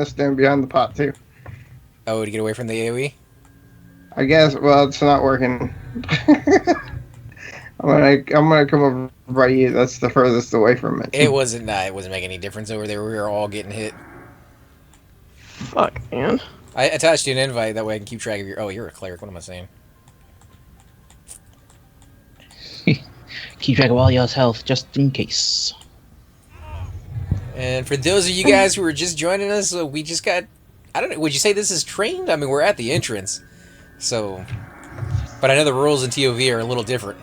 gonna stand behind the pot too. Oh, to get away from the AoE? I guess. Well, it's not working. I'm gonna come over by you. That's the furthest away from it. It wasn't making any difference over there. We were all getting hit. Fuck, man. I attached you an invite, that way I can keep track of your... Oh, you're a cleric. What am I saying? Keep track of all y'all's health, just in case. And for those of you guys who are just joining us, we just got... I don't know, would you say this is trained? I mean, we're at the entrance. So... But I know the rules in TOV are a little different.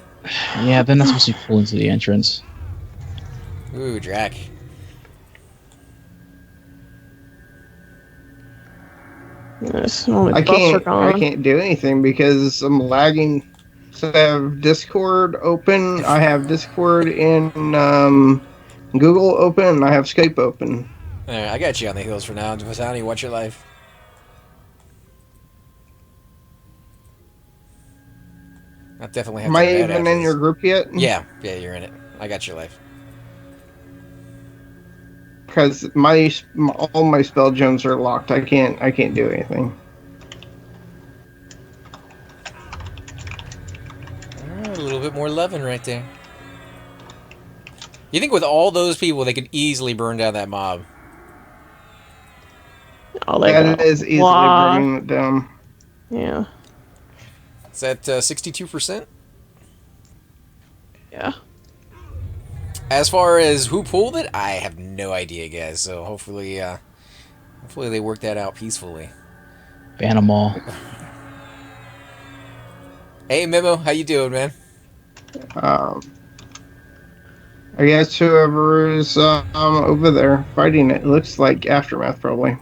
Yeah, they're not supposed to pull into the entrance. Ooh, Drac. Yes, all my I buffs are can't. gone. I can't do anything because I'm lagging. So I have Discord open. I have Discord in Google open. And I have Skype open. Alright, I got you on the heels for now. Vasani, watch your life. I definitely have Am I to even in your group yet? Yeah, you're in it. I got your life. Because all my spell gems are locked. I can't do anything. A little bit more loving right there. You think with all those people, they could easily burn down that mob? Oh, That is easily bringing it down. Yeah. Is that 62%? Yeah. As far as who pulled it, I have no idea, guys. So hopefully they work that out peacefully. Ban them all. Hey, Memo, how you doing, man? I guess whoever is over there fighting it looks like Aftermath, probably.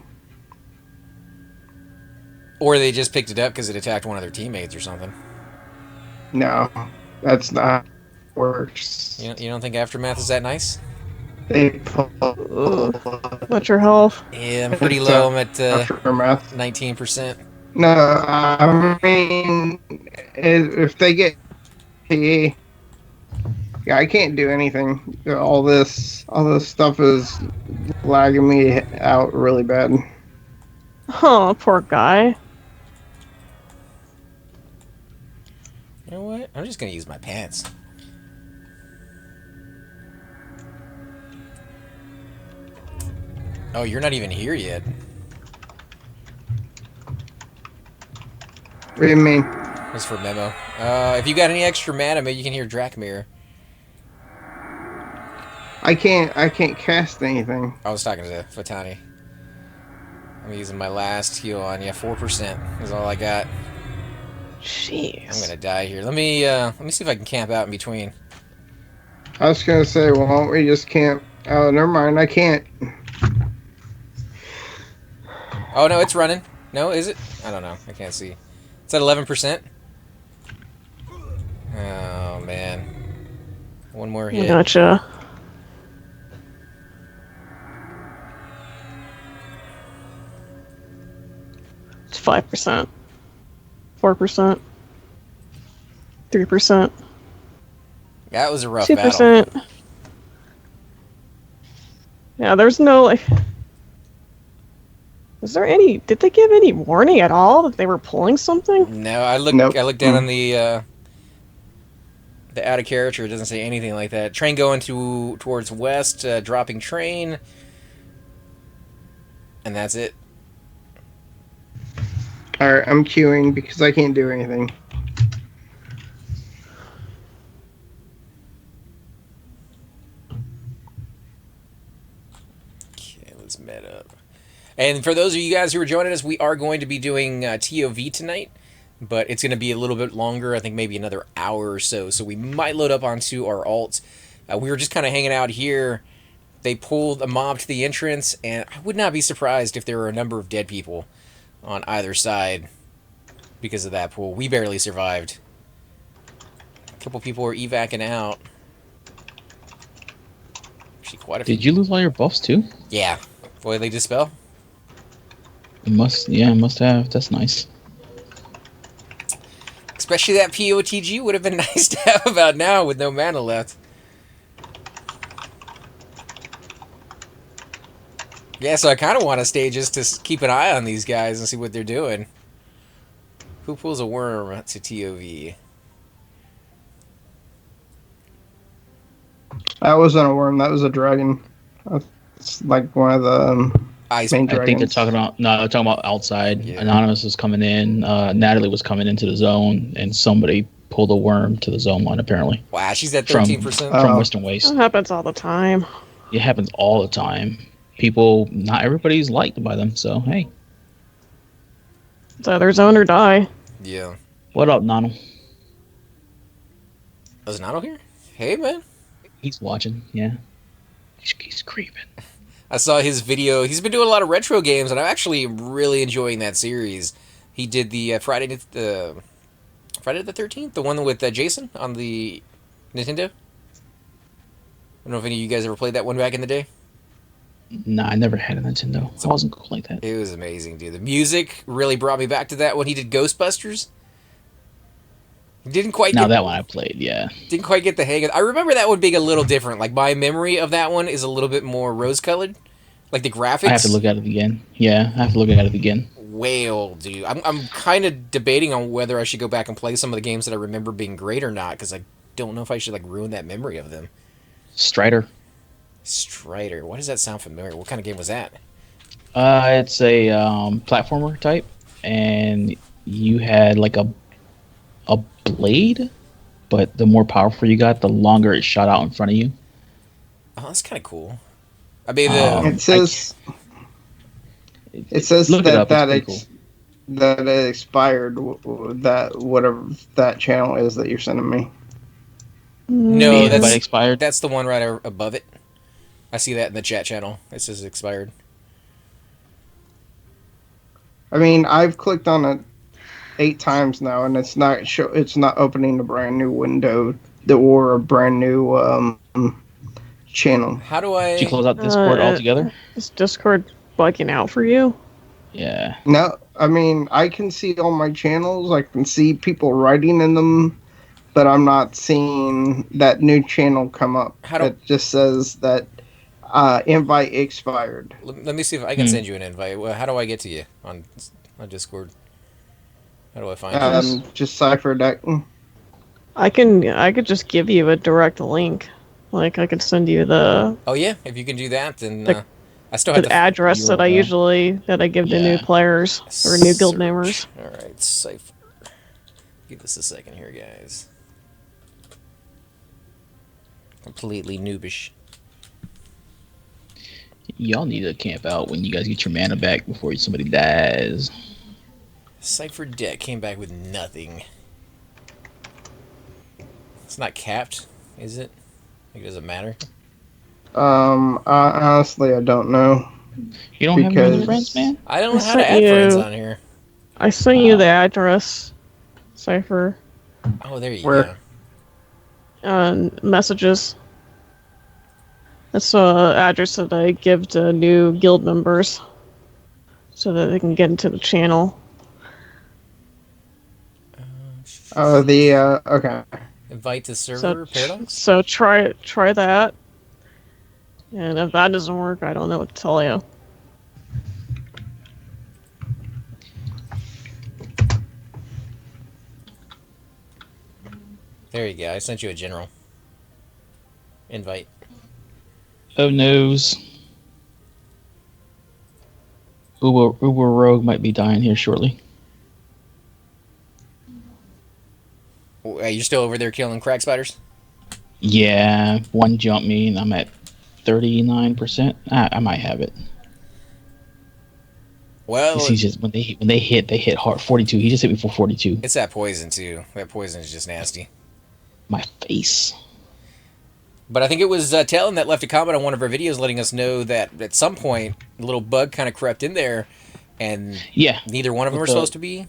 Or they just picked it up because it attacked one of their teammates or something. No, that's not how it works. You don't think Aftermath is that nice? They pull. What's your health? Yeah, I'm pretty low. I'm at Aftermath. 19%. No, I mean, if they get PE, yeah, I can't do anything. All this stuff is lagging me out really bad. Oh, poor guy. You know what? I'm just gonna use my pants. Oh, you're not even here yet. What do you mean? That's for Memo. If you got any extra mana, maybe you can hear Drakmir. I can't cast anything. I was talking to Fatani. I'm using my last heal on you. 4% is all I got. Jeez. I'm gonna die here. Let me see if I can camp out in between. I was gonna say, well, why don't we just camp? Oh, never mind. I can't. Oh no, it's running. No, is it? I don't know. I can't see. It's at 11%. Oh man. One more hit. Gotcha. It's 5%. 4%. 3%. That was a rough battle. 2%. Yeah, there's no, like... Was there any... Did they give any warning at all that they were pulling something? No, I looked. Nope. I looked down on the out of character. It doesn't say anything like that. Train going towards west, dropping train, and that's it. Alright, I'm queuing because I can't do anything. Okay, let's met up. And for those of you guys who are joining us, we are going to be doing TOV tonight, but it's going to be a little bit longer. I think maybe another hour or so. So we might load up onto our alt. We were just kind of hanging out here. They pulled a mob to the entrance, and I would not be surprised if there were a number of dead people on either side because of that pull. We barely survived. A couple people were evacing out. Actually, quite a few. Did you lose all your buffs too? Yeah. Boy, they dispel. Must have. That's nice. Especially that POTG would have been nice to have about now with no mana left. Yeah, so I kind of want to stay just to keep an eye on these guys and see what they're doing. Who pulls a worm to TOV? That wasn't a worm. That was a dragon. It's like one of the Ice. main I think dragons. they're talking about they're talking about outside. Yeah. Anonymous was coming in. Natalie was coming into the zone, and somebody pulled a worm to the zone line. Apparently, Wow, she's at From- 13%. from Western Waste. That happens all the time. It happens all the time. People, not everybody's liked by them. So hey, It's either zone or die. Yeah. what up, Nano? Is Nano here? Hey, man. He's watching. Yeah, he's creeping. I saw his video. He's been doing a lot of retro games, and I'm actually really enjoying that series. He did the Friday the 13th, the one with Jason on the Nintendo. I don't know if any of you guys ever played that one back in the day. Nah, I never had a Nintendo. I wasn't cool like that. It was amazing, dude. The music really brought me back to that when he did Ghostbusters. He didn't quite Now get, that one I played. Yeah, didn't quite get the hang of it. I remember that one being a little different. Like, my memory of that one is a little bit more rose-colored. Like, the graphics. I have to look at it again. Yeah, I have to look at it again. Whale, dude. I'm kind of debating on whether I should go back and play some of the games that I remember being great or not, because I don't know if I should, like, ruin that memory of them. Strider. Strider. Why does that sound familiar? What kind of game was that? It's a platformer type, and you had like a blade, but the more powerful you got, the longer it shot out in front of you. Oh, that's kind of cool. I mean, It says Look it up, that it's pretty that it expired. That whatever that channel is that you're sending me. no, The that's invite expired. that's the one right above it. I see that in the chat channel. It says expired. I mean, I've clicked on it 8 times now, and it's not it's not opening a brand new window or a brand new channel. How do I? Did you close out Discord altogether? Is Discord bugging out for you? Yeah. No, I mean, I can see all my channels. I can see people writing in them, but I'm not seeing that new channel come up. How do- It just says that invite expired. Let me see if I can send you an invite. Well, how do I get to you on Discord? How do I find you? Just Cypher Deck. I could just give you a direct link. Like I could send you the Oh yeah, if you can do that, then The- I still have the to address that I URL. give to new Yeah. players or new guild search. members. All right, Cypher. Give us a second here, guys. Completely noobish. Y'all need to camp out when you guys get your mana back before somebody dies. Cypher Deck came back with nothing. It's not capped, is it? Like, does it matter? Honestly, I don't know. You don't have any Because- friends, man? I don't know I how to sent add friends you- on here. I sent you the address, Cypher, Oh, there you Where? go. on messages. That's the address that I give to new guild members, so that they can get into the channel. Okay. Invite to server Paradox. So try that, and if that doesn't work, I don't know what to tell you. There you go. I sent you a general invite. Oh noes. Uber Rogue might be dying here shortly. You're still over there killing crack spiders? Yeah, one jumped me and I'm at 39%. I might have it. Well, He's just when they hit, they hit hard. 42. He just hit me for 42. it's that poison too. That poison is just nasty. My face. But I think it was Talon that left a comment on one of our videos letting us know that at some point a little bug kind of crept in there, and Yeah. neither one of them With are the- supposed to be.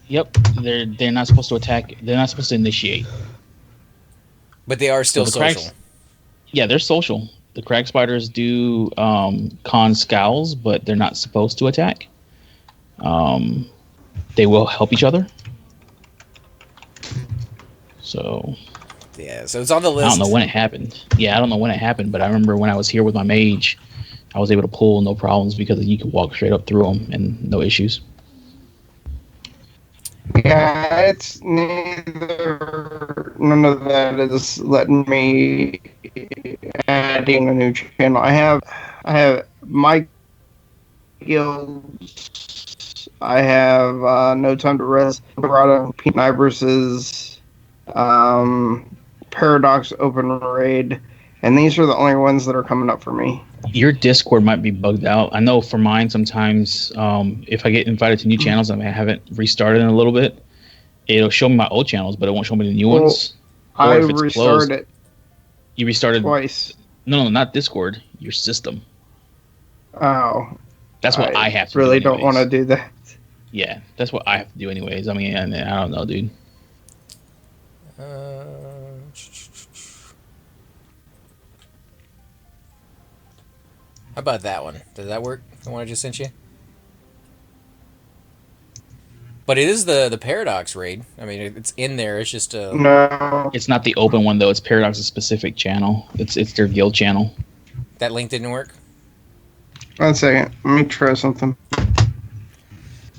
Yep. They're not supposed to attack. They're not supposed to initiate. But they are still So the cracks- social. Yeah, they're social. The crack spiders do con scowls, but they're not supposed to attack. They will help each other. So Yeah, so it's on the I list. don't know when it happened. Yeah, I don't know when it happened, but I remember when I was here with my mage, I was able to pull no problems because you could walk straight up through them and no issues. Yeah, it's neither. None of that is letting me adding a new channel. I have my guilds. I have No Time to Rest, Colorado, P99 versus um, Paradox Open Raid, and these are the only ones that are coming up for me. Your Discord might be bugged out. I know for mine sometimes, if I get invited to new channels and I haven't restarted in a little bit, it'll show me my old channels, but it won't show me the new ones. I Or if it's closed, restarted you restarted twice. No, not Discord. Your system. Oh, That's what I have to really do. Don't want to do that. Yeah, that's what I have to do anyways. I mean, I don't know, dude. How about that one? Does that work? The one I just sent you? But it is the Paradox raid. I mean, it's in there. It's just No. It's not the open one though. It's Paradox's specific channel. It's their guild channel. That link didn't work. 1 second. Let me try something.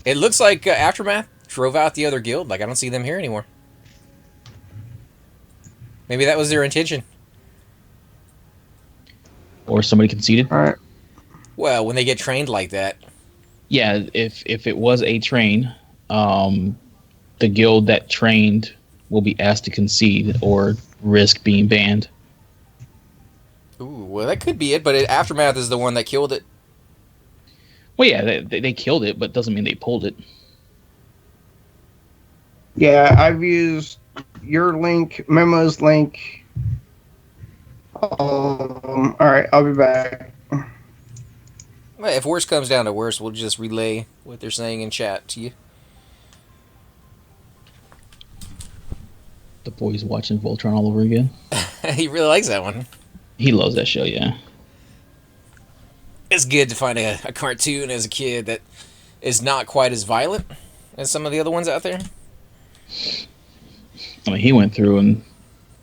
It looks like Aftermath drove out the other guild. Like, I don't see them here anymore. Maybe that was their intention. Or somebody conceded. All right. Well, when they get trained like that. Yeah, if it was a train, the guild that trained will be asked to concede or risk being banned. Ooh, well, that could be it, but Aftermath is the one that killed it. Well, yeah, they killed it, but doesn't mean they pulled it. Yeah, I've used your link, Memo's link. All right, I'll be back. Well, if worse comes down to worse, we'll just relay what they're saying in chat to you. The boy's watching Voltron all over again. He really likes that one. He loves that show, yeah. It's good to find a cartoon as a kid that is not quite as violent as some of the other ones out there. I mean, he went through and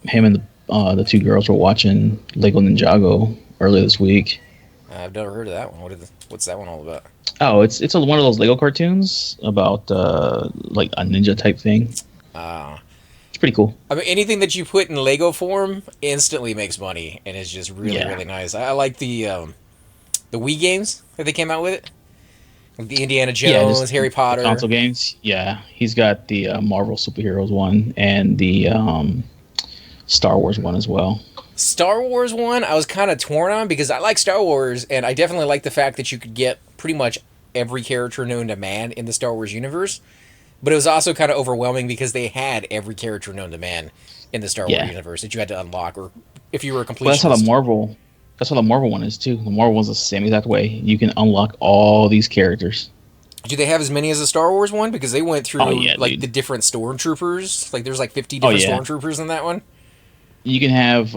him and the two girls were watching Lego Ninjago earlier this week. I've never heard of that one. What's that one all about? Oh, it's one of those Lego cartoons about like a ninja type thing. It's pretty cool. I mean, anything that you put in Lego form instantly makes money, and it's just really nice. I like the Wii games that they came out with it. Like the Indiana Jones, Harry Potter. Console games. Yeah, he's got the Marvel superheroes one and the Star Wars one as well. Star Wars one, I was kind of torn on because I like Star Wars, and I definitely like the fact that you could get pretty much every character known to man in the Star Wars universe. But it was also kind of overwhelming because they had every character known to man in the Star Wars universe that you had to unlock, or if you were a completionist. Well, that's how the Marvel one is too. The Marvel one's the same exact way. You can unlock all these characters. Do they have as many as the Star Wars one? Because they went through dude. the different stormtroopers. Like there's like 50 different stormtroopers in that one. You can have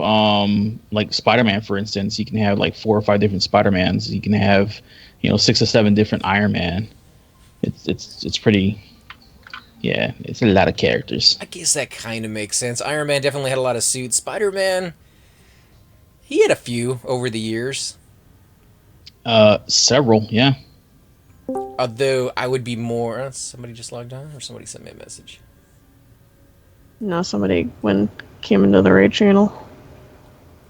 like Spider-Man, for instance. You can have like 4 or 5 different Spider-Mans. You can have 6 or 7 different Iron Man. It's pretty. Yeah, it's a lot of characters. I guess that kind of makes sense. Iron Man definitely had a lot of suits. Spider-Man, he had a few over the years. Several, yeah. Although I would be more. Somebody just logged on, or somebody sent me a message. No, somebody came into the raid channel.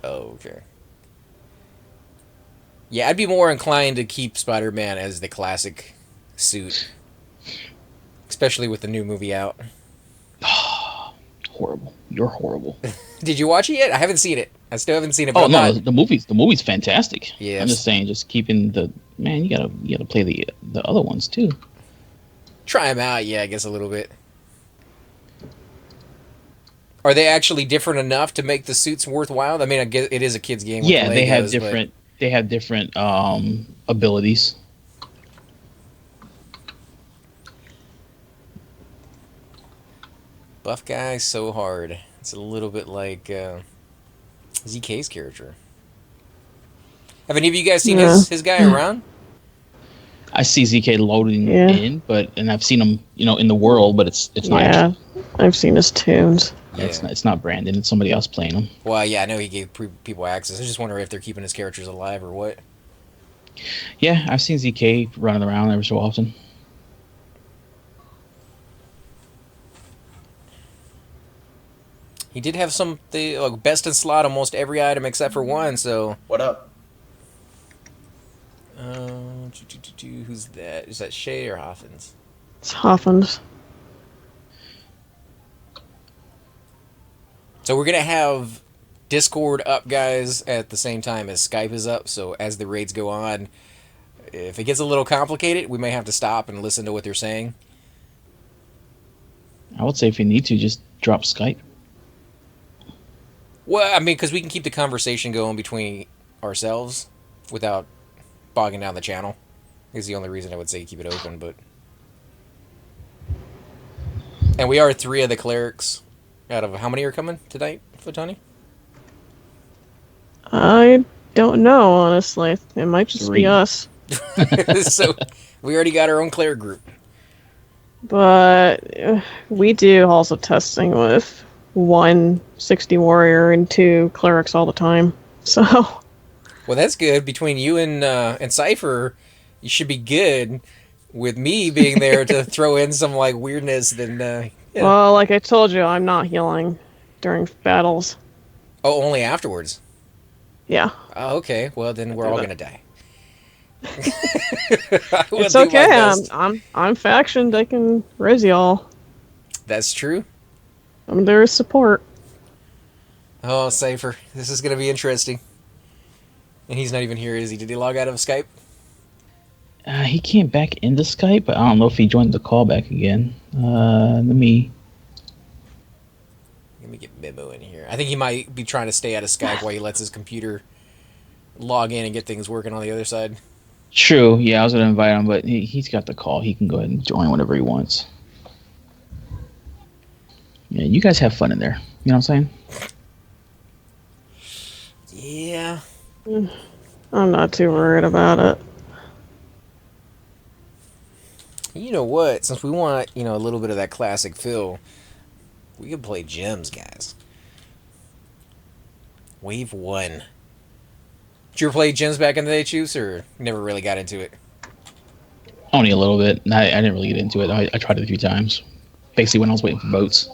Oh, okay. Yeah, I'd be more inclined to keep Spider-Man as the classic suit. Especially with the new movie out. Horrible. You're horrible. Did you watch it yet? I haven't seen it. I still haven't seen it. But the movie's fantastic. Yeah, I'm just saying, just keeping you gotta play the other ones too. Try them out, yeah, I guess a little bit. Are they actually different enough to make the suits worthwhile? I mean, I guess it is a kids game. With yeah, Legos, they have different abilities. Buff guy, so hard. It's a little bit like ZK's character. Have any of you guys seen his guy around? I see ZK loading in, and I've seen him, in the world, but it's not. Yeah, I've seen his tunes. Yeah. It's not Brandon. It's somebody else playing him. Well, yeah, I know he gave people access. I just wonder if they're keeping his characters alive or what. Yeah, I've seen ZK running around every so often. He did have something like best in slot almost every item except for one. So, What up? who's that? Is that Shay or Hoffins? It's Hoffins. So we're gonna have Discord up, guys, at the same time as Skype is up. So as the raids go on, if it gets a little complicated, we may have to stop and listen to what they're saying. I would say if you need to, just drop Skype. Well, I mean, because we can keep the conversation going between ourselves without bogging down the channel. Is the only reason I would say keep it open, but. And we are 3 of the clerics out of how many are coming tonight, Photoni? I don't know, honestly. It might just 3. be us. So we already got our own cleric group. But we do also testing with 1 60 warrior and 2 clerics all the time. So Well, that's good. Between you and Cypher, you should be good. With me being there to throw in some like weirdness, then yeah. well, like I told you, I'm not healing during battles. Oh, only afterwards. Yeah. Oh, okay. Well, then we're all gonna die. It's okay. I'm factioned. I can res y'all. That's true. There is support. Oh, Cypher, this is gonna be interesting. And he's not even here, is he? Did he log out of Skype? He came back into Skype, but I don't know if he joined the call back again. Let me get Memo in here. I think he might be trying to stay out of Skype while he lets his computer log in and get things working on the other side. True, yeah, I was gonna invite him, but he's got the call. He can go ahead and join whenever he wants. Yeah, you guys have fun in there. You know what I'm saying? Yeah. I'm not too worried about it. You know what? Since we want, a little bit of that classic feel, we can play gems, guys. Wave 1. Did you ever play gems back in the day, Choose, or never really got into it? Only a little bit. I didn't really get into it. I tried it a few times. Basically, when I was waiting for boats.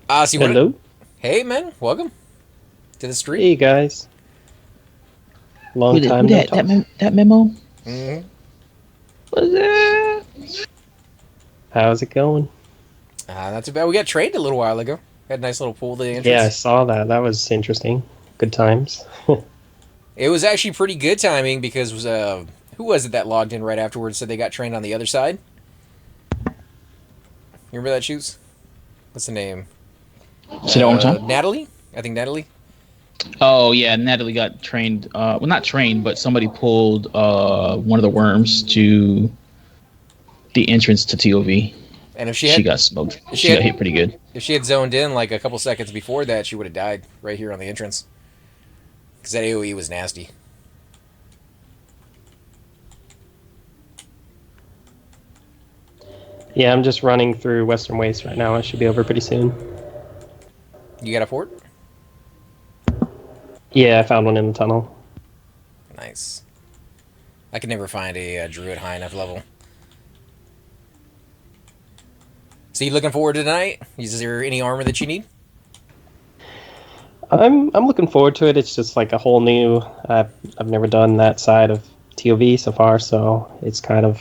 So Hello? Hey, man. Welcome to the stream. Hey, guys. Long time no talk. That memo? Mm-hmm. What's that? How's it going? Not too bad. We got trained a little while ago. Had a nice little pool to the entrance. Yeah, I saw that. That was interesting. Good times. It was actually pretty good timing because who was it that logged in right afterwards said they got trained on the other side? You remember that, Shoots? What's the name? Say that one more time. Natalie? I think Natalie. Oh yeah, Natalie got trained. Well, not trained, but somebody pulled one of the worms to the entrance to TOV. And if she got smoked, she got hit pretty good. If she had zoned in like a couple seconds before that, she would have died right here on the entrance. Because that AoE was nasty. Yeah, I'm just running through Western Waste right now. I should be over pretty soon. You got a fort? Yeah, I found one in the tunnel. Nice. I could never find a druid high enough level. So you looking forward to tonight? Is there any armor that you need? I'm looking forward to it. It's just like a whole new. I've never done that side of TOV so far, so it's kind of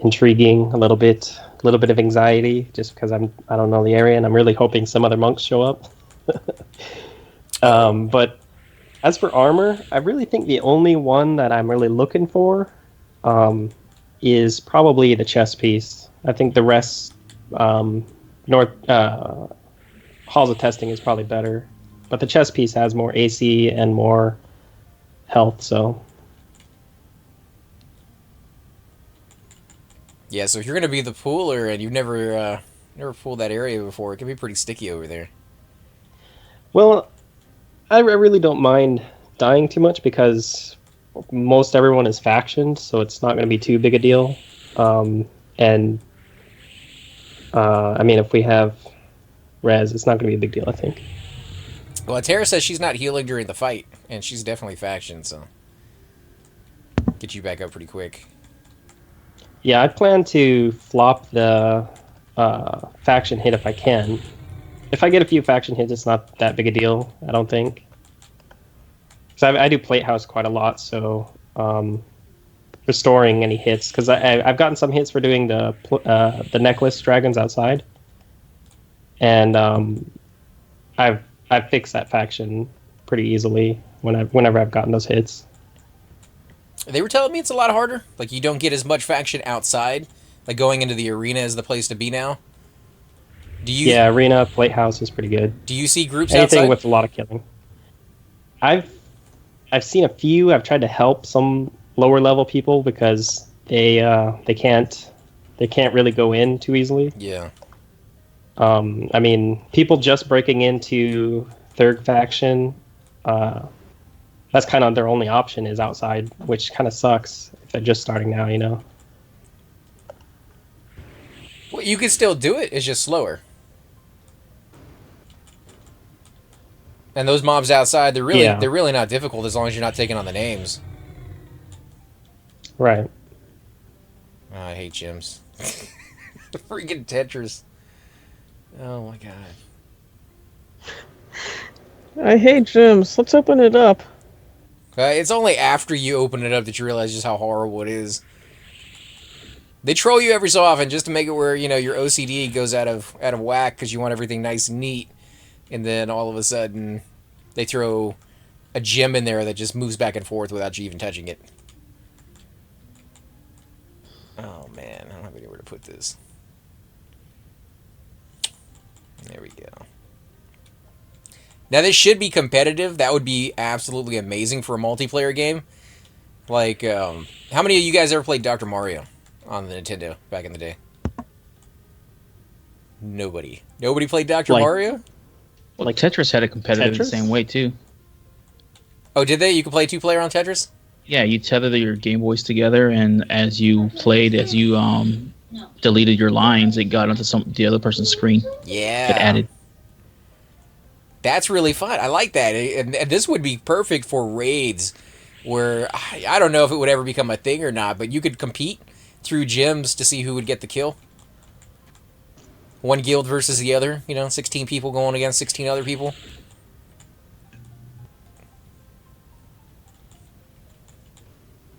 intriguing. A little bit of anxiety just because I don't know the area, and I'm really hoping some other monks show up. But as for armor, I really think the only one that I'm really looking for is probably the chest piece. I think the rest, Halls of Testing is probably better. But the chest piece has more AC and more health, so... Yeah, so if you're going to be the pooler and you've never pooled that area before, it can be pretty sticky over there. Well, I really don't mind dying too much because most everyone is factioned, so it's not going to be too big a deal. I mean, if we have res, it's not going to be a big deal, I think. Well, Tara says she's not healing during the fight, and she's definitely faction, so... get you back up pretty quick. Yeah, I plan to flop the faction hit if I can. If I get a few faction hits, it's not that big a deal, I don't think. Because I do plate house quite a lot, so restoring any hits. Because I've gotten some hits for doing the necklace dragons outside, and I've fixed that faction pretty easily whenever I've gotten those hits. They were telling me it's a lot harder. Like, you don't get as much faction outside. Like, going into the arena is the place to be now. Yeah, arena plate house is pretty good. Do you see groups Anything outside? with a lot of killing. I've seen a few. I've tried to help some lower level people because they can't really go in too easily. Yeah. I mean, people just breaking into third faction, that's kind of their only option is outside, which kind of sucks if they're just starting now, you know. Well, you can still do it. It's just slower. And those mobs outside, they're really not difficult as long as you're not taking on the names. Right. Oh, I hate gyms. Freaking Tetris. Oh my god. I hate gyms. Let's open it up. It's only after you open it up that you realize just how horrible it is. They troll you every so often just to make it where, you know, your OCD goes out of whack because you want everything nice and neat. And then all of a sudden, they throw a gem in there that just moves back and forth without you even touching it. Oh man, I don't have anywhere to put this. There we go. Now this should be competitive. That would be absolutely amazing for a multiplayer game. Like, how many of you guys ever played Dr. Mario on the Nintendo back in the day? Nobody. Nobody played Dr. Mario? Like Tetris had a competitive the Tetris? same way too. Oh, did they? You could play 2-player on Tetris? Yeah, you tether your Game Boys together, and as you played, as you deleted your lines, it got onto the other person's screen. Yeah. It added. That's really fun. I like that. And this would be perfect for raids where I don't know if it would ever become a thing or not, but you could compete through gyms to see who would get the kill. One guild versus the other, you know, 16 people going against 16 other people.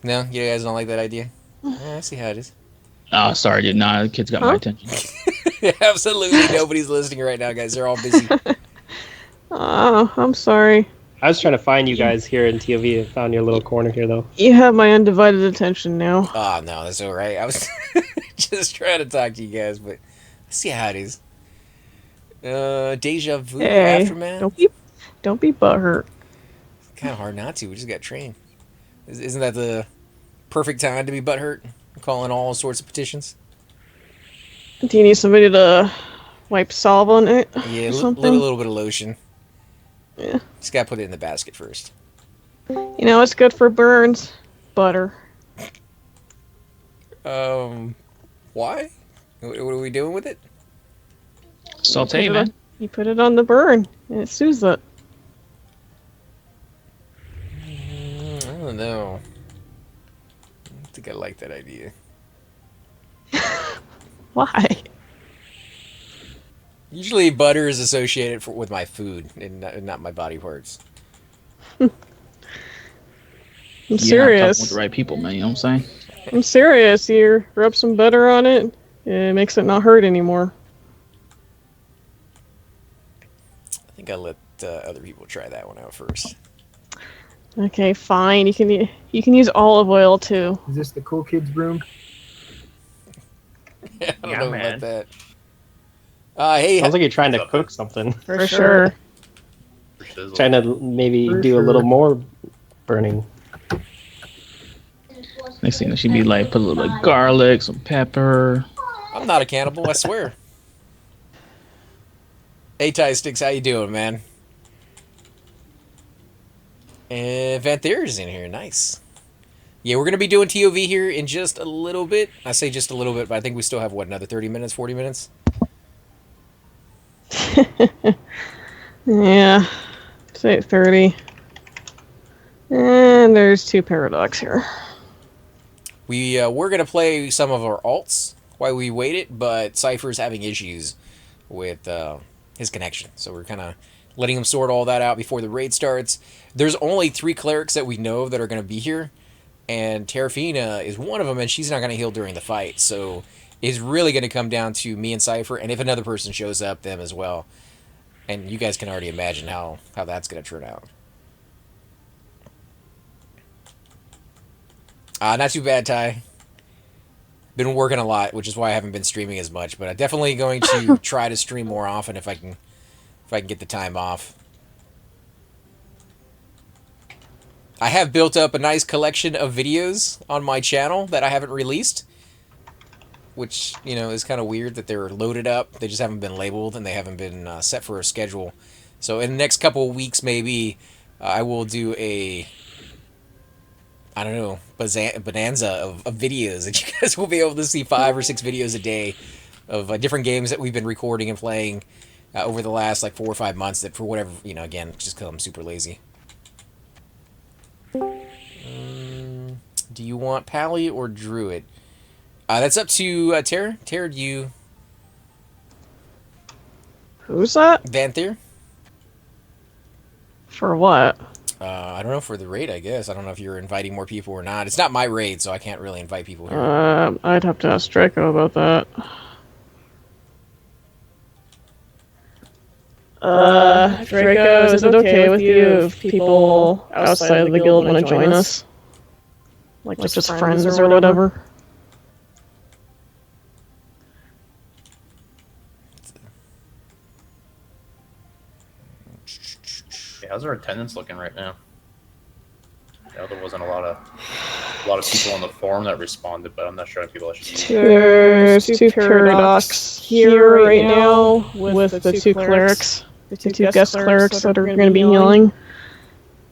No, you guys don't like that idea? Yeah, I see how it is. Oh, sorry, dude. Nah, the kids got my attention. Absolutely nobody's listening right now, guys. They're all busy. Oh, I'm sorry. I was trying to find you guys here in TOV. I found your little corner here, though. You have my undivided attention now. Oh, no, that's all right. I was just trying to talk to you guys, but I see how it is. Deja Vu, Hey, Aftermath. don't be butthurt. It's kind of hard not to. We just got trained. Isn't that the perfect time to be butthurt? Calling all sorts of petitions? Do you need somebody to wipe salve on it? Yeah, or a something? little bit of lotion. Yeah. Just gotta put it in the basket first. You know, it's good for burns. Butter. Why? What are we doing with it? Saute, man. You put it on the burn, and it soothes it. I don't know. I don't think I like that idea. Why? Usually butter is associated with my food and not my body parts. I'm You're not serious. talking with the right people, man. You know what I'm saying? I'm serious. You rub some butter on it, it makes it not hurt anymore. I think I'll let other people try that one out first. Okay, fine. You can use olive oil too. Is this the cool kids room? I don't Yeah, know man. about that. Hey, Sounds like you're trying to cook something. For sure. Trying to maybe For do a little sure. more burning. Next thing, it should be like put a little like garlic, some pepper. I'm not a cannibal, I swear. Hey, Tie Sticks, how you doing, man? And Vanthier's in here, nice. Yeah, we're going to be doing TOV here in just a little bit. I say just a little bit, but I think we still have, what, another 30 minutes, 40 minutes? Yeah. Say 30. And there's 2 paradox here. we're gonna play some of our alts while we wait it, but Cypher's having issues with his connection, so we're kind of letting him sort all that out before the raid starts. There's only 3 clerics that we know of that are gonna be here, and Terrafina is one of them, and she's not gonna heal during the fight, so it's really gonna come down to me and Cypher, and if another person shows up, them as well. And you guys can already imagine how that's gonna turn out. Not too bad, Ty. Been working a lot, which is why I haven't been streaming as much. But I'm definitely going to try to stream more often if I can get the time off. I have built up a nice collection of videos on my channel that I haven't released, which, you know, is kind of weird that they're loaded up. They just haven't been labeled and they haven't been set for a schedule. So in the next couple of weeks, maybe I will do a, I don't know, bonanza of videos that you guys will be able to see 5 or 6 videos a day of different games that we've been recording and playing over the last like 4 or 5 months that for whatever, you know, again, just because I'm super lazy. Do you want Pally or Druid? That's up to Tara. Tara, do you... Who's that? Vanther? For what? I don't know, for the raid, I guess. I don't know if you're inviting more people or not. It's not my raid, so I can't really invite people here. I'd have to ask Draco about that. Draco, is it okay with you if people outside of the guild want to join us? Like just friends or whatever? Yeah, how's our attendance looking right now? I know there wasn't a lot of people on the forum that responded, but I'm not sure if people actually. There's 2 Paradox here right now with the 2 clerics. The 2 guest clerics that are going to be healing.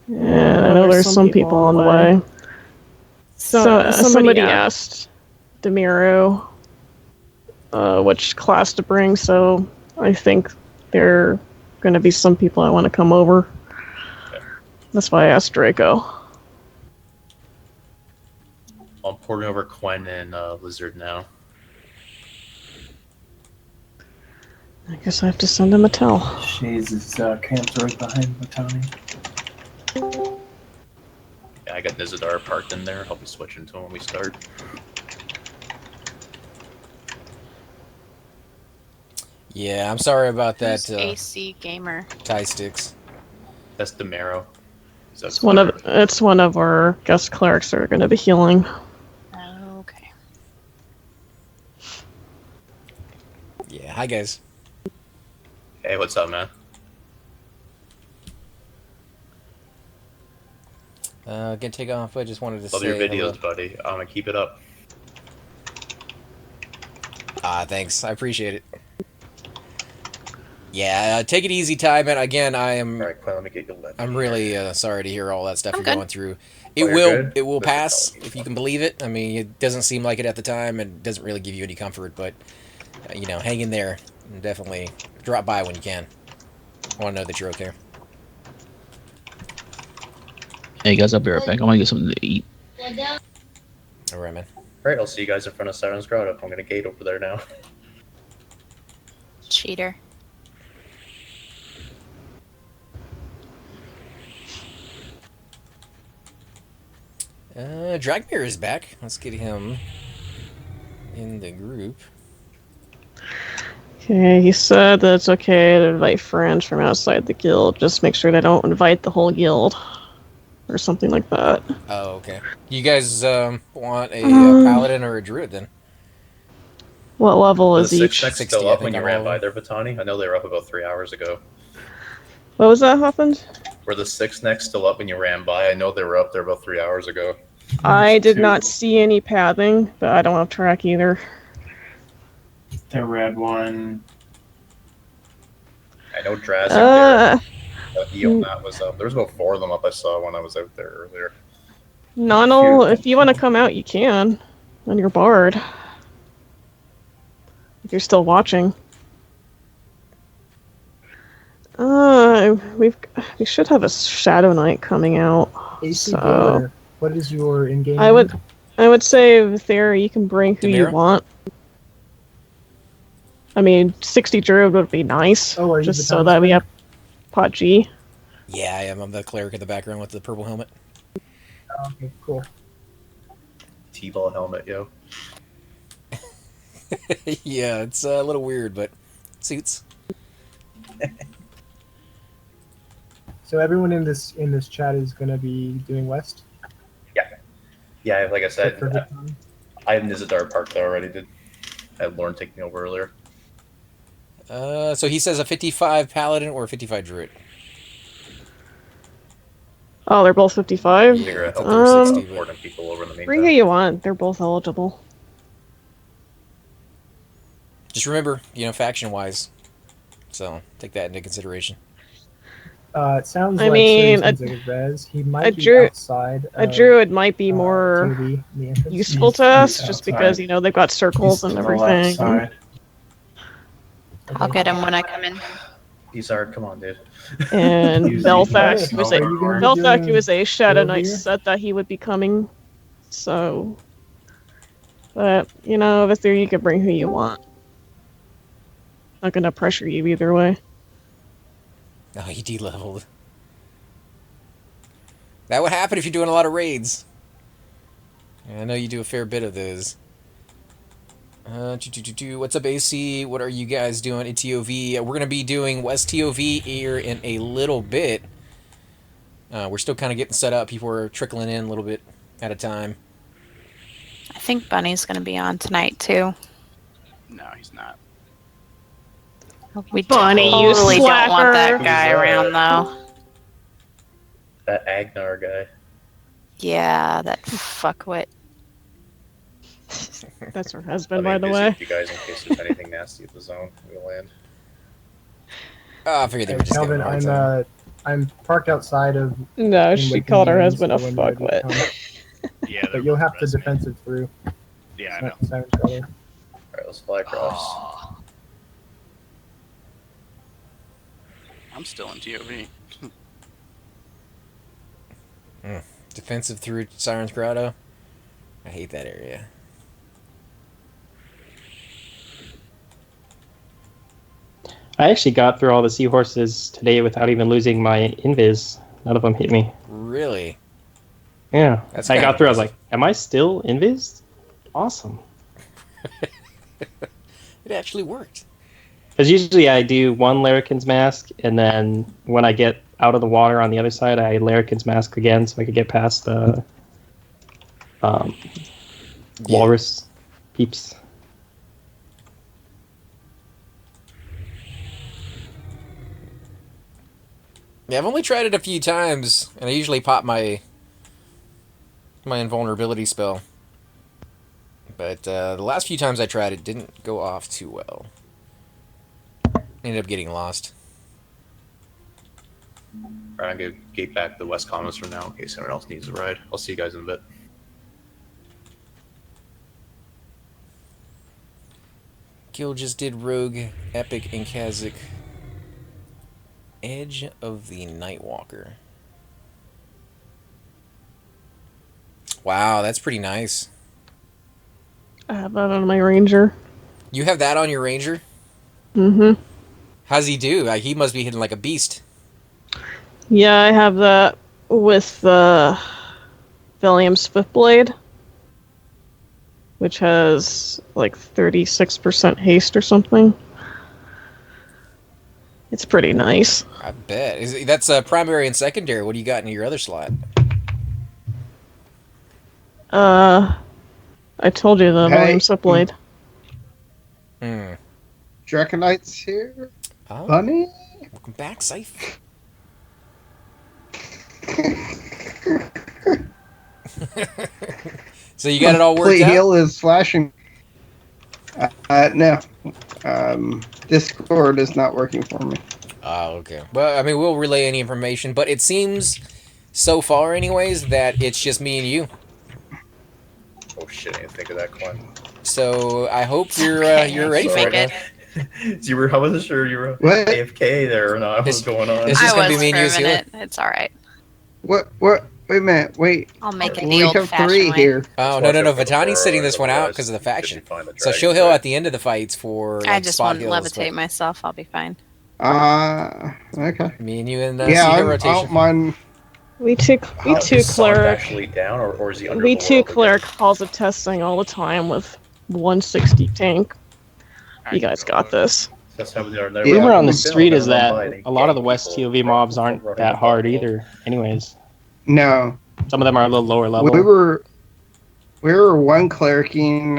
And I know there's some people on the way. So somebody asked Demiru which class to bring, so I think there are going to be some people that want to come over. Okay. That's why I asked Draco. I'm porting over Quen and Lizard now. I guess I have to send him a tell. Shades is camped right behind Matani. Yeah, I got Nizadar parked in there. I'll be switching to him when we start. Yeah, I'm sorry about that. Who's AC Gamer? Tie sticks. That's Demaro. It's one of our guest clerics that are going to be healing. Okay. Yeah, hi guys. Hey, what's up, man? Gonna take off. I just wanted to Love say your videos, hello. buddy. I'm gonna keep it up. Thanks. I appreciate it. Yeah, take it easy, Ty. But again, All right, Quen, let me get you left. I'm really sorry to hear all that stuff I'm you're good. going through. Oh, It you're will good? it will Mr. pass Kelly. if you can believe it. I mean, it doesn't seem like it at the time, and doesn't really give you any comfort. But you know, hang in there and definitely drop by when you can. I want to know that you're okay. Hey guys, I'll be right back. I'm gonna get something to eat. All right, man. All right, I'll see you guys in front of Siren's Grotto. I'm gonna gate over there now. Cheater. Dragmere is back. Let's get him in the group. Okay, he said that it's okay to invite friends from outside the guild. Just make sure they don't invite the whole guild. Or something like that. Oh, okay. You guys want a paladin or a druid then? What level Are is the each? 6 next 60, still I up when think you I'm ran all by in. there, Batani? I know they were up about 3 hours ago. What was that happened? Were the 6 next still up when you ran by? I know they were up there about 3 hours ago. I did 2. not see any pathing, but I don't have track either. The red one. I know Drazzy there. Mm. That was up. There was about 4 of them up I saw when I was out there earlier. Nonal, if you want to come out, you can. On your bard. If you're still watching. We should have a Shadow Knight coming out. AC So- Gamer, what is your in-game? I would I would say with theory you can bring who you Demira? want. I mean, 60 druid would be nice, Oh, are you just the so Thomas that we man? have pot G. Yeah, I am. I'm the cleric in the background with the purple helmet. Okay, cool. T-ball helmet, yo. Yeah, it's a little weird, but it suits. So everyone in this chat is gonna be doing West. Yeah, like I said, Except for Victon. I had Nizadar parked there already. I had Lauren take me over earlier. So he says a 55 paladin or a 55 druid. Oh, they're both 55? Yeah, Figure I out thought how they were to 60, but important people over in the Bring who meantime. you want. They're both eligible. just remember, faction-wise. So take that into consideration. It sounds I like mean, Citizen's a res. He might a be druid- outside. A druid might be uh, more TOV in the entrance. useful to us, just because, they've got circles and everything. I'll get him when I come in. Bizarre, come on, dude. And Use Belfac, the- who was Are you gonna be Belfac, doing who was a Shadow World Knight, Leader? said that he would be coming. So, but with theory, you could bring who you want. Not gonna pressure you either way. Oh, he de-leveled. That would happen if you're doing a lot of raids. I know you do a fair bit of those. What's up, AC? What are you guys doing in TOV? We're going to be doing West TOV here in a little bit. We're still kind of getting set up. People are trickling in a little bit at a time. I think Bunny's going to be on tonight, too. No, he's not. We Bunny, you totally don't want slacker. that guy Who's around, though. That Agnar guy. Yeah, that fuckwit. That's her I'll husband, be by the busy way. with you guys in case there's anything nasty at the zone. We'll land. I figured they Hey, were just Calvin, getting a hard time. I'm parked outside of. No, in she Waking called her Lands, husband a so when you're ready to fuckwit. come. Yeah, But you'll have to defensive through. Yeah, I know. Siren's Brother. Alright, let's fly across. Oh. I'm still in TOV. Defensive through Siren's Grotto. I hate that area. I actually got through all the seahorses today without even losing my invis. None of them hit me. Really? Yeah. That's I kinda got through. I was impressive. like, am I still invis? Awesome. It actually worked. Because usually I do one Larrikin's Mask, and then when I get out of the water on the other side, I Larrikin's Mask again so I could get past the walrus peeps. Yeah, I've only tried it a few times, and I usually pop my invulnerability spell. But the last few times I tried it didn't go off too well. Ended up getting lost. Alright, I'm gonna gate back the West Commons from now in case anyone else needs a ride. I'll see you guys in a bit. Gil just did Rogue, Epic, and Kazakh. Edge of the Nightwalker. Wow, that's pretty nice. I have that on my ranger. You have that on your ranger? Mm-hmm. How's he do? Like, he must be hitting like a beast. Yeah, I have that with the Valium Swiftblade, which has like 36% haste or something. It's pretty nice. I bet. That's primary and secondary. What do you got in your other slot? I told you the Hey. Valium Swiftblade. Draconite's here. Oh, Bunny? welcome back, Scythe. So you got it all worked Plate out? Heal is flashing. No. Discord is not working for me. Oh, okay. Well, I mean, we'll relay any information, but it seems, so far anyways, that it's just me and you. Oh shit, I didn't think of that, Glenn. So I hope you're you're ready for Make it. it. I wasn't sure you were What? AFK there or not. What's It's- going on? it's just I gonna be was me for and you, a Sheila. minute. It's all right. What? Wait a minute. Wait. I'll make it the We have old-fashioned 3 way. here. Oh, no, Vitani's setting this one out because of the faction. So she'll heal at the end of the fights for I like, just spot won't heals. levitate myself. I'll be fine. Okay. Me and you and Yeah, see the I rotation. don't mind. We two Is Sonic cleric. actually down, or is he under We the two world cleric again? calls of testing all the time with 160 tank. You guys got this. That's how we are. Yeah. Rumor on the We've been street is run that by any a lot of the gang West people TOV mobs aren't running that the hard bubble. either. Anyways, No. some of them are a little lower level. We were one clericing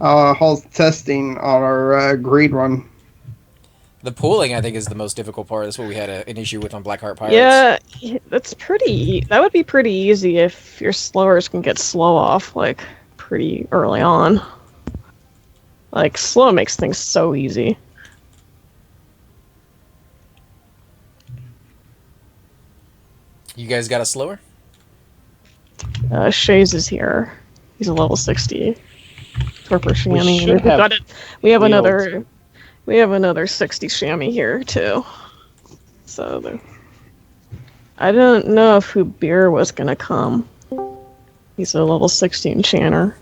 Hall's testing on our greed run. The pooling, I think, is the most difficult part. That's what we had an issue with on Blackheart Pirates. Yeah, that would be pretty easy if your slowers can get slow off, like, pretty early on. Like, slow makes things so easy. You guys got a slower? Shays is here. He's a level 60. Torpor Chamois. should have We have wheeled. another 60 chamois here too. So I don't know if who Beer was gonna come. He's a level 16 Channer.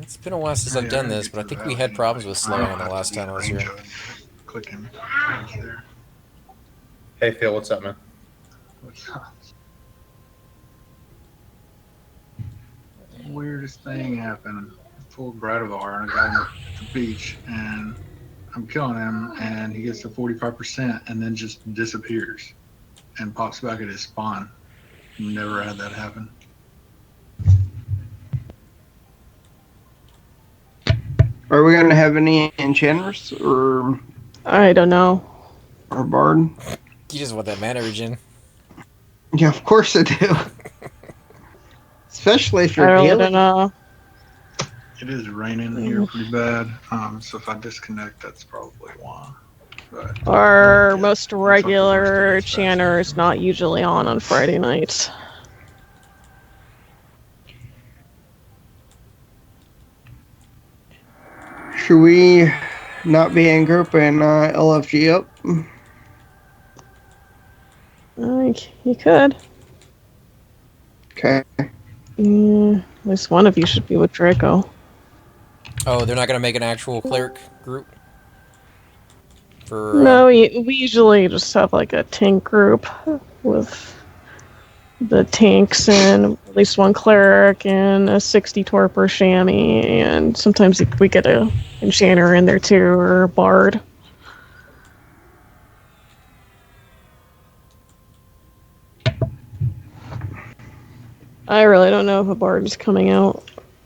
It's been a while since I've done this, but I think we had problems with slowing on the last time I was here. Clicking there. Hey Phil, what's up, man? What's up? Weirdest thing happened. Full Bradivar and I got him at the beach and I'm killing him and he gets to 45% and then just disappears and pops back at his spawn. Never had that happen. Are we going to have any enchanters or I don't know. bard? You just want that mana regen. Yeah, of course I do. Especially if I you're really healing. don't know. It is raining here pretty bad, so if I disconnect, that's probably why. But Our most looks like the regular worst is Channer is not usually on Friday nights. Should we not be in group and LFG up? You could. Okay. At least one of you should be with Draco. Oh, they're not going to make an actual cleric group? For No, we usually just have like a tank group with the tanks and at least one cleric and a 60 torpor chamois, and sometimes we get a enchanter in there too, or a bard. I really don't know if a bard is coming out.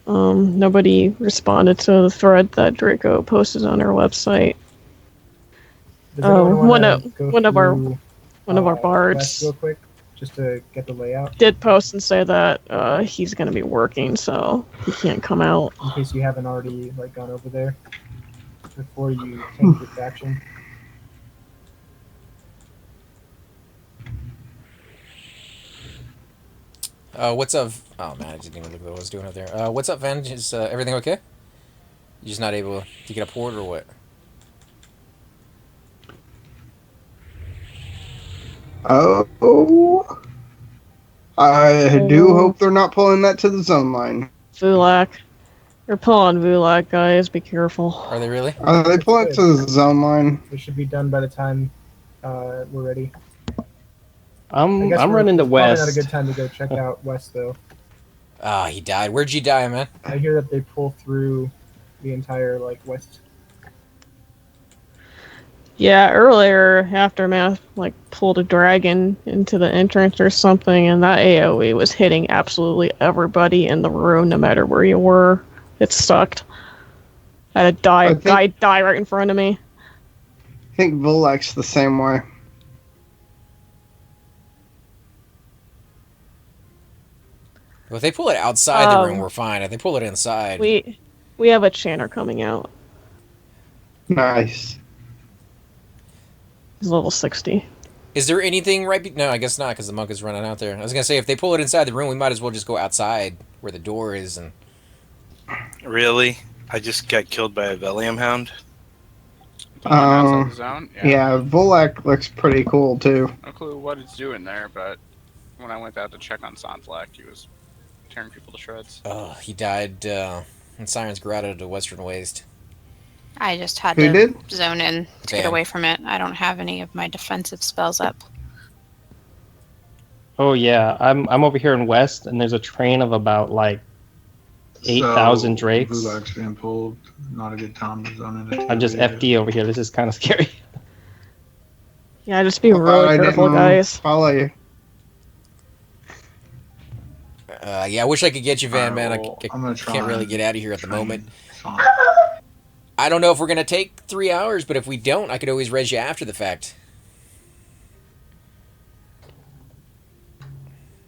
Nobody responded to the thread that Draco posted on our website. Does anyone wanna go one of our through, bards Quest real quick, just to get the layout, did post and say that he's going to be working, so he can't come out. in case you haven't already like gone over there before you take your faction. What's up? Oh man, I didn't even look at what I was doing up there. What's up, Van? Is everything okay? You just not able to get a port or what? Oh. I do hope they're not pulling that to the zone line. Vulak. They're pulling Vulak, guys. Be careful. Are they really? Are they pulling it to the zone line? It should be done by the time we're ready. I'm I guess running to it's probably west. not a good time to go check out west though. Ah, he died. Where'd you die, man? I hear that they pull through the entire like west. Yeah, earlier Aftermath like pulled a dragon into the entrance or something, and that AoE was hitting absolutely everybody in the room, no matter where you were. It sucked. I had a guy die right in front of me. I think Volak's the same way. Well, if they pull it outside the room, we're fine. If they pull it inside, We have a Channer coming out. Nice. He's level 60. is there anything right? No, I guess not, because the monk is running out there. I was gonna say if they pull it inside the room, we might as well just go outside where the door is and. Really? I just got killed by a Velium Hound. Yeah, Volak looks pretty cool too. No clue what it's doing there, but when I went out to check on Sonflack, he was tearing people to shreds. Oh, he died in Siren's Grotto to Western Waste. I just had Who to did? zone in to get Van. away from it. I don't have any of my defensive spells up. Oh yeah, I'm over here in West, and there's a train of about like 8,000 drakes. Vulag's being pulled. Not a good time to zone in. I'm just FD over here. This is kind of scary. Yeah, just be I really careful, didn't guys. follow you. Yeah, I wish I could get you, Van, man. Alright, well, I'm gonna I try can't really and get out of here at the train moment. Sonic. I don't know if we're going to take 3 hours, but if we don't, I could always res you after the fact.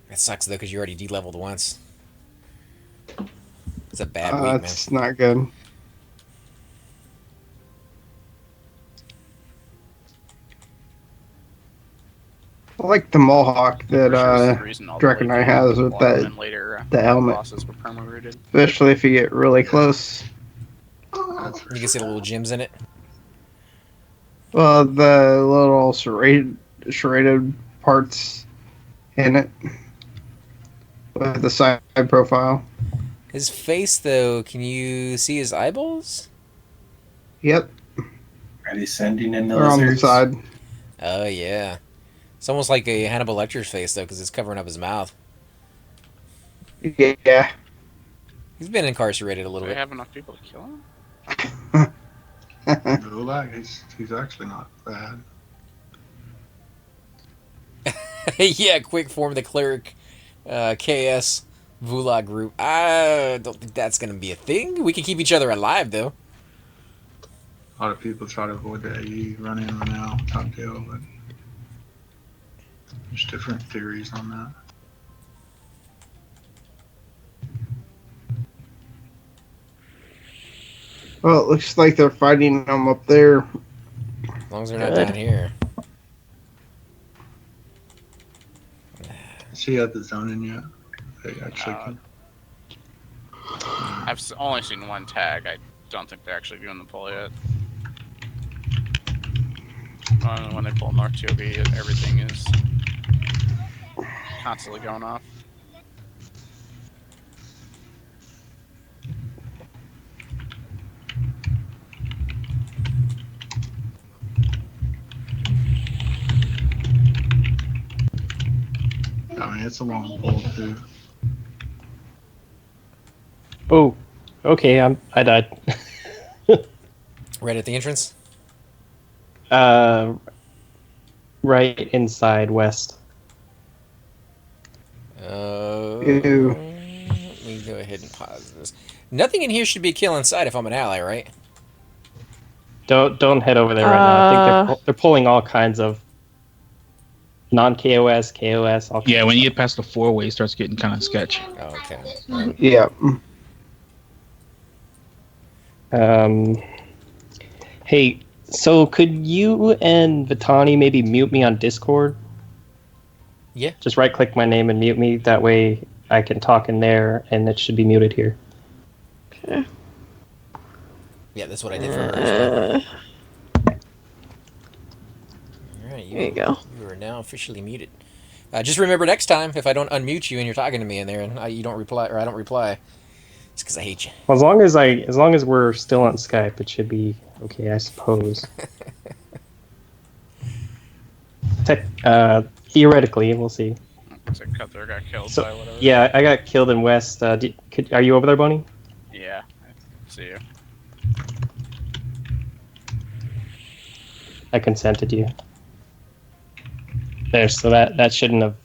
That sucks, though, because you already de-leveled once. It's a bad week, man. That's not good. I like the mohawk that Draconite has with that later, the helmet, bosses were perma-rooted. especially if you get really close. You can see the little gems in it. Well, the little serrated parts in it with the side profile. His face, though, can you see his eyeballs? Yep, Are they sending in the they're on the lizards? side. Oh, yeah. It's almost like a Hannibal Lecter's face, though, because it's covering up his mouth. Yeah. He's been incarcerated a Do little they bit. have enough people to kill him? Vulag, he's actually not bad. Yeah, quick form the Cleric KS Vulag group. I don't think that's going to be a thing. We can keep each other alive, though. A lot of people try to avoid the AE, run in, run out, top tail, but there's different theories on that. Well, it looks like they're fighting them up there. As long as they're not down here. Is he at the zone in yet? They actually can. I've only seen one tag. I don't think they're actually doing the pull yet. When they pull North TOB, everything is constantly going off. I mean, it's a long pull too. Oh, okay, I died. Right at the entrance? Right inside West. Ew. Let me go ahead and pause this. Nothing in here should be kill inside if I'm an ally, right? Don't head over there right now. I think they're pulling all kinds of non-KOS, KOS. All Yeah, when you get past the 4-way, it starts getting kind of sketchy. Oh, okay. Yeah. Hey, so could you and Vitani maybe mute me on Discord? Yeah. Just right-click my name and mute me. That way I can talk in there, and it should be muted here. Okay. Yeah, that's what I did for her as well. Alright, There you go. You are now officially muted. Just remember next time, if I don't unmute you and you're talking to me in there and you don't reply, or I don't reply, it's because I hate you. Well, as long as we're still on Skype, it should be okay, I suppose. Theoretically, we'll see. So Cutler got killed by whatever. Yeah, I got killed in West. Are you over there, Bunny? Yeah, I see you. I consented you. There, so that shouldn't have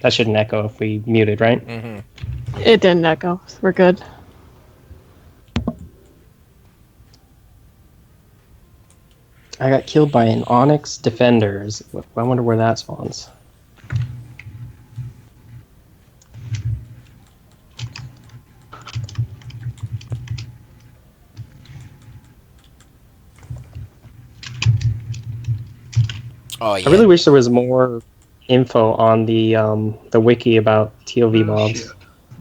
that shouldn't echo if we muted, right? Mm-hmm. It didn't echo. We're good. I got killed by an Onyx Defenders. I wonder where that spawns. Oh yeah. I really wish there was more info on the wiki about TOV mobs. Shit.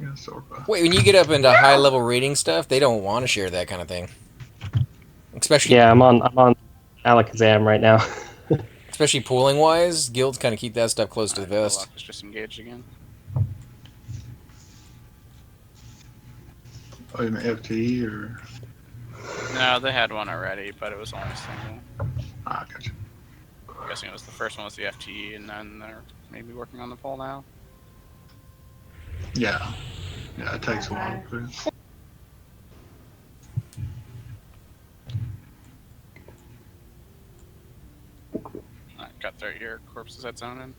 Yeah, so bad. Wait, when you get up into high level rating stuff, they don't want to share that kind of thing. Especially Yeah, I'm on Alakazam right now. Especially pooling wise, guilds kind of keep that stuff close to the vest. Warlock was just engaged again. Oh, you mean FTE or? No, they had one already, but it was only single. Ah, gotcha. I'm guessing it was the first one was the FTE, and then they're maybe working on the poll now. Yeah. Yeah, it takes a while to put in. Got your corpses at zone in.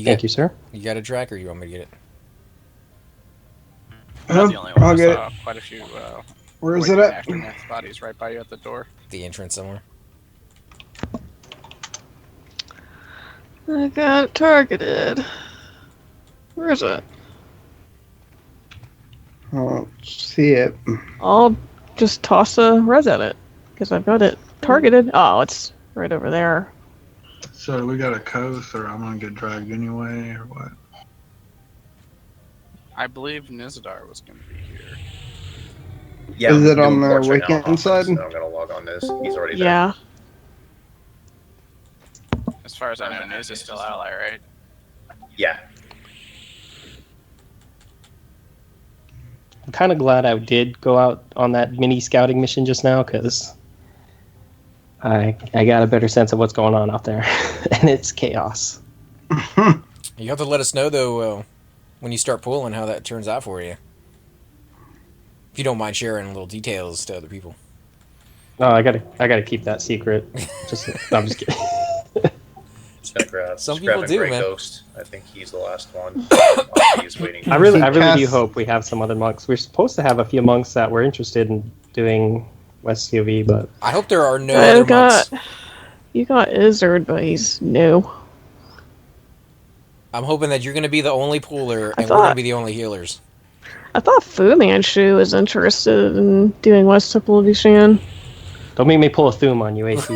Thank you, sir. You got a track, or you want me to get it? Not the only one. I'll I get saw it. quite a few. Where is waiting it at? Aftermath bodies right by you at the door. The entrance somewhere. I got targeted. Where is it? I don't see it. I'll just toss a res at it because I've got it targeted. Oh, it's right over there. So we got a coast, or I'm gonna get dragged anyway, or what? I believe Nizadar was going to be here. Yeah, Is I'm it doing on the blocks right now weekend on side? offense, and I'm gonna log on this. He's already there. Yeah. As far as I know, Niz is still ally, right? Yeah. I'm kind of glad I did go out on that mini scouting mission just now because I got a better sense of what's going on out there, and it's chaos. You have to let us know though when you start pulling how that turns out for you. If you don't mind sharing little details to other people. No, I gotta keep that secret. I'm just kidding. Just gonna grab. Some just people grabbing do, Grey man. Ghost. I think he's the last one. He's waiting. I really Cast- do hope we have some other monks. We're supposed to have a few monks that were interested in doing West COV, but I hope there are no other monks. You got Izzard, but he's new. I'm hoping that you're going to be the only pooler and we're going to thought- be the only healers. I thought Fu Manchu was interested in doing West Temple of Yushan. don't make me pull a Thum on you, AC.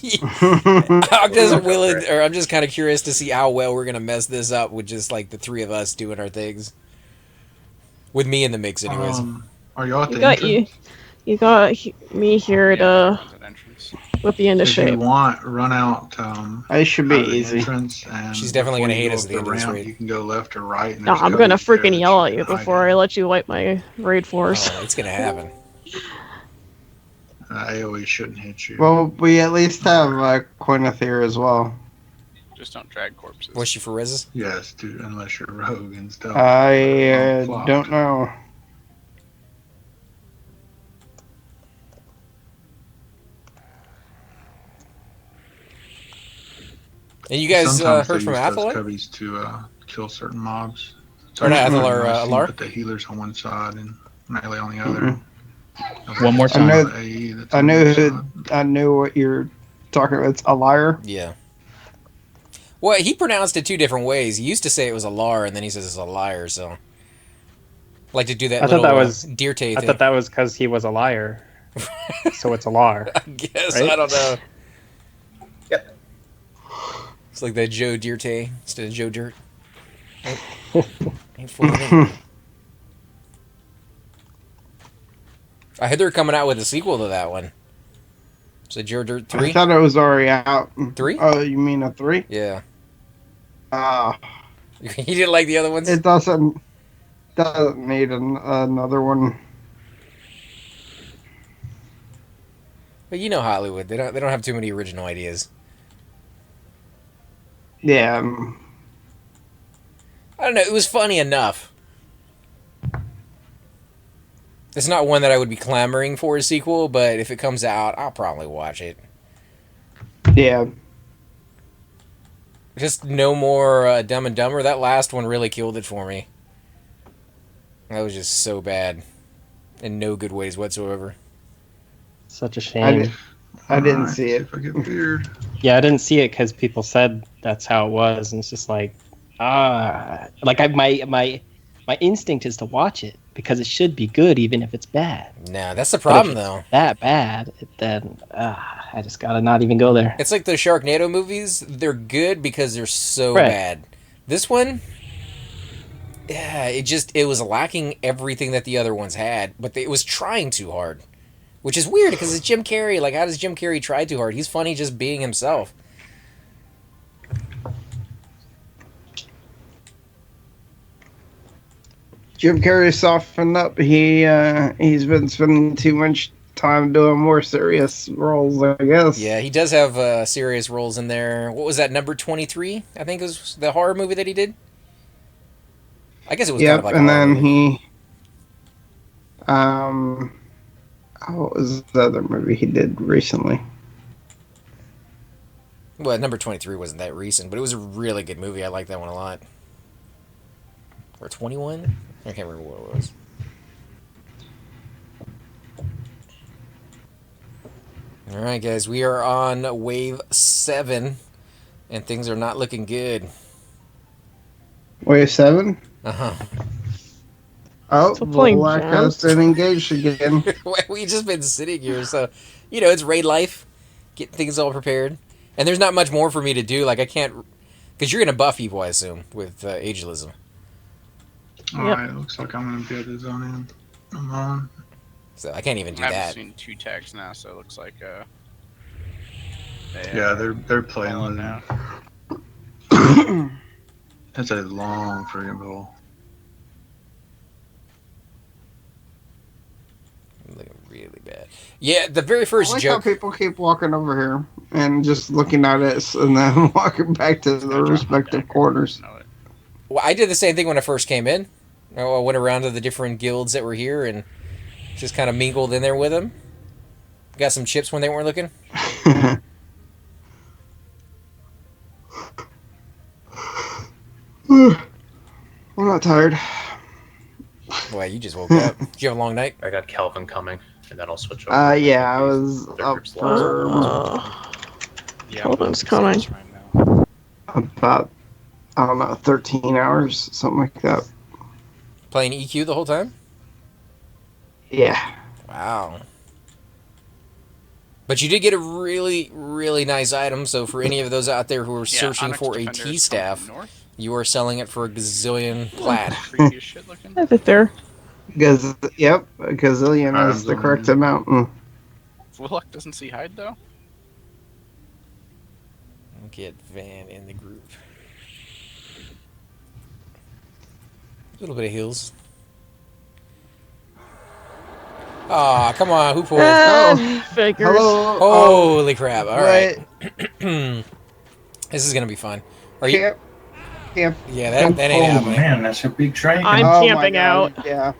I'm just willing, or I'm just kind of curious to see how well we're going to mess this up with just like the three of us doing our things. With me in the mix, anyways. Are y'all at You the got entrance? you got me here to whip you into If you shape. want, run out. I should be out of the easy. entrance, and She's definitely before gonna you hate go us up at the end of this ramp, raid. You can go left or right. And No, there's I'm gonna codes there freaking that yell you at you can hide before in. I let you wipe my raid force. Oh, it's going to happen. AoE shouldn't hit you. Well, we at least have Quineth here as well. Just don't drag corpses. Was she for reses? Yes, dude, unless you're rogue and stuff. I don't know. And you guys Sometimes heard they from use those Athalar? cubbies to kill certain mobs. Or not it's Athalar, nice. You Alar? put the healers on one side and melee on the other. One more I time. know. AE that's I on know. the other side. I know what you're talking about. It's a liar. Yeah. Well, he pronounced it two different ways. He used to say it was a lar, and then he says it's a liar, so... Like to do that I little thought that was deer tay I thing. thought that was because he was a liar, so it's a lar. I guess, right? I don't know. Yep. It's like that Joe Dirte instead of Joe Dirt. Ain't fooling me. I heard they're coming out with a sequel to that one. So Joe Dirt 3? I thought it was already out. 3? Oh, you mean a 3? Yeah. You didn't like the other ones? It doesn't need another one. But you know Hollywood. They don't have too many original ideas. Yeah. I don't know. It was funny enough. It's not one that I would be clamoring for a sequel, but if it comes out, I'll probably watch it. Yeah. Just no more Dumb and Dumber. That last one really killed it for me. That was just so bad. In no good ways whatsoever. Such a shame. I didn't see it. If I get weird. Yeah, I didn't see it because people said that's how it was, and it's just like, my instinct is to watch it because it should be good, even if it's bad. Nah, that's the But problem, if it's though. that bad, then I just gotta not even go there. It's like the Sharknado movies. They're good because they're so Right. bad. This one, yeah, it was lacking everything that the other ones had, but it was trying too hard. Which is weird because it's Jim Carrey. Like, how does Jim Carrey try too hard? He's funny just being himself. Jim Carrey softened up. He's been spending too much time doing more serious roles, I guess. Yeah, he does have serious roles in there. What was that, number 23? I think it was the horror movie that he did. I guess it was kind of like and a horror then movie. what was the other movie he did recently? Well, number 23 wasn't that recent, but it was a really good movie. I like that one a lot. Or 21? I can't remember what it was. Alright, guys, we are on wave 7, and things are not looking good. Wave 7? Uh-huh. Oh, Black has been engaged again. We've just been sitting here, so, it's raid life. Getting things all prepared. And there's not much more for me to do. Like, I can't... Because you're going to buff people, I assume, with ageism. Alright, looks like I'm going to be at the zone in. I'm on. So I can't even do I that. haven't seen 2 tags now, so it looks like they're playing with now. That's a long friggin' ball. Looking really bad. Yeah, the very first I like joke. how people keep walking over here and just looking at us and then walking back to their respective quarters. Well, I did the same thing when I first came in. I went around to the different guilds that were here and just kind of mingled in there with them. Got some chips when they weren't looking. I'm not tired. Boy, you just woke up. Did you have a long night? I got Kelvin coming, and then I'll switch over. Yeah, I was up for... Kelvin's coming. About, I don't know, 13 hours, something like that. Playing EQ the whole time? Yeah. Wow. But you did get a really, really nice item, so for any of those out there who are searching for a T-staff, you are selling it for a gazillion plat. I think there. Yep, a gazillion is the correct amount. Willock doesn't see hide, though? Get Van in the group. A little bit of heals. Aw, come on, who pulled? Figures. Hello. Holy crap, alright. This is gonna be fun. Are you... Camp. Yeah, that ain't happening. Man, that's a big train. I'm camping out. Yeah.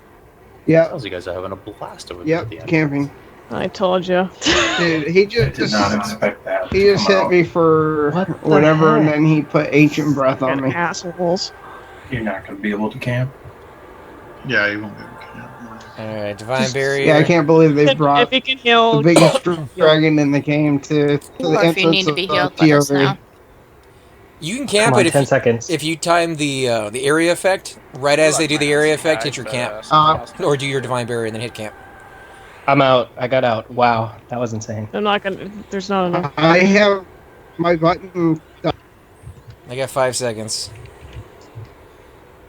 Yeah. Sounds like you guys are having a blast over Yep, there. camping. I told you. Dude, he I did not expect that. He just hit me for whatever, and then he put ancient breath on me. Assholes. You're not going to be able to camp. Yeah, you won't be able to camp. Alright, Divine Barrier. Yeah, I can't believe they brought If you can heal, the biggest dragon in the game to the Or if you need entrance to be of healed, let us know. TOV. You can camp Come on, it 10 seconds. if you time the area effect, right as they do the area effect, hit your camp. Or do your Divine Barrier and then hit camp. I'm out. I got out. Wow, that was insane. I'm not gonna. There's not enough. I have my button. I got 5 seconds.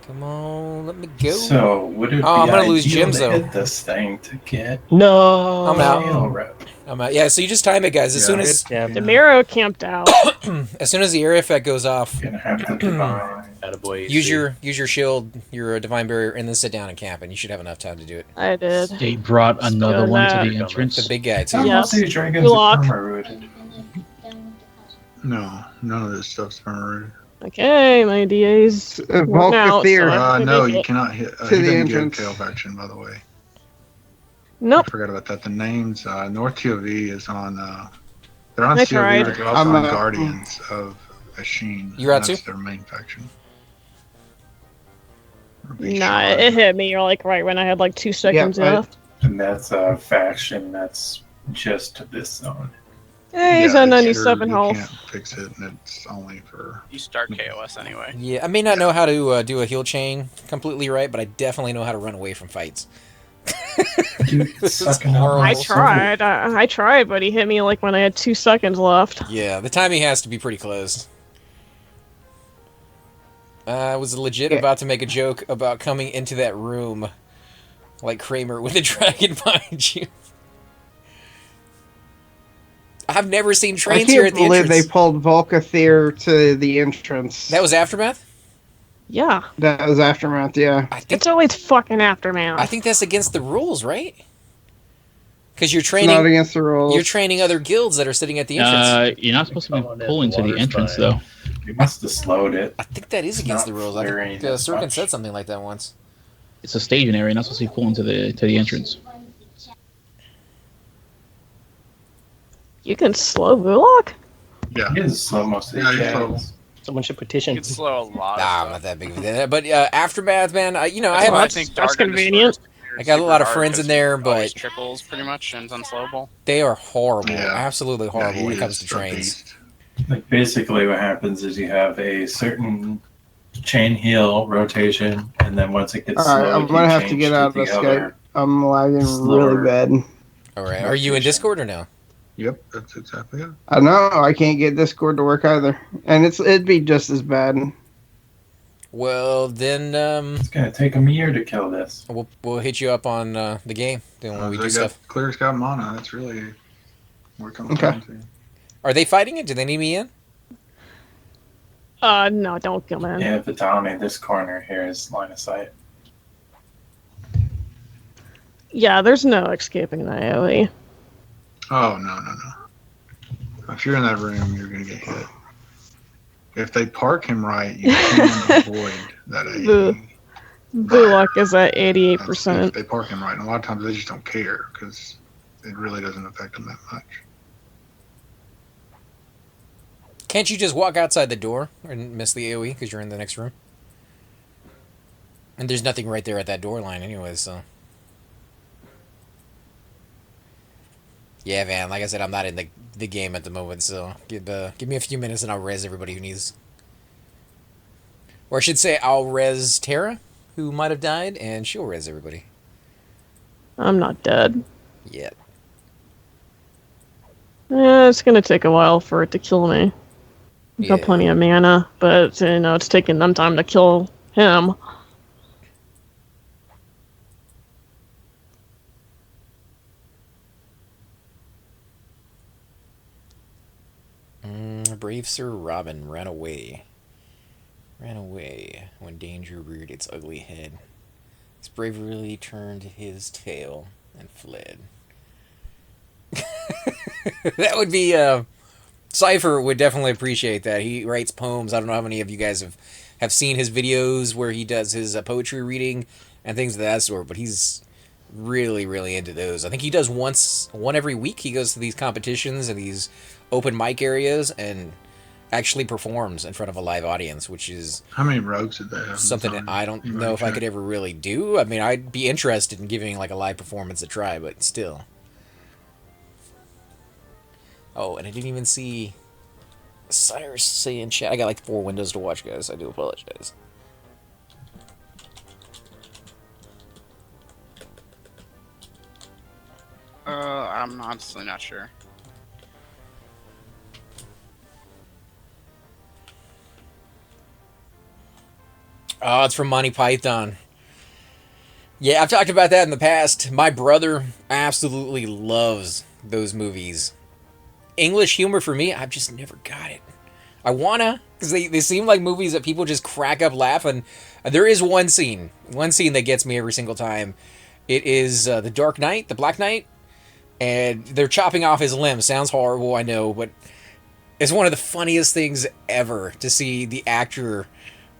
Come on, let me go. So, would it be I'm gonna lose ideal gems, to though. hit this thing to get No. I'm out. tail rep? I'm out. Yeah, so you just time it, guys. As soon as Demiro camped out. as soon as the area effect goes off, Gonna have to divine. Attaboy, use see. your shield, your Divine Barrier, and then sit down and camp, and you should have enough time to do it. I did. They brought another Good one to that. the entrance. The big guy too. Some Yes. of these dragons Lock. are perma-rooted. No, none of this stuff's permanent. Okay, my DA's working out. Volcatheer. So I can No, make you it. cannot hit. To He the didn't get entrance. Kale faction, by the way. Nope. I forgot about that. The names, North TOV is on, they're on I TOV, tried. but they're also I'm, on Guardians of Ashin. You're out That's too? their main faction. Nah, it hit me like right when I had like 2 seconds left. And that's a faction that's just to this zone. Hey, he's Yeah, at it's 97 you health. can't fix it, and it's only for... You start KOS anyway. Yeah, I may not know how to do a heal chain completely right, but I definitely know how to run away from fights. This is horrible. I tried. I tried, but he hit me like when I had 2 seconds left. Yeah, the timing has to be pretty close. I was legit about to make a joke about coming into that room like Kramer with a dragon behind you. I've never seen I trains here can't at the believe they entrance. pulled Volcathir to the entrance. That was Aftermath? Yeah. That was Aftermath, yeah. It's always fucking Aftermath. I think that's against the rules, right? Because you're It's training. not against the rules. You're training other guilds that are sitting at the entrance. You're not supposed to be pulling to the entrance, though. You must have slowed it. I think that is against the rules. I think Sirkin said something like that once. It's a staging area, not supposed to be pulling to the entrance. You can slow Vulok? Yeah. It is slow most of the channels. Someone should petition. You can slow a lot. Nah, I'm not that big of a deal. But Aftermath, man, I That's have. why I think that's Dark convenient. I got a lot of friends in there, but triples pretty much and unslowable. they are horrible, Yeah. absolutely horrible he when it comes is to a trains. beast. Like basically, what happens is you have a certain chain heal rotation, and then once it gets Alright, slowed, I'm gonna you have to change get out of the Skype. other. I'm lagging slower. really bad. All right, are you in Discord or no? Yep, that's exactly it. I know, I can't get Discord to work either. And it'd be just as bad. Well, then It's gonna take them a year to kill this. we'll hit you up on the game. Then when we do stuff. Cleric's got mana. That's really what it comes Okay. down to. Are they fighting it? Do they need me in? No, don't kill man. Yeah, Vitani, this corner here is line of sight. Yeah, there's no escaping the AoE. Oh, no. If you're in that room, you're going to get hit. If they park him right, you can avoid that AE. Vulok is at If 88%. they park him right. And a lot of times they just don't care because it really doesn't affect them that much. Can't you just walk outside the door and miss the AoE because you're in the next room? And there's nothing right there at that door line anyway, so. Yeah, man, like I said, I'm not in the game at the moment, so give me a few minutes and I'll res everybody who needs. Or I should say, I'll res Terra, who might have died, and she'll res everybody. I'm not dead. Yet. It's gonna take a while for it to kill me. I've got Yeah. plenty of mana, but it's taking them time to kill him. Brave Sir Robin ran away. Ran away when danger reared its ugly head. His bravery turned his tail and fled. That would be, Cypher would definitely appreciate that. He writes poems. I don't know how many of you guys have seen his videos where he does his poetry reading and things of that sort, but he's really, really into those. I think he does one every week. He goes to these competitions and these open mic areas and actually performs in front of a live audience, which is How many rogues did they have? something that I don't know if I could ever really do. I mean, I'd be interested in giving like a live performance a try, but still. Oh, and I didn't even see Cyrus say in chat. I got like 4 windows to watch, guys. I do apologize. I'm honestly not sure. Oh, it's from Monty Python. Yeah, I've talked about that in the past. My brother absolutely loves those movies. English humor for me, I've just never got it. I wanna, because they seem like movies that people just crack up laughing. There is one scene that gets me every single time. It is The Dark Knight, The Black Knight, and they're chopping off his limbs. Sounds horrible, I know, but it's one of the funniest things ever to see the actor.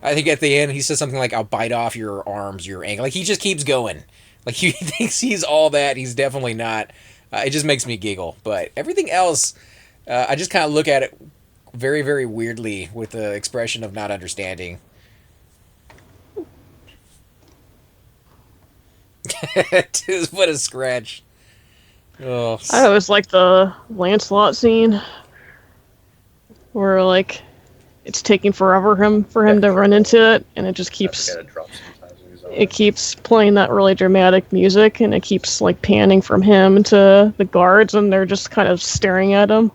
I think at the end he says something like, "I'll bite off your arms, your ankle." Like he just keeps going. Like he thinks he's all that. He's definitely not. It just makes me giggle. But everything else, I just kind of look at it very, very weirdly with the expression of not understanding. What a scratch. Oh. I always like the Lancelot scene where like it's taking forever for him to run into it, and it just keeps playing that really dramatic music, and it keeps like panning from him to the guards, and they're just kind of staring at him.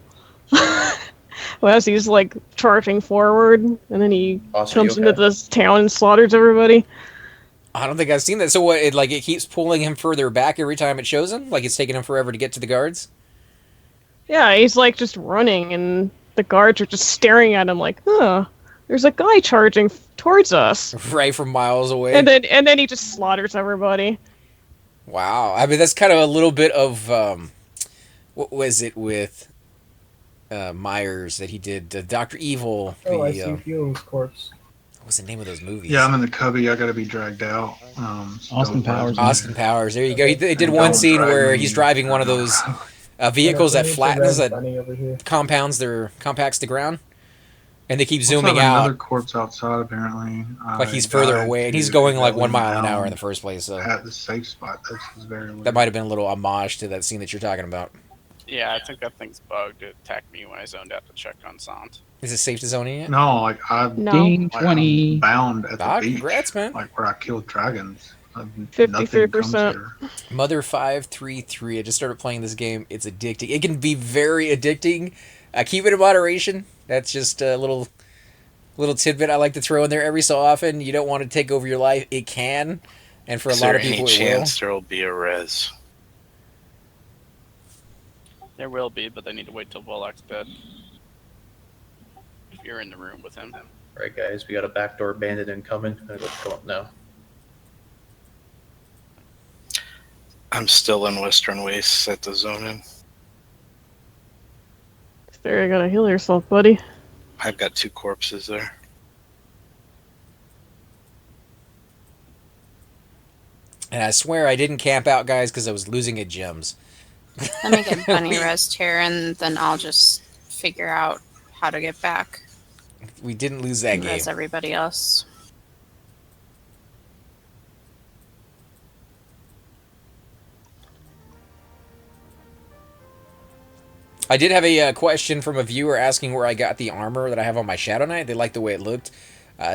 Well, as he's like charging forward, and then he comes into this town and slaughters everybody. I don't think I've seen that. So what? It keeps pulling him further back every time it shows him. Like it's taking him forever to get to the guards. Yeah, he's like just running, and the guards are just staring at him like, huh, there's a guy charging towards us. Right from miles away. And then he just slaughters everybody. Wow. I mean, that's kind of a little bit of what was it with Myers that he did? Dr. Evil. Oh, I see Fuel's corpse. What was the name of those movies? Yeah, I'm in the cubby. I got to be dragged out. Austin Powers. Austin Powers. There you go. He did one scene where he's driving one of those vehicles that flattens, that compacts the ground, and they keep zooming out. Another corpse outside, apparently. Like he's further away, and he's going like 1 mile an hour in the first place. So at the safe spot. This is very weird. That might have been a little homage to that scene that you're talking about. Yeah, I think that thing's bugged. It attacked me when I zoned out to check on Sant. Is it safe to zone in yet? No, like I'm No. 20. bound at the beach. Congrats, man. Like where I killed dragons. 53%. Mother 533. I just started playing this game. It's addicting. It can be very addicting. Keep it in moderation. That's just a little tidbit I like to throw in there every so often. You don't want to take over your life. It can, and for a lot of people, Is there any it will. chance there will be a res? There will be, but they need to wait till Volok's dead. If you're in the room with him. Alright, guys, we got a backdoor bandit incoming. I'm gonna go up now. I'm still in Western Wastes at the zone in. There, you gotta heal yourself, buddy. I've got 2 corpses there. And I swear I didn't camp out, guys, because I was losing at gems. Let me get Bunny rest here, and then I'll just figure out how to get back. We didn't lose that game. Res everybody else. I did have a question from a viewer asking where I got the armor that I have on my Shadow Knight. They liked the way it looked.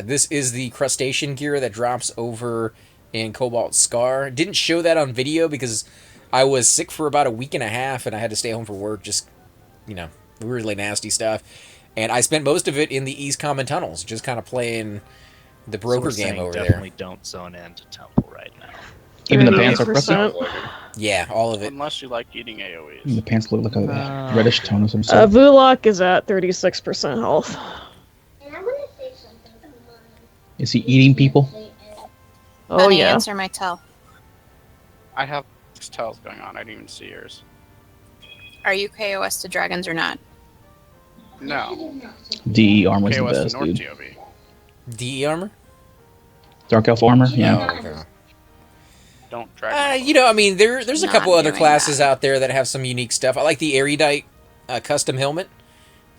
This is the crustacean gear that drops over in Cobalt Scar. Didn't show that on video because I was sick for about a week and a half and I had to stay home for work. Just, really nasty stuff. And I spent most of it in the East Common Tunnels, just kind of playing the broker game over there. Definitely don't zone into Temple right now. Even the pants are crusted? Yeah, all of it. Unless you like eating AoEs. The pants look like a reddish tone of some sort. Vulok is at 36% health. Is he eating people? Oh, Bunny, yeah. answer my tell. I have 6 tells going on. I didn't even see yours. Are you KOS to dragons or not? No. DE armor's the KOS to best, North dude. TOB. DE armor? Dark Elf armor? Yeah. Oh, okay. Don't drag there's a Not couple other doing classes out there that have some unique stuff. I like the Erudite custom helmet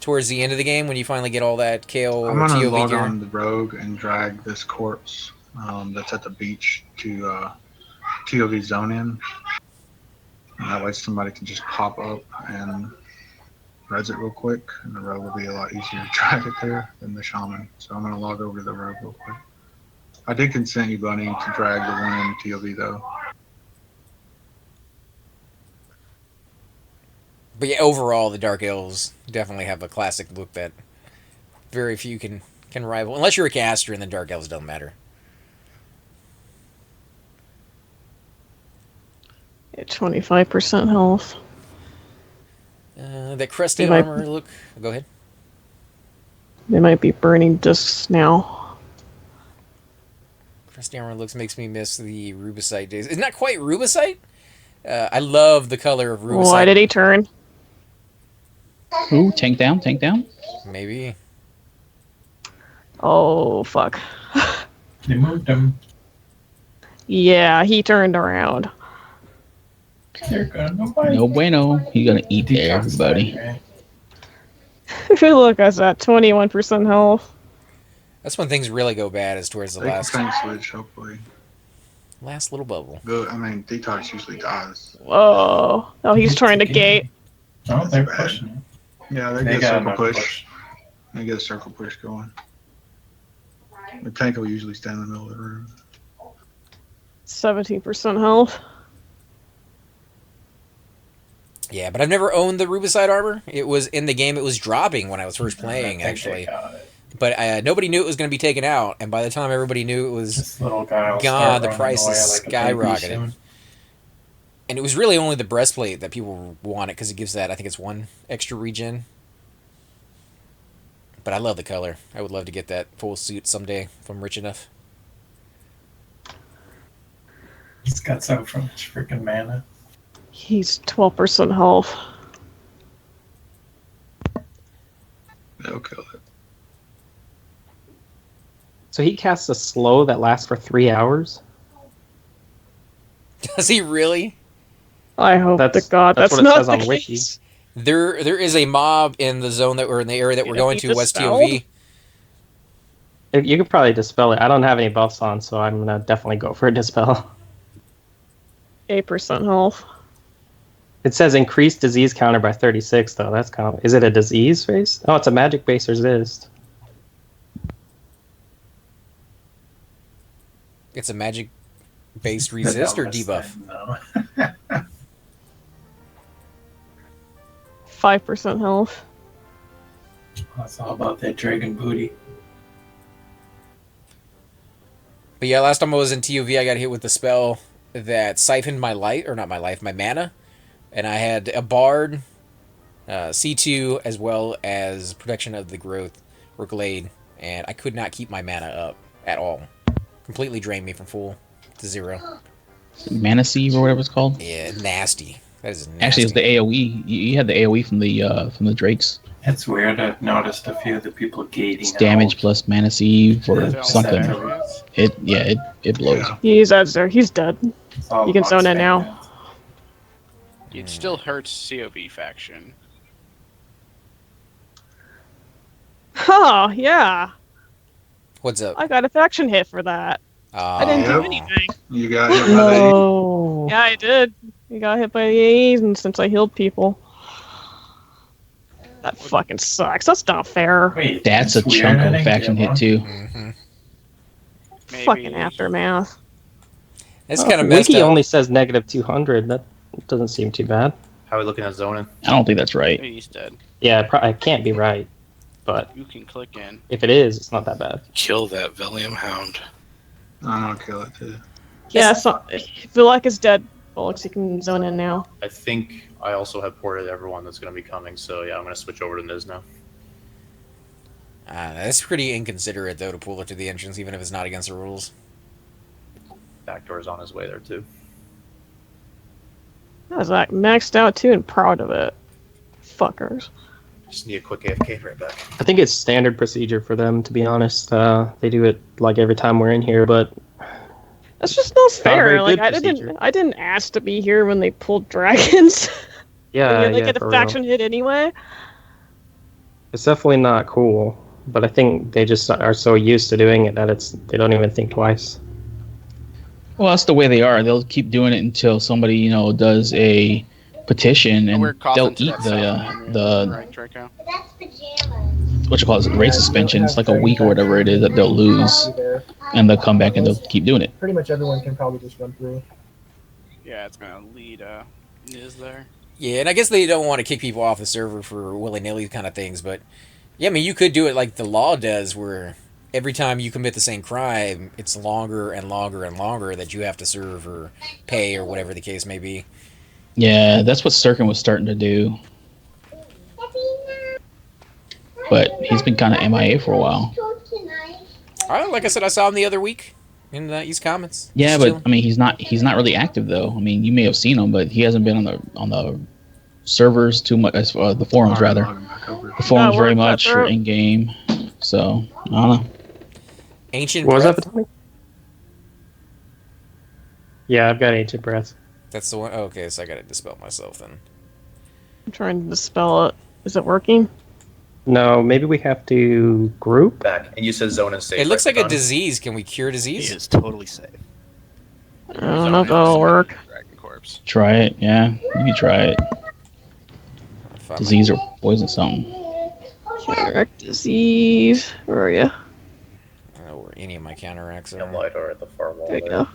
towards the end of the game when you finally get all that KO I'm or gonna TOV log gear. on the rogue and drag this corpse that's at the beach to TOV zone in. And that way somebody can just pop up and res it real quick, and the rogue will be a lot easier to drag it there than the shaman. So I'm gonna log over to the rogue real quick. I did consent you, Bunny, to drag the one in TOV though. But yeah, overall, the Dark Elves definitely have a classic look that very few can rival. Unless you're a caster, and then Dark Elves don't matter. At 25% health. That crusty They might- armor look. Go ahead. They might be burning discs now. Crusty armor looks makes me miss the Rubicite days. It's not quite Rubicite. I love the color of Rubicite. Why did he turn? Ooh, tank down, tank down. Maybe. Oh, fuck. They moved him. Yeah, he turned around. They're gonna bite. No bueno. He's gonna eat everybody. Look, I was at 21% health. That's when things really go bad. Is towards the They can last tank switch, hopefully. little bubble. Good. I mean, Detox usually dies. Whoa. Oh, he's trying to gate. Oh, they're pushing it. Yeah, They they get a got circle enough push. They get a circle push going. The tank will usually stand in the middle of the room. 17% health. Yeah, but I've never owned the Rubicite armor. It was in the game. It was dropping when I was first playing, actually. But nobody knew it was going to be taken out, and by the time everybody knew it was This little guy will gone, start the running price away is like a baby skyrocketed. soon. And it was really only the breastplate that people wanted because it gives that, I think it's 1 extra regen. But I love the color. I would love to get that full suit someday if I'm rich enough. He's got so much freaking mana. He's 12% health. They'll kill it. So he casts a slow that lasts for 3 hours? Does he really? I hope to God that's what it not says the on Wiki. case. There is a mob in the zone that we're in the area that we're going to, West TOV. You could probably dispel it. I don't have any buffs on, so I'm gonna definitely go for a dispel. 8% health. It says increase disease counter by 36, though. That's kind of... Is it a disease based? Oh, it's a magic based resist. It's a magic based resist or debuff? No. 5% health. It's all about that dragon booty. But yeah, last time I was in TOV, I got hit with the spell that siphoned my life, or not my life, my mana. And I had a Bard, C2, as well as Protection of the Growth, or Glade. And I could not keep my mana up at all. Completely drained me from full to 0. Mana Sieve or whatever it's called. Yeah, nasty. That is nasty. Actually, it's the AOE. You had the AOE from the Drakes. It's weird. I've noticed a few of the people gating. It's damage plus Mana Sieve or Yeah, something. It blows. Yeah. He's out there. He's dead. all You can zone it box now. It still hurts COV faction. Huh, yeah. What's up? I got a faction hit for that. I didn't do anything. You got hit by the Oh. Yeah, I did. You got hit by the A's, and since I healed people. That fucking sucks. That's not fair. Wait, That's a weird. chunk I of didn't faction get hit one. too. Mm-hmm. Fucking aftermath. It's kind of messed Wiki up. only says negative 200. That doesn't seem too bad. How are we looking at zoning? I don't think that's right. He's dead. Yeah, it can't be right. But You can click in. if it is, it's not that bad. Kill that Velium Hound. I'm gonna kill it too. Yeah, so if Vilek is dead, Bullocks, you can zone in now. I think I also have ported everyone that's going to be coming, so yeah, I'm going to switch over to Niz now. That's pretty inconsiderate, though, to pull it to the entrance, even if it's not against the rules. Backdoor's on his way there, too. I was like maxed out too and proud of it. Fuckers. Just need a quick AFK right back. I think it's standard procedure for them, to be honest. They do it like every time we're in here, but That's just not Not a very fair. Like good procedure. I didn't ask to be here when they pulled dragons. yeah, They yeah, get for a real. faction hit anyway. It's definitely not cool. But I think they just are so used to doing it that they don't even think twice. Well, that's the way they are. They'll keep doing it until somebody, does a petition, and We're they'll coughing to eat that the right, Draco. what you call it, race suspension. It's like a week or whatever it is that they'll lose, and they'll come back and they'll keep doing it. Pretty much everyone can probably just run through. Yeah, it's gonna lead Niz there. Yeah, and I guess they don't want to kick people off the server for willy-nilly kind of things, but yeah, I mean, you could do it like the law does, where every time you commit the same crime, it's longer and longer and longer that you have to serve or pay or whatever the case may be. Yeah, that's what Sturkin was starting to do. But he's been kind of MIA for a while. Like I said, I saw him the other week in the East Comments. Yeah, Just but chilling. I mean, he's not really active though. I mean, you may have seen him, but he hasn't been on the servers too much. The forums rather. The forums very much or in game. So I don't know. Ancient What was Breath? that, Tommy? Yeah, I've got Ancient Breath. That's the one? Oh, okay, so I gotta dispel myself then. I'm trying to dispel it. Is it working? No, maybe we have to group. Back. And you said zone is safe. It looks right, like a Don? disease. Can we cure disease? He is totally safe. I don't know if that'll work. Dragon Corpse. Try it. Yeah, you can try it. Disease or poison something. Cleric disease. Where are you? I don't know where any of my counteracts Yeah, are. light or at the far wall There you there. go.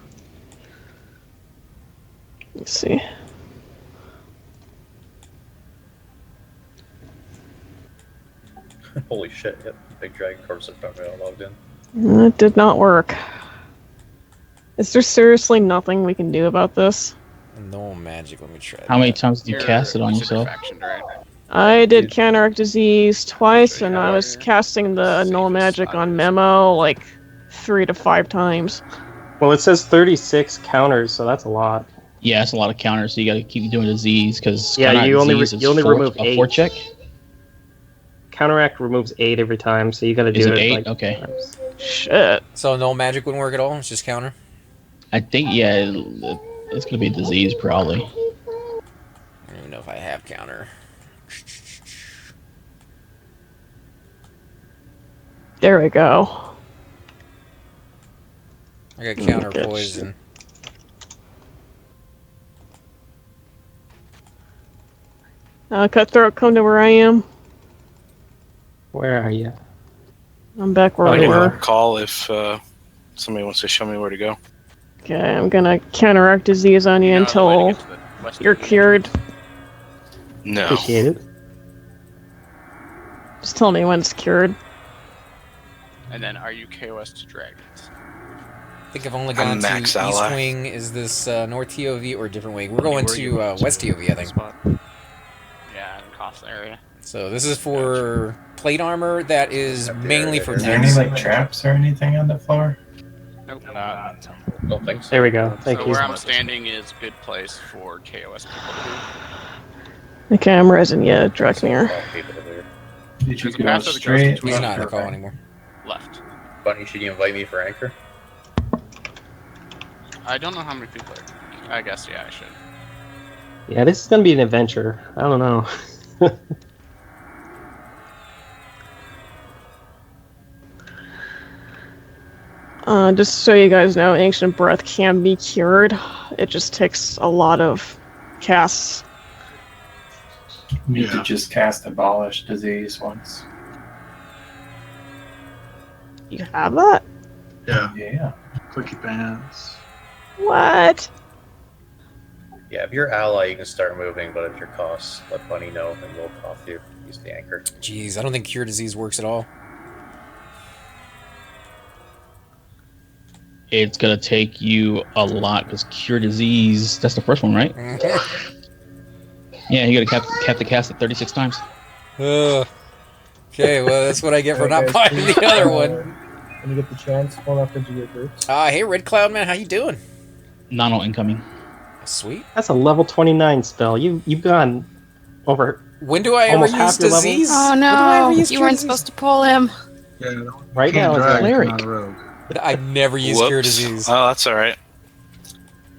Let's see. Holy shit, yep. Big dragon corpse in front of me all logged in. That did not work. Is there seriously nothing we can do about this? No magic. Let me try. How many times did you cast it on you said you're yourself? factioned, right? I did counteract disease twice, and I was casting the null magic on Memo like 3 to 5 times. Well, it says 36 counters, so that's a lot. Yeah, it's a lot of counters, so you got to keep doing disease because Yeah, you only remove a 8. 4 check. Counteract removes 8 every time, so you got to do Is it it 8? like Okay. times. Shit. So no magic wouldn't work at all. It's just counter. I think it's gonna be disease probably. I don't even know if I have counter. There we go. I got counter poison. Cutthroat, come to where I am. Where are you? I'm back where I'll we give you a were. call if somebody wants to show me where to go. Okay, I'm gonna counteract disease on you until you're cured. No. Appreciate it. Just tell me when it's cured. And then are you KOS to dragons? I think I've only gone to East Wing. Is this North TOV or a different wing? We're going to West TOV, I think. Yeah, in Coffs area. So this is for plate armor that is mainly for Is there any tanks. like traps or anything on the floor? Nope. Don't think so. There we go. Thank So you. where I'm standing is a good place for KOS people to be. Okay, I'm resing you, Draknir. Did you There's a go path that goes straight? between He's not in left, the or call right? anymore. Left. Bunny, should you invite me for anchor? I don't know how many people are. I guess, yeah, I should. Yeah, this is gonna be an adventure. I don't know. Just so you guys know, Ancient Breath can be cured. It just takes a lot of casts. You need to just cast Abolish Disease once. You have that? Yeah. Yeah. Clicky pants. What? Yeah, if you're ally, you can start moving, but if your costs, let Bunny know and we'll off you. Use the anchor. Jeez, I don't think cure disease works at all. It's gonna take you a lot because cure disease. That's the first one, right? Yeah, you gotta have to cast it 36 times. Okay, well that's what I get for not Okay, buying please, the other one. When you get the chance, form up into your groups. Hey Red Cloud man, how you doing? Nano incoming. Sweet. That's a level 29 spell. You've gone over. When do I ever almost use half your level. disease? Oh When do I ever no, use you cure weren't disease? supposed to pull him. Yeah, Right now it's drag, Cleric. not a rogue. I never use cure disease. Oh, that's all right.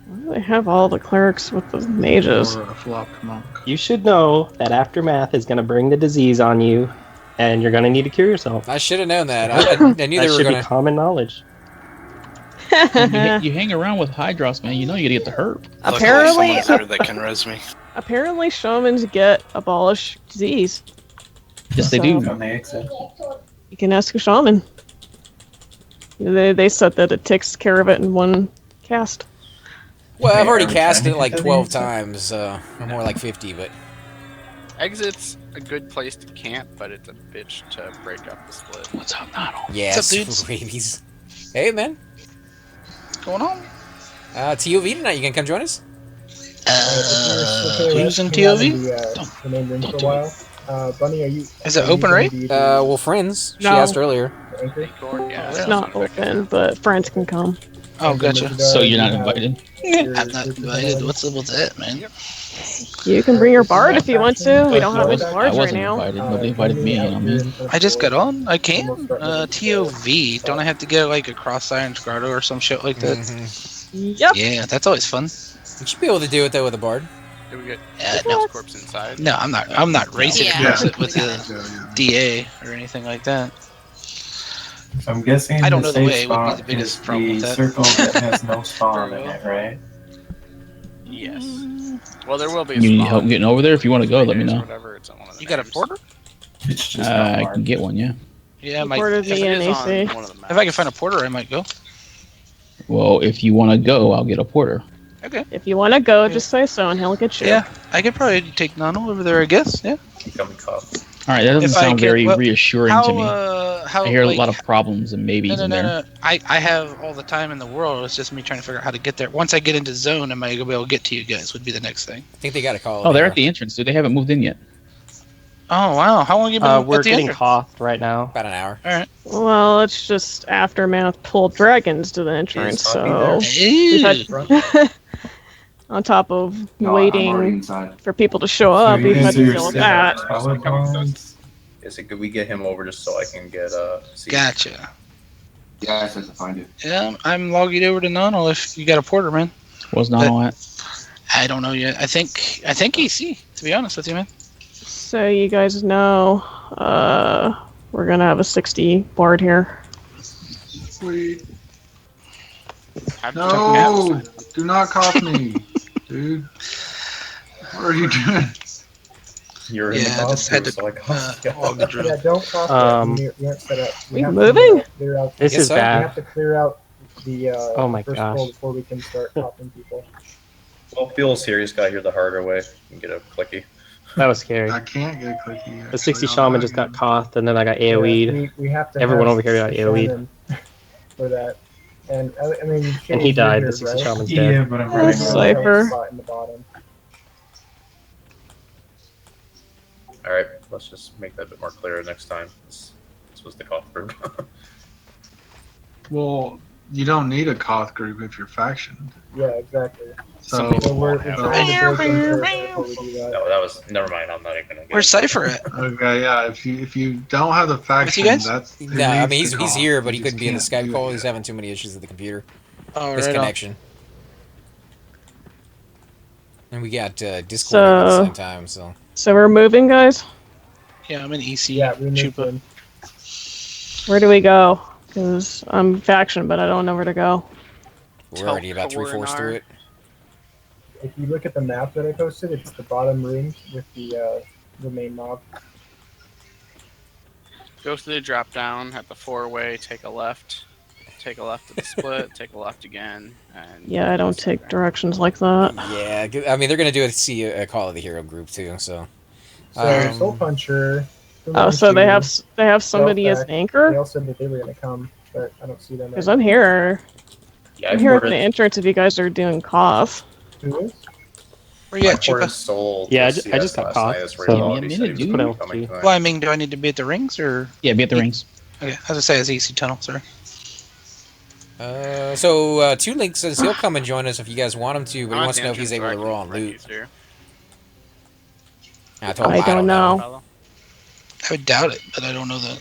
Why do they have all the clerics with the mages? Or a flopped monk. You should know that Aftermath is gonna bring the disease on you, and you're gonna need to cure yourself. I should have known that. I knew That they were should gonna. be common knowledge. You hang around with Hydros, man. You know you gotta get the herb. Apparently, Luckily, someone's there that can res me. apparently shamans get abolish disease. Yes, they So- do. On the exit. You can ask a shaman. They said that it takes care of it in one cast. Well, I've Wait, already are we cast trying it to like get to the 12 exit? times, or more like 50, but Exit's a good place to camp, but it's a bitch to break up the split. What's up, Nano? yes, What's up, dudes? rabies. Hey, man. What's going on? TOV tonight, you gonna come join us? Who's in TOV? The main room for a do while. Bunny, are you? Is it are you open, gonna right? be Well, friends. She No. asked earlier. the anchor? Yeah, It's not open, but friends can come. Oh, gotcha. So you're not invited? I'm not invited. What's up with that, man? You can bring your bard if you want to. We don't have I much I bards right wasn't now. invited. Nobody invited me. You know what I mean? I just got on. I can. TOV. Don't I have to get like a cross irons grotto or some shit like that? Yep. Yeah, that's always fun. You should be able to do it though with a bard. Do we get No, corpse inside? no, I'm not racing Yeah. across it with Yeah, the yeah. DA or anything like that. I'm guessing I don't the know the safe way. It would be spot the biggest is problem the with that. circle that has no spawn in it, right? Yes. Well, there will be. A You need spawn. help getting over there? If you want to go, let me Or know. whatever, it's on one of the You got a names. porter? It's just not I can marked. get one, yeah. Yeah, I might. Porter If, the It is on NAC. one of the if I can find a porter, I might go. Well, if you want to go, I'll get a porter. Okay. If you want to go, just say so, and he'll get you. Yeah, I could probably take Nano over there, I guess. Yeah. Become cuffed. All right, that doesn't If I sound get- very well, reassuring how, to me. how, I hear like, a lot of problems and maybes in there. No. I have all the time in the world. It's just me trying to figure out how to get there. Once I get into zone, am I going to be able to get to you guys? Would be the next thing. I think they got to call. Oh, they're at the entrance, dude. They haven't moved in yet. Oh wow! How long have you been We're at the getting entrance? Koth right now. About an hour. All right. Well, it's just Aftermath pulled dragons to the entrance, so we've had, on top of No, I'm already waiting inside. for people to show up, we've had to deal with that. Is it good we get him over just so I can get Gotcha. Yeah, I said to find it. Yeah, I'm logging over to Nonal if you got a porter, man. What's Nonal at? I don't know yet. I think EC. To be honest with you, man. So you guys know, we're gonna have a 60 board here. Sweet. No, do not cough me, dude. What are you doing? You're in the I just had to so I log the drill. Yeah, don't cough yet. We aren't set up. We have moving? To clear out. This is We bad. have to clear out the Oh my first gosh. floor before we can start coughing people. Well, Phil's here. He's got here the harder way. You can get a clicky. That was scary. I can't get a clicky. The 60 shaman just got Koth, and then I got AoE'd. Yeah, we have to Everyone have over here got a AoE'd. shaman for that. And I mean, And Shane's he died. here, The 60 right? shaman's Yeah, dead. but I'm running There's out. a Cypher. spot in the bottom. All right, let's just make that a bit more clear next time. This was the cough group. Well, you don't need a Koth group if you're factioned. Yeah, exactly. So, we're trying to break in first before we do that. No, that was never mind. I'm not even gonna. Where's Cypher at? okay, yeah. If you don't have the faction, guys? that's No, I mean he's Koth. here, but he You couldn't just be in the can't Skype do call. it He's yet. having too many issues with the computer. Oh, His right on. connection. And we got Discord at the same time, so. So we're moving, guys? Yeah, I'm in EC. Yeah, we moved Chupa. in. Where do we go? Because I'm faction, but I don't know where to go. We're already about 3/4 through it. If you look at the map that I posted, it's the bottom room with the main mob. Go through the drop down at the 4-way, take a left at the split, take a left again, and Yeah, I don't take directions like that. Yeah, I mean they're gonna do a Call of the Hero group too, so. So Soul Puncher. Oh, so they have somebody as Self-back, anchor? They all said that they were going to come, but I don't see them. Because I'm here. Yeah, I'm here at the entrance if you guys are doing Koth. Who is? Where you I at, poured Chupa? Soul. Yeah, I to just CS got last Koth, night. That's where so- he Give me a already minute, said he was dude. gonna Put be out coming to- tonight. Well, I mean, do I need to be at the rings or? Yeah, be at the rings. Okay, as I say, it's EC tunnel. Sorry. So Two Link says he'll come and join us if you guys want him to, but he I'm wants at to know the if he's entrance able to where I roll can on run loot. easier. I told him I don't know. Fellow. I would doubt it, but I don't know that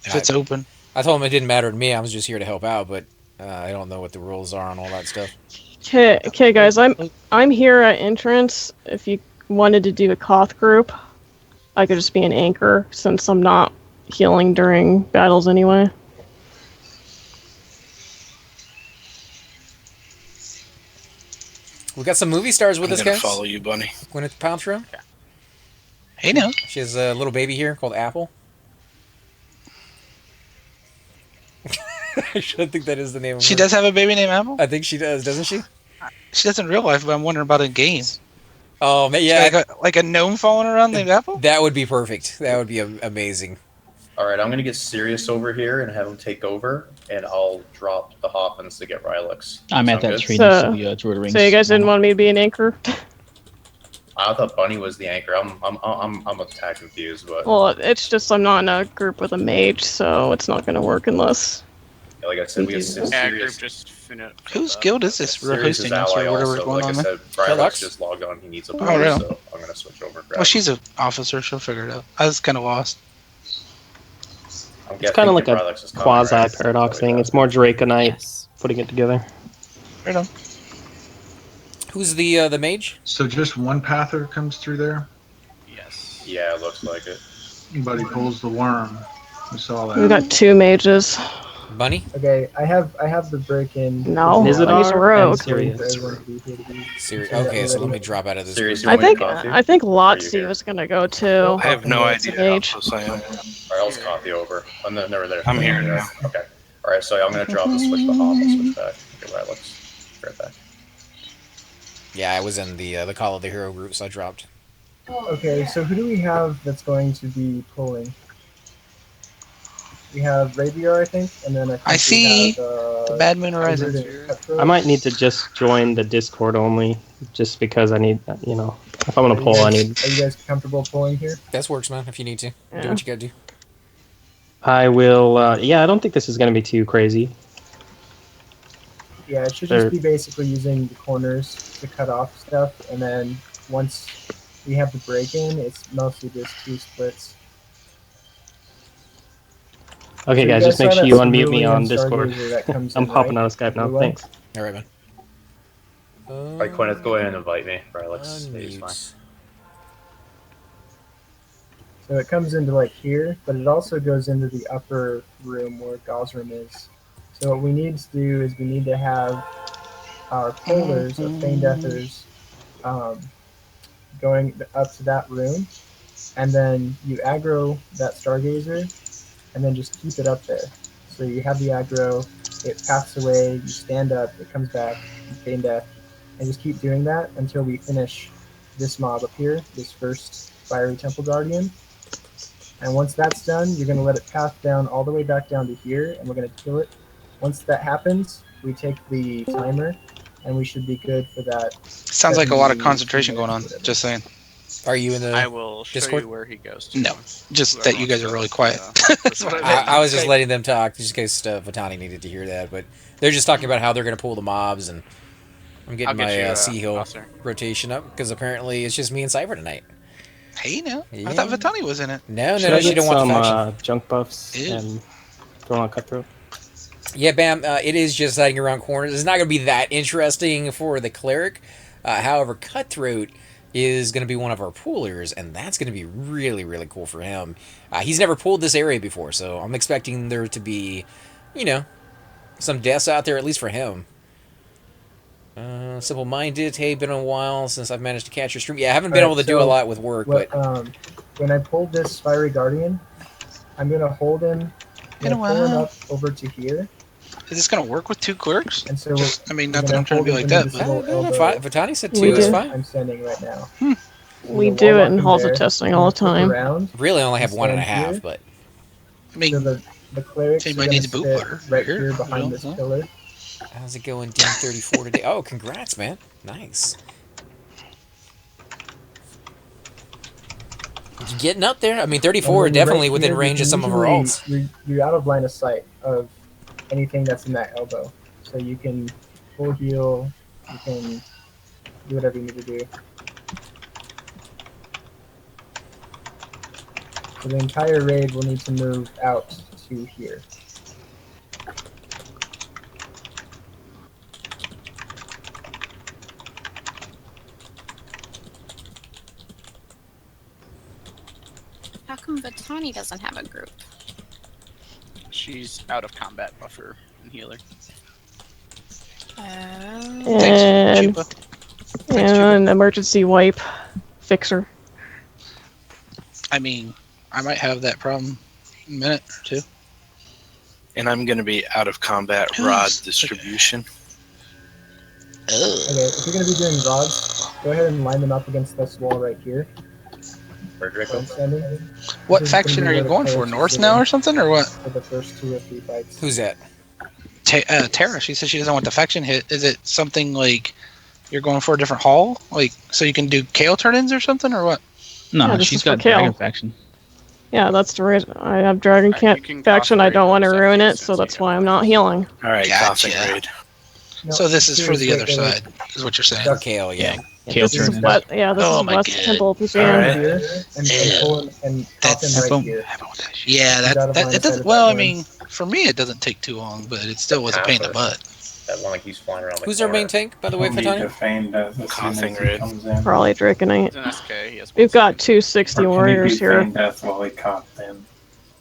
if I- it's open. I told him it didn't matter to me. I was just here to help out, but I don't know what the rules are on all that stuff. Okay, guys, I'm here at entrance. If you wanted to do a Koth group, I could just be an anchor since I'm not healing during battles anyway. We got some movie stars with I'm us, gonna guys. follow you, Bunny. Gwyneth Paltrow. Hey, now. She has a little baby here called Apple. I should think that is the name of She her. does have a baby named Apple? I think she does, doesn't she? She does in real life, but I'm wondering about in game. Oh, man, yeah. Like a gnome falling around named Apple? That would be perfect. That would be amazing. All right, I'm gonna get serious over here and have him take over, and I'll drop the Hoffmans to get Rylix. I'm at Sound that good? tree So- next to the Druid Rings. So you guys didn't want me to be an anchor? I thought Bunny was the anchor. I'm a tad confused, but Well, it's just I'm not in a group with a mage, so it's not going to work unless... like I said, we have Yeah, serious. group just finished. Whose guild is this we're Sirius is hosting us ally or whatever's also. going Like on I there? said, Rylix Lux? just logged on. He needs a Oh, player, really? so I'm gonna switch over. Well, she's an officer. She'll figure it out. I was kind of lost. It's kind of like a quasi-paradox thing. It's more Draconite putting it together. Right on. Who's the mage? So just one pather comes through there, Yes. Yeah, it looks like it. but he pulls the worm. We saw that. We got two mages. Bunny? Okay, I have the break-in. No, he's a rogue. Siri. Okay, so let me drop out of this. Sirius, group. I think Lotzi was going to go too. I have no It's a idea how mage. close I am. All right, I'll just copy over. I'm never there. I'm here now. Okay. All right, so I'm gonna drop and switch the Hoff and switch back. Okay, Rylix. Right back. Yeah, I was in the Call of the Hero group, so I dropped. Okay, so who do we have that's going to be pulling? We have Rapier, I think, and then I see we have, the Bad Moon Wizard Horizon. and Cutthroat. I might need to just join the Discord only, just because I need, if I'm gonna pull, I need. Are you guys comfortable pulling here? That works, man. If you need to, do what you gotta do. I will. Yeah, I don't think this is gonna be too crazy. Yeah, it should just be basically using the corners to cut off stuff, and then once we have the break-in, it's mostly just 2 splits. Okay, So guys, you just make saw sure that you unmute me Cerulean on Discord. Stargazer that comes I'm in, popping right? out of Skype now. Blue one? Thanks. All right, man. Alright, Quinn, let's go ahead and invite me. Or Alex, it's fine. So it comes into like here, but it also goes into the upper room where Gau's room is. So what we need to do is we need to have our pullers or Feign Deathers going up to that room, and then you aggro that Stargazer, and then just keep it up there. So you have the aggro, it passes away, you stand up, it comes back, you Feign Death, and just keep doing that until we finish this mob up here, this first Fiery Temple Guardian. And once that's done, you're going to let it path down all the way back down to here, and we're going to kill it. Once that happens, we take the timer, and we should be good for that. Sounds like a lot of concentration going on. Just saying. Are you in the I will show Discord? you where he goes to. No, just that you guys are really quiet. That's what I was just letting them talk, just in case Vitani needed to hear that. But they're just talking about how they're going to pull the mobs, and I'm getting my Sea Hill rotation up, because apparently it's just me and Cypher tonight. Hey, no. Yeah. I thought Vitani was in it. No, Should no, I she get didn't want the some faction. junk buffs and throw on Cutthroat? Yeah, Bam, it is just hiding around corners. It's not going to be that interesting for the Cleric. However, Cutthroat is going to be one of our poolers, and that's going to be really, really cool for him. He's never pulled this area before, so I'm expecting there to be, some deaths out there, at least for him. Simple-minded, hey, been a while since I've managed to catch your stream. Yeah, I haven't been able to do a lot with work, but... when I pull this Fiery Guardian, I'm going to hold him, pull him up over to here. Is this going to work with 2 clerks? And so I mean, not that I'm trying to be like that, but... Vitani said 2 is fine. I'm standing right now. We do it in halls of testing all the time. Really only have 1.5, but... I mean, so the clerics anybody needs a boot butter right here behind this pillar. How's it going, DM34 today? Oh, congrats, man. Nice. You getting up there? I mean, 34 definitely within range of some of our ults. You're out of line of sight of anything that's in that elbow. So you can full heal, you can do whatever you need to do. So the entire raid will need to move out to here. How come Vitani doesn't have a group? She's out of combat buffer and healer. And an emergency wipe fixer. I mean, I might have that problem in a minute or 2. And I'm going to be out of combat rod distribution. Okay, if you're going to be doing rods, go ahead and line them up against this wall right here. What faction are you going for? North now or something, or what? For the first 2 or 3 fights. Who's that? Tara. She said she doesn't want the faction hit. Is it something like you're going for a different hall, like so you can do KO turn-ins or something, or what? No, Yeah, this she's is for got kill. Dragon faction. Yeah, that's the reason. I have Dragon faction. I don't want to ruin it, so that's why I'm not healing. All right, Gotcha. Gothic raid. So this is for the other side, is what you're saying? For KO, yeah. KO This is turn-in. West, yeah, this Oh is my West God. Temple Museum. Alright. Here, and pull him and pop him right here. Yeah, He's out of line it of sight doesn't. of Well, that I mean, for me it doesn't take too long, but it still was a pain in the butt. That one like he's flying around the Who's our corner. main tank, by the way, Need to Vitani? feign death as soon as Coughing he raid. comes in. Probably Draconite. He's an SK. He has We've got 260 Or can he warriors be here. feign death while he coughed in?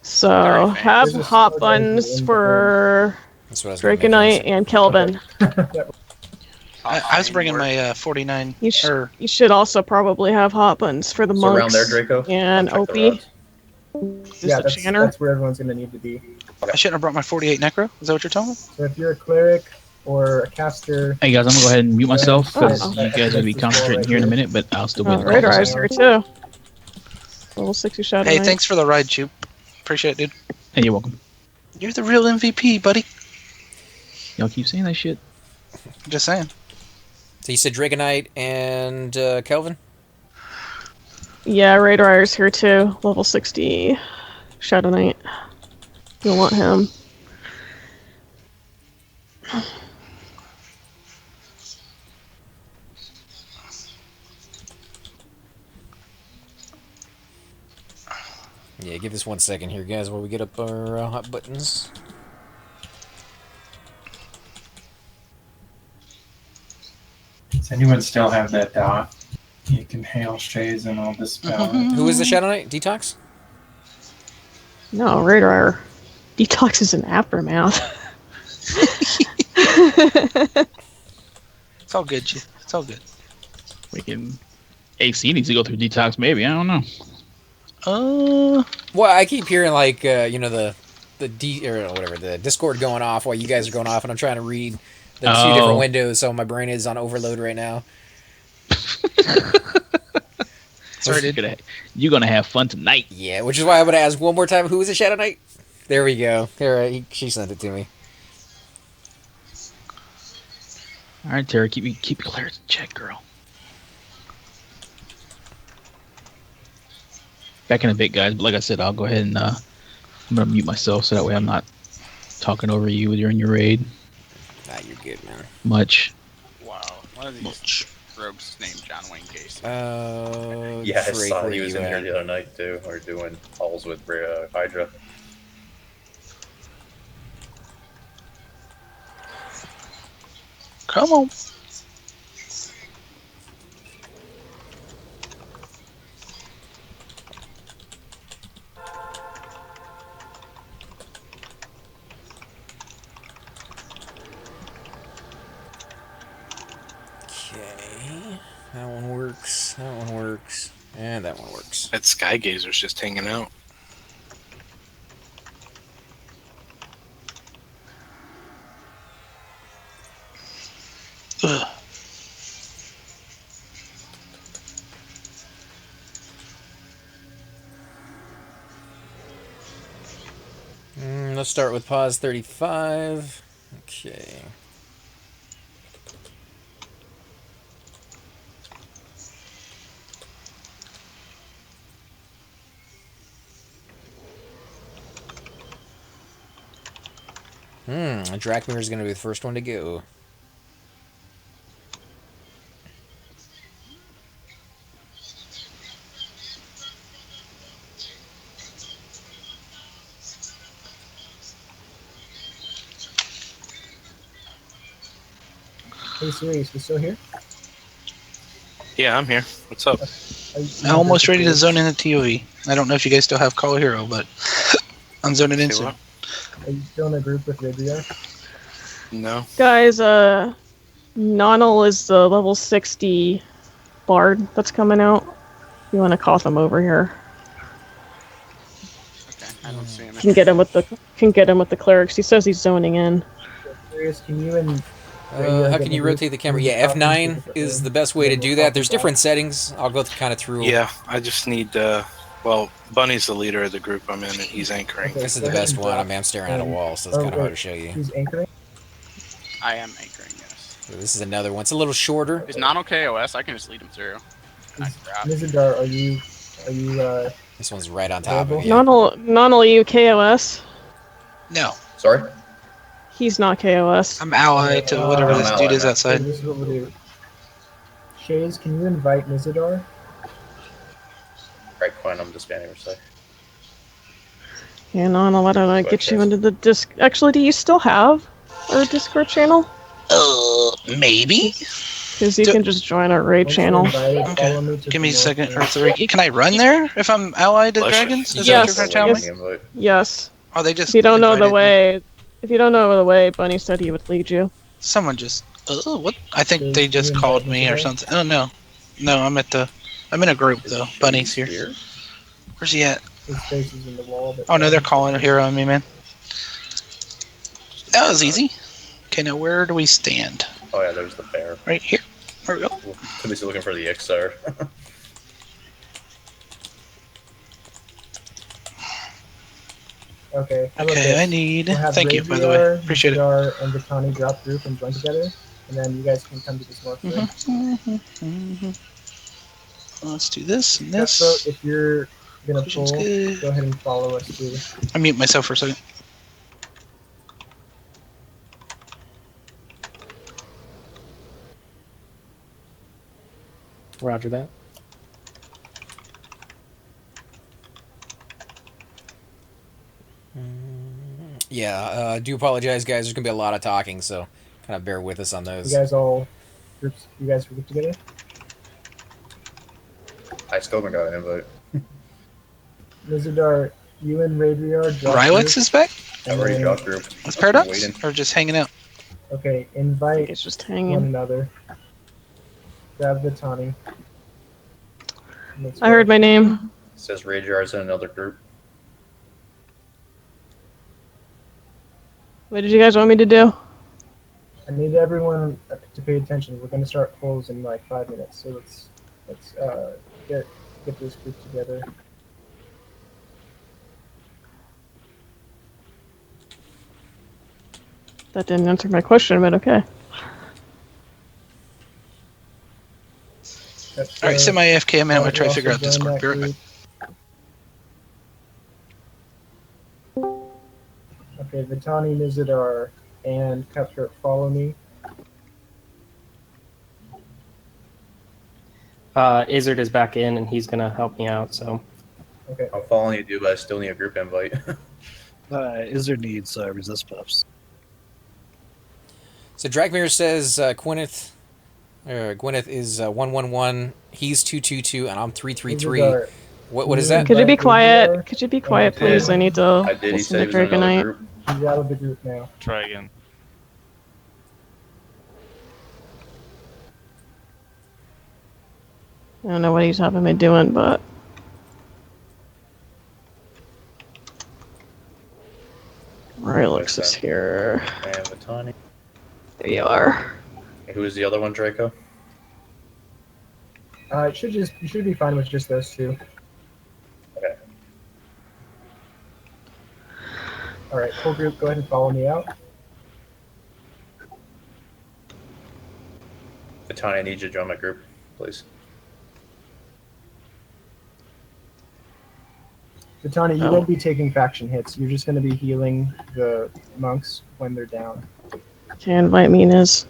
So have There's a hot slow buttons dragon in for That's what I was gonna mention. Draconite and Kelvin. I was bringing my 49. You should also probably have hot buttons for the So monks around there, Draco? and Check the Opie. roads. Just Yeah, a that's channer. where everyone's going to need to be. I shouldn't have brought my 48 necro. Is that what you're telling me? So if you're a cleric, or a caster. Hey guys, I'm gonna go ahead and mute myself because Oh. you guys are gonna be concentrating here in a minute, but I'll still be in the Radar call. is here too. Level 60 Shadow Hey, Knight. thanks for the ride, Jupe. Appreciate it, dude. Hey, you're welcome. You're the real MVP, buddy. Y'all keep saying that shit. Just saying. So you said Dragonite and Kelvin? Yeah, Radar is here too. Level 60 Shadow Knight. You'll want him. Yeah, give us 1 second here, guys, while we get up our hot buttons. Does anyone still have that dot? You can hail strays and all this spell. Who is the Shadow Knight? Detox? No, Radar. Detox is an aftermath. It's all good, Jupe. It's all good. We can. AC needs to go through detox, maybe. I don't know. Well, I keep hearing like the or whatever, the Discord going off while you guys are going off, and I'm trying to read the two different windows, so my brain is on overload right now. Sorry, dude. You're gonna have fun tonight. Yeah, which is why I'm gonna ask one more time. Who is the Shadow Knight? There we go. She sent it to me. All right, Tara, keep your clearance in check, girl. Back in a bit, guys. But like I said, I'll go ahead and I'm gonna mute myself so that way I'm not talking over you during your raid. Ah, you're good, man. Much. Wow. One of these rogues named John Wayne Gacy. Yeah, I Drake, saw where he was you in here at? the other night too. We were doing calls with Hydra. Come on. Okay, that one works. That one works, and that one works. That Sky Gazer's just hanging out. Ugh. Let's start with pause 35. Okay. Drakmir is going to be the first one to go. Hey, Sirius, you still here? Yeah, I'm here. What's up? I'm almost ready to zone into TOV. I don't know if you guys still have Call Hero, but I'm zoning in soon. Are you still in a group with Vibria? No. Guys, Nonal is the level 60 bard that's coming out. You want to call them over here? Okay, I don't see him. Can get him with the clerics. He says he's zoning in. Sirius, can you and How can you rotate the camera? Yeah, F9 is the best way to do that. There's different settings. I'll go kind of through. Yeah, I just need. Well, Bunny's the leader of the group I'm in, and he's anchoring. This is the best one. I'm staring at a wall, so it's kind of hard to show you. He's anchoring? I am anchoring, yes. So this is another one. It's a little shorter. Is Nano KOS? I can just lead him through. Mizadar, are you This one's right on top of you. Nonal, you KOS? No. Sorry? He's not KOS. I'm allied to whatever this dude is outside. This is what we'll do. Shays, can you invite Mizadar? Right, Quinn, I'm just standing for a sec. Yeah, Nonal, why don't I get you into the disc? Actually, do you still have our Discord channel? Maybe. Because you can just join our raid channel. Okay. Give me a second or three. Can I run there if I'm allied to dragons? Is that what you're gonna tell me? Yes. Oh, they just. If you don't know the invited me. way, if you don't know the way, Bunny said he would lead you. Someone just. Oh, what? I think they just called me or something. Oh no, no, I'm in a group though. Bunny's here. Where's he at? His face is in the wall. But Oh no, they're calling a hero on me, man. That was easy. Okay, now where do we stand? Oh yeah, there's the bear. Right here. There we go. Too busy looking for the Ixar. Okay. How about Okay, this? I need. We'll have Thank you, by the way. Raviar, Appreciate it. Vidar, and Vitani drop group and join together, and then you guys can come to this north room. Let's do this and Cutthroat, this. if you're gonna Vision's pull, good. go ahead and follow us too. I mute myself for a second. Roger that. Yeah, I do apologize, guys. There's gonna be a lot of talking, so kind of bear with us on those. You guys all groups. You guys group together. I still haven't got an invite. Lizardar, you and Raviar drop Rylix group, is back? I've already dropped group. With Paradox? Waiting. Or just hanging out? Okay, invite It's just hanging. one another. Grab Vitani. I heard my name. It says Ragear's in another group. What did you guys want me to do? I need everyone to pay attention. We're going to start polls in like 5 minutes, so let's get this group together. That didn't answer my question, but okay. Alright, send my AFK. I'm going to try to also figure out join Discord. that Be right back. group. Okay, Vitani, Nizidar, and Cutthroat, follow me. Izzard is back in, and he's gonna help me out. So. Okay. I'm following you, dude, but I still need a group invite. Izzard needs resist buffs. So Dragmir says Gwyneth is 111. He's 222, and I'm 333. Nizidar, What is that? Could you be quiet? Could you be quiet, did. please? I need to I did. He listen said to he was in another Dragonite. group. He's out of the group now. Try again. I don't know what he's having me doing, but Rylix is here. And Vitani. There you are. Who is the other one, Draco? You should be fine with just those two. Okay. All right, full group, go ahead and follow me out. Vitani, I need you to join my group, please. Vitani, you won't be taking faction hits. You're just going to be healing the monks when they're down. Okay, invite me, Niz.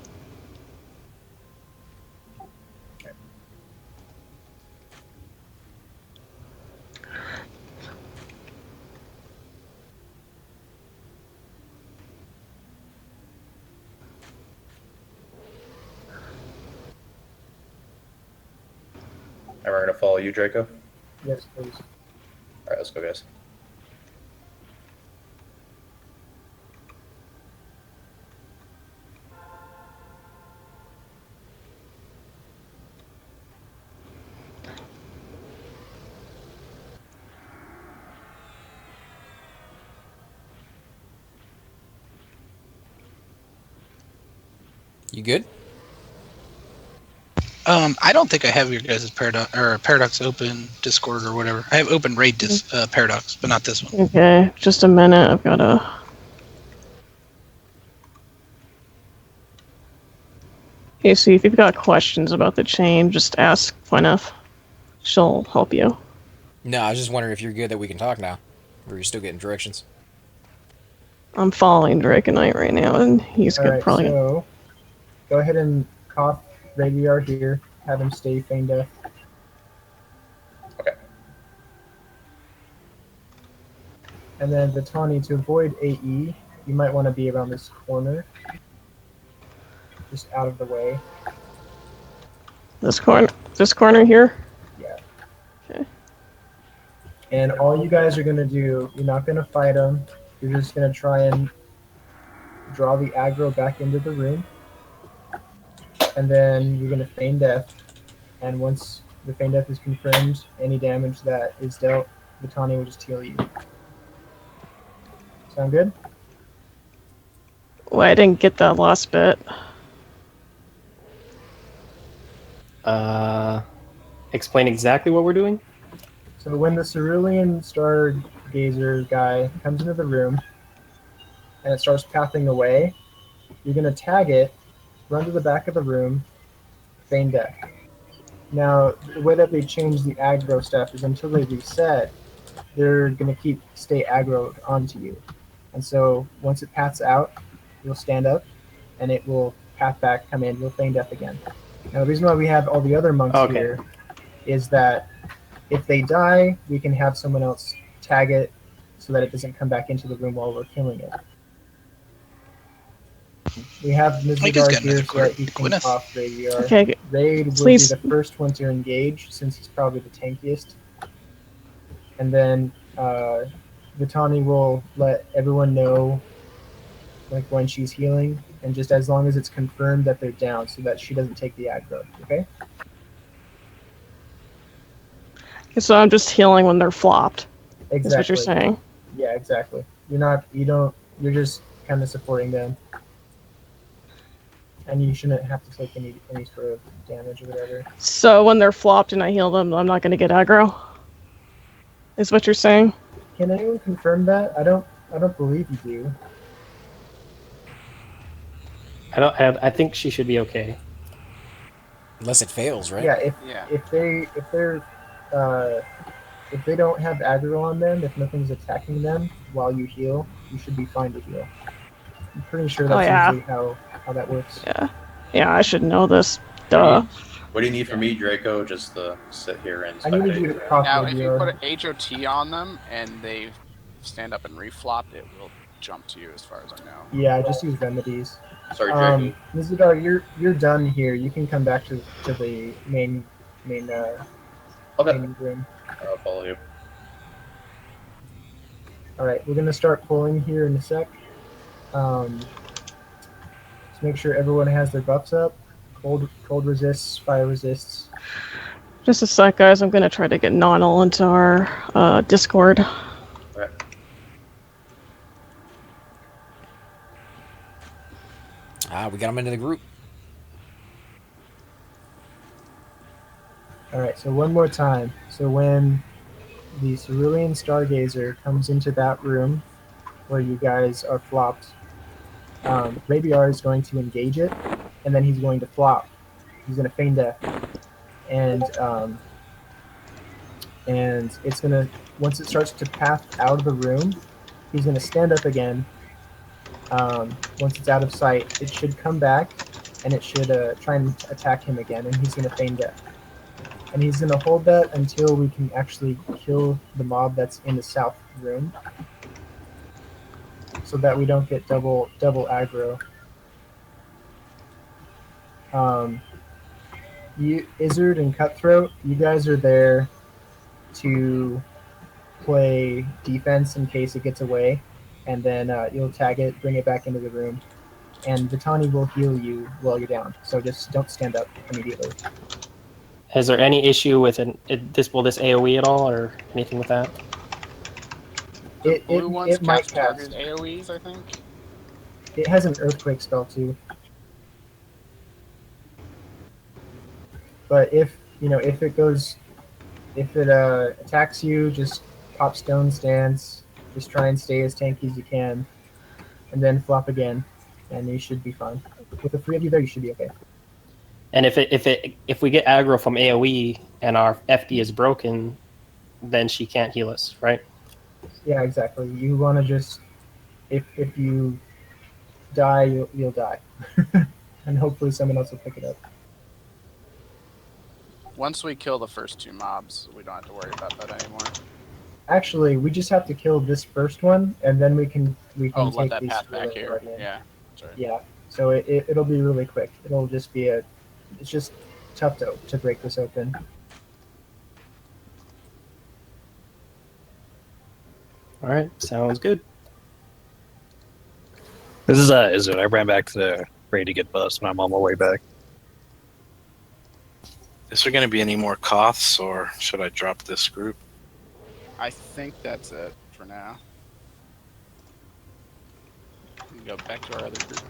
And we're going to follow you, Draco? Yes, please. Alright, let's go, guys. You good? I don't think I have your guys' Paradox open Discord or whatever. I have open raid Paradox, but not this one. Okay, just a minute. I've gotta. Okay, so if you've got questions about the chain, just ask Gwyneth. She'll help you. No, I was just wondering if you're good that we can talk now, or you're still getting directions. I'm following Dragonite right now, and he's All good. right, Probably. so go ahead and cough Raviar here. Have him stay feigned death. Okay. And then Vitani, to avoid AE, you might want to be around this corner. Just out of the way. This corner here. Yeah. Okay. And all you guys are going to do, you're not going to fight him. You're just going to try and draw the aggro back into the room. And then you're going to feign death. And once the feign death is confirmed, any damage that is dealt, Vitani will just heal you. Sound good? Well, I didn't get that last bit. Explain exactly what we're doing. So when the cerulean stargazer guy comes into the room and it starts pathing away, you're going to tag it, run to the back of the room, feign death. Now, the way that they change the aggro stuff is until they reset, they're going to stay aggroed onto you. And so once it paths out, you'll stand up, and it will path back, come in, you'll feign death again. Now, the reason why we have all the other monks here is that if they die, we can have someone else tag it so that it doesn't come back into the room while we're killing it. We have Mizradar here so that he can off Radiar. Okay, Raid will please. be the first one to engage since he's probably the tankiest. And then Vitani will let everyone know like when she's healing, and just as long as it's confirmed that they're down so that she doesn't take the aggro, okay? So I'm just healing when they're flopped. Exactly. That's what you're saying. Yeah, exactly. You're just kind of supporting them. And you shouldn't have to take any sort of damage or whatever. So when they're flopped and I heal them, I'm not going to get aggro? Is what you're saying? Can anyone confirm that? I don't believe you do. I think she should be okay. Unless it fails, right? Yeah, if they don't have aggro on them, if nothing's attacking them while you heal, you should be fine to heal. I'm pretty sure that's usually how that works. Yeah, I should know this. Duh. What do you need from me, Draco? Just to sit here and I need you to talk Now, to if you your... put an HOT on them and they stand up and reflop, it will jump to you as far as I know. Yeah, just use remedies. Sorry, Draco. Mizradar, you're done here. You can come back to the main main room. I'll follow you. Alright, we're gonna start pulling here in a sec. Just make sure everyone has their buffs up. Cold resists, fire resists. Just a sec, guys. I'm going to try to get Nonal into our Discord. Right. We got him into the group. Alright, so one more time. So when the Cerulean Stargazer comes into that room where you guys are flopped, Rabiar is going to engage it, and then he's going to flop. He's going to feign death. And it's going to, once it starts to path out of the room, he's going to stand up again. Once it's out of sight, it should come back, and it should try and attack him again, and he's going to feign death. And he's going to hold that until we can actually kill the mob that's in the south room, so that we don't get double aggro. Izzard and Cutthroat, you guys are there to play defense in case it gets away, and then you'll tag it, bring it back into the room, and Vitani will heal you while you're down. So just don't stand up immediately. Is there any issue with will this AOE at all, or anything with that? Blue ones might cast cast. target AoEs, I think. It has an earthquake spell too. But if it attacks you, just pop stone stance, just try and stay as tanky as you can, and then flop again, and you should be fine. With the three of you there, you should be okay. And if we get aggro from AOE and our FD is broken, then she can't heal us, right? Yeah, exactly. You want to just, if you die, you'll die, and hopefully someone else will pick it up. Once we kill the first two mobs, we don't have to worry about that anymore. Actually, we just have to kill this first one, and then we can let take that these path back here. in. Yeah, sorry. Yeah. So it'll be really quick. It'll just be it's just tough to break this open. All right, sounds good. This is it? I ran back to the raid to get buffs, and I'm on my way back. Is there going to be any more Koths, or should I drop this group? I think that's it for now. We can go back to our other group.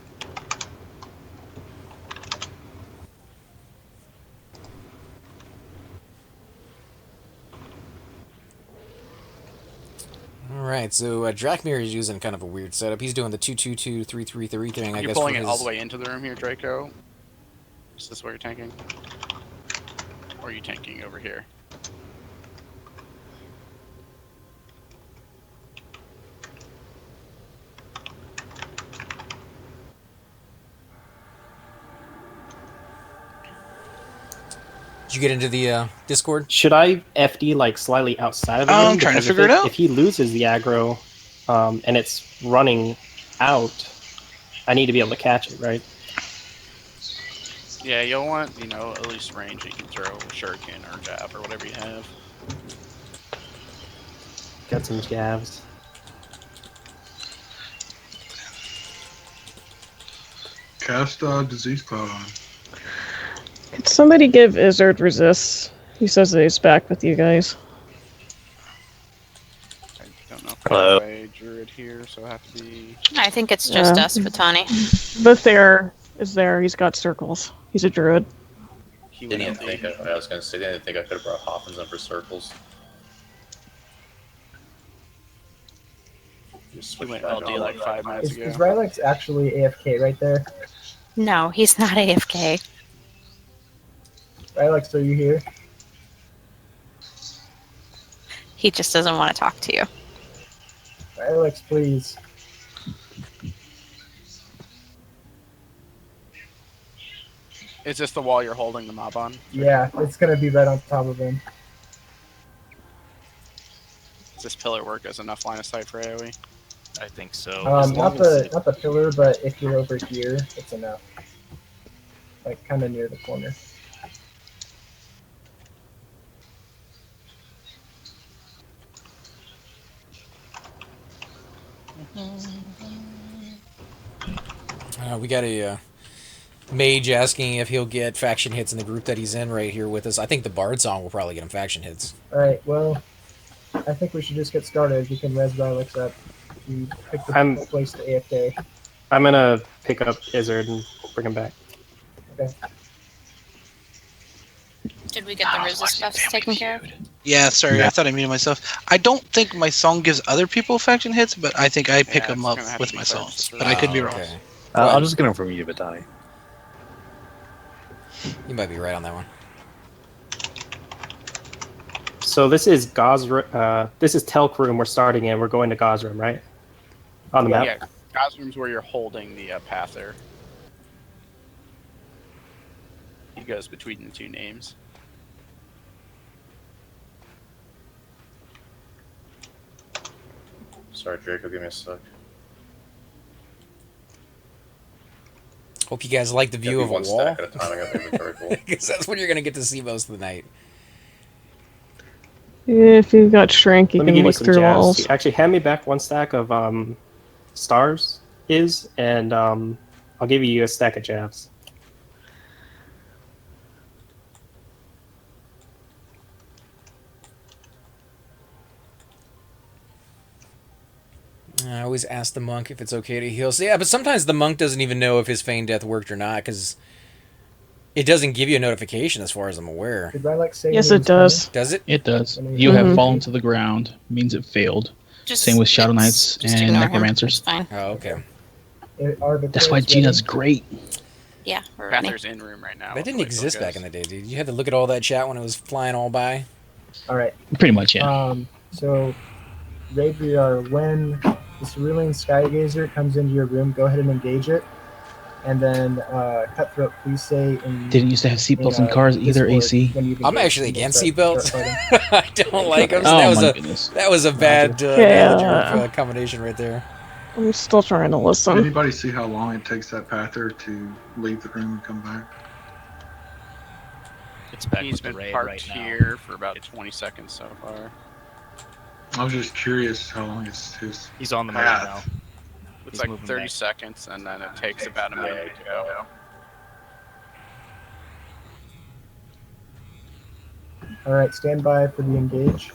Alright, so Drakmir is using kind of a weird setup. He's doing the 2-2-2-3-3-3 thing, I You're guess. pulling for it his... all the way into the room here, Draco? Is this what you're tanking? Or are you tanking over here? Did you get into the Discord? Should I FD like slightly outside of the room? I'm trying to Because figure it out. If he loses the aggro, and it's running out, I need to be able to catch it, right? Yeah, you'll want, at least range that you can throw shuriken or jab or whatever you have. Got some jabs. Cast Disease Cloud on him. Could somebody give Izzard resist? He says that he's back with you guys. I don't know if Hello. I have a druid here, so I have to be... I think it's just us, Batani. Bathair is there. He's got circles. He's a druid. Didn't even think I was going to say, didn't think I could have brought Hoffman's in for circles. Just He switch went back LD on. like 5 minutes Is, ago. is Rylex actually AFK right there? No, he's not AFK. Rylex, are you here? He just doesn't want to talk to you. Rylex, please. Is this the wall you're holding the mob on? Yeah, it's gonna be right on top of him. Does this pillar work as enough line of sight for AoE? I think so. Not the pillar, but if you're over here, it's enough. Like kind of near the corner. We got a mage asking if he'll get faction hits in the group that he's in right here with us. I think the Bard song will probably get him faction hits. Alright, well, I think we should just get started. You can res Rylex up. You pick the place to AFK. I'm gonna pick up Izzard and bring him back. Okay. Did we get the resist buffs taken care of? Yeah, sorry, I thought I muted myself. I don't think my song gives other people faction hits, but I think I pick them up with my songs. But I could be wrong. Okay. I'll just get him from you, Batani. You might be right on that one. So this is this is Telk room we're starting in. We're going to Gauze room, right? On the map. Yeah, Gosroom's where you're holding the path there. He goes between the two names. Sorry, Draco, give me a sec. Hope you guys like the view of a one wall. stack at a time. I got the inventory full. Because that's when you're going to get to see most of the night. If you've got shrink, you Let me can give you look some through jabs. walls. Actually, hand me back one stack of stars, and I'll give you a stack of jabs. I always ask the monk if it's okay to heal. So yeah, but sometimes the monk doesn't even know if his feign death worked or not, because it doesn't give you a notification as far as I'm aware. Did Rylex say Yes, he it was does. Does it? It does. You have fallen to the ground. Means it failed. Same with Shadow Knights and ignore him. It's Necromancers. fine. Oh, okay. That's why Gina's great. Yeah, we're ready. Panther's in room right now. That didn't exist back in the day, dude. You had to look at all that chat when it was flying all by. Alright. Pretty much, yeah. So, Raviar, when the Cerulean Skygazer comes into your room, go ahead and engage it. And then, Cutthroat, please say in... Didn't used to have seatbelts in cars either, Discord AC. when you've I'm engaged, actually you can against start seatbelts. fighting. I don't like them. Oh, my goodness. That was a bad manager combination right there. I'm still trying to Did listen. anybody see how long it takes that pather to leave the room and come back? It's back He's with the been raid parked right now. here for about 20 seconds so far. I was just curious how long his He's on the move path. now. It's He's like moving 30 back. seconds, and then it takes about a minute to go. Alright, stand by for the engage.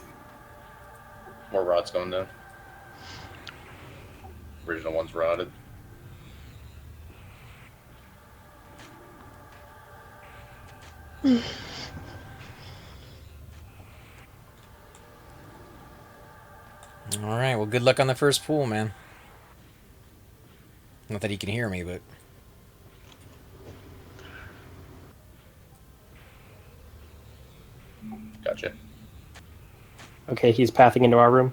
More rods going down. Original one's rotted. All right. Well, good luck on the first pool, man. Not that he can hear me, but Gotcha. Okay, he's pathing into our room.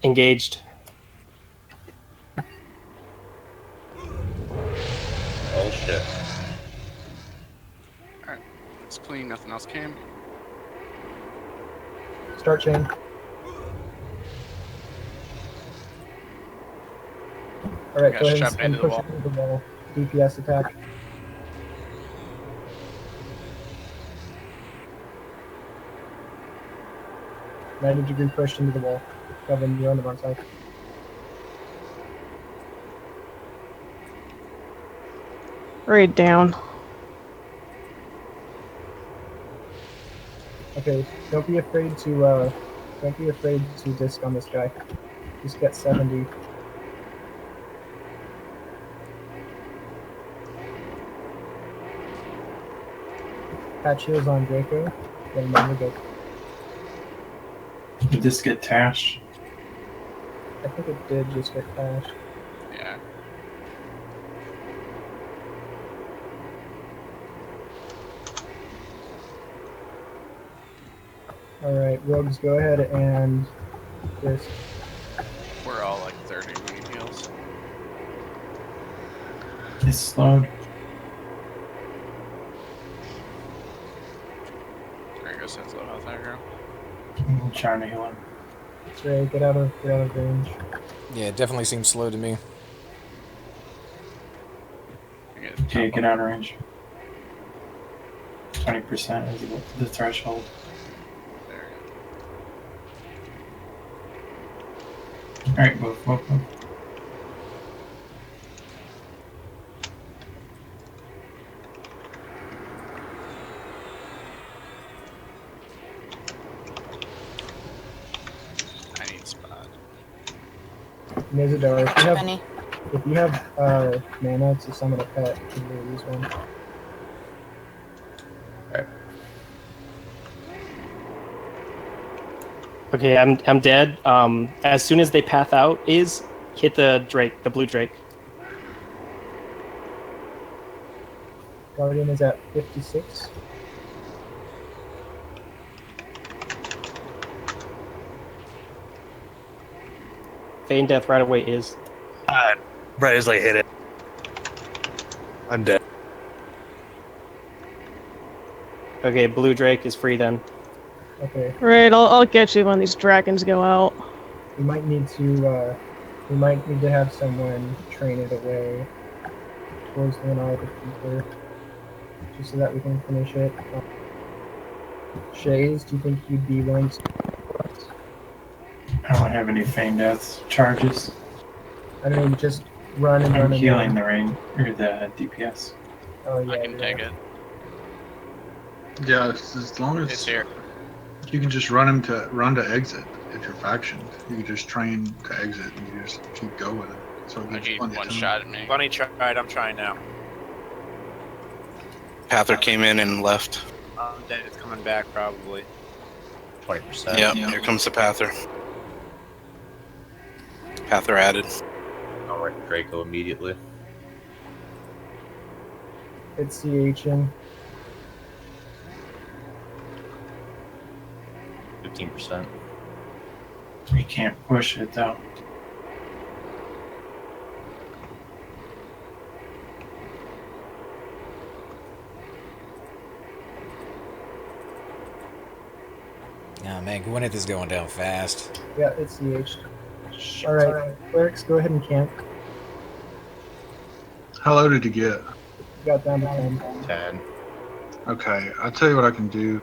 Engaged. Oh shit. Alright, it's clean. Nothing else came. Start chain. All right, Got go ahead strapped and into the push wall. it into the wall. DPS attack. -90-degree push into the wall. Kevin, you're on the wrong side. Right down. Okay, don't be afraid to disc on this guy. Just get 70. Patch heals on Draco. Then we're good. Did this get tashed? I think it did just get flashed. Yeah. Alright, rogues, go ahead and disc. We're all like 30 when he heals. It's slowed. Drago says low health aggro. I'm trying to heal him. Ray, get out of range. yeah, it definitely seems slow to me. Okay, get out of range. 20% is the threshold. There Alright, move. I need spot. Nizadar, Benny. if you have mana to summon a pet, you can really use one. Okay, I'm dead. As soon as they path out, hit the Drake, the blue Drake. Guardian is at 56. Feign death right away is. Right as I hit it. I'm dead. Okay, blue Drake is free then. Okay. Right, I'll get you when these dragons go out. We might need to have someone train it away towards the Renard Keeper, just so that we can finish it. Shays, do you think you'd be willing to? I don't have any feign death charges. I don't know, just run and I'm run and healing run. the rain or the DPS. Oh yeah, I can take it. Yeah, as long as It's here. you can just run to exit if you're factioned. You can just train to exit and you just keep going. So it I gives keep plenty of one time. shot at me. Bunny tried. I'm trying now. Pather came in and left. Then it's coming back probably. 20%. Yeah, here comes the Pather. Pather added. I'll write Draco immediately. It's CH in. 15%. We can't push it though. Oh man, Gwyneth is going down fast. Yeah, it's CH. Alright, clerics, go ahead and camp. How low did you get? You got down to 10. 10. Okay, I'll tell you what I can do.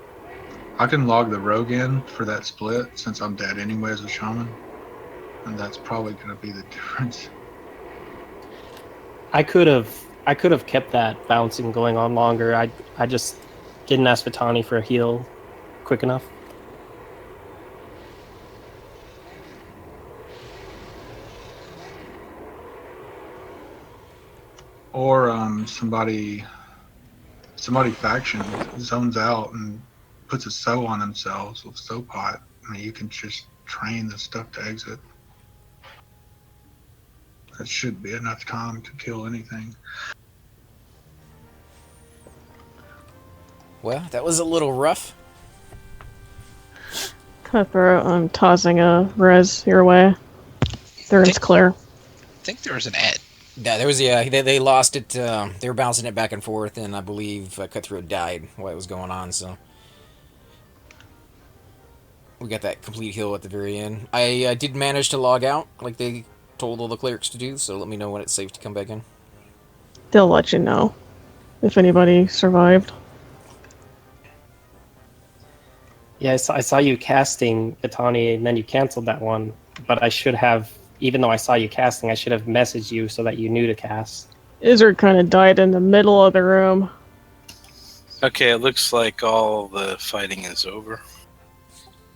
I can log the rogue in for that split since I'm dead anyway as a shaman. And that's probably going to be the difference. I could have I could have kept that bouncing going on longer. I just didn't ask Vitani for a heal quick enough. Or somebody faction zones out and puts a sew on themselves with sew pot. I mean, you can just train the stuff to exit. That should be enough time to kill anything. Well, that was a little rough. Cutthroat, I'm tossing a res your way. It's clear. I think there was an ad. Yeah, there was. Yeah, they lost it. They were bouncing it back and forth, and I believe Cutthroat died while it was going on. So we got that complete heal at the very end. I did manage to log out, like they told all the clerics to do. So let me know when it's safe to come back in. They'll let you know if anybody survived. Yeah, I saw you casting Vitani, and then you canceled that one. But I should have, even though I saw you casting, I should have messaged you so that you knew to cast. Izzard kind of died in the middle of the room. Okay, it looks like all the fighting is over.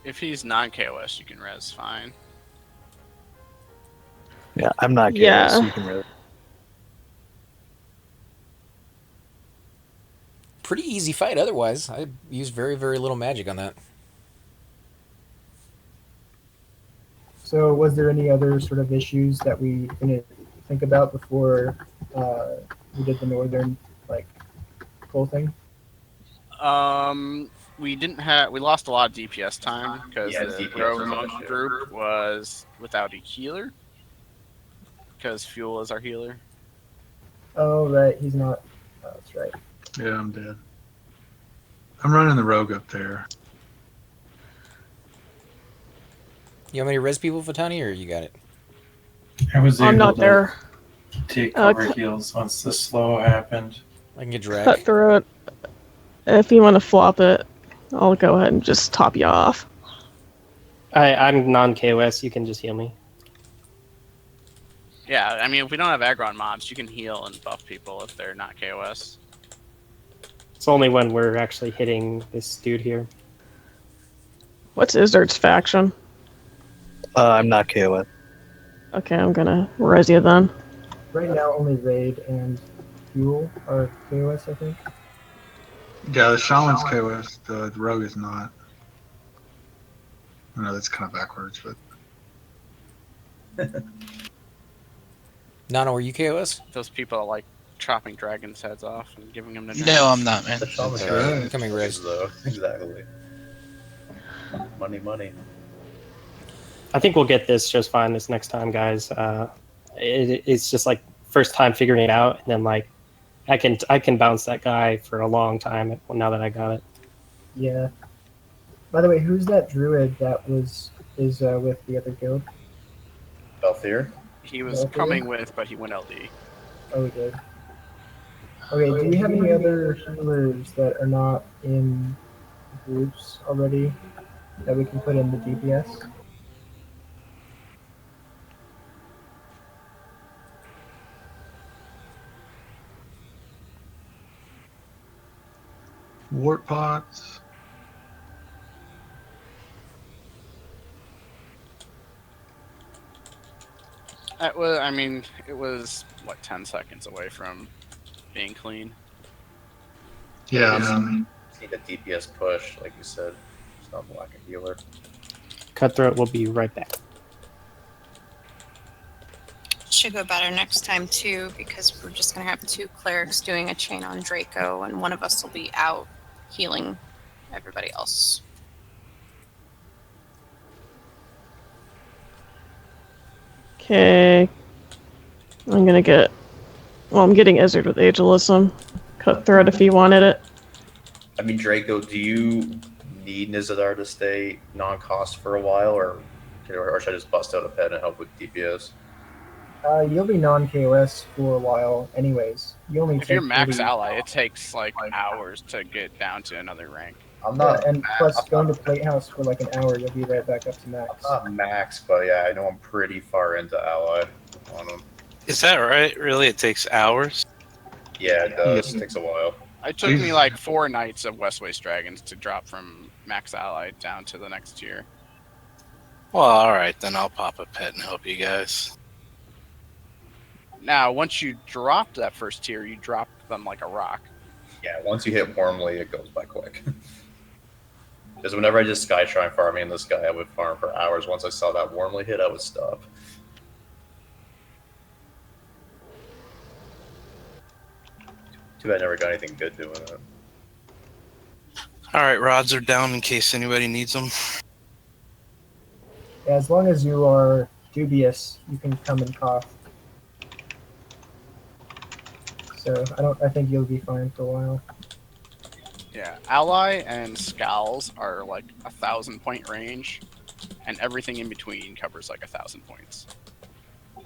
If he's non-KOS, you can res fine. Yeah, I'm not KOS, Yeah. so you can really. Pretty easy fight otherwise. I used very, very little magic on that. So, was there any other sort of issues that we didn't think about before we did the northern full thing? We didn't have. We lost a lot of DPS time because the DPS rogue was monk group was without a healer. Because Fuel is our healer. Oh, right. He's not. Oh, that's right. Yeah, I'm dead. I'm running the rogue up there. You want me to res people, Vitani, or you got it? I was I'm able not to there. take cover heals once the slow happened. I can get drag. Cutthroat. If you want to flop it, I'll go ahead and just top you off. I'm non-KOS. You can just heal me. Yeah, I mean, if we don't have aggron mobs, you can heal and buff people if they're not KOS. It's only when we're actually hitting this dude here. What's Izzard's faction? I'm not KOS. Okay, I'm gonna res you then. Right now, only Raid and Fuel are KOS, I think. Yeah, the shaman's KOS. The rogue is not. I know that's kind of backwards, but Nano, are you KOS? Those people that like chopping dragons' heads off and giving them to No, I'm not, man. The shaman's Right. Coming res. though. Exactly. Money. I think we'll get this just fine this next time, guys. It's just like first time figuring it out, and then like I can bounce that guy for a long time now that I got it. Yeah. By the way, who's that druid that is with the other guild? Belthier? He was coming with, but he went LD. Oh, we did. Okay, do we have any other healers that are not in groups already that we can put in the DPS? wart pots. It was, what, 10 seconds away from being clean. Yeah, I mean, Need a DPS push, like you said. Just not black a healer. Cutthroat will be right back. Should go better next time too, because we're just gonna have 2 clerics doing a chain on Draco, and one of us will be out healing everybody else. Okay. I'm getting Izzard with Agilism. Cutthroat if he wanted it. I mean, Draco, do you need Nizadar to stay non-cost for a while, or should I just bust out a pet and help with DPS? You'll be non-KOS for a while anyways. You only If take you're max 30 ally, it takes like hours to get down to another rank. I'm not. Yeah, and plus going to Platehouse for like an hour, you'll be right back up to max. I'm not max, but yeah, I know I'm pretty far into ally on him. Is that right? Really? It takes hours? Yeah, it does. Takes a while. It took me like 4 nights of West Waste Dragons to drop from max allied down to the next tier. Well, all right, then I'll pop a pet and help you guys. Now, once you drop that first tier, you drop them like a rock. Yeah, once you hit Warmly, it goes by quick. Because whenever I did Sky Shrine farming in the sky, I would farm for hours. Once I saw that Warmly hit, I would stop. Too bad I never got anything good doing it. All right, rods are down in case anybody needs them. As long as you are dubious, you can come and cough. So I think you'll be fine for a while. Yeah, Ally and Scowls are like 1,000 point range, and everything in between covers like 1,000 points.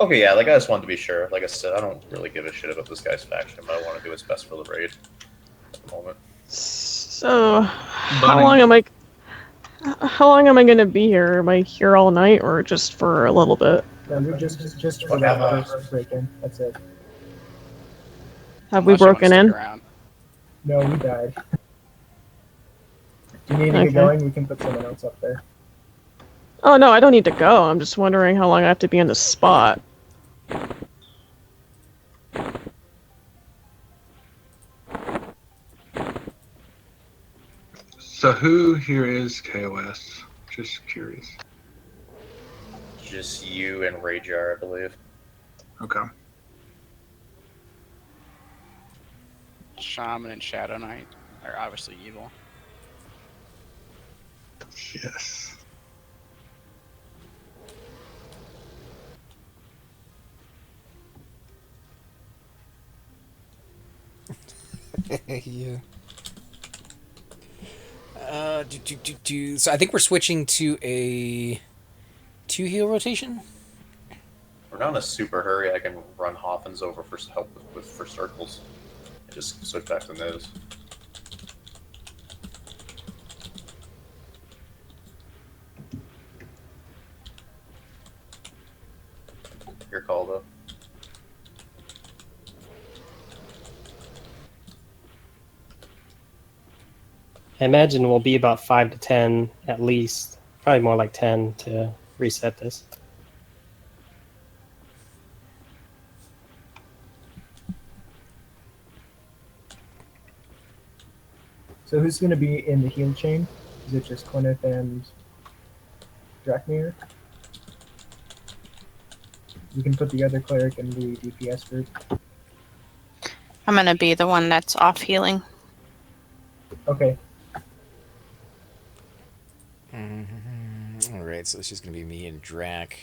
Okay, yeah, like I just wanted to be sure. Like I said, I don't really give a shit about this guy's faction, but I want to do what's best for the raid at the moment. So, how long am I gonna be here? Am I here all night or just for a little bit? No, you're just for that first break-in. That's it. Have we broken in? No, we died. Do you need to get going? We can put someone else up there. Oh no, I don't need to go. I'm just wondering how long I have to be in the spot. So who here is KOS? Just curious. Just you and Rajar, I believe. Okay. Shaman and Shadow Knight are obviously evil. Yes. Yeah. So I think we're switching to a 2-heal rotation. We're not in a super hurry. I can run Hoffens over for help for circles. And just switch back to those. Your call, though. I imagine we'll be about 5 to 10 at least. Probably more like 10 to reset this. So who's going to be in the heal chain? Is it just Quineth and Drakmir? You can put the other cleric in the DPS group. I'm gonna be the one that's off healing. Okay. All right, so it's just gonna be me and Drac.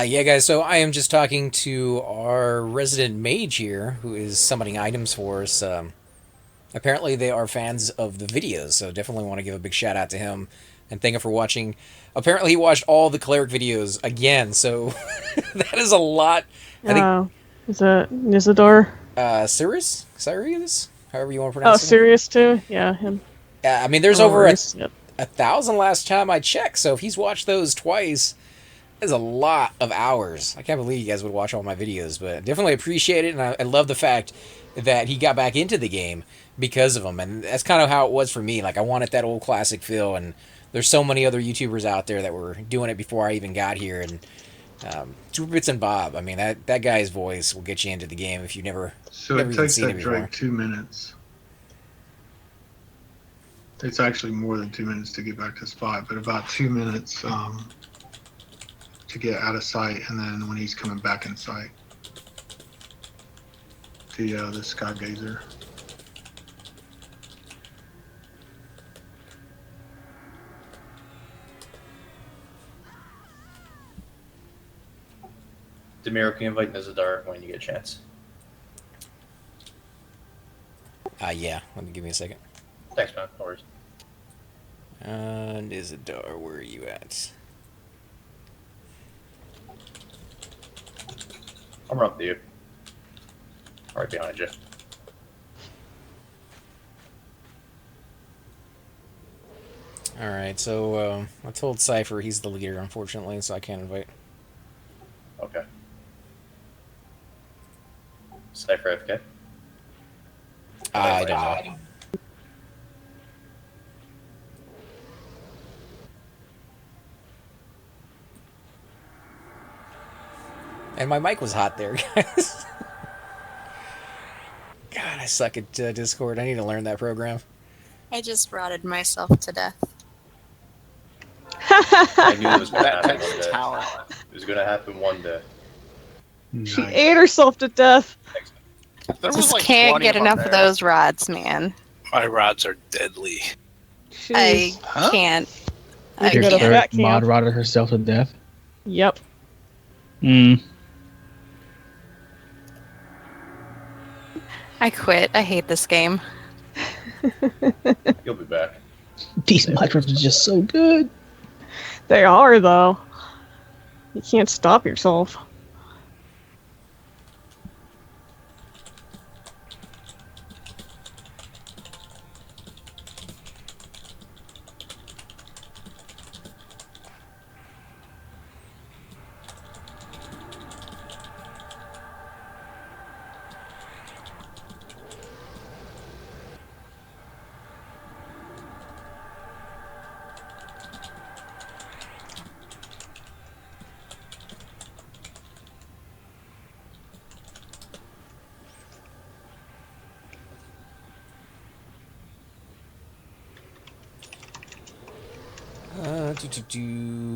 Yeah, guys, so I am just talking to our resident mage here, who is summoning items for us. Apparently they are fans of the videos, so definitely want to give a big shout out to him and thank him for watching. Apparently he watched all the Cleric videos again, so that is a lot. I think, is it Nizador? Sirius? However you want to pronounce it. Oh, Sirius too? Yeah, him. Yeah, I mean, there's over 1,000 last time I checked, so if he's watched those twice, that's a lot of hours. I can't believe you guys would watch all my videos, but definitely appreciate it, and I love the fact that he got back into the game because of them, and that's kind of how it was for me. Like, I wanted that old classic feel, and there's so many other YouTubers out there that were doing it before I even got here, and Super Bits and Bob, I mean, that guy's voice will get you into the game if you never So never it even takes seen it that before. Drake 2 minutes. It's actually more than 2 minutes to get back to spot, but about 2 minutes to get out of sight, and then when he's coming back in sight, the Skygazer. Demir, can you invite Nizadar when you get a chance? Yeah. Let me give me a second. Thanks, man. No worries. Nizadar, where are you at? I'm running to you. Right behind you. Alright, so I told Cypher he's the leader, unfortunately, so I can't invite. Okay. Cypher FK? I don't know. And my mic was hot there, guys. God, I suck at Discord. I need to learn that program. I just rotted myself to death. I knew it was going to That happen takes one day. talent. It was going to happen one day. She ate herself to death. There was Just like can't 20 get of them enough of there. those rods, man. My rods are deadly. I Huh? can't. We I can go to can't. fat Mod camp. rotted herself to death. Yep. I quit. I hate this game. You'll be back. These mod rods are just so good. They are, though. You can't stop yourself.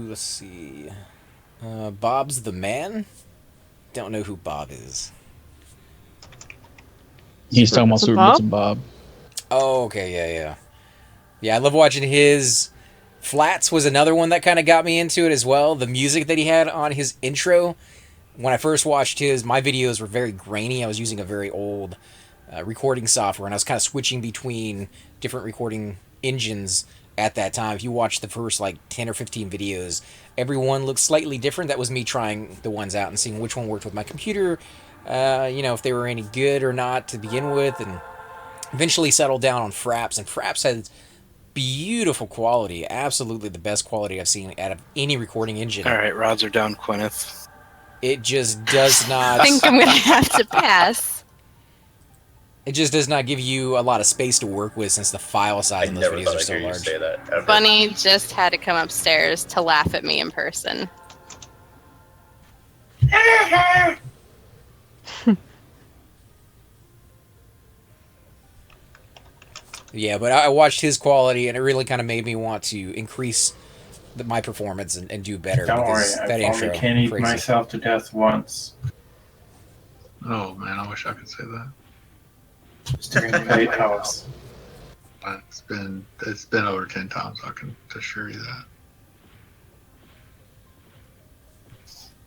Let's see. Bob's the man? Don't know who Bob is. He's talking about Super Bits and Bob. Oh, okay, yeah. Yeah, I love watching his... Flats was another one that kind of got me into it as well. The music that he had on his intro. When I first watched his, my videos were very grainy. I was using a very old recording software, and I was kind of switching between different recording engines at that time. If you watch the first like 10 or 15 videos, every one looked slightly different. That was me trying the ones out and seeing which one worked with my computer, if they were any good or not to begin with, and eventually settled down on Fraps. And Fraps had beautiful quality, absolutely the best quality I've seen out of any recording engine. All right, rods are down, Gwyneth. It just does not... I think I'm going to have to pass. It just does not give you a lot of space to work with since the file size in those videos are so large. Say that ever. Bunny just had to come upstairs to laugh at me in person. Yeah, but I watched his quality, and it really kind of made me want to increase my performance and do better. Don't worry, because that I've intro, only can't eat crazy. myself to death once. Oh man, I wish I could say that. Plate house. It's been over 10 times. I can assure you that.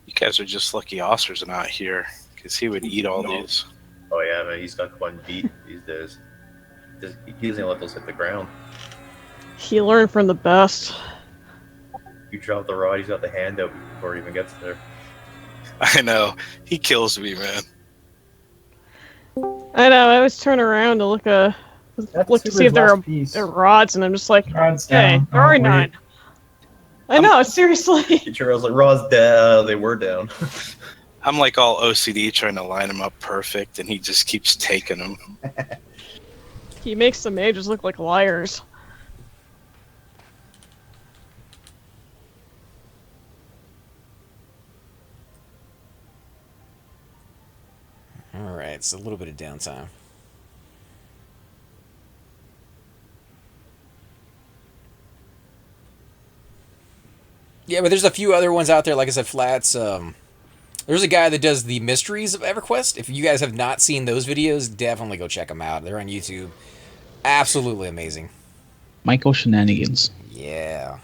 You guys are just lucky Oscar's not here, because he would eat all these. Oh yeah, man, he's got one beat these days. He doesn't let those hit the ground. He learned from the best. You drop the rod, he's got the hand out before he even gets there. I know. He kills me, man. I know. I always turn around to look to see if there are rods, and I'm just like, Rod's hey, down. there are Oh, none. I know, seriously. Teacher was like, rod's down. They were down. I'm like all OCD trying to line him up perfect, and he just keeps taking them. He makes the mages look like liars. Alright, it's a little bit of downtime. Yeah, but there's a few other ones out there, like I said, Flats. There's a guy that does the mysteries of Everquest. If you guys have not seen those videos, definitely go check them out. They're on YouTube. Absolutely amazing. Michael Shenanigans. Yeah.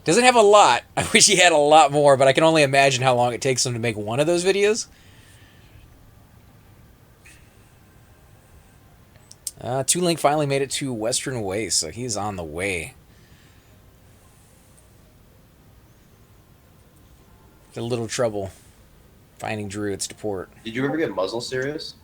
Doesn't have a lot. I wish he had a lot more, but I can only imagine how long it takes him to make one of those videos. Two Link finally made it to Western Way, so he's on the way. A little trouble finding druids to port. Did you ever get muzzle serious?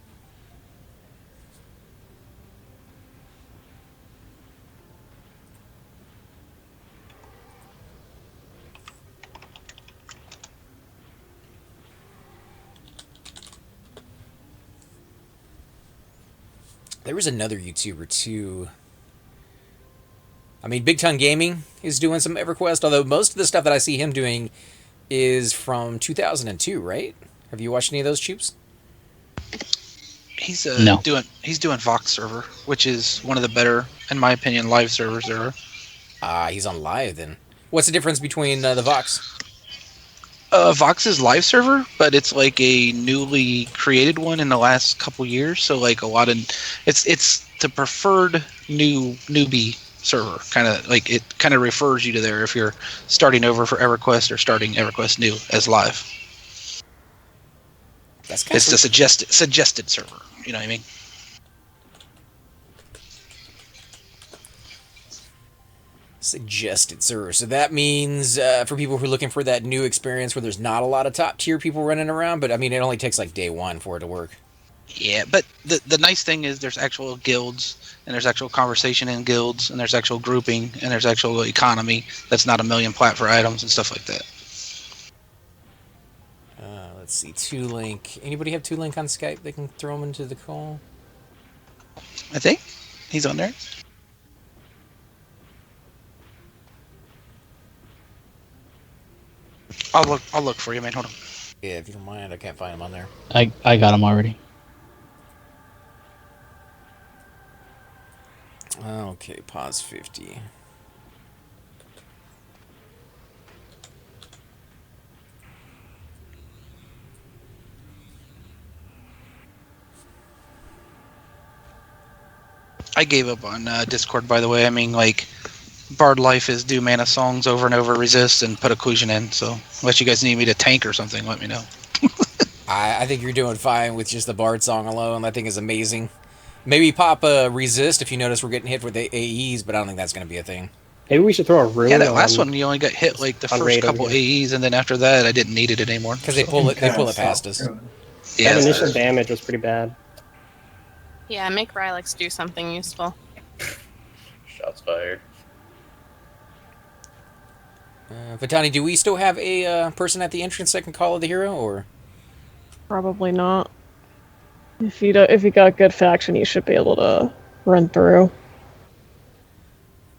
There was another YouTuber too. I mean, Big Ton Gaming is doing some Everquest, although most of the stuff that I see him doing is from 2002, right? Have you watched any of those, Choops? He's No. doing Vox server, which is one of the better, in my opinion, live servers there are. He's on live then. What's the difference between the Vox? Vox is live server, but it's like a newly created one in the last couple years. So like a lot of it's the preferred newbie server. Kind of like it kind of refers you to there if you're starting over for EverQuest or starting EverQuest new as live. That's kind It's the suggested server. You know what I mean? Suggested server. So that means for people who are looking for that new experience where there's not a lot of top tier people running around, but I mean, it only takes like day one for it to work. Yeah, but the nice thing is there's actual guilds, and there's actual conversation in guilds, and there's actual grouping, and there's actual economy that's not a million plat for items and stuff like that. Let's see, Two Link. Anybody have Two Link on Skype? They can throw him into the call. I think he's on there. I'll look for you, man. Hold on. Yeah, if you don't mind, I can't find him on there. I got him already. Okay, pause 50. I gave up on Discord, by the way. I mean, like, Bard Life is do mana songs over and over, resist, and put occlusion in. So, unless you guys need me to tank or something, let me know. I think you're doing fine with just the Bard song alone. That thing is amazing. Maybe pop a resist if you notice we're getting hit with the AEs, but I don't think that's going to be a thing. Maybe we should throw a rune. Yeah, that last one you only got hit like the first Raider, couple AEs, and then after that I didn't need it anymore. Because they pull it past us. Yeah, that initial damage was pretty bad. Yeah, make Rylix do something useful. Shots fired. Vitani, do we still have a person at the entrance that can call it the hero, or? Probably not. If you got good faction, you should be able to run through.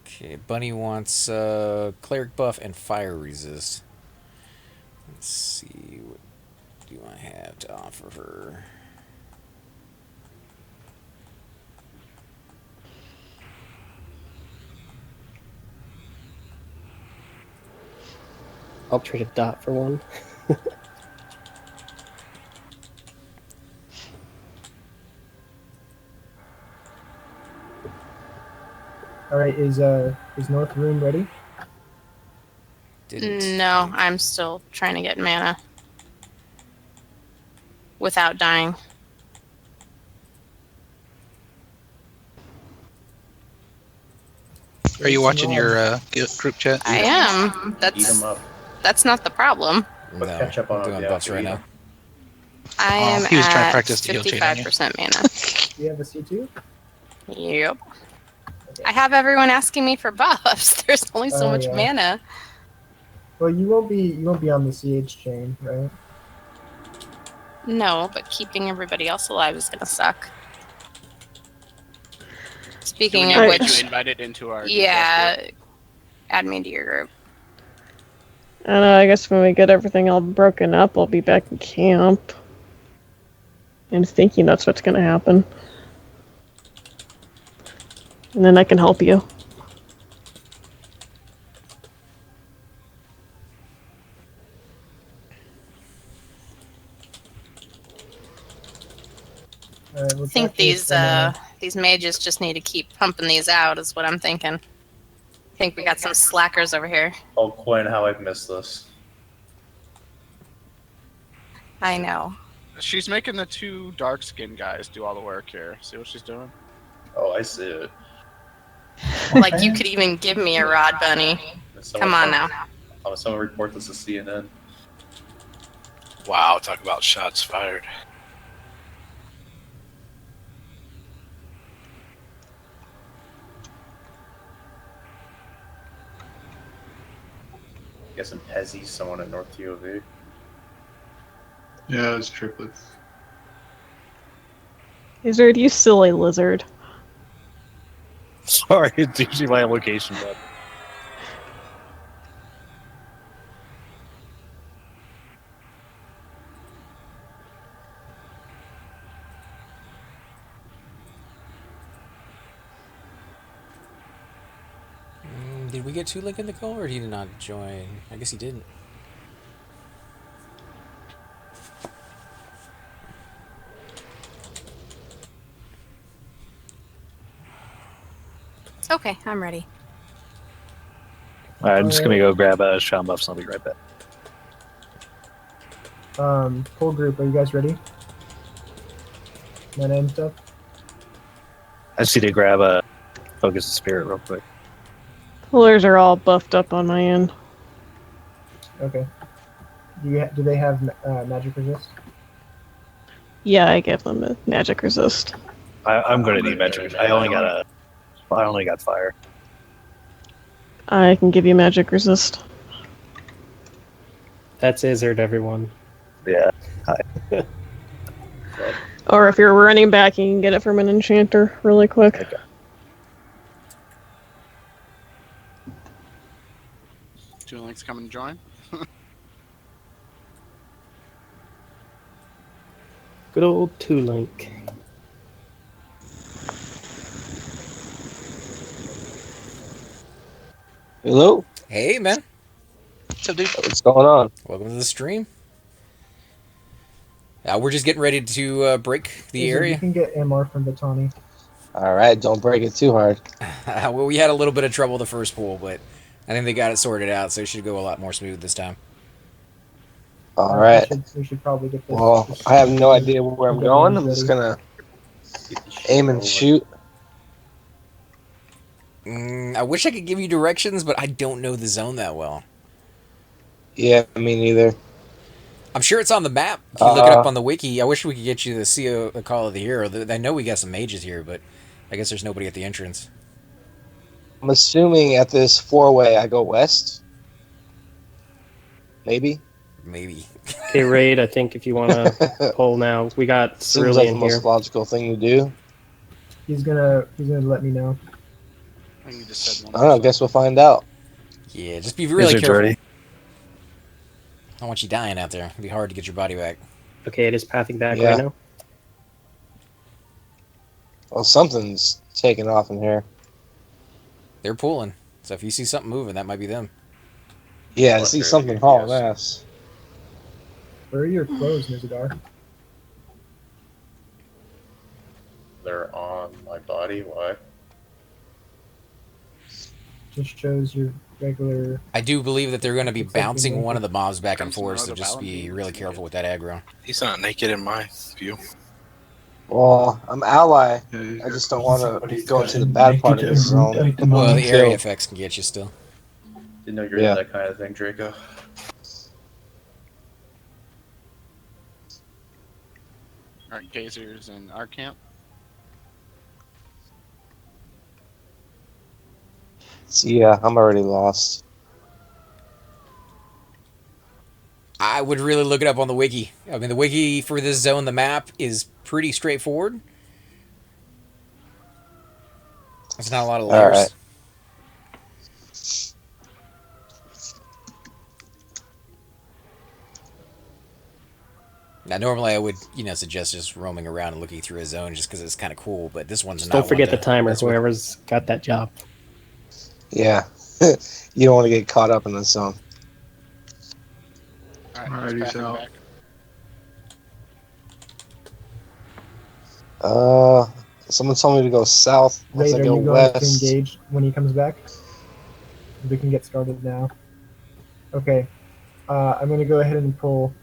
Okay, Bunny wants cleric buff and fire resist. Let's see, what do I have to offer her? I'll trade a dot for one. All right, is North Room ready? No, I'm still trying to get mana without dying. Are you watching your group chat? I am. That's not the problem. No, I'm doing buffs right now. I am he was trying to at practice the heal chain on you. 55% mana. Do you have a C2? Yep. I have everyone asking me for buffs. There's only so much mana. Well, you won't be on the CH chain, right? No, but keeping everybody else alive is gonna suck. Speaking of which, you invited into our add me to your group. I don't know, I guess when we get everything all broken up, I'll be back in camp. I'm thinking that's what's gonna happen. And then I can help you. Right, I think these mages just need to keep pumping these out, is what I'm thinking. think we got some slackers over here. Oh, Quinn, how I've missed this. I know. She's making the 2 dark skinned guys do all the work here. See what she's doing? Oh, I see it. Like you could even give me a rod, Bunny. Come on now. Oh, someone report this to CNN. Wow, talk about shots fired. Guessing Pezzy, someone at North TOV. Yeah, it's triplets. Lizard, you silly lizard. Sorry, it's usually my location button. Did we get 2 Link in the call, or did he not join? I guess he didn't. Okay, I'm ready. Alright, I'm just gonna go grab a Sean Buffs and I'll be right back. Full group, are you guys ready? My name stuff? I just need to grab a Focus of Spirit real quick. Pillars are all buffed up on my end. Okay. Do they have magic resist? Yeah, I gave them a magic resist. I'm gonna need magic. I only got fire. I can give you magic resist. That's Izzard, everyone. Yeah. Or if you're running back, you can get it from an enchanter really quick. Okay. 2 links come and join. Good old 2-link. Hello? Hey, man. What's up, dude? What's going on? Welcome to the stream. We're just getting ready to break the Izzard, area. You can get MR from Batani. Alright, don't break it too hard. Well, we had a little bit of trouble the first pool, but I think they got it sorted out, so it should go a lot more smooth this time. Alright. We should probably get this. Well, I have no idea where I'm going. I'm just gonna aim and shoot. I wish I could give you directions, but I don't know the zone that well. Yeah, me neither. I'm sure it's on the map. If you look it up on the wiki, I wish we could get you the CO Call of the Hero. I know we got some mages here, but I guess there's nobody at the entrance. I'm assuming at this 4-way I go west. Maybe? Maybe. Okay, Raid, I think if you want to pull now, we got Seems Cerulean like the here. most logical thing to do. He's gonna let me know. I think you just said I don't know, I guess we'll find out. Yeah, just be really Izzard's careful. ready. I don't want you dying out there. It'd be hard to get your body back. Okay, it is pathing back Yeah. right now. Well, something's taking off in here. They're pulling. So if you see something moving, that might be them. Yeah, I see something hauling ass. Where are your clothes, Nizadar? They're on my body. Why? Just shows your regular. I do believe that they're going to be Looks like bouncing they're one of the mobs back and Comes to forth, know so the just balance be beam, really isn't careful with that aggro. He's not naked in my view. Well, I'm ally. I just don't want to go into the bad part of this zone. Well, the area effects can get you still. Didn't know you were Yeah. into that kind of thing, Draco. Alright, Gazers in our camp. See, yeah, I'm already lost. I would really look it up on the wiki. I mean, the wiki for this zone, the map, is pretty straightforward. There's not a lot of layers. Alright. Now, normally I would, suggest just roaming around and looking through a zone just because it's kind of cool, but this one's Just not. don't forget one the timer, that's what- whoever's got that job. Yeah. You don't want to get caught up in the zone. Alright, Alrighty, he's so- back. Someone told me to go south. Once Raid, I are go you going to west. engage when he comes back? We can get started now. Okay. I'm going to go ahead and pull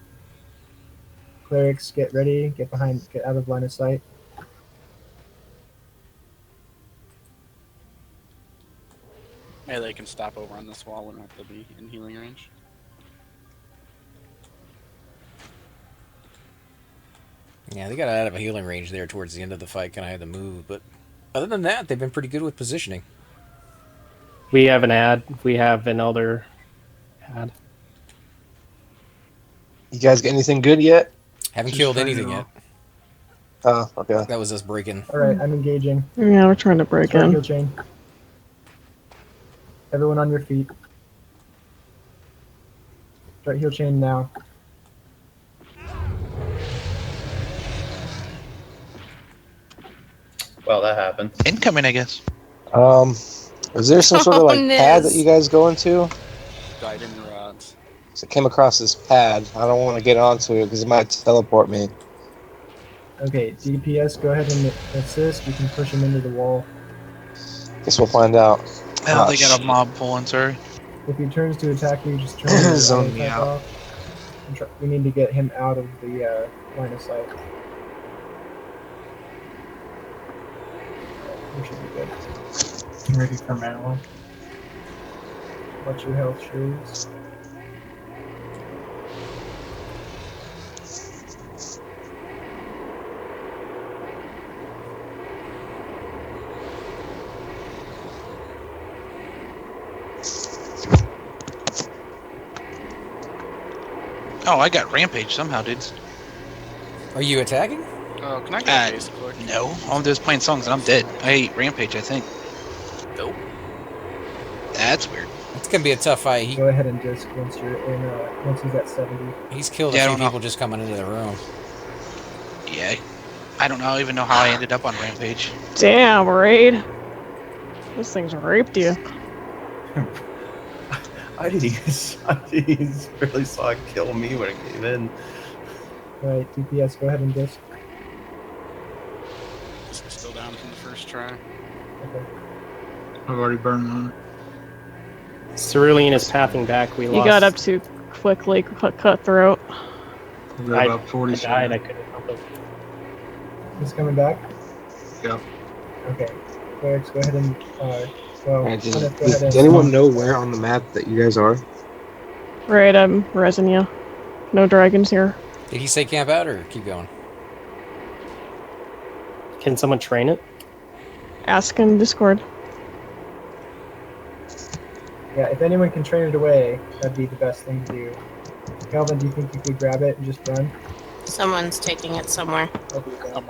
clerics. Get ready. Get behind. Get out of line of sight. Melee can stop over on this wall and have to be in healing range. Yeah, they got out of a healing range there towards the end of the fight, kind of had to move. But other than that, they've been pretty good with positioning. We have an ad. We have another ad. You guys get anything good yet? Haven't Just killed fighting anything off. yet. Oh, okay. That was us breaking. All right, I'm engaging. Yeah, we're trying to break Start heal in. chain. Everyone on your feet. Start heal chain now. Well, that happened. Incoming, I guess. Is there some sort of like pad that you guys go into? Guiding rods. So I came across this pad. I don't want to get onto it because it might teleport me. Okay, DPS, go ahead and assist. You can push him into the wall. Guess we'll find out. Hell, Oh, they got a shit. mob pulling, sorry. If he turns to attack you, just turn your Zone auto me attack out. off. We need to get him out of the line of sight. We should be good. Ready for Madeline. What's your health shoes? Oh, I got rampage somehow, dudes. Are you attacking? Oh, can I get a base quick? No, all I'm doing is playing songs and I'm dead. I ate rampage, I think. Nope. That's weird. It's gonna be a tough fight. Go ahead and disc once you're in. Once he's at 70. He's killed Yeah, I a few don't know. people just coming into the room. Yeah, I don't know even know how I ended up on rampage. Damn, Raid. This thing's raped you. I didn't barely saw it kill me when it came in. Alright, DPS, go ahead and disc. This is still down from the first try. Okay. I've already burned one. Cerulean is pathing back. We You lost. got up too quickly, cutthroat. We've got about I 40 died. I seconds. couldn't help it. He's coming back? Yep. Okay. Clerics, go ahead and. Alright, Kenneth, go does ahead and. anyone know where on the map that you guys are? Right, I'm resing you. No dragons here. Did he say camp out or keep going? Can someone train it? Ask in Discord. Yeah, if anyone can train it away, that'd be the best thing to do. Calvin, do you think you could grab it and just run? Someone's taking it somewhere.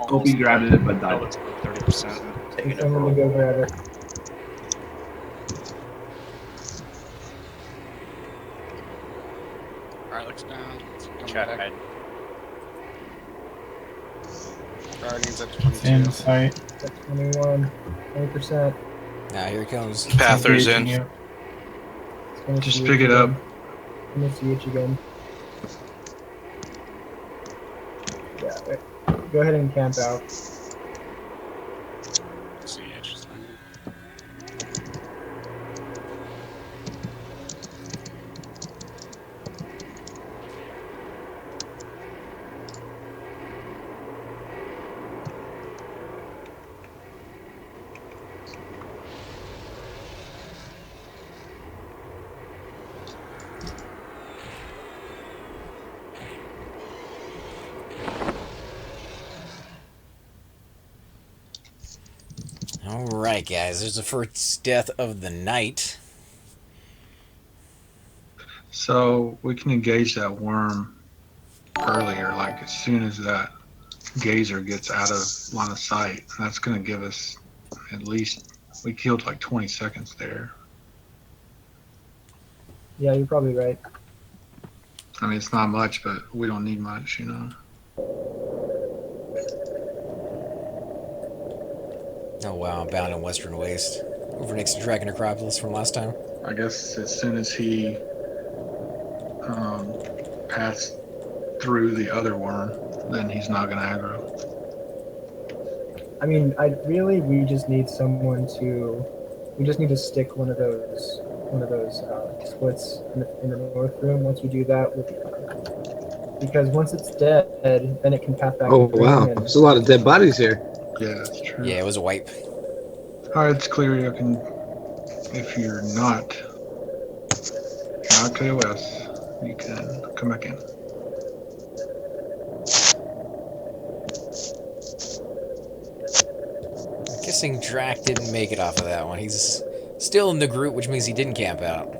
Opie grabbed it but died. 30%. Get someone to go grab it. Alright, looks down. Chat Back. head. Guardians at In 22. sight. At 21, 20%. Now here it comes. Pather's in. Engaging you. It's gonna Just see pick it up. Gonna see it again. Yeah, wait. Go ahead and camp out. CH is fine. Alright, guys. There's the first death of the night. So we can engage that worm earlier, like as soon as that gazer gets out of line of sight. And that's going to give us at least, we killed like 20 seconds there. Yeah, you're probably right. I mean, it's not much, but we don't need much, you know. Oh wow, I'm bound in Western Waste. Over next to Dragon Acropolis from last time. I guess as soon as he passed through the other worm, then he's not going to aggro. I mean, we just need someone to. We just need to stick one of those one of those splits in the north room. Once we do that, we'll be fine. Because once it's dead, then it can path back Oh to the ring. wow, And there's a lot of dead bodies here. Yeah, that's true. Yeah, it was a wipe. Alright, it's clear. If you're not KOS, you can come back in. I'm guessing Drac didn't make it off of that one. He's still in the group, which means he didn't camp out.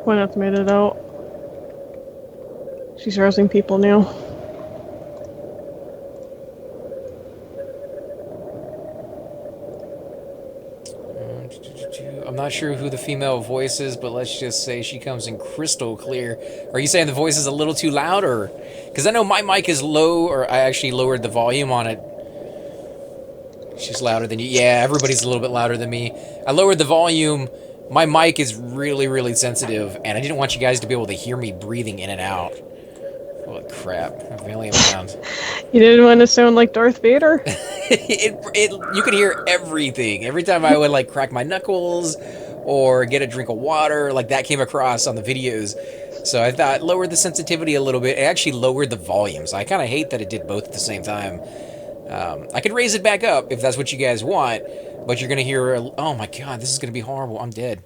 Gwyneth made it out. She's rousing people now. I'm not sure who the female voice is, but let's just say she comes in crystal clear. Are you saying the voice is a little too loud, or? Because I know my mic is low, or I actually lowered the volume on it. She's louder than you. Yeah, everybody's a little bit louder than me. I lowered the volume. My mic is really, really sensitive, and I didn't want you guys to be able to hear me breathing in and out. Holy crap. Valium sound. You didn't want to sound like Darth Vader? You could hear everything. Every time I would, like, crack my knuckles or get a drink of water, like, that came across on the videos. So I thought, lower the sensitivity a little bit. It actually lowered the volume, so I kind of hate that it did both at the same time. I could raise it back up if that's what you guys want, but you're going to hear, oh my god, this is going to be horrible. I'm dead.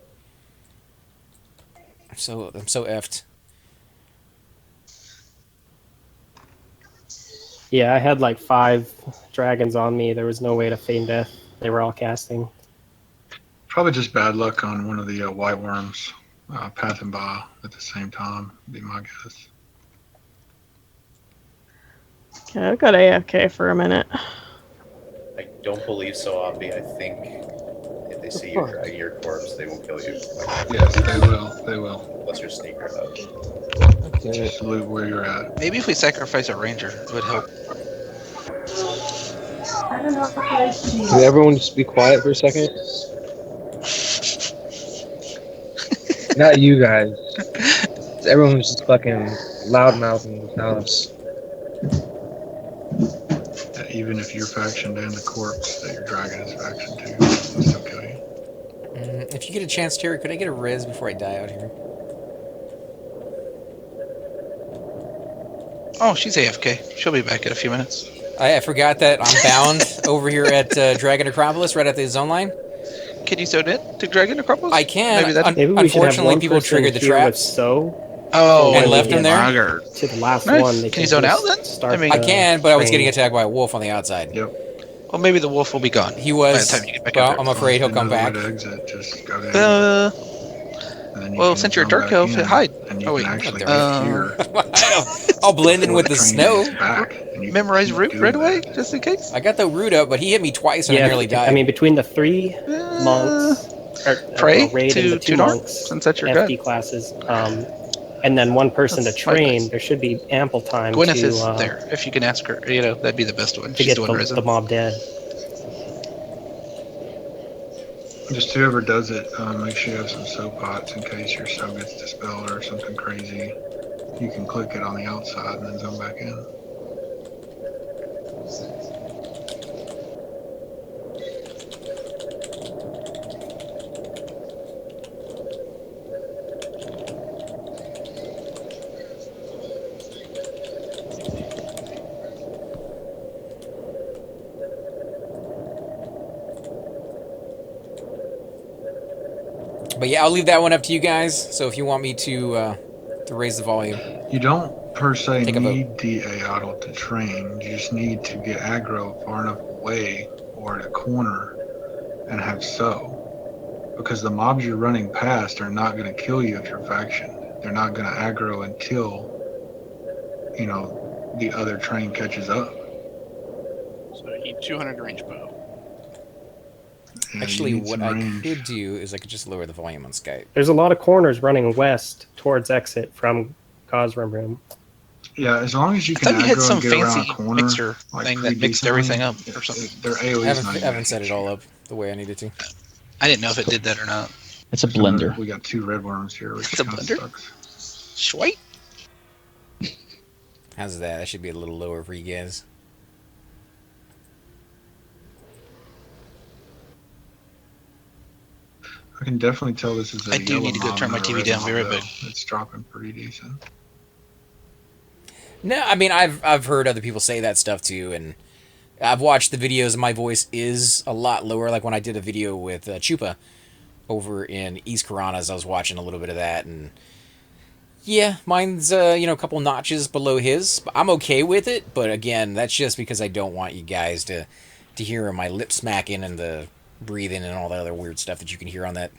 I'm so effed. Yeah, I had like 5 dragons on me. There was no way to feign death. They were all casting. Probably just bad luck on one of the white worms passing by at the same time, would be my guess. Okay, I've got AFK for a minute. I don't believe so, Abby. I think if they see you dragging your corpse, they will kill you. Yes, they will. They will. Unless you're sneaker up. Just loot where you're at. Maybe if we sacrifice a ranger, it would help. Can everyone just be quiet for a second? Not you guys. Everyone's just fucking loud-mouthing in this house. Even if your faction and the corpse that you're dragging is faction too, they'll still kill you. If you get a chance, Terry, could I get a res before I die out here? Oh, she's AFK. She'll be back in a few minutes. I forgot that I'm bound over here at Dragon Acropolis, right at the zone line. Can you zone in to Dragon Acropolis? I can. Maybe we should have Unfortunately, one people person triggered the here with traps. So. Oh, and left him there. To the last Nice. one. They Can you zone out then? Start I can, but I was train. getting attacked by a wolf on the outside. Yep. Well, maybe the wolf will be gone. He was. By the time you get back Well, up I'm there. afraid he'll come back. Exit, just go to Well, since you're a dark elf, hide. And Oh wait. I'll blend in with the snow. Memorize root right away, just in case. I got the root up, but he hit me twice and I nearly died. I mean, between the 3 monks, Pray raid and the to 2 Dark, monks, since that's your FD god. classes, and then 1 person That's to train, there should be ample time Gwyneth to is there. If you can ask her, that'd be the best one. to She's get the one risen. the mob dead. Just whoever does it, make sure you have some soap pots in case your soap gets dispelled or something crazy. You can click it on the outside and then zone back in. But yeah, I'll leave that one up to you guys. So if you want me to raise the volume, you don't per se Take a need DA auto to train. You just need to get aggro far enough away or at a corner and have so. Because the mobs you're running past are not going to kill you if you're faction. They're not going to aggro until, the other train catches up. So you need 200 range bow. Yeah, actually, you need what some I range. could do is I could just lower the volume on Skype. There's a lot of corners running west towards exit from Cosrum Room. Yeah, as long as you I can thought you had aggro some and get around fancy a corner, mixer like thing pretty that mixed decently, everything up or something. Their AoE I is not haven't set it all up the way I needed to. I didn't know if it did that or not. It's a blender. We got 2 red worms here, which It's a kinda blender? sucks. Sweet. How's that? That should be a little lower for you guys. I can definitely tell this is a I do yellow need to go mob, turn my not a TV red down. mob, Be right though. back. It's dropping pretty decent. No, I mean I've heard other people say that stuff too, and I've watched the videos, and my voice is a lot lower. Like when I did a video with Chupa over in East Karanas, I was watching a little bit of that, and yeah, mine's a couple notches below his. I'm okay with it, but again, that's just because I don't want you guys to hear my lip smacking and the breathing and all that other weird stuff that you can hear on that.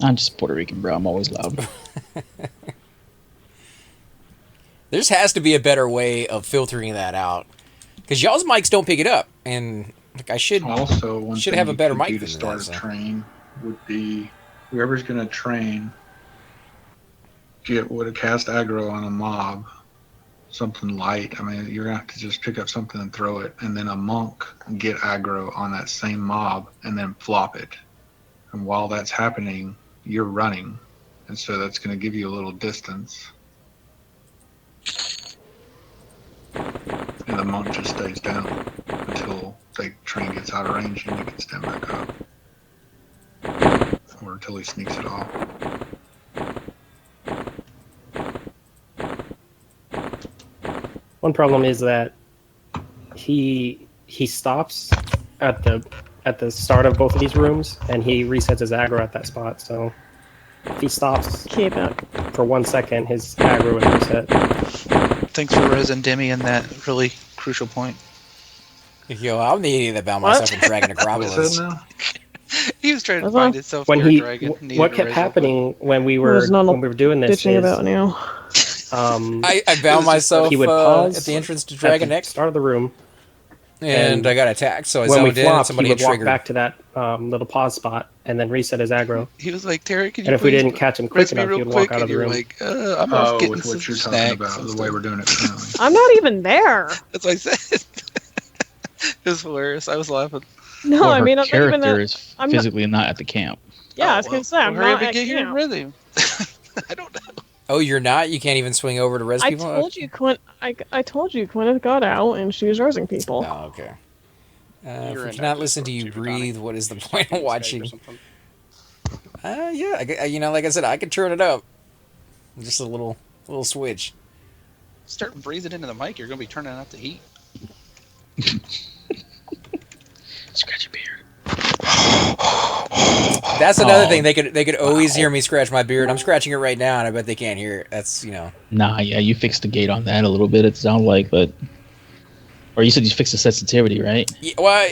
I'm just Puerto Rican, bro. I'm always loud. There has to be a better way of filtering that out, because y'all's mics don't pick it up, and like I should Also, one should thing have a you better could mic do than to start that. a So. train would be whoever's going to train would cast aggro on a mob, something light. I mean, you're going to have to just pick up something and throw it, and then a monk get aggro on that same mob and then flop it. And while that's happening, you're running, and so that's going to give you a little distance. And the monk just stays down until the train gets out of range and you can stand back up. Or until he sneaks it off. One problem is that he stops at the start of both of these rooms, and he resets his aggro at that spot. So if he stops for 1 second, his aggro would reset. Thanks for Rez and Demi on that really crucial point. Yo, I'm the idiot that bound myself in Dragon Acropolis. He was trying to find himself When near he a dragon. needed what a kept Rez real happening when we Well, were there's not a doing this bitching is about now. I bound myself he would pause at the entrance to Dragon at Neck. the start of the room, And I got attacked, so I when we zoned in and flopped, somebody he would had walk triggered. back to that little pause spot and then reset his aggro. He was like, Terry, can you And if we please didn't catch him quick rest me enough, real he would quick? walk out of And the you're room. like, I'm off getting with what some you're talking snacks. about, the way we're doing it currently. I'm not even there. That's what I said. It was hilarious. I was laughing. No, Well, I her mean, I'm not even character at, is I'm not, physically not at the camp. yeah, I was gonna say I'm hurry up not and at get here camp. with him. Oh, you're not? You can't even swing over to res I people? told you Quinn. I told you Quinn got out and she was resing people. Oh, okay. If You're we in cannot that listen to you Discord, breathe, what is the point Skype of or watching? something. Yeah, like I said, I could turn it up. Just a little switch. Start breathing into the mic. You're going to be turning out the heat. Scratch your beard. That's another thing. They could always hear me scratch my beard. I'm scratching it right now, and I bet they can't hear it. That's Nah, yeah, you fixed the gate on that a little bit. It sounded like, but or you said you fixed the sensitivity, right? Yeah, well,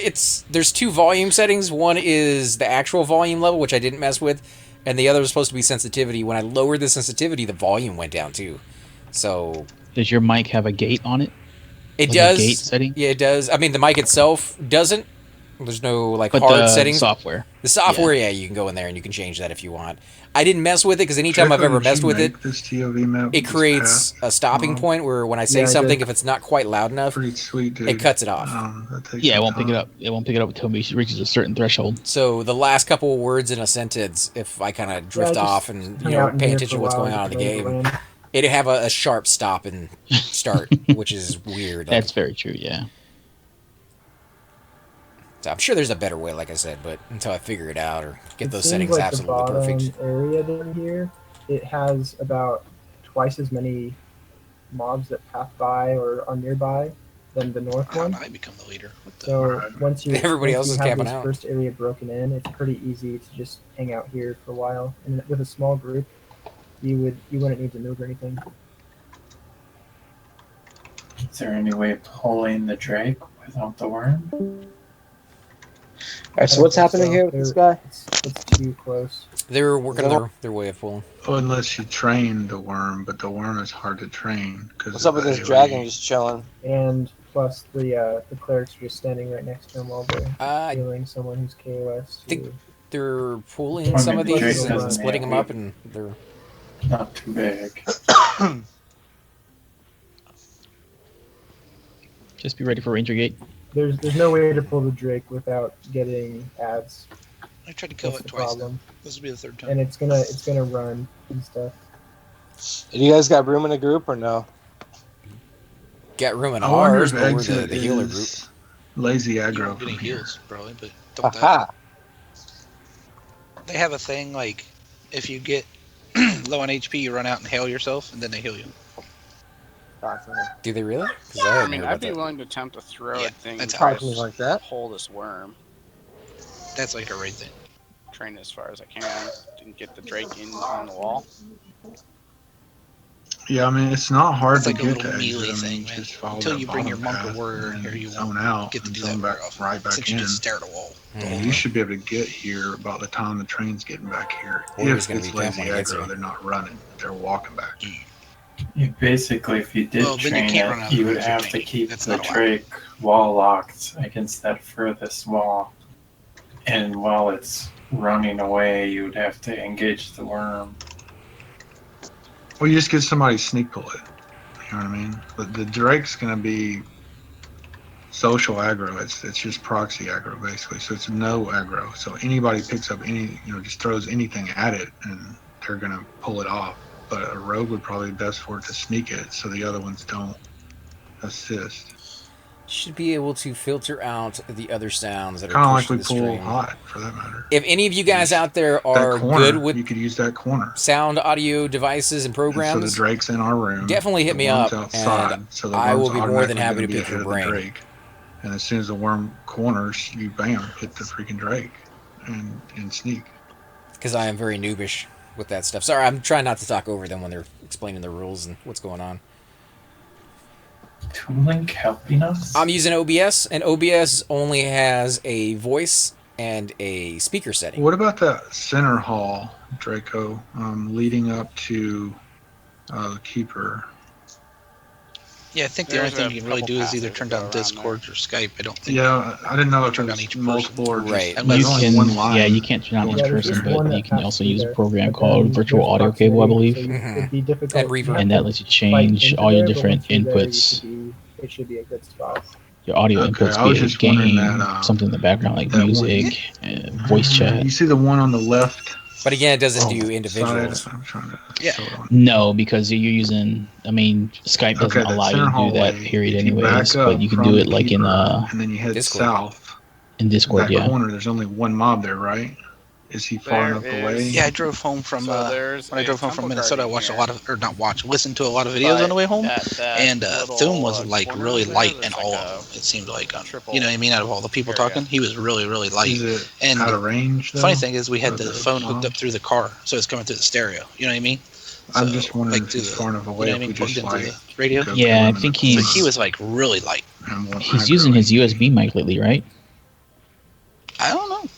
there's two volume settings. One is the actual volume level, which I didn't mess with, and the other was supposed to be sensitivity. When I lowered the sensitivity, the volume went down too. So Does your mic have a gate on it? it Like does. a gate setting? Yeah, it does. I mean, the mic itself doesn't. There's no But hard the settings. software. The software, yeah, you can go in there and you can change that if you want. I didn't mess with it because anytime I've ever messed with it, This TOV map it creates a stopping point where when I say Yeah, I something, did. if it's not quite loud enough, Pretty sweet, dude. it cuts it off. Yeah, it won't pick it up. It won't pick it up until it reaches a certain threshold. So the last couple of words in a sentence, if I kind of drift just off and hang out in pay here attention to for a what's while, going on in the get to know the game, land. it'd have a sharp stop and start, which is weird. That's very true, yeah. So I'm sure there's a better way, like I said, but until I figure it out or get It those seems settings like absolutely the bottom perfect. area down here, it has about twice as many mobs that pass by or are nearby than the north one. I become the leader. So once you Everybody else once is you have camping this out. first area broken in, it's pretty easy to just hang out here for a while. And with a small group, you wouldn't need to move or anything. Is there any way of pulling the Drake without the worm? Alright, so what's happening here with this guy? It's too close. They're working their way of pulling. Oh, unless you train the worm, but the worm is hard to train. What's up with this dragon just chilling? And plus the clerics are just standing right next to him while they're healing someone who's KOS. I think they're pulling Or some of maybe these Drake and doesn't splitting have them up, it. and they're Not too big. Just be ready for Ranger Gate. There's no way to pull the Drake without getting ads. I tried to kill That's it the twice. problem. This will be the third time. And it's gonna run and stuff. Do you guys got room in a group or no? got room in I wonder ours, if but we're exit the healer group. is lazy aggro Getting from here. heals, probably, but don't Aha! They have a thing like if you get low on HP, you run out and heal yourself, and then they heal you. Do they really? I mean, I'd be willing to attempt to throw a thing that's to how- just like that. pull this worm. That's like a raid thing. Train as far as I can and get the Drake in on the wall. Yeah, I mean it's not hard It's to like a get little to melee exit. I thing, mean, man. just follow Until that you bring your bottom monk or path warrior in and here, you zone won't out get to and do zone that very back often. right back Since you in. just stare at a wall. And you should be able to get here about the time the train's getting back here. Warrior's If gonna it's be camp lazy when he gets aggro, here. they're not running; they're walking back. Basically, if you did Well, then you train can't run out it, of you the would rooms you're have to training. keep That's the not allowed. Drake wall locked against that furthest wall. And while it's running away, you would have to engage the worm. Well, you just get somebody to sneak pull it. You know what I mean? But the Drake's gonna be social aggro. It's just proxy aggro basically. So it's no aggro. So anybody picks up any, just throws anything at it, and they're gonna pull it off. But a rogue would probably be best for it to sneak it, so the other ones don't assist. Should be able to filter out the other sounds that Kind are of pushed like to we the pull string. hot, for that matter. If any of you guys out there That are corner, good with you could use that corner. sound audio devices and And so the programs, Drake's in our room. definitely hit the me worm's up, outside, and so the I will worm's be more than automatically happy gonna to be pick ahead your of the brain. Drake. And as soon as the worm corners, you bam, hit the freaking Drake and sneak. Because I am very noobish with that stuff. Sorry, I'm trying not to talk over them when they're explaining the rules and what's going on. Toolink helping us? I'm using OBS, and OBS only has a voice and a speaker setting. What about that center hall, Draco, leading up to the Keeper? Yeah, I think the only thing you can really do is either turn down Discord or Skype. I don't think. Yeah, I didn't know if turn it down was each multiple or just Right. there's You only can, one line. yeah, you can't turn on each Yeah, there's person, just one but that you can has also to be use a there. program But called then virtual there's audio proximity, cable, I believe, so it'd be difficult. And reverb. You have and that to lets you fight change into all your there, but different once you're there, inputs. it should be a good spot. Your audio Okay, inputs, I was be it just wondering game, that, something in the background like that music, voice chat. You see the one on the left? But again, it doesn't Oh, do individuals. side? I'm trying to. Yeah. No, because you're using. I mean, Skype doesn't Okay, that allow you center to do that hallway, period, if you anyways. back up But you can from do the it like in Keeper, and then you head Discord. south. in Discord, That yeah. corner, there's only one mob there, right? Is he far enough away? Yeah, I drove home from So there's when I a drove home from temple Minnesota. I guardian watched a here. lot of, or not watch, listened to a lot of videos on the way home, That and little, Thum was like corner really there, light there's in like all a of them. It seemed like, triple you know what I mean? Out of all the people area. talking, he was really light. Is it And out of range? the funny though? thing is, we had Of the the phone hooked up mobs? through the car, so it's coming through the stereo. You know what I mean? I'm So, just wondering like, if to he's the- far enough you away. know what I If mean? we Plugged just into like the radio. go Yeah, kill I him in think the So he's he was like really light. corner and one he's aggro. using his USB mic lately, right? I don't know,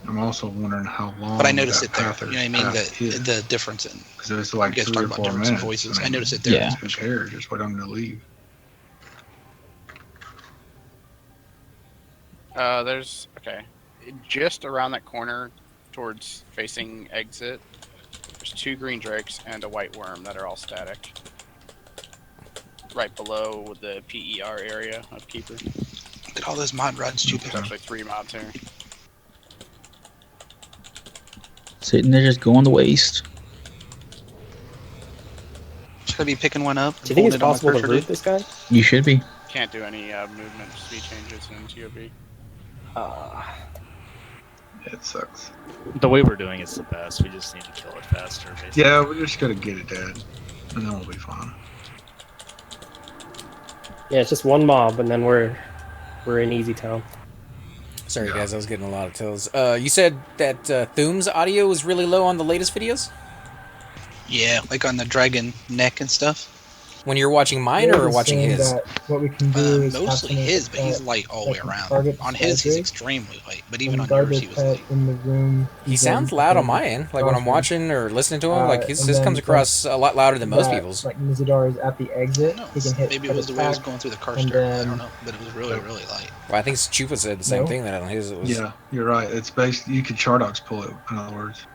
I'm also wondering how long. but I noticed that it there. path You know what I mean? path is. The difference in. Because it's like You guys 3 or talk about 4 difference in minutes. voices. I mean, noticed it there. Yeah. Who cares? Just wait on him to leave. There's just around that corner towards facing exit. There's 2 green drakes and a white worm that are all static. Right below the PER area of Keeper. Look at all those mod rods, stupid. There's actually 3 mods here. Sitting there just going to waste. Should I be picking one up? Do you think it's holding it on my possible to cursor, root dude? this guy? You should be. Can't do any movement speed changes in TOB. It sucks. The way we're doing it's the best. We just need to kill it faster, basically. Yeah, we just gotta get it dead, and then we'll be fine. Yeah, it's just one mob, and then we're in Easy Town. Sorry, guys, I was getting a lot of tells. You said that Thum's audio was really low on the latest videos? Yeah, like on the dragon neck and stuff. When you're watching mine or watching his? What we can do is Mostly his, but he's light all the way around. On his, he's extremely light, but even on yours, he was light. in the room. He sounds loud on my end. Like when I'm watching or listening to him, like his comes across a lot louder than most people's. Like Nizadar is at the exit. He can hit. Maybe it was the way it was going through the car and stereo. I then- don't know, but it was really light. Well, I think Chupa said the same No. thing that on his. It was, Yeah, you're right. It's based. You could Chardox pull it. In other words,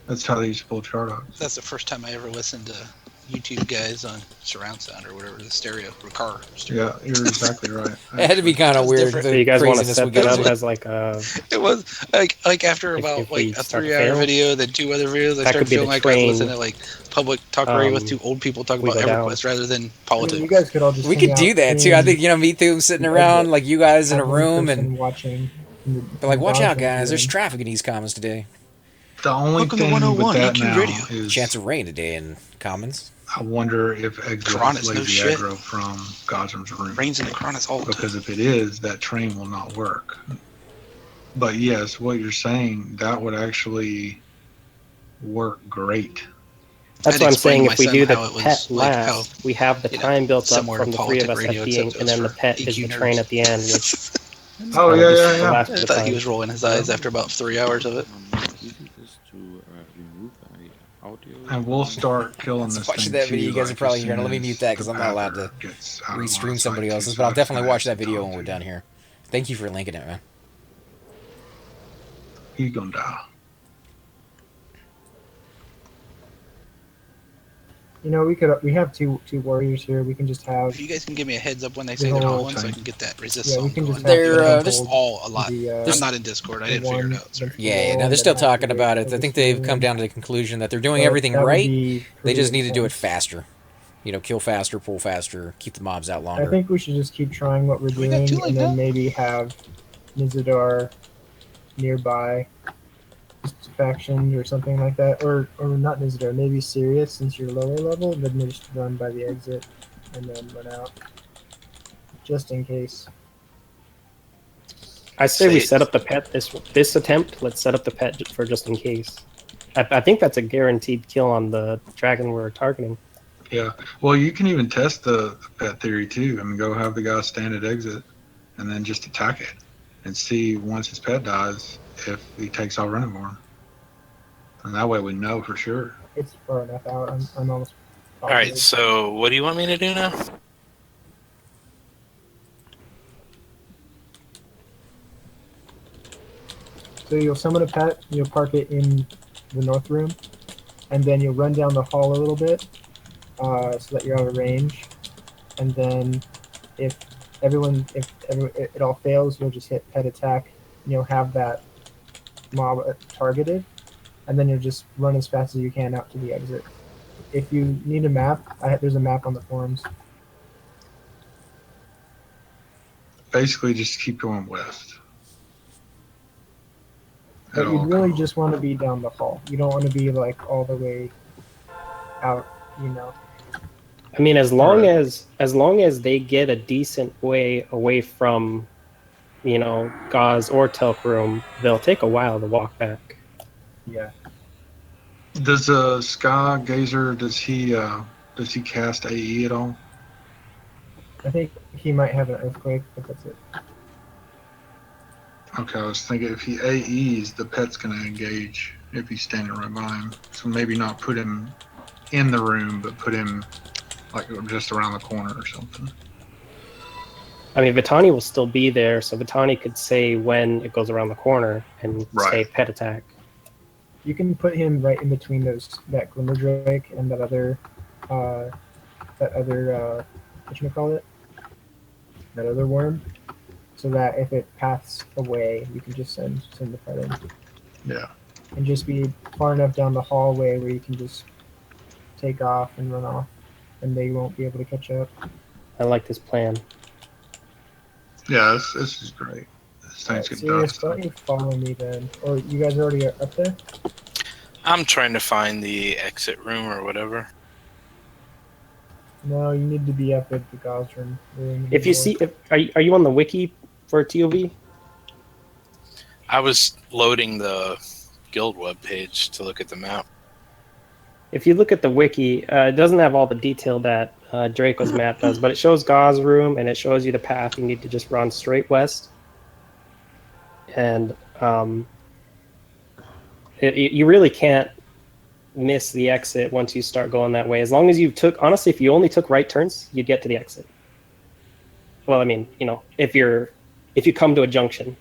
that's how they used to pull Chardox. That's the first time I ever listened to YouTube guys on surround sound or whatever, the stereo or car stereo. Yeah, you're exactly right. It had to be kind of weird. So you guys want to craziness set we that go up through. as like a... It was like after about if we like a start to 3-hour fail? video, then 2 other videos, I That started could be feeling the like I was train, listening to like public talk radio with 2 old people talking we about go down. EverQuest rather than I politics. mean, you guys could all just. We hang could do out that too. in I think me Thum sitting the around exit, like you guys in a have one room person and watching. But like, watch out, Gosram guys. There's room. traffic in East Commons today. The only Welcome to thing with 101 that EQ now Radio. is Chance of rain today in Commons. I wonder if Exit Cronus, is no lazy shit. aggro from Gosram's room. Rains in the Cronus all the time. Because if it is, that train will not work. But yes, what you're saying, that would actually work great. That's I'd what I'm explain saying. to If we my do son the how it was, pet like, how, last, we have the you know, time built up similar from to the three of Politic us Radio, at being, except it and was then the for pet is EQ the train nerds. at the end, which Oh, kinda yeah, just yeah, the yeah. last I of the thought time. he was rolling his eyes after about 3 hours of it. And we'll start killing this Watching thing that too, video, you guys are like, probably as hearing. soon Let me as mute that because the I'm not allowed to Panther gets out of line of restream sight, somebody too, else's. so But I'll that's definitely gonna watch that actually video talk when we're to done here. Thank you for linking it, man. He's gonna die. You know, we have two warriors here. We can just have. If you guys can give me a heads up when they The say they're whole rolling, so I can get that resist Yeah, we song can going. just have They're, them there's hold all a lot. the, I'm not in Discord. I the didn't figure it one out. Sorry. against the Yeah, wall no, and they're still then have talking the about it. I focus think they've room. come down to the conclusion that they're doing But everything that would right. be They pretty just need to do it intense. faster. You know, kill faster, pull faster, keep the mobs out longer. I think we should just keep trying what we're We got doing, two like and then that? maybe have Nizadar nearby, just faction or something like that, or not Nizadar, maybe Sirius since you're lower level, then just run by the exit and then run out, just in case. I say we set up the pet this attempt. Let's set up the pet for just in case. I think that's a guaranteed kill on the dragon we're targeting. Yeah. Well, you can even test the pet theory too. I mean, go have the guy stand at exit and then just attack it and see once his pet dies if he takes off running more. And that way we know for sure. It's far enough out. I'm almost. All right, so what do you want me to do now? So you'll summon a pet, you'll park it in the north room, and then you'll run down the hall a little bit, so that you're out of range. And then if it all fails, you'll just hit pet attack, and you'll have that mob targeted, and then you'll just run as fast as you can out to the exit. If you need a map, there's a map on the forums. Basically, just keep going west. But you really just want to be down the hall. You don't want to be like all the way out, you know. I mean, as long as they get a decent way away from, you know, Gauze or Telk room, they'll take a while to walk back. Yeah. Does Sky Gazer does he cast AE at all? I think he might have an earthquake, but that's it. Okay, I was thinking if he AEs, the pet's gonna engage if he's standing right by him. So maybe not put him in the room, but put him like just around the corner or something. I mean, Vitani will still be there, so Vitani could say when it goes around the corner and say pet attack. You can put him right in between that Glimmer Drake and that other whatchamacallit? That other worm. So that if it paths away, you can just send the pet in. Yeah. And just be far enough down the hallway where you can just take off and run off, and they won't be able to catch up. I like this plan. Yeah, this is great. This thing's getting Sirius, done. why don't you follow me then? Or you guys already are up there? I'm trying to find the exit room or whatever. No, you need to be up at the Gauze room. If you see, are you on the wiki for TOV? I was loading the guild web page to look at the map. If you look at the wiki, it doesn't have all the detail that Draco's map does, but it shows Gauze room and it shows you the path. You need to just run straight west, and you really can't miss the exit once you start going that way. As long as honestly, if you only took right turns, you'd get to the exit. Well, I mean, you know, if you come to a junction.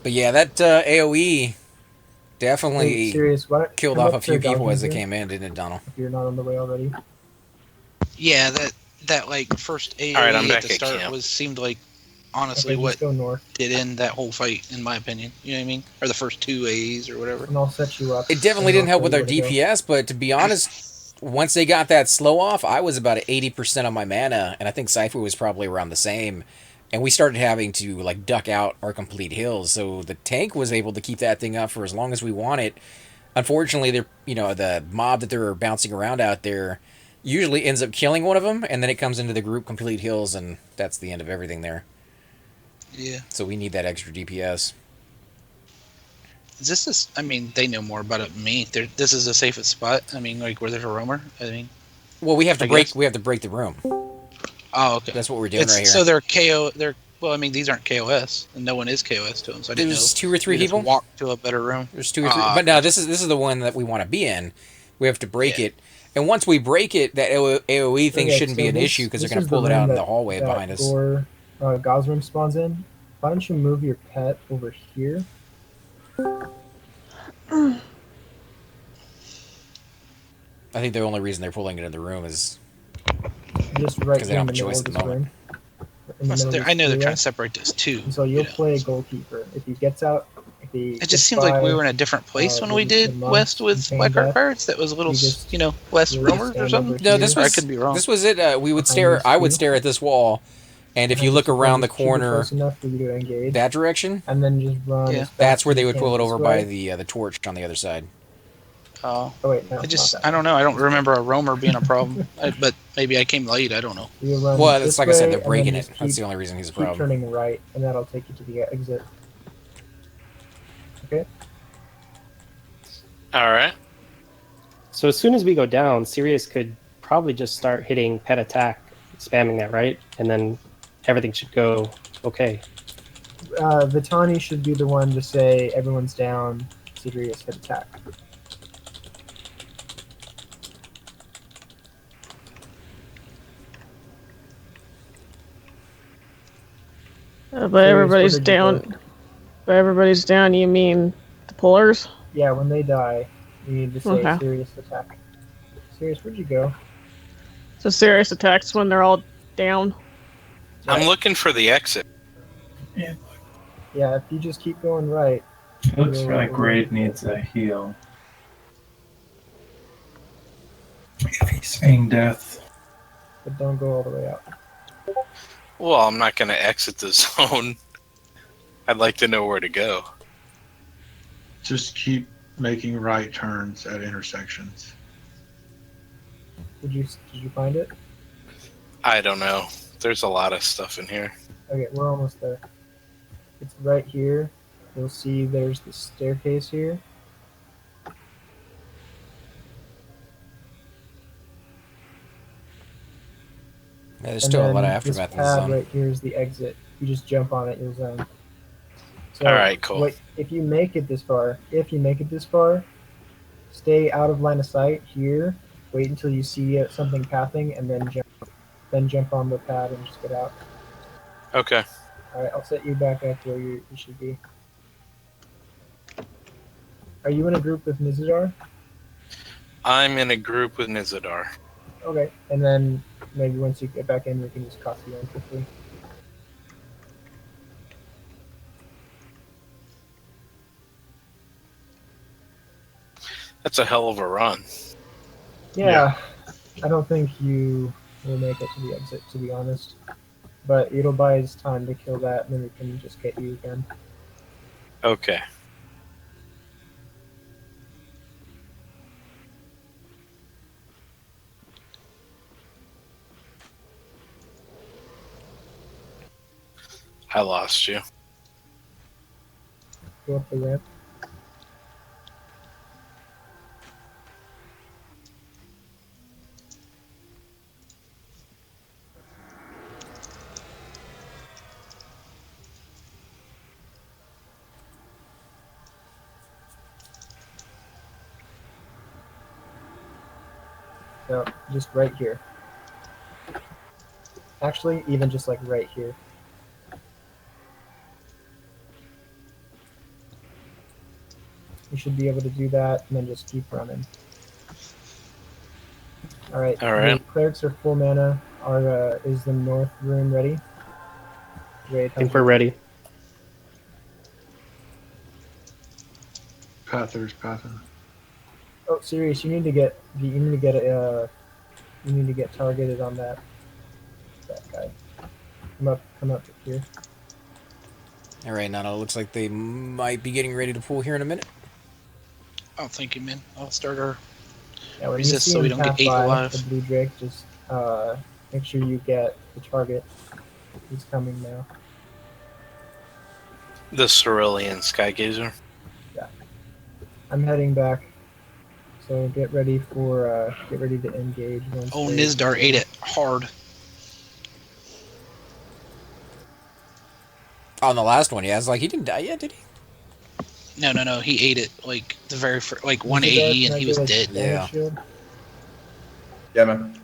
But yeah, that AOE definitely Hey, Sirius, killed come off up a to few the people Gauze as they room came in, didn't it, Donald? if you're not on the way already. Yeah, that like first AOE All right, I'm at back the at start camp. seemed like honestly Okay, what just go north, did end that whole fight, in my opinion. You know what I mean? Or the first two A's or whatever. and I'll set you up. It definitely and didn't I'll help tell with you our where to go. DPS, but to be honest, once they got that slow off, I was about at 80% on my mana, and I think Cypher was probably around the same. And we started having to like duck out our complete hills, so the tank was able to keep that thing up for as long as we wanted. Unfortunately, they're the mob that they're bouncing around out there usually ends up killing one of them, and then it comes into the group complete hills, and that's the end of everything there. Yeah. So we need that extra DPS. Is this? I mean, they know more about it than me. This is the safest spot. I mean, like where there's a roamer. I mean, well, we have to I break. guess. We have to break the room. Oh, okay. That's what we're doing right here. So they're KO. Well, I mean, these aren't KOS, and no one is KOS to them. So I didn't know. There's 2 or 3 you just people. Walk to a better room. There's 2 or 3. But no, this is the one that we want to be in. We have to break it, and once we break it, that AOE thing shouldn't be an issue because they're going to pull it out in the hallway behind us. Gauze room spawns in. Why don't you move your pet over here? I think the only reason they're pulling it in the room is just right because they don't have a choice at the moment. I know they're trying to separate those two. And so you'll play goalkeeper. If he gets out, it just seems like we were in a different place when we did West with Blackheart Pirates. That was a little, less roamers or something. No, this was. I could be wrong. This was it. We would stare. I would stare at this wall, and if you look around the corner, that direction, and then just run. Yeah, that's where they would pull it over by the torch on the other side. Oh, wait, no, I don't know. I don't remember a roamer being a problem, but maybe I came late. I don't know. Well, it's like I said, they're breaking it. That's the only reason he's a problem. Keep turning right, and that'll take you to the exit. Okay. All right. So as soon as we go down, Sirius could probably just start hitting pet attack, spamming that, right? And then everything should go okay. Vitani should be the one to say everyone's down, Sirius hit attack. But everybody's down. But everybody's down. You mean the pullers? Yeah, when they die, you need to say Okay. serious attack. Serious, where'd you go? So serious attacks when they're all down. I'm looking for the exit. Yeah, if you just keep going right. It looks like Raid needs a heal. If he's feigning death. But don't go all the way out. Well, I'm not going to exit the zone. I'd like to know where to go. Just keep making right turns at intersections. Did you find it? I don't know. There's a lot of stuff in here. Okay, we're almost there. It's right here. You'll see there's the staircase here. Yeah, there's still a lot of aftermath in this the pad zone. right here is the exit. You just jump on it, you'll zone. So, All right, cool. If you make it this far, stay out of line of sight here. Wait until you see something pathing, and then jump. Then jump on the pad and just get out. Okay. All right, I'll set you back up where you should be. Are you in a group with Nizadar? I'm in a group with Nizadar. Okay, and then maybe once you get back in, we can just copy you in quickly. That's a hell of a run. Yeah, I don't think you will make it to the exit, to be honest. But it'll buy us time to kill that, and then we can just get you again. Okay. I lost you. Go up the ramp. So, just right here. Actually, even just like right here. You should be able to do that, and then just keep running. Alright, All right. the clerics are full mana. Is the north room ready? Wait, I think we're ready. Pather's pathing. Oh, Sirius, you need to get targeted on that guy. Come up here. All right, Nano. Looks like they might be getting ready to pull here in a minute. Oh, thank you, man. I'll start our Yeah, when resist you see so him we don't pass get ate by alive. the blue drake, just make sure you get the target. He's coming now. The Cerulean Skygazer. Yeah, I'm heading back. So get ready to engage. Oh, Nizdar ate it hard. On the last one, yeah. It's like he didn't die yet, did he? No. He ate it like the very first, like one Nizdar, AE can and I he get was a dead. damage shield? Yeah, man.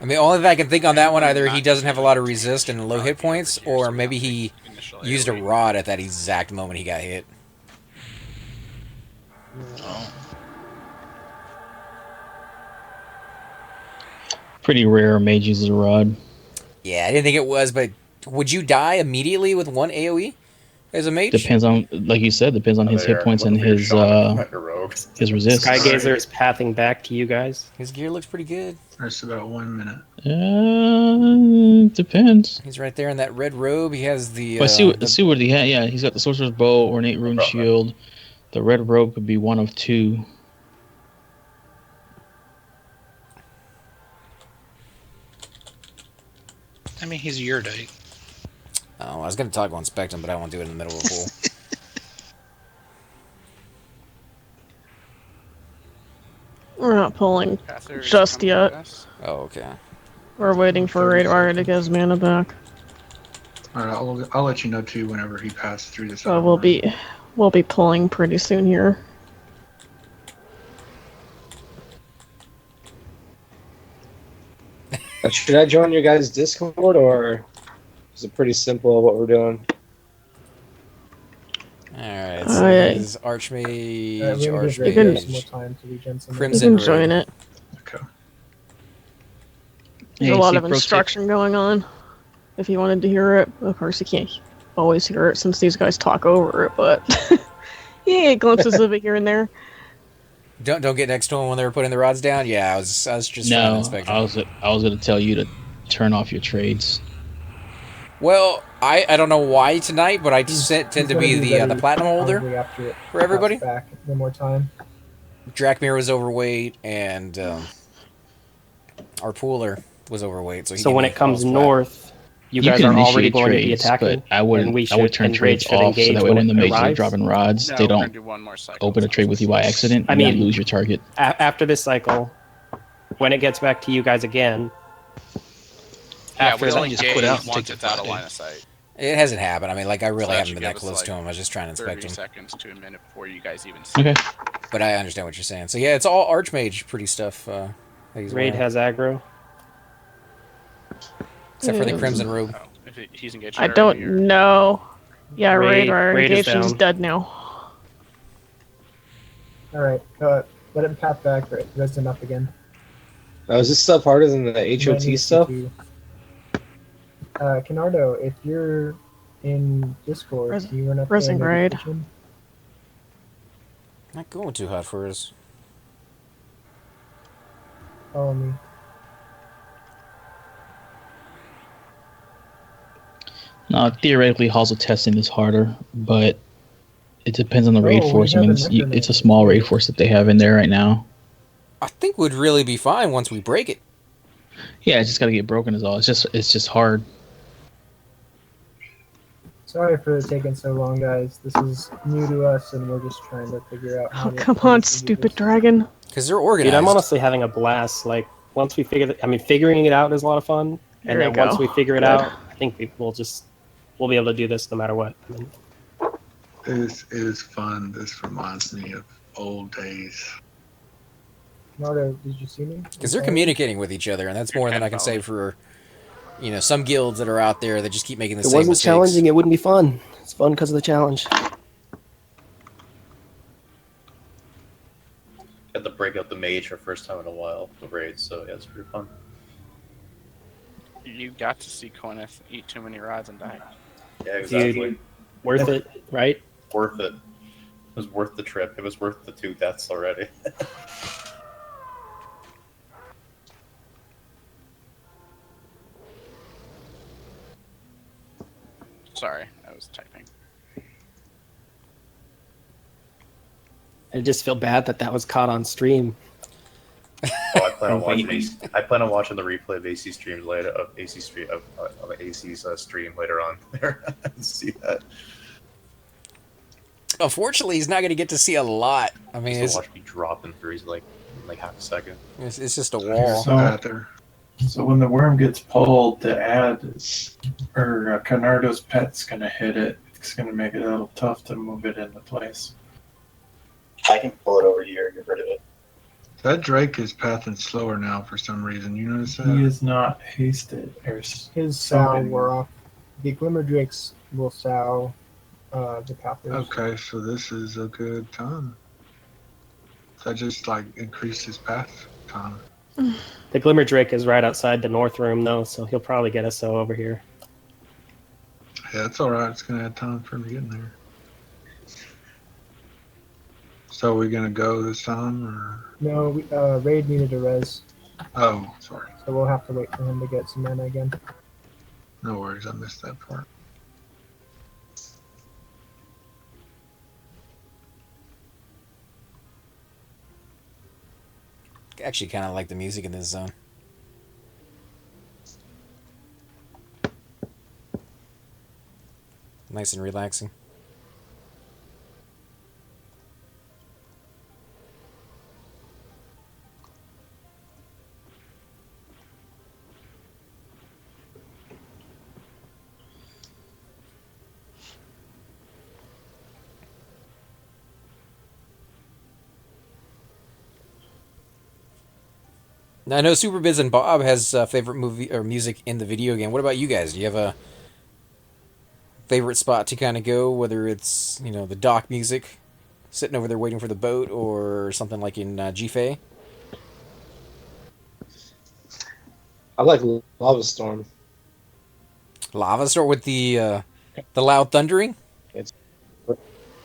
I mean, only thing I can think on that one, either he doesn't have a lot of resist and low hit points, or maybe he used a rod at that exact moment he got hit. Oh. Pretty rare mage uses a rod. Yeah, I didn't think it was, but would you die immediately with one AoE as a mage? Depends on, like you said, depends on his hit points and his resist. Skygazer is pathing back to you guys. His gear looks pretty good. That's about 1 minute. Depends. He's right there in that red robe. He has the. Well, see what he had. Yeah, he's got the sorcerer's bow, ornate rune shield. The red robe could be one of two. I mean, he's a Yurdite. Oh, I was going to toggle inspect him, but I won't do it in the middle of a pool. We're not pulling just yet. Oh, okay. We're waiting for Radar to get his mana back. All right, I'll let you know too whenever he passes through this. So we'll be pulling pretty soon here. Should I join your guys' Discord, or is it pretty simple what we're doing? Alright, so he's Archmage, Crimson You can join it. Okay. There's a lot of instruction going on. If you wanted to hear it, of course you can't always hear it since these guys talk over it, but you get glimpses of it here and there. Don't get next to him when they were putting the rods down. Yeah, I was just trying to inspect him. I was going to tell you to turn off your trades. Well, I don't know why tonight, but I tend to be the platinum holder for everybody. Back one more time. Drakmir was overweight, and our pooler was overweight. So when it comes north, you guys are already going to be attacking. But I would turn trades off so that way when the mages are dropping rods, they don't open a trade with you by accident. And you lose your target. After this cycle, when it gets back to you guys again. Yeah, after we that, only just gauge put out once it's out of line of sight. It hasn't happened. I mean, like, I really So that haven't should been give that us, close like, to him. I was just trying to inspect 30 him. seconds to a minute before you guys even see Okay. But I understand what you're saying. So, yeah, it's all Archmage pretty stuff. Raid has aggro. Except for the Crimson Robe. Oh, if he's engaged I don't know. Yeah, Radar Raid is engaged is down. dead now. Alright, let him path back. Res him up again. Oh, is this stuff harder than the HOT stuff? Canardo, if you're in Discord, can you run up there and Grade. engage him? Not going too hot for us. Follow me. Theoretically, Halls of Testing is harder, but it depends on the raid we force. I have mean, a it's a small raid force that they have in there right now. I think would really be fine once we break it. Yeah, it's just got to get broken is all. It's just hard. Sorry for taking so long, guys. This is new to us, and we're just trying to figure out how Oh, to... come on, stupid dragon. Because they're organized. Dude, I'm honestly having a blast. Like, once we figuring it out is a lot of fun. There And we then once go. we figure it Good. out, I think we'll be able to do this no matter what. I mean, It is fun. This reminds me of old days. Canardo, did you see me? Because they're communicating with each other, and that's more than I can say for, some guilds that are out there that just keep making the if it same wasn't mistakes. challenging, it wouldn't be fun. It's fun because of the challenge. Got to break out the mage for the first time in a while, the raid, so yeah, it's pretty fun. You got to see Queneth eat too many rods and die. Yeah, exactly. Dude, worth it, right? Worth it. It was worth the trip. It was worth the 2 deaths already. Sorry, I was typing. I just feel bad that was caught on stream. Oh, I plan on watching the replay of AC streams later of AC stream of AC's stream later on there and see that. Unfortunately, he's not going to get to see a lot. I mean, Just to watch me drop in threes like half a second. It's just a wall. So when the worm gets pulled, the ad or Canardo's pet's gonna hit it. It's gonna make it a little tough to move it into place. I can pull it over here and get rid of it. That Drake is pathing slower now for some reason. You notice that? He is not hasted. His sow wore off. The Glimmer Drakes will sow the Pathers. Okay, so this is a good time. So I just like increased his path time. The Glimmer Drake is right outside the north room, though, so he'll probably get us over here. Yeah, it's all right. It's gonna add time for him to get in there. So are we gonna go this time, or? No, Raid needed a res. Oh, sorry. So we'll have to wait for him to get some mana again. No worries, I missed that part. Actually, kind of like the music in this zone. Nice and relaxing. Now, I know Super Biz and Bob has favorite movie or music in the video game. What about you guys? Do you have a favorite spot to kind of go? Whether it's the dock music, sitting over there waiting for the boat, or something like in G-Fay? I like Lava Storm. Lava Storm with the loud thundering.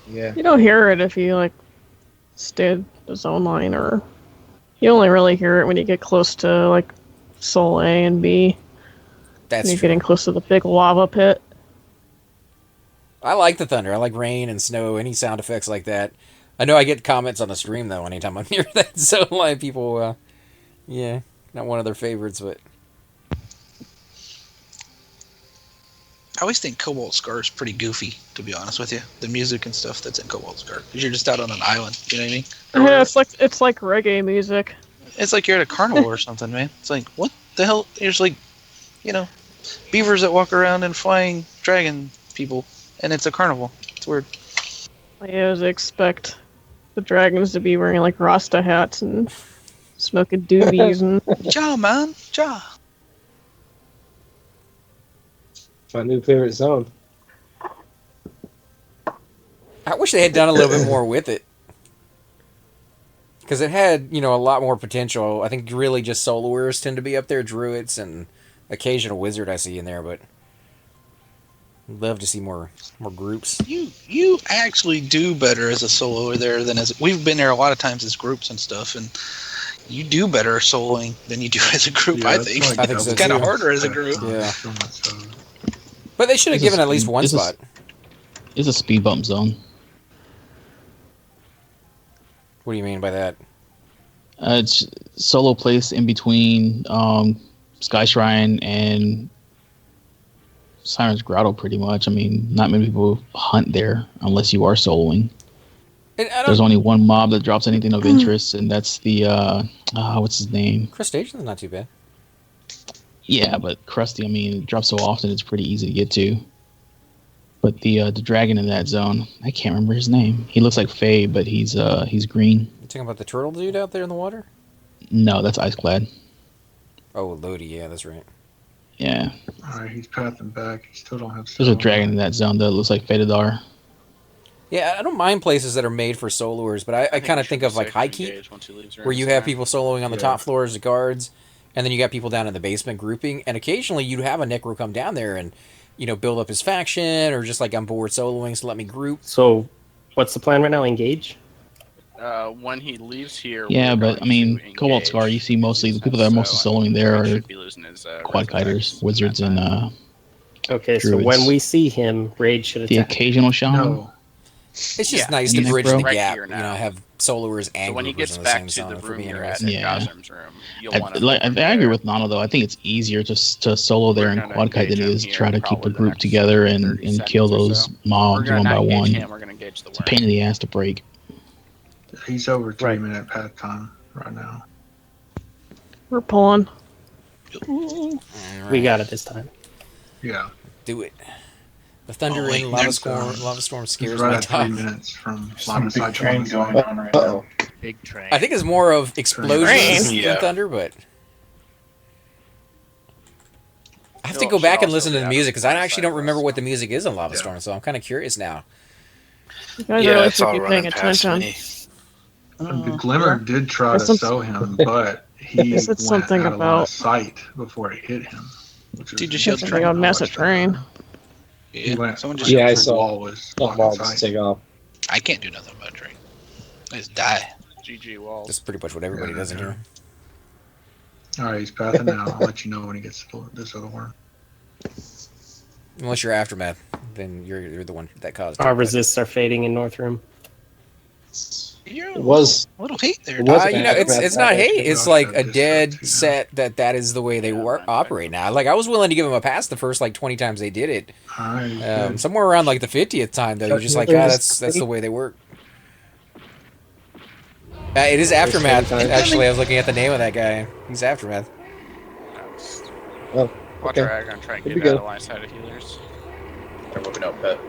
Yeah. You don't hear it if you stay the zone line, or you only really hear it when you get close to Sol A and B. That's when you're true. getting close to the big lava pit. I like the thunder. I like rain and snow, any sound effects like that. I know I get comments on the stream, though, anytime I'm near that. So, people, not one of their favorites, but... I always think Cobalt Scar is pretty goofy, to be honest with you. The music and stuff that's in Cobalt Scar. Because you're just out on an island, you know what I mean? Yeah, it's like reggae music. It's like you're at a carnival or something, man. It's like, what the hell? There's beavers that walk around and flying dragon people. And it's a carnival. It's weird. I always expect the dragons to be wearing Rasta hats and smoking doobies and... Ja, man. Ja. My new favorite zone. I wish they had done a little bit more with it. Because it had, a lot more potential. I think really just soloers tend to be up there, druids, and occasional wizard I see in there, but... I'd love to see more groups. You actually do better as a soloer there than as... We've been there a lot of times as groups and stuff, and you do better soloing than you do as a group, I think. I think It's kind of too. harder as a group. Yeah. But they should have given at least one spot. It's a speed bump zone. What do you mean by that? It's solo place in between Sky Shrine and Siren's Grotto, pretty much. I mean, not many people hunt there unless you are soloing. There's only one mob that drops anything of interest, and that's the what's his name? Crustacean's not too bad. Yeah, but Krusty, I mean, it drops so often it's pretty easy to get to. But the dragon in that zone, I can't remember his name. He looks like Faye, but he's green. You talking about the turtle dude out there in the water? No, that's Iceclad. Oh, Lodi, yeah, that's right. Yeah. Alright, he's pathing back. He still don't have... There's a dragon in that zone that looks like Fedadar. Yeah, I don't mind places that are made for soloers, but I kind of think of High Keep, where you have people soloing on the top floor as the guards, And then you got people down in the basement grouping, and occasionally you'd have a Necro come down there and, build up his faction, or just like, I'm bored soloing, so let me group. So, what's the plan right now? Engage? When he leaves here, Yeah, we're but I going mean, to Cobalt Scar, you see mostly the people that are mostly soloing there Red are should be losing his, quad kiters, wizards, and Okay, so druids. when we see him, Raid should The attack. occasional shaman. No. It's just nice You to bridge Necro? the Right gap, here now. have soloers and So when he groupers gets in the back same to zone the for room being you're enemies. at, Yeah. Gosram's room, you'll want to. I agree with Nano though. I think it's easier to solo there in quad kite than it is to try to keep a group together and kill those mobs one by one. We're going to engage the It's a pain in the ass to break. He's over 3-minute path time right now. We're pulling. We got it this time. Yeah. Do it. The thunder wait, and there's, lava storm scares he's right me at 3 tough. minutes from Some line of big sight to train line of sight. going on right now. Big train. I think it's more of explosions than Yeah. thunder, but I have to go back and listen to the music because I actually don't remember what the music is in Lava Storm, so I'm kind of curious now. You guys Yeah, really it's should all be running paying past attention. me. The Glimmer did try to sew him, but he Is it went something out of line about- of sight before it hit him. Dude, just yelled Something train. about massive train. He went, Someone just Yeah, I the saw. wall was Not blocking Bob sight. take off. I can't do nothing about a train. I just die. GG walls. That's pretty much what everybody does in here. All right, he's pathing now. I'll let you know when he gets to this other worm. Unless you're Aftermath, then you're the one that caused it. Our resists are fading in North Room. You're It was. a little hate there. It was it's not hate. It's like a dead set that is the way they operate now. Like, I was willing to give them a pass the first 20 times they did it. All right, he's good. Somewhere around the 50th time though, you're just like, that's the way they work. It is Aftermath. Actually, I was looking at the name of that guy. He's Aftermath. Oh, Watch okay. our ag on try and Here get we out go. of line side of healers. They're whipping out pet.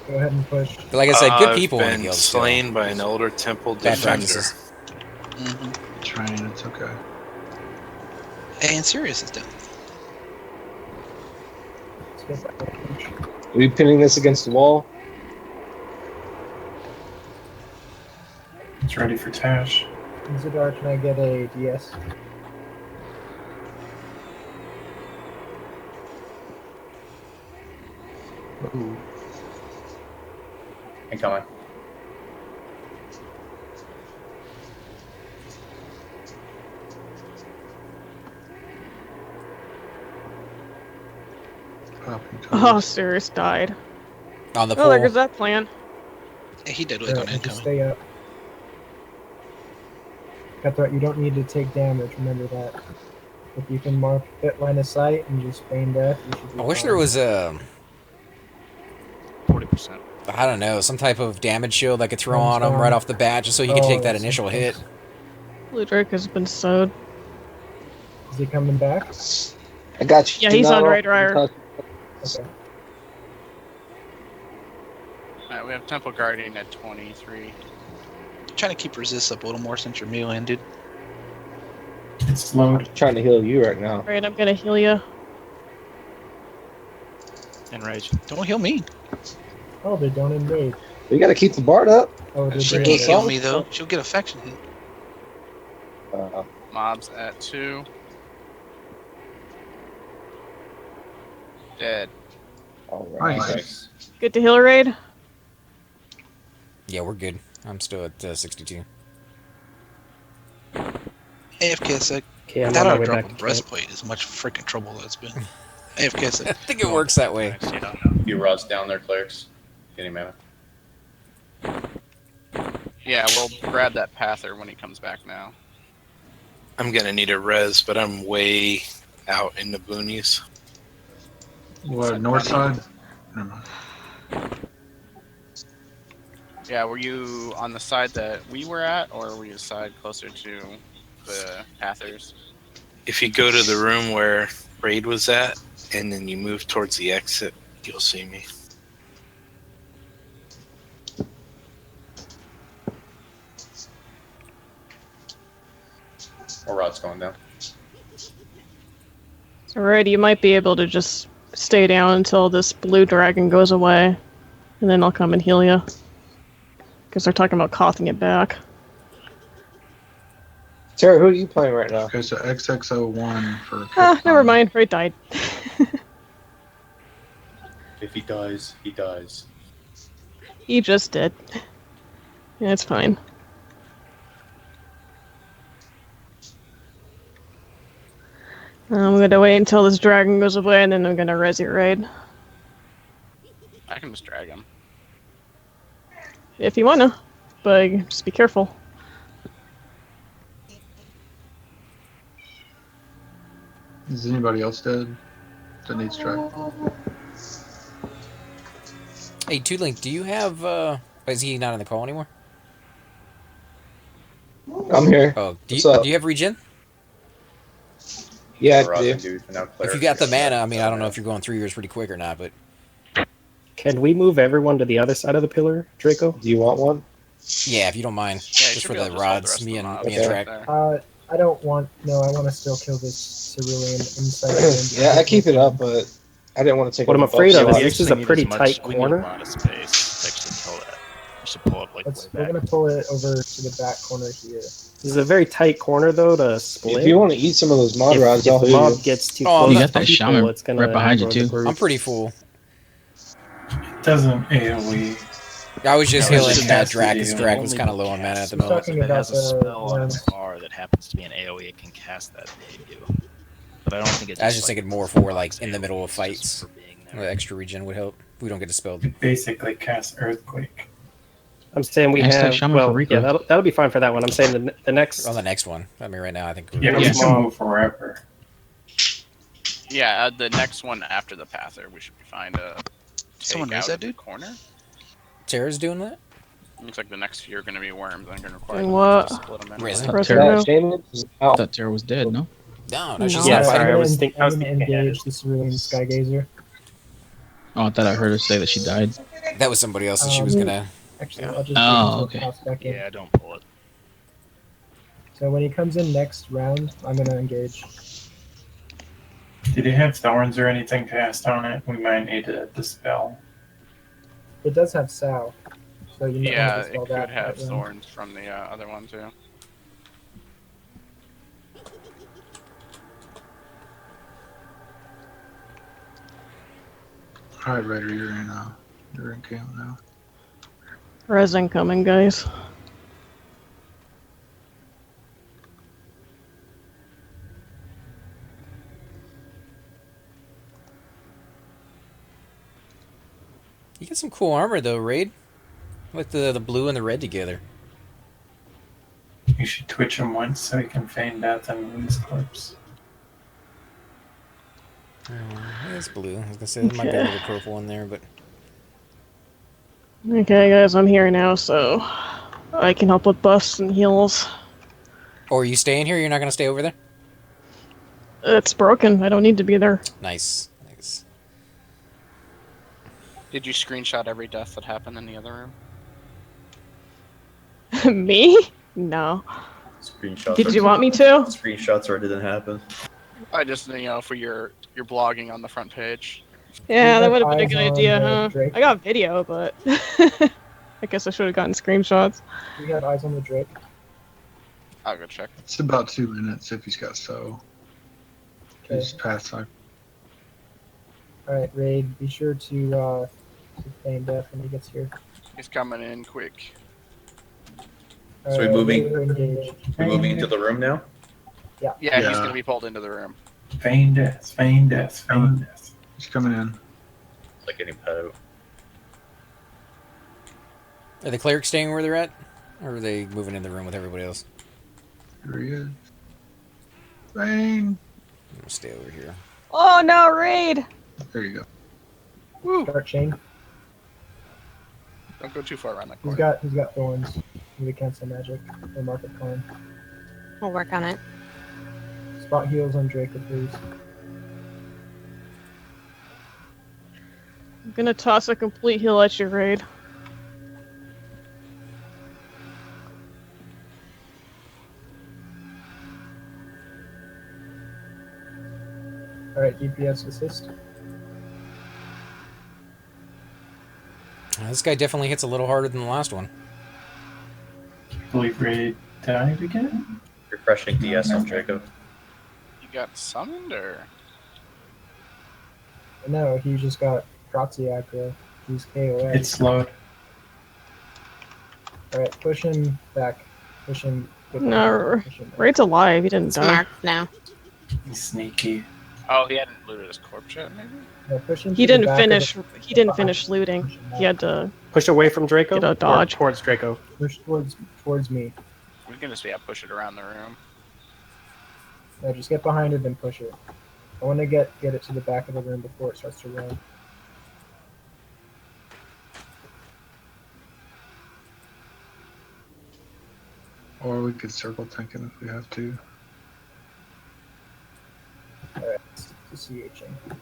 Go ahead and push. But like I said, good I've people in the been guild still. slain by an elder temple Bad defender. practices. Train, it's okay. And Sirius is down. Let's get that push. Are we pinning this against the wall? It's ready for Tash. Zadar, can I get a DS? Ooh. Incoming. Oh, Sirius died. On the Oh, there pole. goes that plan. Yeah, he did like on Just incoming. stay up. Cutthroat, you don't need to take damage, remember that. If you can mark hit line of sight and just feign death, you should be I wish fine. there was a 40%. I don't know, some type of damage shield I could throw Thumbs on him down. right off the bat just so he could Oh, take that that's initial hit. Blue Drake has been sewed. Is he coming back? I got you. Yeah, he's on Nano. Raid Rider. Okay. Alright, we have Temple Guardian at 23. Trying to keep resist up a little more since you're meleeing, dude. It's slowed. I'm trying to heal you right now. Alright, I'm gonna heal you. Enrage. Don't heal me. Oh, they don't invade. We got to keep the bard up. Oh, they She did. can't heal me though. She'll get affection hit. Mobs at 2. Dead. All right. Nice. Good to heal raid. Yeah, we're good. I'm still at 62. AFK sec. Okay, I'm Without on my a way drop back of to camp. breastplate is much freaking trouble that's been. AFK I sec. think it works that way. Few rods down there, clerics. Getting mana. Yeah, we'll grab that Pather when he comes back now. I'm gonna need a res, but I'm way out in the boonies. What, north side? Never mind. Yeah, were you on the side that we were at, or were you side closer to the Pathers? If you go to the room where Raid was at, and then you move towards the exit, you'll see me. Or rod's going down. Alright, you might be able to just stay down until this blue dragon goes away. And then I'll come and heal you. Because they're talking about coughing it back. Tara, who are you playing right now? Okay, so XX01 for. Never mind. Raid died. If he dies, he dies. He just did. Yeah, it's fine. I'm gonna wait until this dragon goes away, and then I'm gonna res your raid. I can just drag him. If you wanna. But just be careful. Is anybody else dead that needs track? Hey, Toodlink, do you have, is he not on the call anymore? I'm here. Oh, do What's you, up? do you have regen? Yeah, Or I other do. dude, now If Cleric you got the figured mana, out I mean, I don't know now. if you're going through yours pretty quick or not, but... Can we move everyone to the other side of the pillar, Draco? Do you want one? Yeah, if you don't mind. Yeah, you just should for be able the to just hold the rods, rest me of and them me and up. Track. There. I don't want. No, I want to still kill this cerulean inside. Yeah, I keep it up, but I didn't want to take What up I'm the afraid buff of is slot. this is a pretty tight We need a corner. lot of space to actually kill that. We should pull up like way We're back. gonna pull it over to the back corner here. This is a very tight corner though to split. If you want to eat some of those mod rods, if I'll the heal mob you. gets too Oh, close You got to that people, shaman it's gonna right behind you, aggro too. the group. I'm pretty full. It doesn't AoE. I was just No, it's healing just that Drac, because SDU. Drac was kind of low on mana at the He's moment. talking If it about has a the spell on ones. its bar that happens to be an AoE, it can cast that they do. But I don't think it I was just, just like, thinking more for, like, in the AoE, middle of it's just fights. for being there. The extra regen would help. If we don't get dispelled. It basically casts Earthquake. I'm saying we Hashtag have. shaman for Well, Rico. yeah, that'll be fine for that one. I'm saying the next. On the next one. I mean, right now, I think we're... Yeah, we Next can mob. move forever. Yeah, the next one after the Pather, we should be fine to Someone take raise out that of the dude? corner. Tara's doing that? Looks like the next few are going to be worms. I'm going to require Doing them what? to split them in. Risen? Thought Res Tara, her now. Shaman is I out. thought Tara was dead, no? No, she's No. not sorry, fighting. I was thinking I'm gonna engage the cerulean skygazer. Oh, I thought I heard her say that she died. That was somebody else that she was gonna... Actually, Yeah. I'll just Oh, do okay. toss back in. Yeah, don't pull it. So when he comes in next round, I'm gonna engage. Did it have thorns or anything cast on it? We might need to dispel. It does have Sal, so you might Yeah, want to it dispel could that. have round. thorns from the other one, too. All right, Raider, you're in camp now. Res incoming, guys. You get some cool armor, though, Raid. I like the blue and the red together. You should twitch him once so he can feign death and wounds corpse. It's blue. I was gonna say there might be a little purple in there, but... Okay, guys, I'm here now, so I can help with buffs and heals. Oh, are you staying here? You're not gonna stay over there? It's broken. I don't need to be there. Nice. Nice. Did you screenshot every death that happened in the other room? Me? No. Screenshots. Did or- you want me to? Screenshots or it didn't happen. I just, for your blogging on the front page. Yeah, You that have would have been a eyes good on, idea, huh? Drake? I got video, but I guess I should have gotten screenshots. Do you have eyes on the Drake? I'll go check. It's about 2 minutes if he's got so. Okay. He's past time. All right, Raid. Be sure to feign death when he gets here. He's coming in quick. All So we right, moving- Raider, engage. We're moving into the room now? Yeah. Yeah, he's Yeah. going to be pulled into the room. Feign death, feign death, feign death. He's coming in. Like getting pet out. Are the clerics staying where they're at? Or are they moving in the room with everybody else? Here he is. Bang! I'm gonna stay over here. Oh no, Raid! There you go. Start chain. Don't go too far around that He's corner. got thorns. We cancel magic or market climb. We'll work on it. Spot heals on Draco, please. I'm gonna toss a complete heal at your Raid. All right, DPS assist. This guy definitely hits a little harder than the last one. Believe Raid died again? Here refreshing DS on Draco. You got summoned, or? No, he just got proxy aggro. He's KOA. It's slowed. Alright, push him back. Push him. No, Push him back. Raid's alive. He didn't It's die. marked now. He's sneaky. Oh, he hadn't looted his corpse yet, maybe? No, push him He to the didn't back of finish. the- He didn't finish looting. He had to Push away from Draco? get a Or dodge. towards Draco? Push towards me. We can just push it around the room. No, just get behind it and push it. I want to get it to the back of the room before it starts to run. Or we could circle tank him if we have to. Alright, let's to CHing.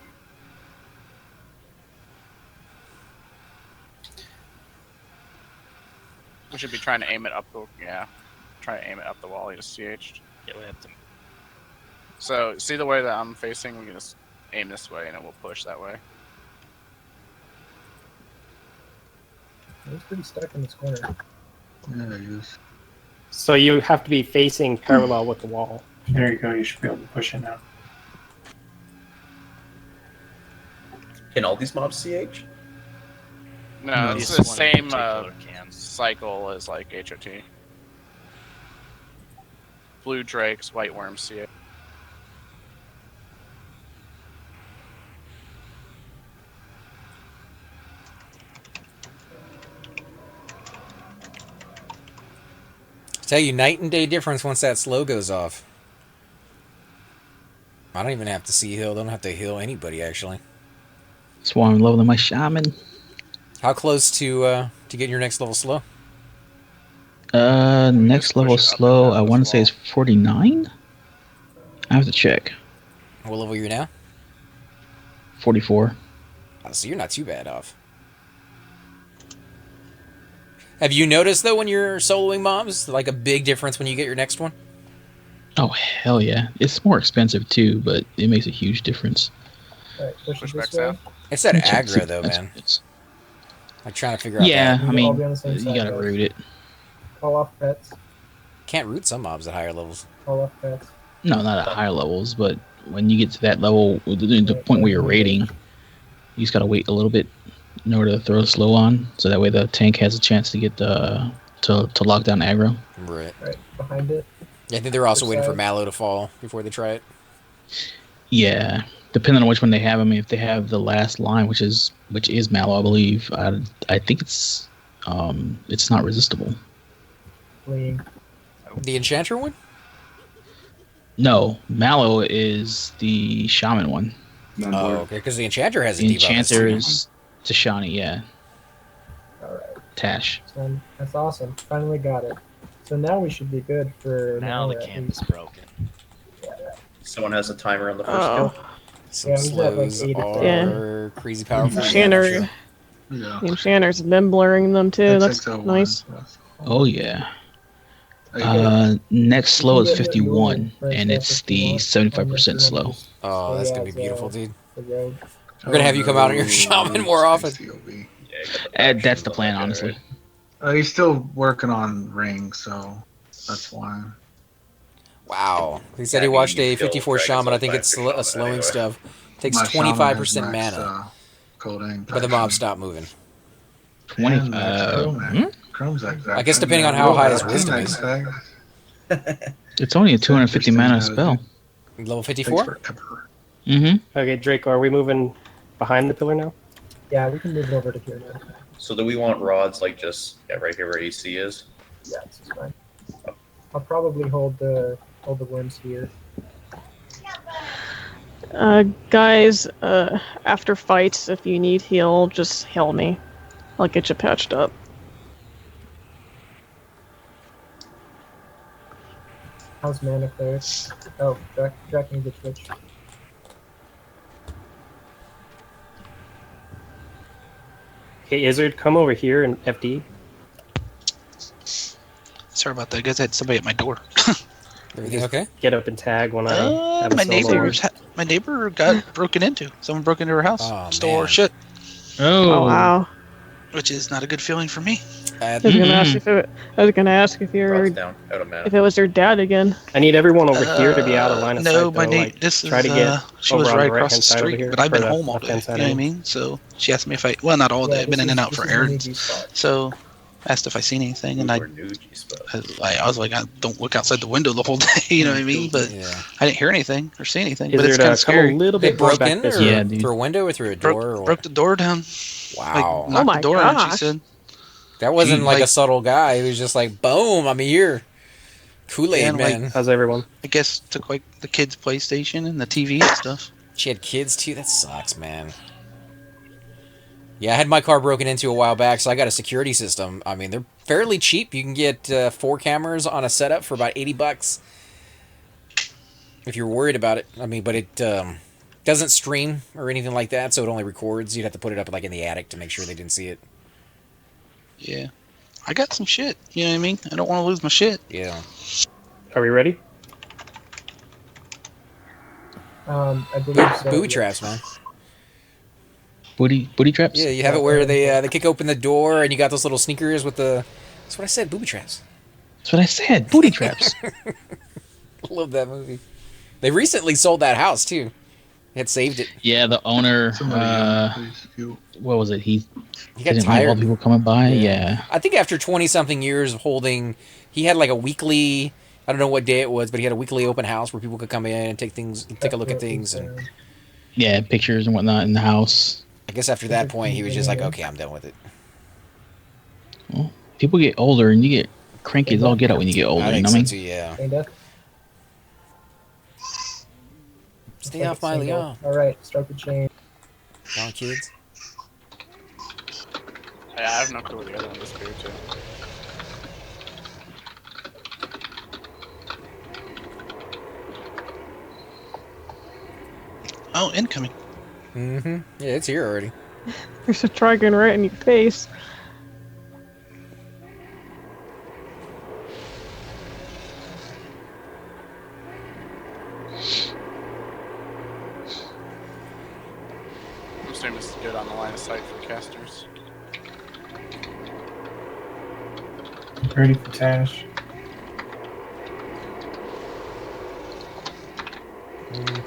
We should be trying to aim it up the try to aim it up the wall. He just CH'd. Yeah, we have to. So see the way that I'm facing, we can just aim this way and it will push that way. He's pretty stuck in this corner. Yeah, he is. So you have to be facing parallel with the wall. There you go. You should be able to push it now. Can all these mobs CH? No, it's This the one in same particular can. cycle as like HOT. Blue drakes, white worms CH. Tell you, night and day difference once that slow goes off. I don't even have to see heal. Don't have to heal anybody actually. That's why I'm leveling my shaman. How close to getting your next level slow? Next level slow, I want to say is 49? I have to check. What level are you now? 44. Oh, so you're not too bad off. Have you noticed, though, when you're soloing mobs, like a big difference when you get your next one? Oh, hell yeah. It's more expensive, too, but it makes a huge difference. Alright, push it back this way. down. It's that Check aggro, though, that's- man. it's- I'm trying to figure out Yeah, that. I We'll all mean, be on the same you side, gotta guys. root it. Call off pets. Can't root some mobs at higher levels. Call off pets. No, not at higher levels, but when you get to that level, the point where you're raiding, you just gotta wait a little bit in order to throw slow on, so that way the tank has a chance to get the to lock down aggro. Right. Right, behind it. Yeah, I think they're also Which waiting for side? Mallow to fall before they try it. Yeah, depending on which one they have. I mean, if they have the last line, which is Mallow, I believe. I think it's not resistible. Fleeing. The Enchanter one? No, Mallow is the shaman one. Oh, okay, because the Enchanter has a The debuff. enchanter is Tashani, yeah. Alright, Tash. so that's awesome. Finally got it. So now we should be good for Now the at can least. is broken. Someone has a timer on the first Oh, kill. Some Yeah, he's at, like, slows 8 are crazy powerful. Enchanter. Yeah. The Enchanter's been blurring them too. That's XXL1, nice. yes. Oh yeah. Okay. Next slow You is can get what you 51, want for and stuff it's if you the want. 75% slow. Oh, that's gonna be Stay as, beautiful, dude. the road. We're gonna have you come out on your shaman more often. COV. That's the plan, honestly. He's still working on ring, so that's why. Wow. He said Yeah, he I mean, watched you a kill 54 dragons shaman. I all think by it's your a shaman slowing anyway. stuff. Takes My shaman 25% has mana, maxed, cold aim but the mobs stop moving. 20. And maxed Chrome's exact I guess same. depending on Yeah, how high yeah, his wisdom max is. tag. It's only a 250 mana Interesting spell. Level Takes 54? forever. Mm-hmm. Okay, Draco, are we moving behind the pillar now? Yeah, we can move it over to here now. So do we want rods like just right here where AC is? Yeah, this is fine. I'll probably hold the worms here. Guys, after fights, if you need heal, just heal me. I'll get you patched up. How's mana clear? Oh, Jack needs a twitch. Okay, Izzard, come over here and FD. Sorry about that, guys. I had somebody at my door. Everything okay? Get up and tag when I have a My solo. my neighbor got broken into. Someone broke into her house, Oh, stole her man. shit, Oh, wow. which is not a good feeling for me. I was gonna ask if it. I was gonna ask if you're Rod's down. Out of mana. if it was your dad again. I need everyone over here to be out of line of No, sight, my though. name. Like, This try is. to get She over was on right the across right-hand the side over street, here, but I've or been the home all day. left-hand side. You know what I mean? So she asked me if I. Well, not all day. I've been in and out for errands. So asked if I seen anything, and I was like, I don't look outside the window the whole day. You know what I mean? But I didn't hear anything or see anything. Is But there it's to kind of come a scary. little bit They broke back in this or way? through a window or through a door? or Broke the door down. Wow. Like, knocked the door in, she gosh. said. That wasn't Gee, like a like- subtle guy. He was just like, boom, I'm here. Kool-Aid And, like, man. How's everyone? I guess took like the kids' PlayStation and the TV and stuff. She had kids too? That sucks, man. Yeah, I had my car broken into a while back, so I got a security system. I mean, they're fairly cheap. You can get 4 cameras on a setup for about $80 if you're worried about it. I mean, but it doesn't stream or anything like that, so it only records. You'd have to put it up like in the attic to make sure they didn't see it. Yeah. I got some shit. You know what I mean? I don't want to lose my shit. Yeah. Are we ready? I believe so. Booby traps, man. Booty traps? Yeah, you have it where they kick open the door and you got those little sneakers with the... That's what I said, booby traps. That's what I said. Booty traps. Love that movie. They recently sold that house too. Had saved it. Yeah, the owner. What was it? He got didn't like all tired. the people coming by. Yeah. I think after 20-something years of holding, he had like a weekly... I don't know what day it was, but he had a weekly open house where people could come in and take a look at things. And Yeah, pictures and whatnot in the house. I guess after that point, he was just like, okay, I'm done with it. Well, people get older and you get cranky as all get out when you get older. I think you know what I so mean? too, yeah. Kinda. Stay off my Leon. All right, start the chain. Come on, kids. I have no clue where the other one disappeared to. Oh, incoming. Mm-hmm. Yeah, it's here already. There's a dragon right in your face. I'm assuming this is good on the line of sight for casters. Ready for Tash.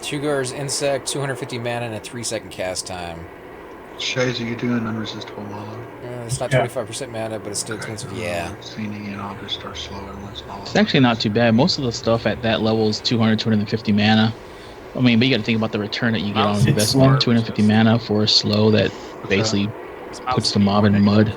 Tugar's insect, 250 mana and a 3-second cast time. Shays, are you doing unresistible Mallow? It's not 25% mana, but it's still expensive. Yeah. Seeing and I'll just start slowing once Mallow. It's actually not too bad. Most of the stuff at that level is 200, 250 mana. I mean, but you got to think about the return that you get on It's investment. slow. 250 mana for a slow that basically puts the mob in mud.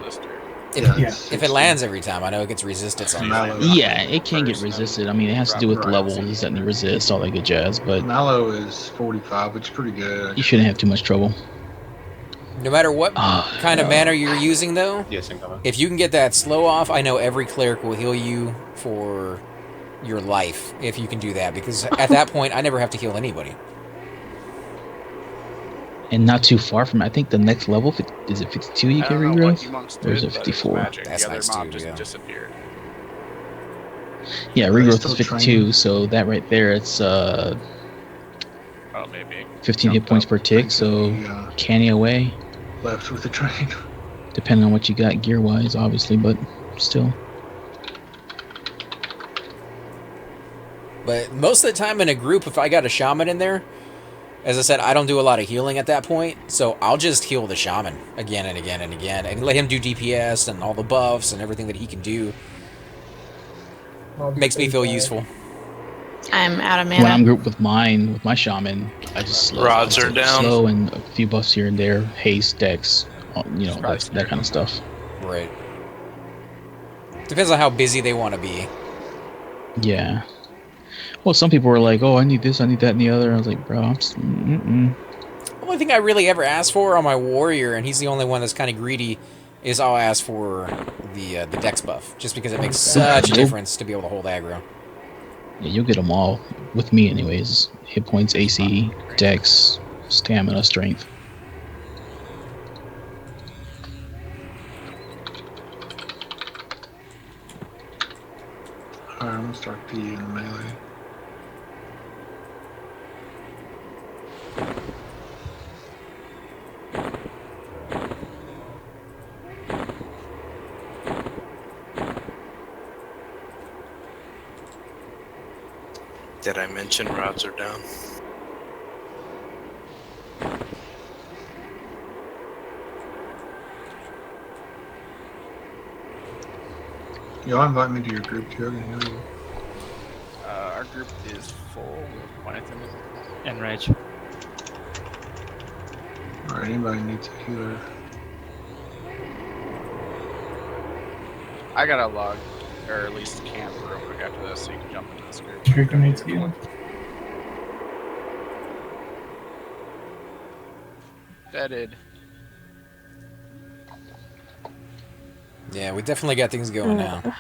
If it lands every time, I know it gets resistance on that. Yeah, it can get resisted. I mean, it has to do with the levels and the resist, all that good jazz. But Mallow is 45, which is pretty good. you shouldn't have too much trouble. No matter what kind of mana you're using, though, Yes, incoming. if you can get that slow off, I know every cleric will heal you for your life if you can do that. Because at that point, I never have to heal anybody. And not too far from it. I think the next level, is it 52 you I can don't know what regrowth? you monks Or is did, it but it was 54? magic. That's the other nice mob too, just yeah. disappeared. Yeah, Are they regrowth still is 52, training? so that right there, it's Oh, maybe. 15 hit points per tick, so canny away. Left with the train. Depending on what you got gear-wise, obviously, but still. But most of the time in a group, if I got a shaman in there, as I said, I don't do a lot of healing at that point, so I'll just heal the shaman again and again and again, and let him do DPS and all the buffs and everything that he can do. Makes me feel useful. I'm out of When I'm mana. grouped with my shaman, I just slow. Rods are so down. Slow and a few buffs here and there, haste, dex, you know, that kind of stuff. Right. Depends on how busy they want to be. Yeah. Well, some people were like, "Oh, I need this, I need that, and the other." I was like, "Bro, I'm just, The only thing I really ever ask for on my warrior, and he's the only one that's kind of greedy, is I'll ask for the dex buff, just because it makes such a difference to be able to hold aggro. Yeah, you'll get them all with me, anyways. Hit points, AC, dex, stamina, strength. Alright, I'm gonna start PU in the melee. Did I mention rods are down? Y'all invite me to your group too. I can heal you. Our group is full. We have one at the moment. Enrage. All right, anybody needs a healer? I gotta log, or at least camp real quick after this, so you can jump into this group. Draco needs healing. Deaded. Yeah, we definitely got things going now.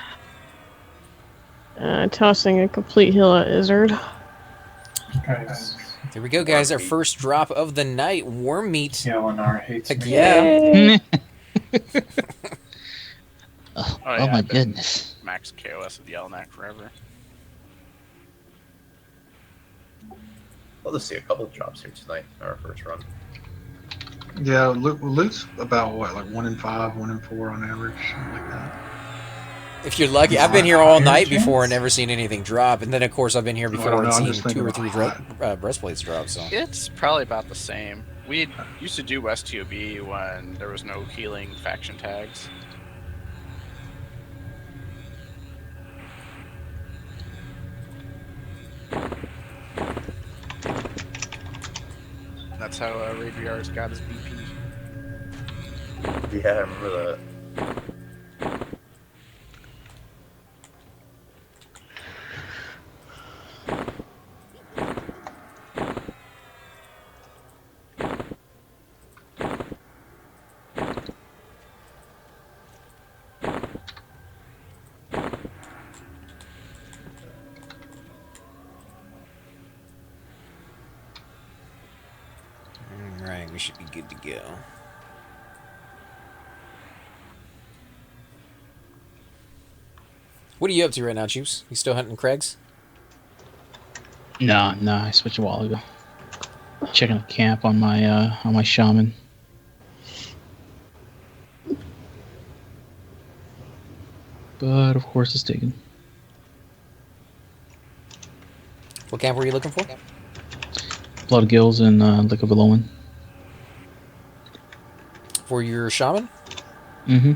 Tossing a complete heal at Izzard. Guys, Here we go, guys. Our first drop of the night. Worm meat. Yelenar hates me. Yeah. Oh, Oh yeah, my I've been goodness. Max KOS with Yelnac forever. I'll just see a couple of drops here tonight on our first run. Yeah, loot's about what, like 1 in 5, 1 in 4 on average, something like that. If you're lucky, I've been here all night before and never seen anything drop, and then of course I've been here Well, I before don't and know, I'm seen just 2 or thinking 3 about breastplates drop. So It's probably about the same. We used to do West TOB when there was no healing faction tags. That's how Raid VR's got his BP. Yeah, I remember that. alright, we should be good to go. What are you up to right now, Chiefs? You still hunting Craigs? Nah, I switched a while ago. Checking a camp on my shaman. But of course it's taken. What camp were you looking for? Blood Gills and Lick of Eloin. For your shaman? Mm-hmm.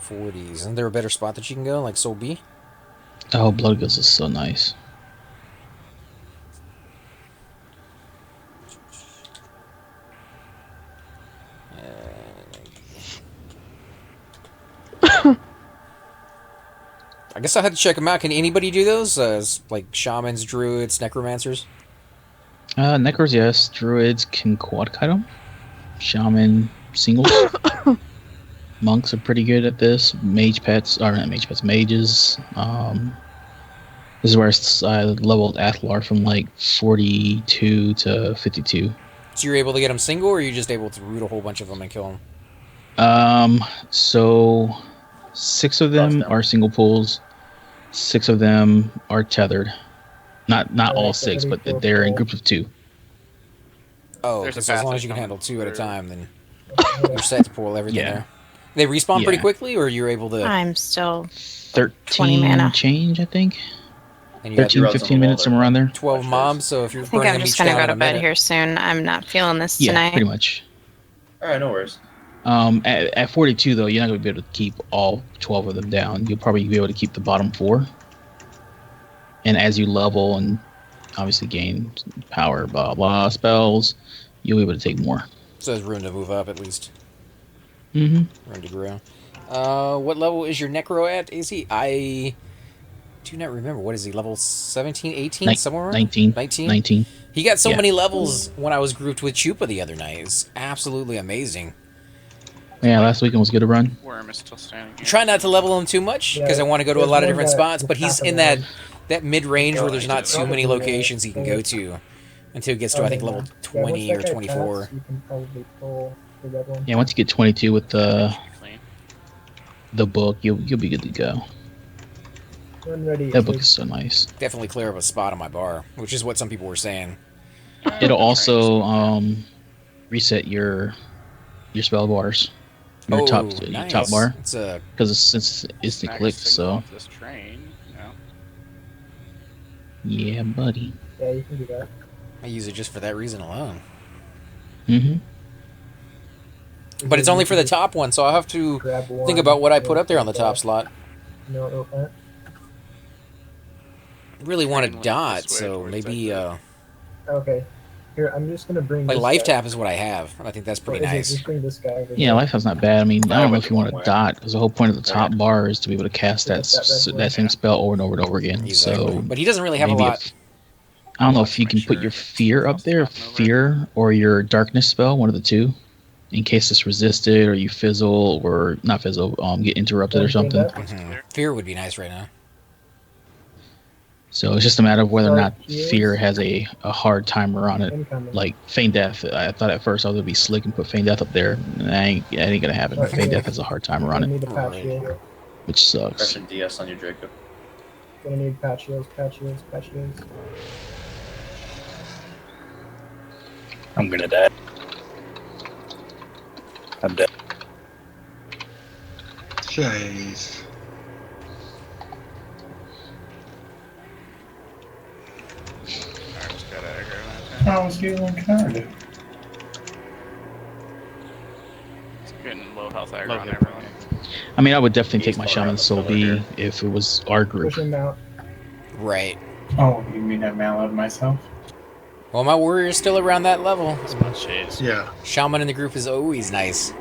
40s. Isn't there a better spot that you can go, like Soul B? Oh, Blood Gills is so nice. I guess I'll have to check them out. Can anybody do those? Like shamans, druids, necromancers? Necros, yes. Druids can quad kite them. Shaman singles. Monks are pretty good at this. Mage pets, or not mage pets, mages. This is where I leveled Athlar from like 42 to 52. So you're able to get them single, or are you just able to root a whole bunch of them and kill them? So 6 of them are single pulls. 6 of them are tethered. Not all 6, but they're in groups of 2. Oh, There's a because as long path as you can that handle comes 2 at a through. time, then you're set to pull everything Yeah. there. They respawn pretty Yeah. quickly, or you're able to... I'm still 13 mana. change, I think. And you 13, have 15 minutes, somewhere around there. 12 mobs, so if you're I think burning I'm them just each gonna down go in to a bed minute. here soon. I'm not feeling this Yeah, tonight. pretty much. Alright, no worries. At 42, though, you're not going to be able to keep all 12 of them down. You'll probably be able to keep the bottom 4. And as you level and obviously gain power, blah, blah, spells, you'll be able to take more. So there's room to move up, at least. Mm-hmm. Room to grow. What level is your Necro at, is he? I do not remember. What is he, level 17, 18, somewhere around? 19. 19? He got so Yeah. many levels when I was grouped with Chupa the other night. It's absolutely amazing. Yeah, last weekend was good to run. Worm is still standing here. Try not to level him too much, because I want to go to a there's lot of one different that spots, but just he's in happened that mid-range where there's not too many Probably, locations he can go to until he gets to, I think, level 20 or 24. You can probably pull the red one. Yeah, once you get 22 with the book, you'll be good to go. When ready, That book is so nice. Definitely clear up a spot on my bar, which is what some people were saying. It'll also reset your spell bars. Your top nice. bar. It's a because it's instant Snag a click, signal so off this train, you know. Yeah, buddy. Yeah, you can do that. I use it just for that reason alone. Mm-hmm. But it's only for the top one, so I'll have to Grab one. think about what I put up there on the top slot. You know what it'll plant? I really want a Green one dot, this way so towards maybe Okay. Here, I'm just gonna bring like this life guy. tap is what I have, and I think that's pretty Well, nice. Just bring this guy over Yeah, here. Lifehouse not bad. I mean, I don't know if you want a way. dot, because the whole point of the top bar is to be able to cast that that same spell over and over and over again. Exactly. So, But he doesn't really have a maybe lot. I don't know if you can put your fear up there, fear or your darkness spell, one of the two, in case it's resisted or you fizzle or not fizzle, get interrupted or something. Fear would be nice right now. So it's just a matter of whether or not fear has a hard timer on it. Like Feign Death, I thought at first I was gonna be slick and put Feign Death up there, and that ain't gonna happen. Right, Feign yeah. Death has a hard timer on Gonna need it, a patch heal. which sucks. Pressing DS on your Draco. Gonna need patch heals, patch heals, patch heals. I'm gonna die. I'm dead. Jeez. I just gotta aggro that. I was getting Canada. It's getting low health aggro Low on hit everyone. I mean, I would definitely take my Shaman Soul B if it was our group. Push him out. Right. Oh, you mean I mallowed myself? Well, my warrior's still around that level. Jeez. Yeah. Shaman in the group is always nice.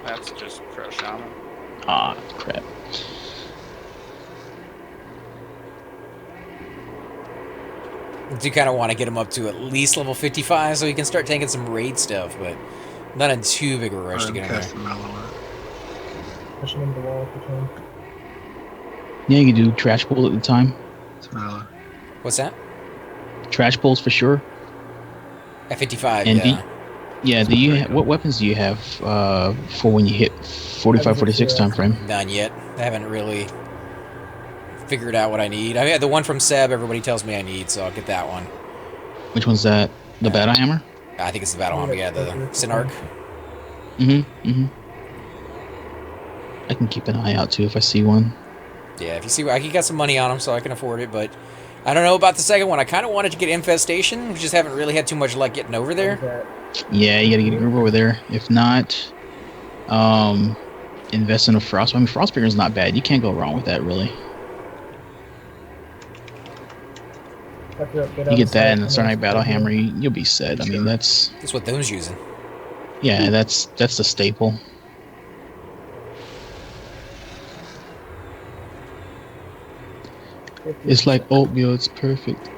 That's just pro shaman. Ah, crap. I do kind of want to get him up to at least level 55 so he can start taking some raid stuff, but not in too big a rush to get him there. Push him into the wall if you can. Yeah, you can do trash pull at the time. What's that? Trash pulls for sure. At 55, And yeah. do you what weapons do you have for when you hit 45, 46 time frame? None yet. I haven't really figured out what I need. I mean, the one from Seb, everybody tells me I need, so I'll get that one. Which one's that? The Battle Hammer? I think it's the Battle Hammer, yeah, the Synarch. I can keep an eye out too if I see one. Yeah, if you see, he got some money on him, so I can afford it, but I don't know about the second one. I kind of wanted to get Infestation. We just haven't really had too much luck getting over there. Yeah, you gotta get a group over there. If not, invest in a Frost. I mean, Frostbringer is not bad. You can't go wrong with that, really. You get that and the Starnight Battle Hammer, you'll be set. I mean, that's what Thune's using. Yeah, that's the staple. It's like oatmeal. It's perfect.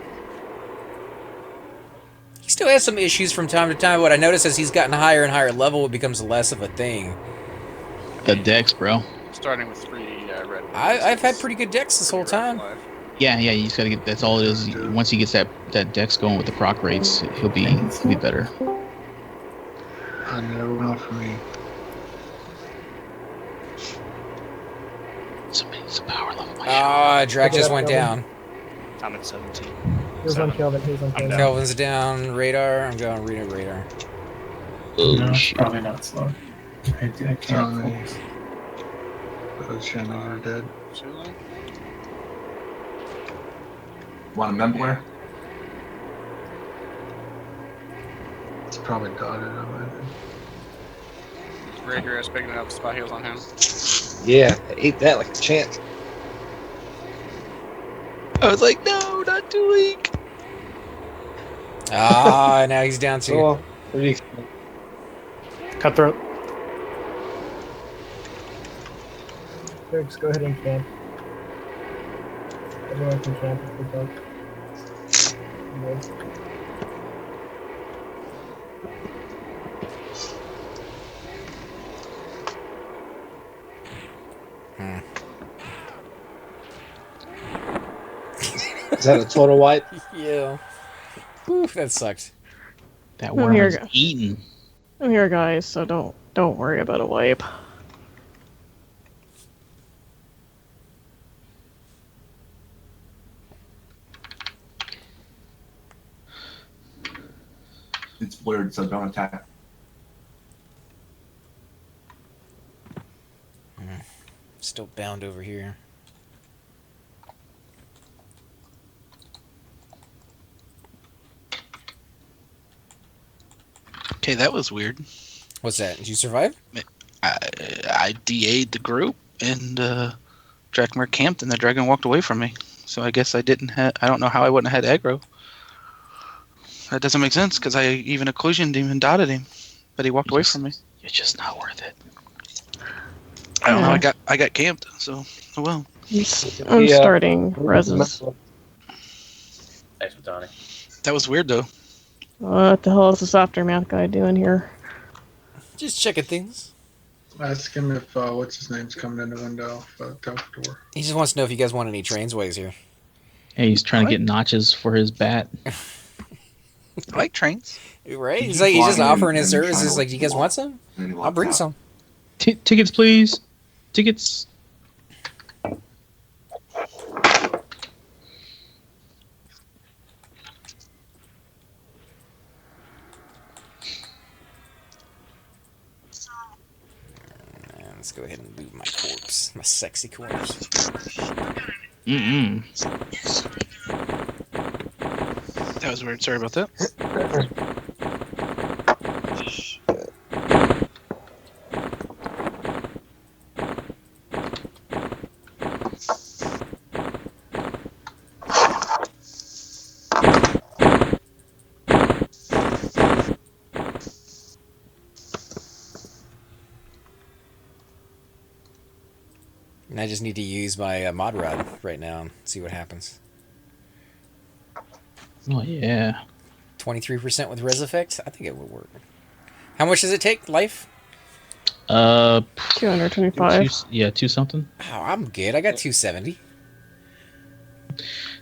He still has some issues from time to time. What I notice as he's gotten higher and higher level, it becomes less of a thing. The Dex, bro. Starting with 3 red. I've had pretty good decks this whole time. Yeah, you just gotta get. That's all it is. Once he gets that Dex going with the proc rates, he'll be better. I never went off for me. Somebody's a power level. Ah, Drac just went down. I'm at 17. Here's on Kelvin, here's on Kelvin. Kelvin's down. Radar. I'm going radar. Oh, no, shit. probably not slow. I can't focus. Those Shamans are dead. Want a memware? It's probably dotted already. Rager picking up spot heals on him. Yeah, I ate that like a champ. I was like, no, not too weak. Ah, now he's down too. Oh, Cutthroat. Griggs, go ahead and camp. Everyone can camp if they'd like. Good. Is that a total wipe? Yeah. Oof, that sucked. That I'm worm here, is eaten. I'm here, guys, so don't worry about a wipe. It's blurred, so don't attack. Still bound over here. Okay, that was weird. What's that? Did you survive? I DA'd the group, and Drakmar camped, and the dragon walked away from me. So I guess I didn't have... I don't know how I wouldn't have had aggro. That doesn't make sense, because I even occlusioned him and dotted him. But he walked away from me. It's just not worth it. I don't know, I got camped, so... Oh well. I'm starting reses. Thanks for Donnie. That was weird, though. What the hell is this aftermath guy doing here? Just checking things. Ask him if what's his name's coming in the window. Door. He just wants to know if you guys want any trains while he's here. Hey, he's trying to get notches for his bat. I like trains. Right? He's just offering his services. Like, do you guys want some? I'll bring some. Tickets, please. Tickets. Let's go ahead and loot my corpse. My sexy corpse. That was weird. Sorry about that. And I just need to use my mod rod right now and see what happens. Oh, yeah. 23% with res effect? I think it would work. How much does it take, life? 225. Two something. Oh, I'm good. I got 270.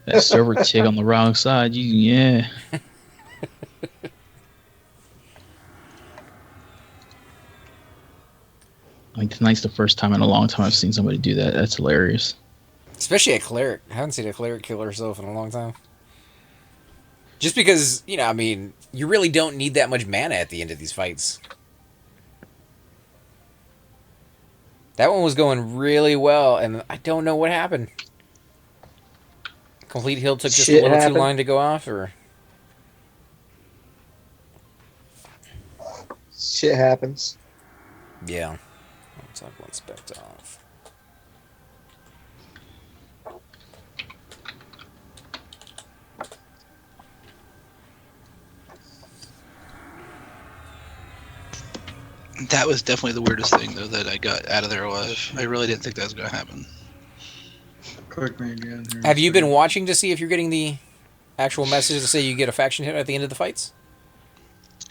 That server tick on the wrong side. Yeah. I think tonight's the first time in a long time I've seen somebody do that. That's hilarious. Especially a cleric. I haven't seen a cleric kill herself in a long time. Just because, you know, I mean, you really don't need that much mana at the end of these fights. That one was going really well, and I don't know what happened. Complete heal took just a little too long to go off, or... Shit happens. Yeah. Top one spec off. That was definitely the weirdest thing, though, that I got out of there alive. I really didn't think that was going to happen. Click me again. Here. Have you been watching to see if you're getting the actual message to say you get a faction hit at the end of the fights?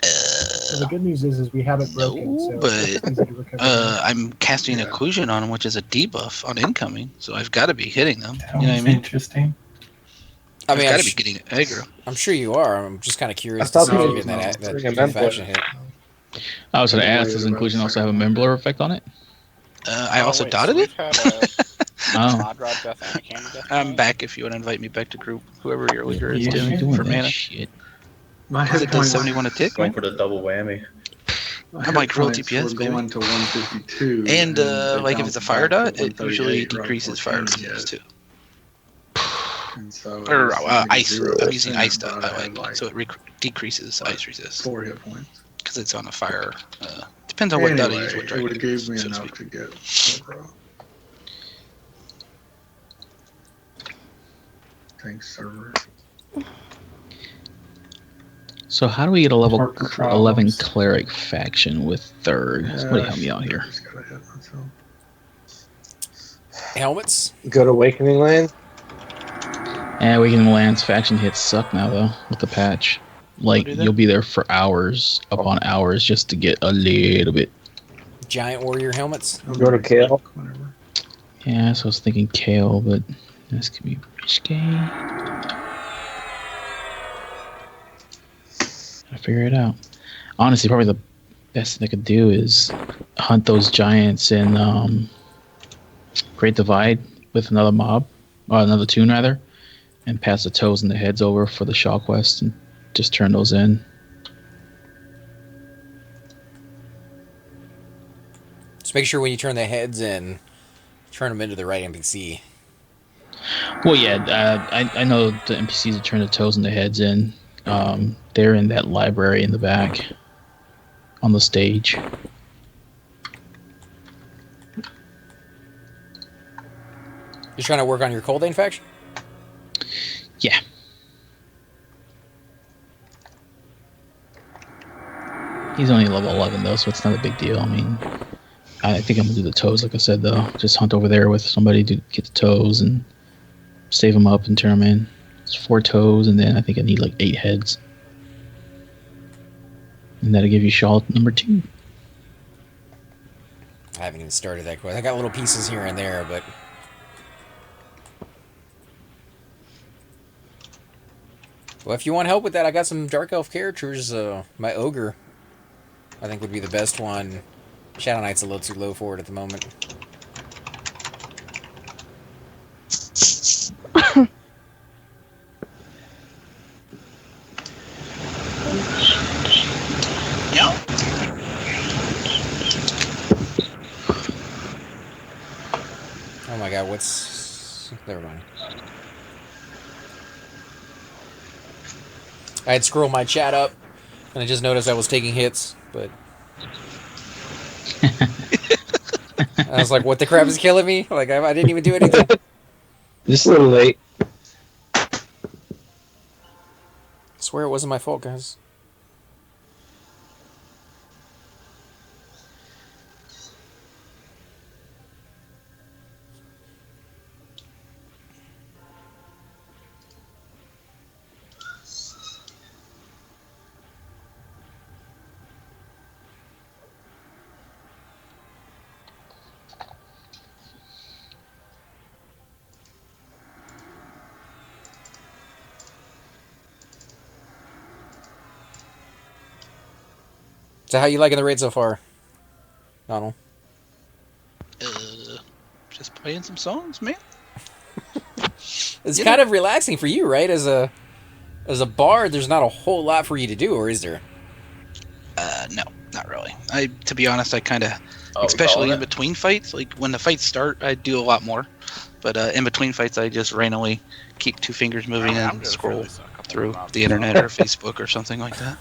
So the good news is we have it broken. No, so but it's easy to recover. I'm casting occlusion on them, which is a debuff on incoming, so I've got to be hitting them. That You know what I was mean? interesting. I mean, I've got to be getting aggro. I'm sure you are. I'm just kind of curious I to thought see if it you're was getting that faction hit. I was going to ask, does inclusion also have a Membler effect on it? I also dotted it? Mod rod death and a candy death. I'm back if you want to invite me back to group, whoever your leader is Yeah, doing doing for that mana. shit. My Because hit it does points. 71 a tick, Going right? for the double whammy. My I'm like hit real points DPS, were baby. going to 152. And they like if it's a bounced fire back dot, to it usually 138 right decreases before fire change resistance yet. too. And so Or it was ice. zero I'm using percent, ice dot, but I I had, like, so it decreases ice resist. 4 hit points. Because it's on a fire. Depends on what dot I use, what Anyway, it dragon would have gave me so to enough speak. to get over. Thanks, server. So how do we get a level Worker 11 problems. cleric faction with third? Somebody help me out here. Just gotta hit myself. Helmets? Go to Awakening Land. And Awakening Lands faction hits suck now, though, with the patch. Like, do they? you'll be there for hours upon hours just to get a little bit. Giant warrior helmets? Go to Kale. Whatever. Yeah, so I was thinking Kale, but this could be risky. Gotta figure it out. Honestly, probably the best thing I could do is hunt those giants in Great Divide with another mob, or another tune rather, and pass the toes and the heads over for the Shaw quest and just turn those in. Just make sure when you turn the heads in, turn them into the right NPC. Well, yeah, I know the NPCs that turn the toes and the heads in. They're in that library in the back. on the stage. You're trying to work on your Coldane faction? Yeah. He's only level 11 though, so it's not a big deal. I mean, I think I'm gonna do the toes, like I said though. Just hunt over there with somebody to get the toes and save them up and turn them in. It's 4 toes, and then I think I need like 8 heads, and that'll give you shawl number 2. I haven't even started that quest. I got little pieces here and there, but well, if you want help with that, I got some Dark Elf characters. My Ogre, I think, would be the best one. Shadow Knight's a little too low for it at the moment. Oh my god, what's... Never mind. I had scrolled my chat up, and I just noticed I was taking hits, but... I was like, what the crap is killing me? Like, I didn't even do anything. Just a little late. I swear it wasn't my fault, guys. So how you liking the raid so far, Donald? Just playing some songs, man. It's kind of relaxing for you, right? As a bard, there's not a whole lot for you to do, or is there? No, not really. To be honest, I kind of, especially in between fights, like when the fights start, I do a lot more. But in between fights, I just randomly keep 2 fingers moving and scroll through the internet or Facebook or something like that.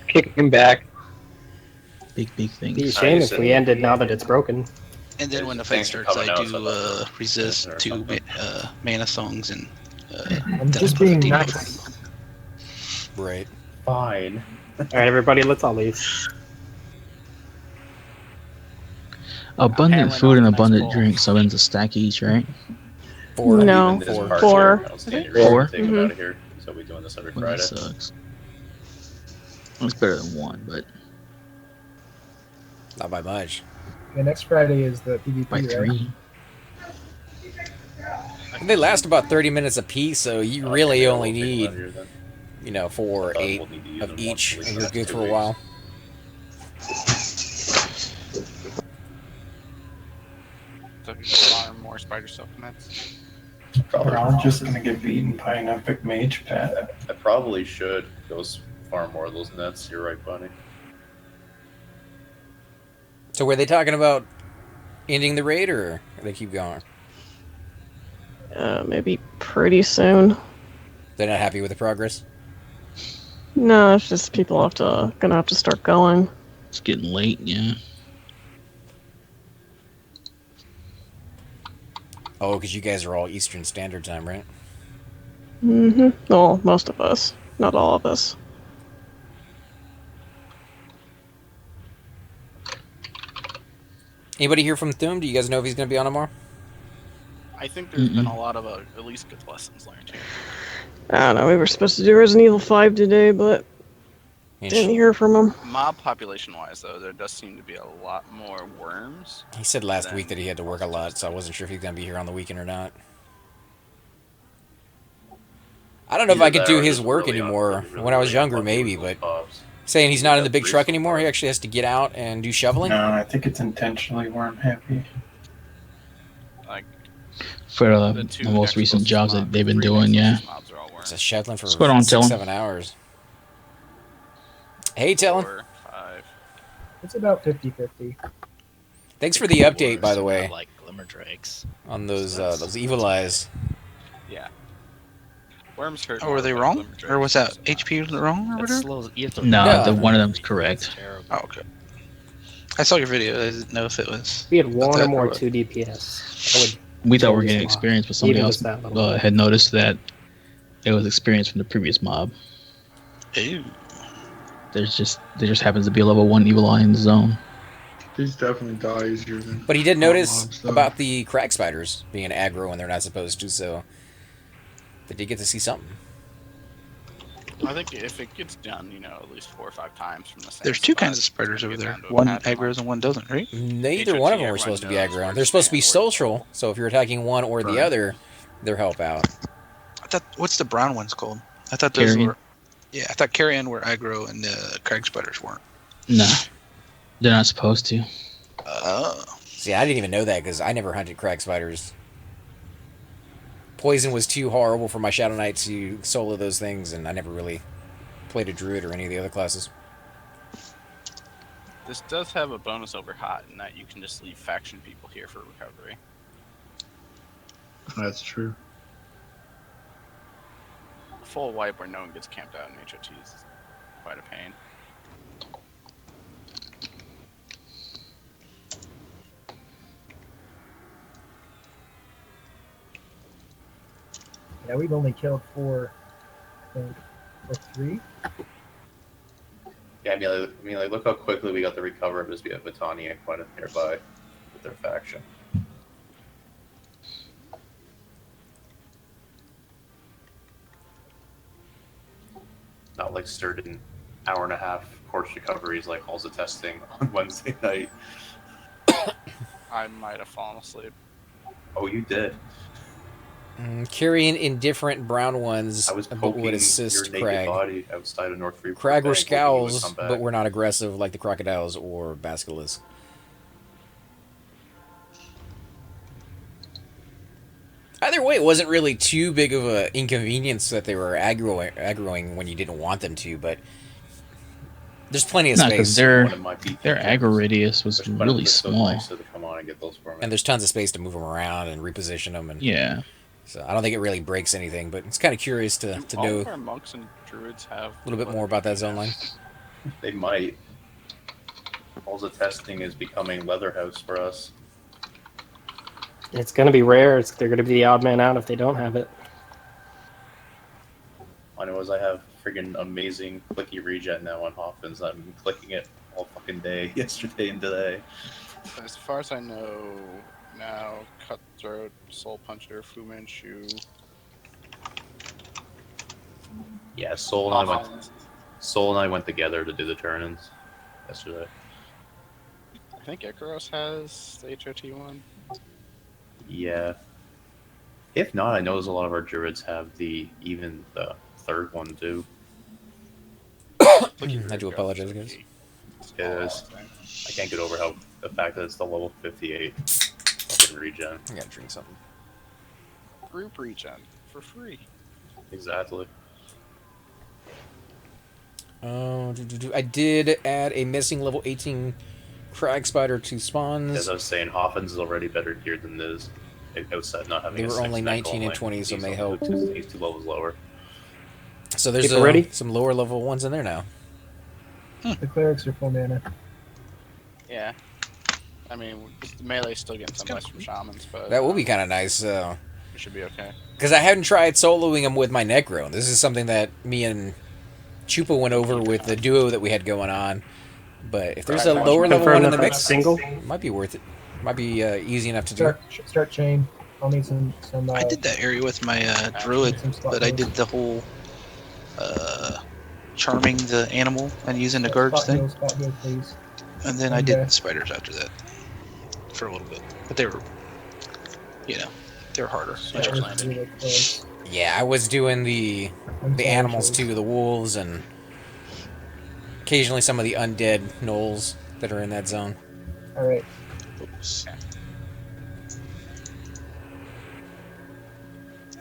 Kick him back. Big thing. It'd be a shame if we ended now that it's broken. And then when the fight starts, I do resist 2 mana songs and. I'm just being nice. Right. Fine. All right, everybody, let's all leave. Abundant food and abundant drink summons a stack each, right? 4. No, 4. 4. 4. Take Mm-hmm. him out of here. So we're doing this every Friday. That sucks. It's better than 1, but Not by much. The next Friday is the PvP, by 3. right? And they last about 30 minutes apiece, so you really only need, 4 or 8 of each, and you're good for a while. So if you farm more spider supplements. Or I'm just gonna get beaten by an epic mage pet. I probably should go farm more of those nets. You're right, Bunny. So were they talking about ending the raid, or they keep going? Maybe pretty soon. They're not happy with the progress? No, it's just people gonna have to start going. It's getting late, yeah. Oh, because you guys are all Eastern Standard Time, right? Mm-hmm. Well, most of us. Not all of us. Anybody here from Thum? Do you guys know if he's going to be on tomorrow? I think there's been a lot of at least good lessons learned here. I don't know, we were supposed to do Resident Evil 5 today, but didn't hear from him. Mob population-wise, though, there does seem to be a lot more worms. He said last week that he had to work a lot, so I wasn't sure if he's going to be here on the weekend or not. I don't know if I could do his work anymore. When I was younger, maybe, but saying he's not in the big truck anymore, he actually has to get out and do shoveling? No, I think it's intentionally worm heavy. For the most recent jobs that they've been doing, yeah. It's a shoveling for What's going on, 6-7 hours. Hey, Tellin. It's about 50-50. Thanks for the update, by the way. Like glimmer drakes. On those evil eyes. Yeah. Worms hurt. Oh, were they wrong? Or was that HP wrong or whatever? Slows, you have to No, one of them's correct. Oh, okay. I saw your video. I didn't know if it was. If we had one or that more what. 2 DPS, that would We thought we were change getting a lot. experience, but somebody Even else just that little bit. had noticed that it was experience from the previous mob. Ew. There just happens to be a level 1 evil eye in the zone. These definitely die easier than. But he did notice mobs, though. about the crag spiders being aggro when they're not supposed to, so they did get to see something. I think if it gets done, at least 4 or 5 times from the same There's 2 spot, kinds of it's spiders gonna over get there. down to a One pattern aggroes and one doesn't, right? Neither one of them were supposed to be aggro. They're supposed to be social, so if you're attacking one or the other, they'll help out. I thought, what's the brown ones called? I thought those Carrion. were. Yeah, I thought carrion were aggro and the crag spiders weren't. Nah, they're not supposed to. See, I didn't even know that because I never hunted crag spiders. Poison was too horrible for my Shadow Knight to solo those things, and I never really played a druid or any of the other classes. This does have a bonus over hot in that you can just leave faction people here for recovery. That's true. Full wipe where no one gets camped out in HOTs is quite a pain. Yeah, we've only killed 4, I think, or 3. Yeah, I mean, like, look how quickly we got the recover of just Vitania quite nearby with their faction. Not like certain hour-and-a-half course recoveries like halls of testing on Wednesday night. I might have fallen asleep. Oh, you did. Carrying indifferent brown ones I was but poking would assist your naked Crag. body outside of North Freeport. Crag were Bank, hoping you would scowls, come back. but were not aggressive like the crocodiles or basilisks. Either way, it wasn't really too big of an inconvenience that they were aggroing when you didn't want them to, but there's plenty of Nah, space. because their aggro radius was really So small. nice to come on and get those for me. And there's tons of space to move them around and reposition them. And Yeah. So I don't think it really breaks anything, but it's kind of curious to All know of our monks and druids have a little bit more about that zone line. They might. All the testing is becoming Leatherhouse for us. It's going to be rare. They're going to be the odd man out if they don't have it. I know as I have friggin' amazing clicky regen now on Hoffman's. I'm clicking it all fucking day, yesterday and today. As far as I know, now Cutthroat, Soul Puncher, Fu Manchu. Yeah, Soul and I went together to do the turn-ins yesterday. I think Icaros has the HOT one. Yeah. If not, I know there's a lot of our druids have even the third one too. I do apologize, guys. Yes. I can't get over how the fact that it's the level 58 fucking regen. I gotta drink something. Group regen for free. Exactly. I did add a missing level 18 Crag Spider to spawns. As I was saying, Hoffman's is already better geared than this. Outside not having They a were only 6-neck 19 and line. 20, so He's may only help. He's 2 levels lower. So there's People ready? some lower level ones in there now. The clerics are full mana. Yeah. I mean, the melee's still getting some less from shamans, but That will be kind of nice. it should be okay. Because I haven't tried soloing them with my Necro. This is something that me and Chupa went over with the duo that we had going on. But if there's a Right, lower level confirm one in that the mix, that's single? it might be worth it. Might be easy enough to do. Start chain. I'll need some. I did that area with my druid, but I did the whole charming the animal and using the guards thing. Spot heal, please. And then I did spiders after that for a little bit. But they were, they were harder. Yeah, I was doing the animals too, the wolves, and occasionally some of the undead gnolls that are in that zone. All right. Oops.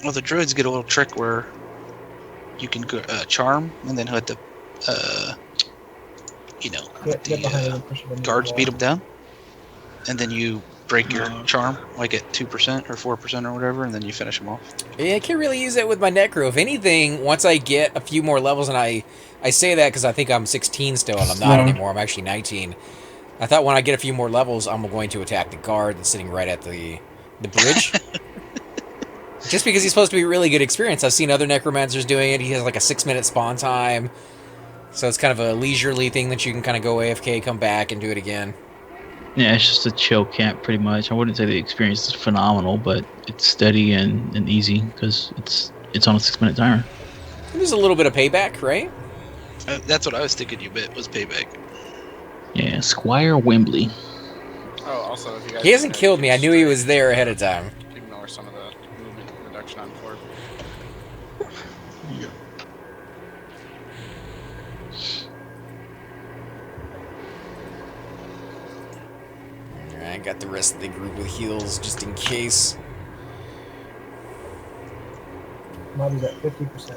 Well, the druids get a little trick where you can charm and then let the, Get behind him and push him into the guards wall. beat them down, and then you break your charm, like at 2% or 4% or whatever, and then you finish them off. Yeah, I can't really use that with my Necro. If anything, once I get a few more levels, and I say that because I think I'm 16 still, and I'm not anymore. I'm actually 19. I thought when I get a few more levels, I'm going to attack the guard that's sitting right at the bridge. Just because he's supposed to be a really good experience. I've seen other necromancers doing it. He has like a 6-minute spawn time. So it's kind of a leisurely thing that you can kind of go AFK, come back, and do it again. Yeah, it's just a chill camp pretty much. I wouldn't say the experience is phenomenal, but it's steady and easy because it's on a 6-minute timer. There's a little bit of payback, right? That's what I was thinking you bit was payback. Yeah, Squire Wembley. Oh, also, if you guys He hasn't killed me. I knew he was there ahead of time. Ignore some of the movement reduction on 4. Alright, got the rest of the group with heals just in case. Mobby's at 50%.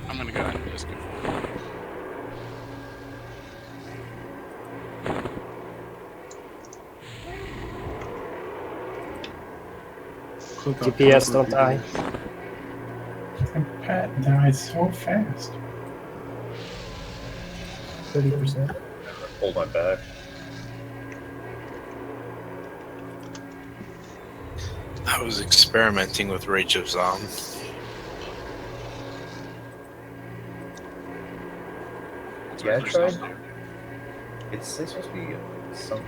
I'm gonna go ahead and just go forward. GPS don't die. And Pat dies so fast. 30%. Hold my back. I was experimenting with Rage of Zom. Yeah, I tried. It's supposed to be some.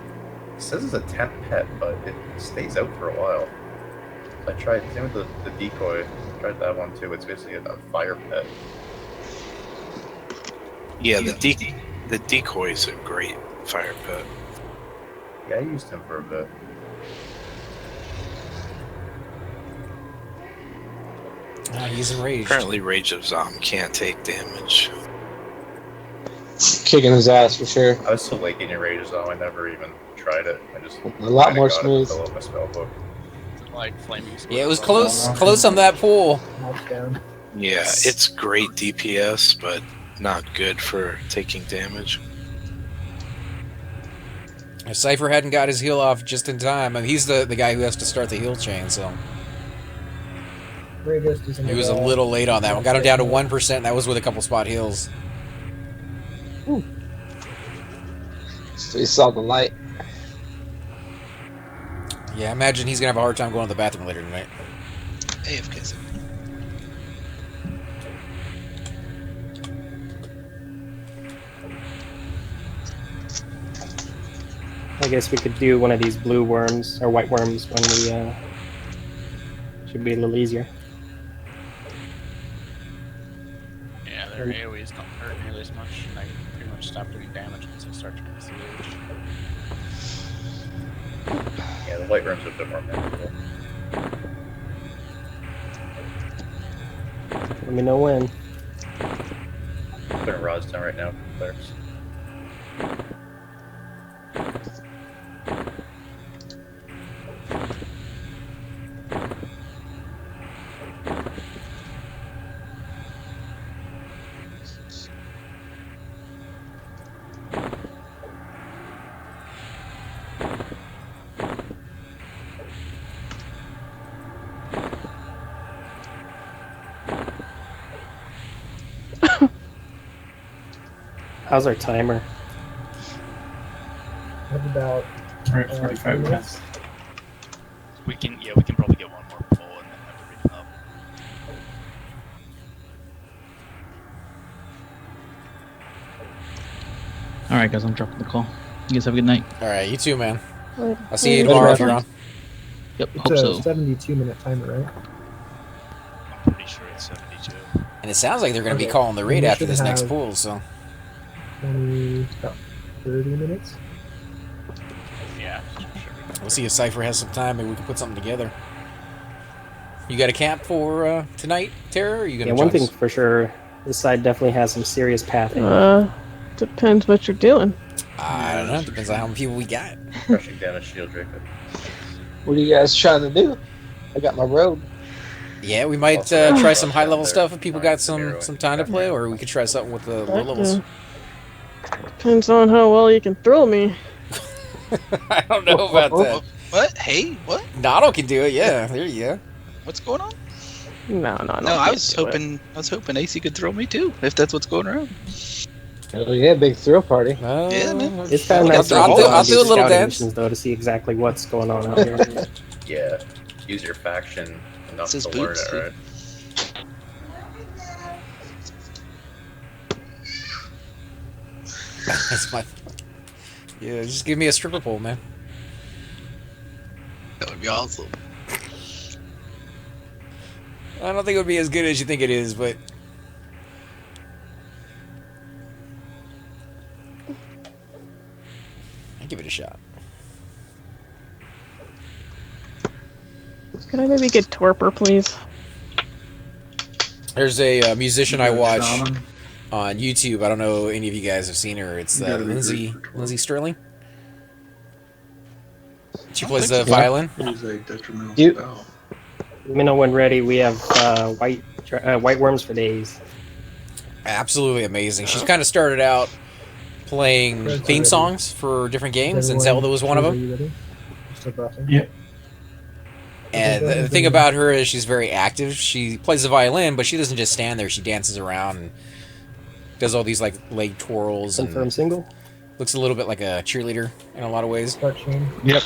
It says it's a temp pet, but it stays out for a while. I tried. Same with the decoy. I tried that one too. It's basically a fire pet. Yeah, the decoy is a great fire pet. Yeah, I used him for a bit. He's enraged. Apparently, Rage of Zom can't take damage. Kicking his ass for sure. I was so late getting Rage Zone, I never even tried it. I just A lot more got it smooth. to fill up my spell book. Like flaming. Yeah, it was close on that pool. Yeah, it's great DPS, but not good for taking damage. If Cypher hadn't got his heal off just in time, and he's the guy who has to start the heal chain, so he was a little late on that one. Got him down to 1%. That was with a couple spot heals. Ooh. So he saw the light. Yeah, I imagine he's gonna have a hard time going to the bathroom later tonight. AFK. I guess we could do one of these blue worms or white worms when we should be a little easier. Yeah, their AoEs don't hurt nearly as much, and they pretty much stop doing damage once they start to disengage. Yeah, the white room's a bit more manageable. Let me know when. Putting rods down right now for clerics. How's our timer? Have about Right, 45 minutes. We can probably get one more pull and then have everything up. All right, guys, I'm dropping the call. You guys have a good night. All right, you too, man. Right. I'll see you tomorrow if you're on. Yep, It's hope a so. 72-minute timer, right? I'm pretty sure it's 72. And it sounds like they're going to be Okay. calling the raid We after should this next have- pool, so 20, about 30 minutes. Yeah. we'll see if Cypher has some time. Maybe we can put something together. You got a camp for tonight, Tara? Or are you going Yeah, to one thing for sure, this side definitely has some serious pathing. Depends what you're doing. I don't know. Depends on how many people we got. Crushing damage shield Draco. What are you guys trying to do? I got my robe. Yeah, we might try some high level stuff if people got some time to play, or we could try something with the low levels. Depends on how well you can throw me. I don't know about that. What? Hey, what? Nado can do it. Yeah, there you go. What's going on? No. I was hoping AC could throw me too, if that's what's going around. Oh yeah, big thrill party. Yeah, man. It's kind of nice. I'll do a little dance though to see exactly what's going on out here. Yeah, use your faction enough to learn it, right? That's my. Yeah, just give me a stripper pole, man. That would be awesome. I don't think it would be as good as you think it is, but I'd give it a shot. Could I maybe get Torpor, please? There's a musician I watch on YouTube. I don't know if any of you guys have seen her. It's Lindsay Sterling. She plays the violin. Use a detrimental You- spell. Let me know when ready. We have white worms for days. Absolutely amazing. She's kind of started out playing theme songs for different games, and Zelda was one of them. Yeah. And the thing about her is she's very active. She plays the violin, but she doesn't just stand there. She dances around and does all these like leg twirls. Confirm and single. Looks a little bit like a cheerleader in a lot of ways. Yep.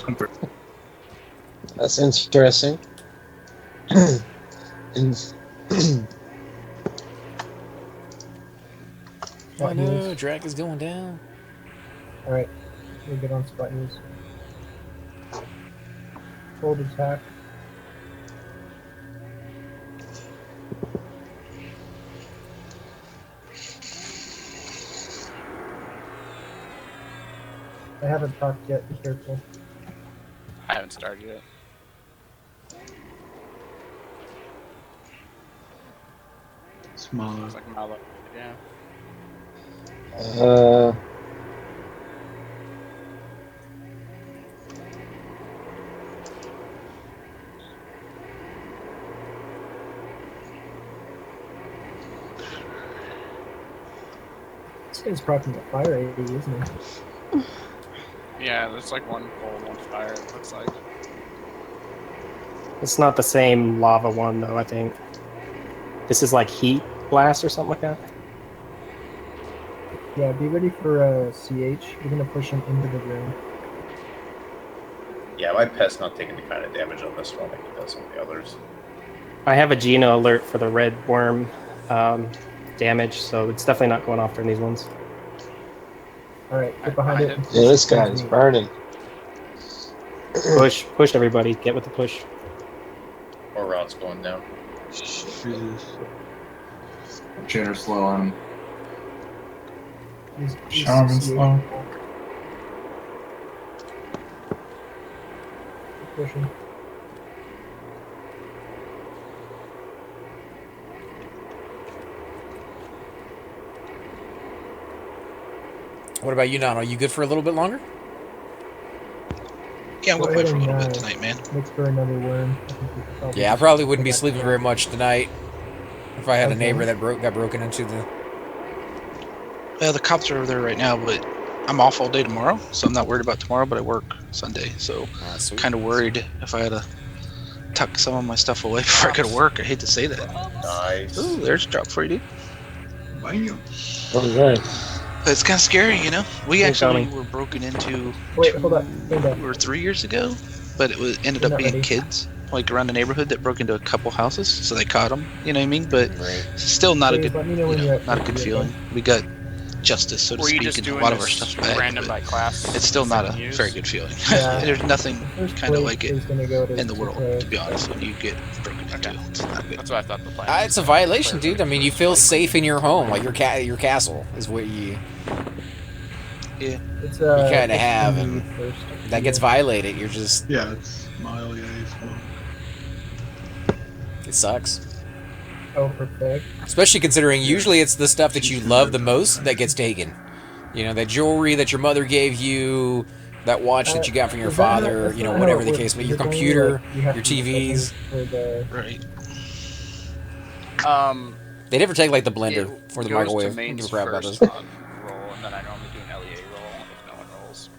That's interesting. I know, drag is going down. Alright, we're good on spot news. Hold attack. I haven't talked yet, be careful. I haven't started yet. Smaller. Looks like Malo. Yeah. This guy's propping the fire AD, isn't he? Yeah, there's like one coal, one fire, it looks like. It's not the same lava one though. I think this is like heat blast or something like that. Yeah, be ready for CH. We're gonna push him into the room. Yeah, my pet's not taking the kind of damage on this one like he does on the others. I have a Geno alert for the red worm damage, so it's definitely not going off during these ones. Alright, get behind it. Yeah, this guy is burning. Push everybody. Get with the push. Or routes going down. Chainer slow on him. Shaman slow. Pushing. What about you, Nano? Are you good for a little bit longer? Yeah, I'm gonna play for a little bit tonight, man. Look for another worm. I think we could probably Yeah, I just probably go wouldn't be back sleeping to very much tonight if I had a Okay. neighbor that got broken into the. The cops are over there right now, but I'm off all day tomorrow, so I'm not worried about tomorrow. But I work Sunday, so kind of worried if I had to tuck some of my stuff away before I go to work. I hate to say that. Nice. Ooh, there's a drop for you, dude. Bam. Alright. But it's kind of scary, you know. We Hey, actually Tommy. were broken into Wait, hold up. Stand up. 2 or 3 years ago, but it was ended You're up not being ready. kids like around the neighborhood that broke into a couple houses, so they caught them. You know what I mean? But Right. it's still not a Please good, let me know when you're at not a good 50, feeling. okay? We got justice, so to Were you speak, just and a doing lot of our this stuff back. random but by class? it's still not a second use? very good feeling. Yeah. There's nothing First kind of place like it is gonna go to in the world, Cleric. to be honest. When you get broken into, it's not good. That's what I thought the plan It's a violation, dude. I mean, you feel safe in your home, like your castle is what you Yeah. It's you kind of it's have, gonna be and first. that gets violated. You're just Yeah, it's mile, yeah, smoke. it sucks. Oh, perfect. Especially considering usually it's the stuff that you love the most that gets taken. You know, that jewelry that your mother gave you, that watch that you got from your Is that how- father, that's you know, not how whatever it the works. case may be, Is your it only, computer, like, you have your to be TVs. present for the Right. They never take like the blender It for the goes to microwave. I don't mains give a crap about first those. on roll, and then I normally do an LEA roll if no one rolls.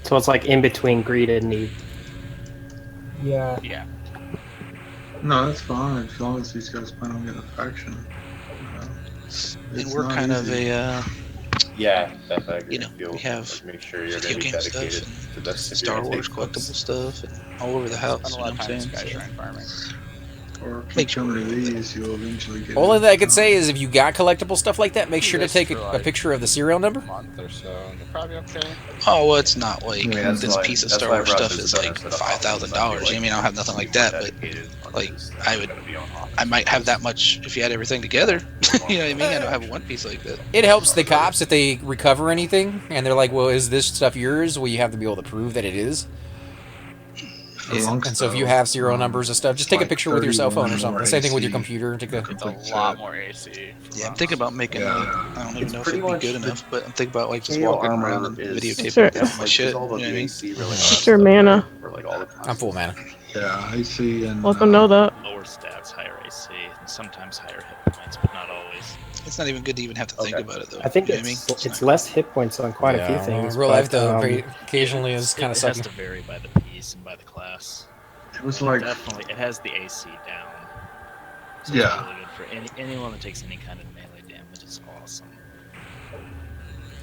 So it's like in between greed and need. Yeah. Yeah. No, that's fine as long as these guys plan on getting a faction. And It's we're not kind of easy. a, Yeah, that I agree. you know, we have like, make sure you're video going to be game stuff dedicated and to this if you're Star gonna Wars take collectible those. stuff and all over the Spend house. a You lot know of what I'm time saying? Sky So, Shrine farming. Or keep make coming to sure these, you'll eventually get Only it. thing I could say is if you got collectible stuff like that, make Do sure to this take for, a like, picture of the serial number. a month or so, and you're probably okay. oh, well, it's not like I mean, that's this why- piece of that's Star why I Wars brought stuff this is up like instead of $5,000. I mean, I don't have nothing like that, but like I might have that much if you had everything together. You know what I mean? I don't have one piece like that. It helps the cops if they recover anything, and they're like, "Well, is this stuff yours?" Well, you have to be able to prove that it is. And so if you have serial numbers and stuff, just take a picture with your cell phone or something. Same thing with your computer. Take a. It's a lot more AC. Yeah, I'm thinking about making. I don't even know if pretty it'd be much good enough, but I'm thinking about like just Scale walking armor around and is- videotaping my shit. You know all what the I mean? AC really What's your mana? for like all the I'm full mana. Yeah, AC and. Let them know that. Lower stats, higher AC, and sometimes higher hit points, but not always. It's not even good to even have to think about it though. I think You know what I mean? it's less hit points on quite a few things. Real but, life though, occasionally is kind of It has sucky. to vary by the piece and by the class. It was like. Definitely, it has the AC down. So Yeah. It's really good for anyone that takes any kind of melee damage. It's awesome.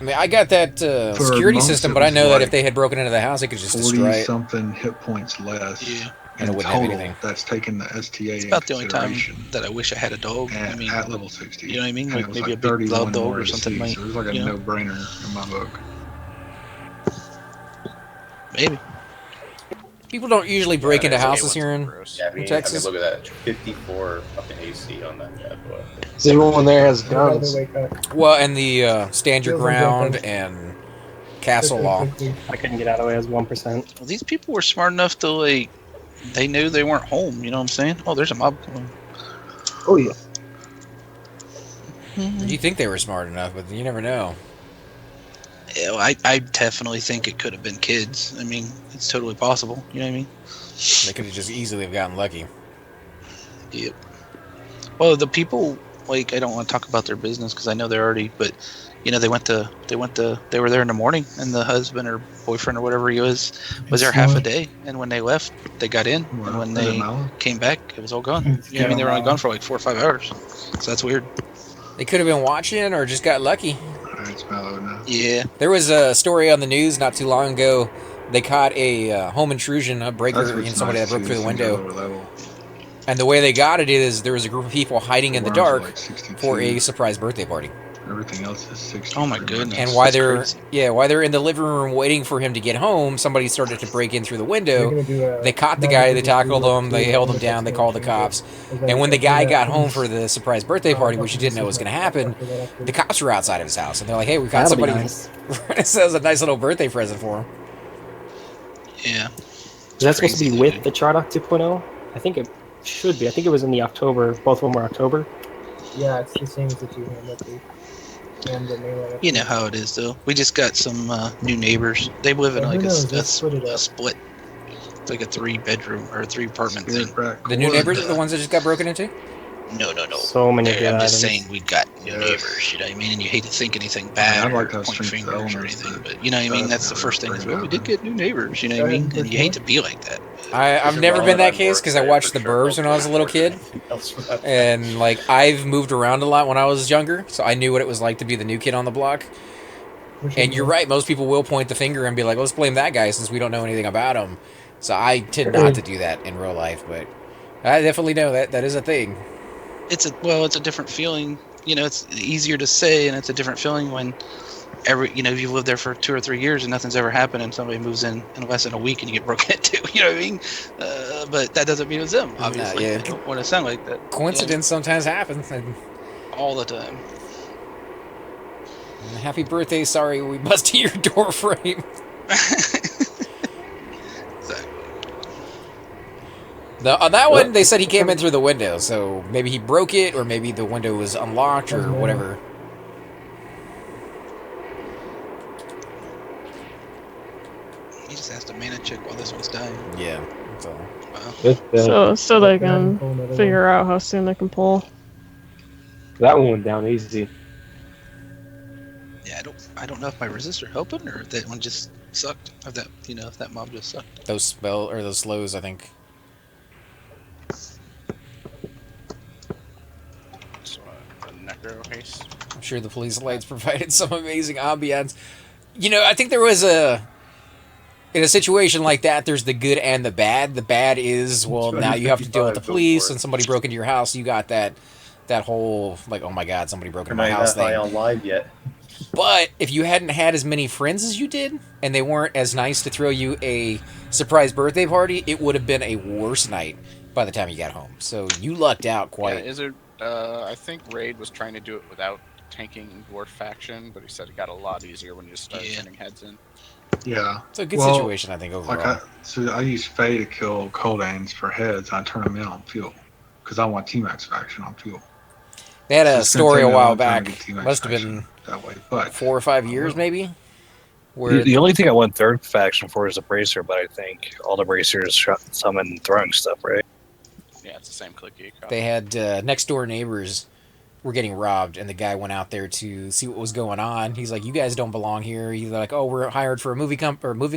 I mean, I got that For security monks, system, it but I was know that like if they had broken into the house, they could just destroy it. something hit points less. Yeah. And it In wouldn't have total, anything. that's taking the STA It's in about the only time consideration that I wish I had a dog. I at, mean, at level 60. you know what I mean? And Like it was maybe like a big 31 loud dog more or to something. see, Like, so it was like a you know? no-brainer in my book. Maybe. People don't usually break into that's houses here in Texas. look at that. 54 fucking AC on that bad boy. Everyone there has guns. Well, and the stand your Feels like ground that. and castle law. I couldn't get out of the way as 1%. Well, these people were smart enough to like, they knew they weren't home. You know what I'm saying? Oh, there's a mob coming. Oh yeah. You think they were smart enough, but you never know. Yeah, well, I definitely think it could have been kids. I mean, it's totally possible. You know what I mean? They could have just easily have gotten lucky. Yep. Well, the people, like, I don't want to talk about their business because I know they're already, but you know, they were there in the morning, and the husband or boyfriend or whatever he was there half a day, and when they left, they got in, and when they came back, it was all gone. You know what I mean? They were only gone for like 4 or 5 hours, so that's weird. They could have been watching or just got lucky. It's mellow now. Yeah. There was a story on the news not too long ago. They caught a home intrusion, a breaker, That's what's and somebody nice, that broke too, through the is things are window. lower level. And the way they got it is there was a group of people hiding in the Worms are dark like 62. for a surprise birthday party. Everything else is 60. Oh my goodness. And while That's they're in the living room waiting for him to get home, somebody started to break in through the window. They're gonna do a They caught the guy, they tackled him, they held him down, they called the cops. And when the guy got home for the surprise birthday party, which he didn't know was going to happen, the cops were outside of his house. And they're like, hey, we got That'll be somebody. nice. This is a nice little birthday present for him. Yeah. Is that supposed to be with the Chardock 2.0? I think it should be. I think it was in the October. Both of them were October. Yeah, it's the same as the two-hand update. And the melee You know how it is, though. We just got some new neighbors. They live in Yeah, like who a, knows? a, Let's split it a up. split. It's like a 3-bedroom or a 3-apartment thing. The new neighbors are the ones that just got broken into? No. So many I'm good just items. saying we got new neighbors. You know what I mean? And you hate to think anything bad I'd like to or have point strength fingers or elements, anything, but you know what I mean? That's the first thing is, well, we did get new neighbors. You know what I mean? And you hate to be like that. I've never been that case because I watched The Burbs when I was a little kid. And, like, I've moved around a lot when I was younger, so I knew what it was like to be the new kid on the block. And you're right, most people will point the finger and be like, let's blame that guy since we don't know anything about him. So I tend not to do that in real life, but I definitely know that is a thing. It's a different feeling. You know, it's easier to say, and it's a different feeling when if you've lived there for 2 or 3 years and nothing's ever happened, and somebody moves in less than a week and you get broken into. You know what I mean? But that doesn't mean it's them. Obviously, yeah. I don't want to sound like that. Coincidence sometimes happens. And All the time. happy birthday, sorry we busted your door frame. On that one, they said he came in through the window, so maybe he broke it, or maybe the window was unlocked, or whatever. vent check while this one's dying. Yeah. So. Wow. So they can figure out how soon they can pull. That one went down easy. Yeah, I don't know if my resists are helping or if that one just sucked. If that if that mob just sucked. Those those slows, I think. So, necro haste. I'm sure the police lights provided some amazing ambiance. I think there was in a situation like that, there's the good and the bad. The bad is, well, now you have to deal with the police, and somebody broke into your house. You got that whole, like, oh my god, somebody broke into my house Not thing. on live yet. But if you hadn't had as many friends as you did, and they weren't as nice to throw you a surprise birthday party, it would have been a worse night by the time you got home. So you lucked out quite. Yeah, is it? I think Raid was trying to do it without tanking Dwarf faction, but he said it got a lot easier when you just started sending heads in. Yeah. It's a good situation, I think, overall. I use Faye to kill Coldanes for heads. I turn them in on fuel because I want T-Max faction on fuel. They had a it's gonna story take a me while long time back. to get T-Max Must have faction been that way, but 4 or 5 years, maybe. Where The only thing I went third faction for is the Bracer, but I think all the Bracers summon throwing stuff, right? Yeah, it's the same clicky. they had next door neighbors were getting robbed, and the guy went out there to see what was going on. He's like, "You guys don't belong here." He's like, "Oh, we're hired for a moving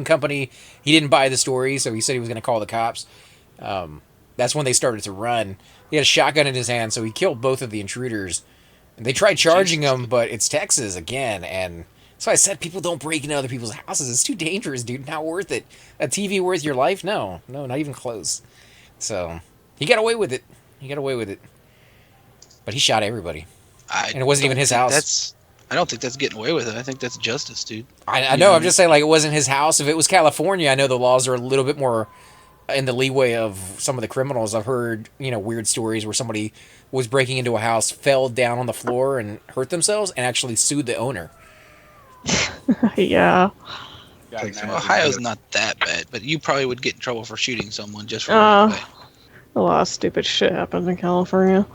company." He didn't buy the story, so he said he was going to call the cops. That's when they started to run. He had a shotgun in his hand, so he killed both of the intruders. And they tried charging him, but it's Texas again, and so I said, people don't break into other people's houses. It's too dangerous, dude. Not worth it. A TV worth your life? No, not even close. So he got away with it. But he shot everybody. And it wasn't even his house. I don't think that's getting away with it. I think that's justice, dude. I know. I'm just saying, like, it wasn't his house. If it was California, I know the laws are a little bit more in the leeway of some of the criminals. I've heard, weird stories where somebody was breaking into a house, fell down on the floor and hurt themselves, and actually sued the owner. Yeah. Ohio's not that bad, but you probably would get in trouble for shooting someone just for running away. A lot of stupid shit happens in California.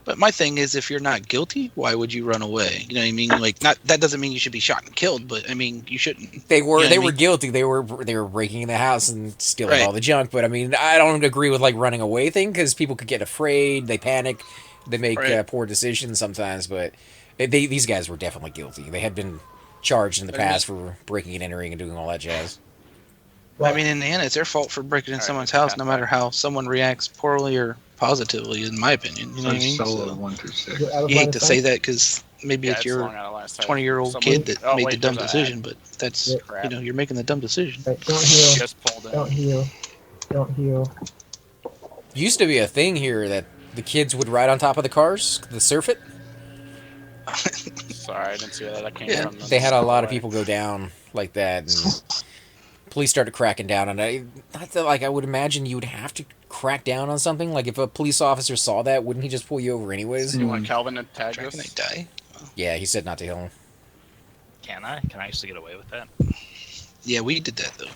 But my thing is, if you're not guilty, why would you run away? You know what I mean? Like, that doesn't mean you should be shot and killed, but I mean, you shouldn't. They were You know what I mean? guilty. They were breaking in the house and stealing all the junk. But I mean, I don't agree with like running away thing because people could get afraid, they panic, they make poor decisions sometimes. But these guys were definitely guilty. They had been charged in the past for breaking and entering and doing all that jazz. I mean, in the end, it's their fault for breaking in someone's house, no matter how someone reacts poorly or positively, in my opinion. You know what I mean? Solo 1 through 6. You hate to say that because maybe it's your 20-year-old kid that made the dumb decision, but that's, you're making the dumb decision. Don't heal. Don't heal. Don't heal. Used to be a thing here that the kids would ride on top of the cars, the surf it. Sorry, I didn't see where that came from. They had a lot of people go down like that, and police started cracking down on it. Not that, like, I would imagine you would have to crack down on something. Like, if a police officer saw that, wouldn't he just pull you over anyways? You want Calvin to tag us? Die? Yeah, he said not to kill him. Can I? Can I actually get away with that? Yeah, we did that, though.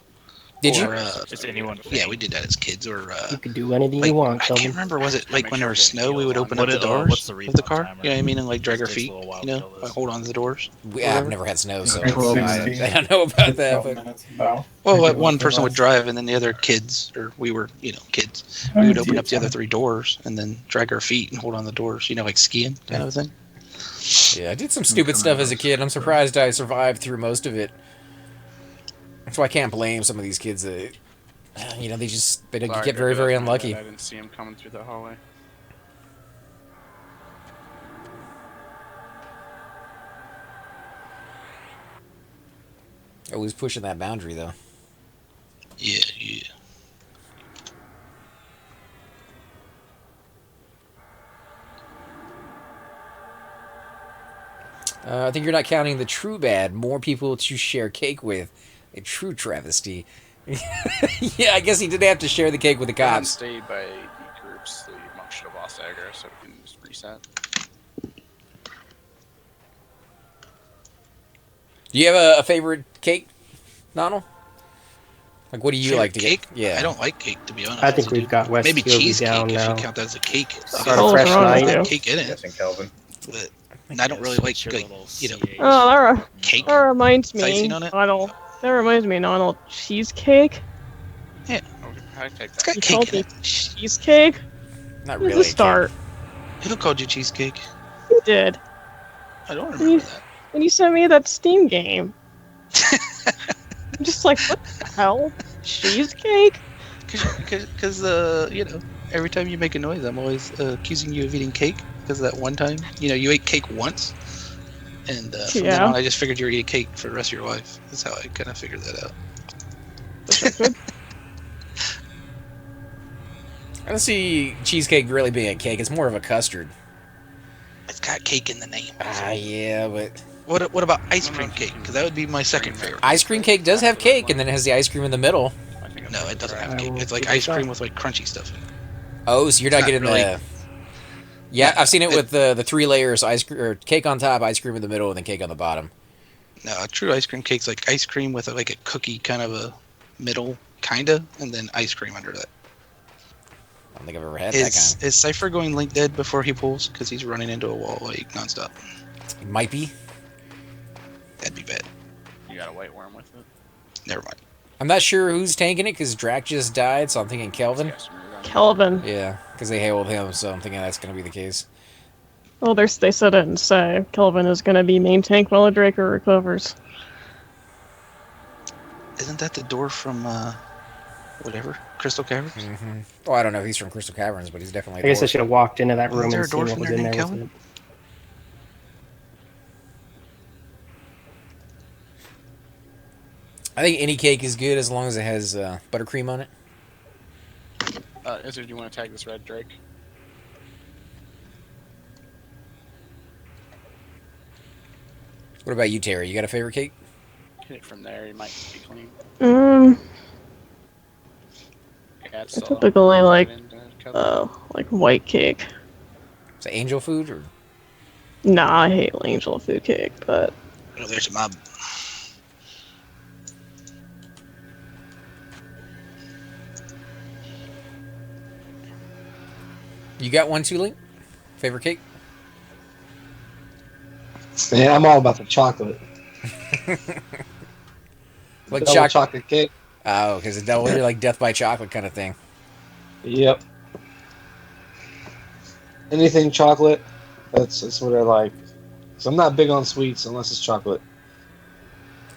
Did you? Just anyone? Yeah, we did that as kids. Or you could do anything you want. I can't remember. Was it like when there was snow, we would open up the doors of the car? You know what I mean? And like drag our feet. Like hold on to the doors. Yeah, I've never had snow, so I don't know about that. But... Well, one person would drive, and then the other kids, or we were, kids, we would open up the other 3 doors and then drag our feet and hold on the doors. Like skiing kind of thing. Yeah, I did some stupid stuff as a kid. I'm surprised I survived through most of it. So I can't blame some of these kids that, they don't get very, very unlucky. I didn't see him coming through the hallway. Always pushing that boundary, though. Yeah. I think you're not counting the true bad. More people to share cake with. A true travesty. Yeah, I guess he didn't have to share the cake with the cops. Stayed by the groups. The monk should have lost aggro, so we can just reset. Do you have a favorite cake, Donald? Like, what do you like to cake? Get? Yeah, I don't like cake, to be honest. I think we've got West maybe cheesecake down if now. you count that as a cake. Start a fresh night. Cake in it. Calvin. But I don't really like Oh, cake. that reminds me. Icing on it? I don't That reminds me, Donald, cheesecake? Yeah. I take It's that. got You cake called in me it. cheesecake? Not Where's really the a start? Who called you cheesecake? You did. I don't When remember you, that. when you sent me that Steam game. I'm just like, what the hell? Cheesecake? Because you know, every time you make a noise, I'm always accusing you of eating cake. Because that one time, you know, you ate cake once, and from then Yeah. on, I just figured you were eating cake for the rest of your life. That's how I kind of figured that out. I don't see cheesecake really being a cake. It's more of a custard. It's got cake in the name. Yeah, but what about ice cream cake? Because that would be my second favorite. ice cream cake does have cake, and then it has the ice cream in the middle. No, it doesn't have cake. It's like ice cream with like crunchy stuff in it. Oh, so you're It's not not getting really- the. Yeah, No, I've seen it with the 3 layers ice cream or cake on top, ice cream in the middle, and then cake on the bottom. No, a true ice cream cake's like ice cream with like a cookie kind of a middle, kinda, and then ice cream under that. I don't think I've ever had that kind. Is Cypher going link dead before he pulls? Because he's running into a wall like nonstop. It might be. That'd be bad. You got a white worm with it? Never mind. I'm not sure who's tanking it because Drac just died, so I'm thinking Kelvin. Kelvin. Yeah, because they hailed him, so I'm thinking that's going to be the case. Well, they said it and say Kelvin is going to be main tank while Draco recovers. Isn't that the door from whatever Crystal Caverns? Mm-hmm. Well, I don't know if he's from Crystal Caverns, but he's definitely. I guess I should have walked into that Wasn't room there and a door seen what from was there in named there with Kelvin? it. I think any cake is good as long as it has buttercream on it. Izzy, do you want to tag this red Drake? What about you, Terry? You got a favorite cake? Hit it from there, you might be clean. Yeah, Yeah, I it's typically like white cake. Is it angel food or? Nah, I hate angel food cake, but Oh, there's a mob. You got one too, Link? Favorite cake? Man, I'm all about the chocolate. Like Double chocolate cake. Oh, because it's double, like death by chocolate kind of thing. Yep. Anything chocolate, that's what I like. So I'm not big on sweets unless it's chocolate.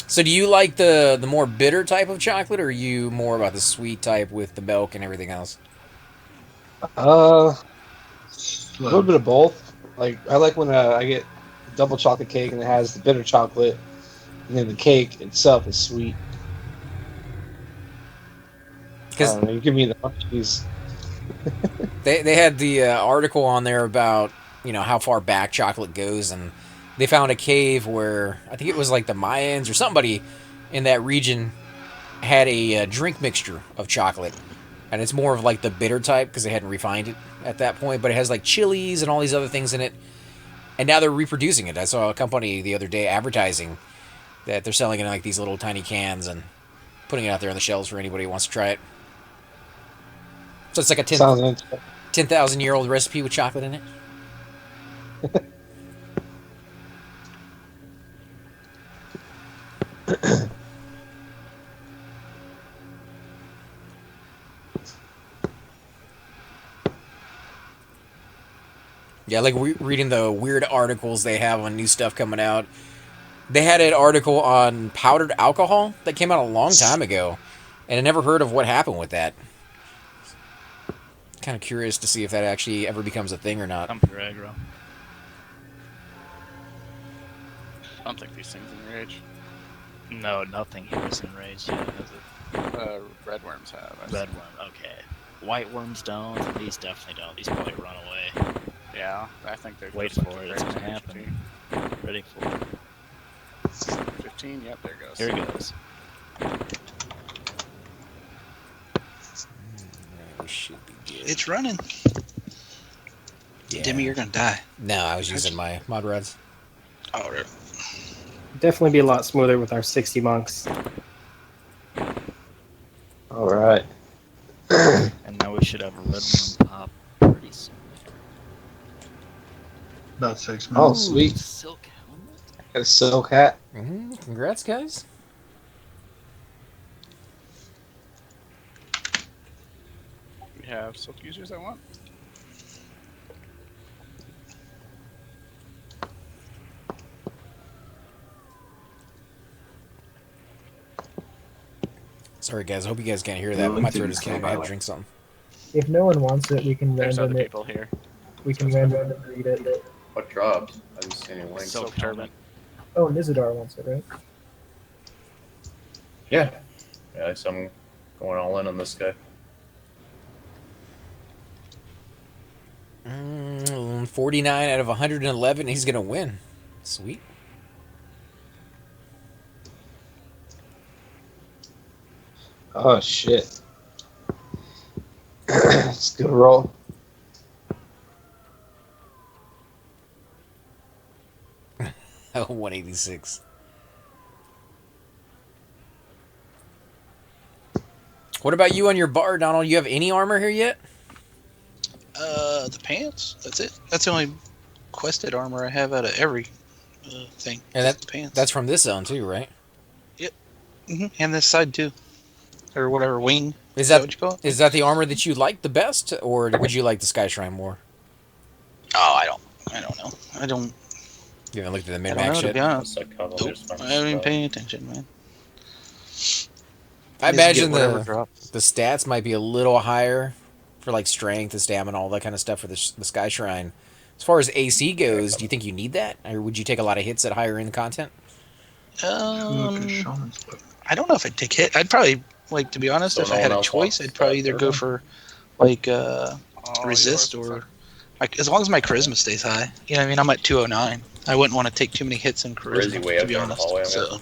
So do you like the more bitter type of chocolate, or are you more about the sweet type with the milk and everything else? A little bit of both. Like I like when I get double chocolate cake and it has the bitter chocolate, and then the cake itself is sweet. Because you give me the munchies. they had the article on there about how far back chocolate goes, and they found a cave where I think it was like the Mayans or somebody in that region had a drink mixture of chocolate, and it's more of like the bitter type because they hadn't refined it at that point, but it has like chilies and all these other things in it, and now they're reproducing it. I saw a company the other day advertising that they're selling it in like these little tiny cans and putting it out there on the shelves for anybody who wants to try it. So it's like a 10,000-year-old recipe with chocolate in it. Yeah, like reading the weird articles they have on new stuff coming out. They had an article on powdered alcohol that came out a long time ago, and I never heard of what happened with that. Kind of curious to see if that actually ever becomes a thing or not. I'm for aggro. I don't think these things enrage. No, nothing here is enraged yet, is it? Red worms have. Red worm, okay. White worms don't, and these definitely don't. These probably run away. Yeah, I think they're Wait just for like it, it's gonna happen. Ready for it. 15, yep, there it goes. Here it goes. It's running. Yeah. Demi, you're gonna die. No, I was using my mod rods. Oh, right. Definitely be a lot smoother with our 60 monks. All right. And now we should have a red worm pop pretty soon. About 6 Oh, months. sweet. Silk helmet? Got a silk hat. Congrats, guys. have silk users that want. Sorry, guys. I hope you guys can't hear that, but my throat is killing me. I had to drink something. If no one wants it, we can There's random other it. people here. We can random read it. What dropped? I didn't see any links. Silk turban. Oh, Nizadar wants it, right? Yeah. Yeah, so I'm going all in on this guy. 49 out of 111. He's gonna win. Sweet. Oh shit. It's a good roll. Oh, 186. What about you on your bar, Donald? You have any armor here yet? The pants. That's it. That's the only quested armor I have out of every thing. And the pants. That's from this zone too, right? Yep. And this side too, or whatever wing. Is that what you call it? Is that the armor that you like the best, or would you like the Sky Shrine more? Oh, I don't know. I don't. You haven't looked at the I don't min-max know, to yet? be honest. Nope, I haven't been paying attention, man. I Just imagine get whatever drops. the stats might be a little higher for like strength and stamina, all that kind of stuff for the Sky Shrine. As far as AC goes, do you think you need that, or would you take a lot of hits at higher end content? I don't know if I'd take hit. I'd probably like, to be honest, So if no I had one a else choice, wants I'd probably that either go turban? for like resist or like, as long as my charisma stays high. You know what I mean? I'm at 209. I wouldn't want to take too many hits in Or is he charisma, way to out be there in the honest. hallway? So,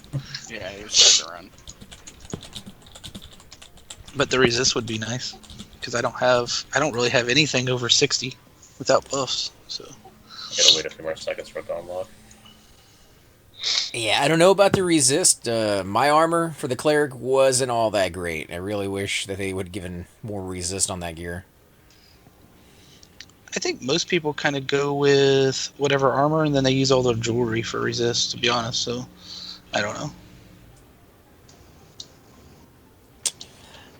Yeah, he was starting to run. but the resist would be nice because I don't really have anything over 60 without buffs. So I gotta wait a few more seconds for it to unlock. Yeah, I don't know about the resist. My armor for the cleric wasn't all that great. I really wish that they would have given more resist on that gear. I think most people kind of go with whatever armor and then they use all their jewelry for resist, to be honest. So I don't know.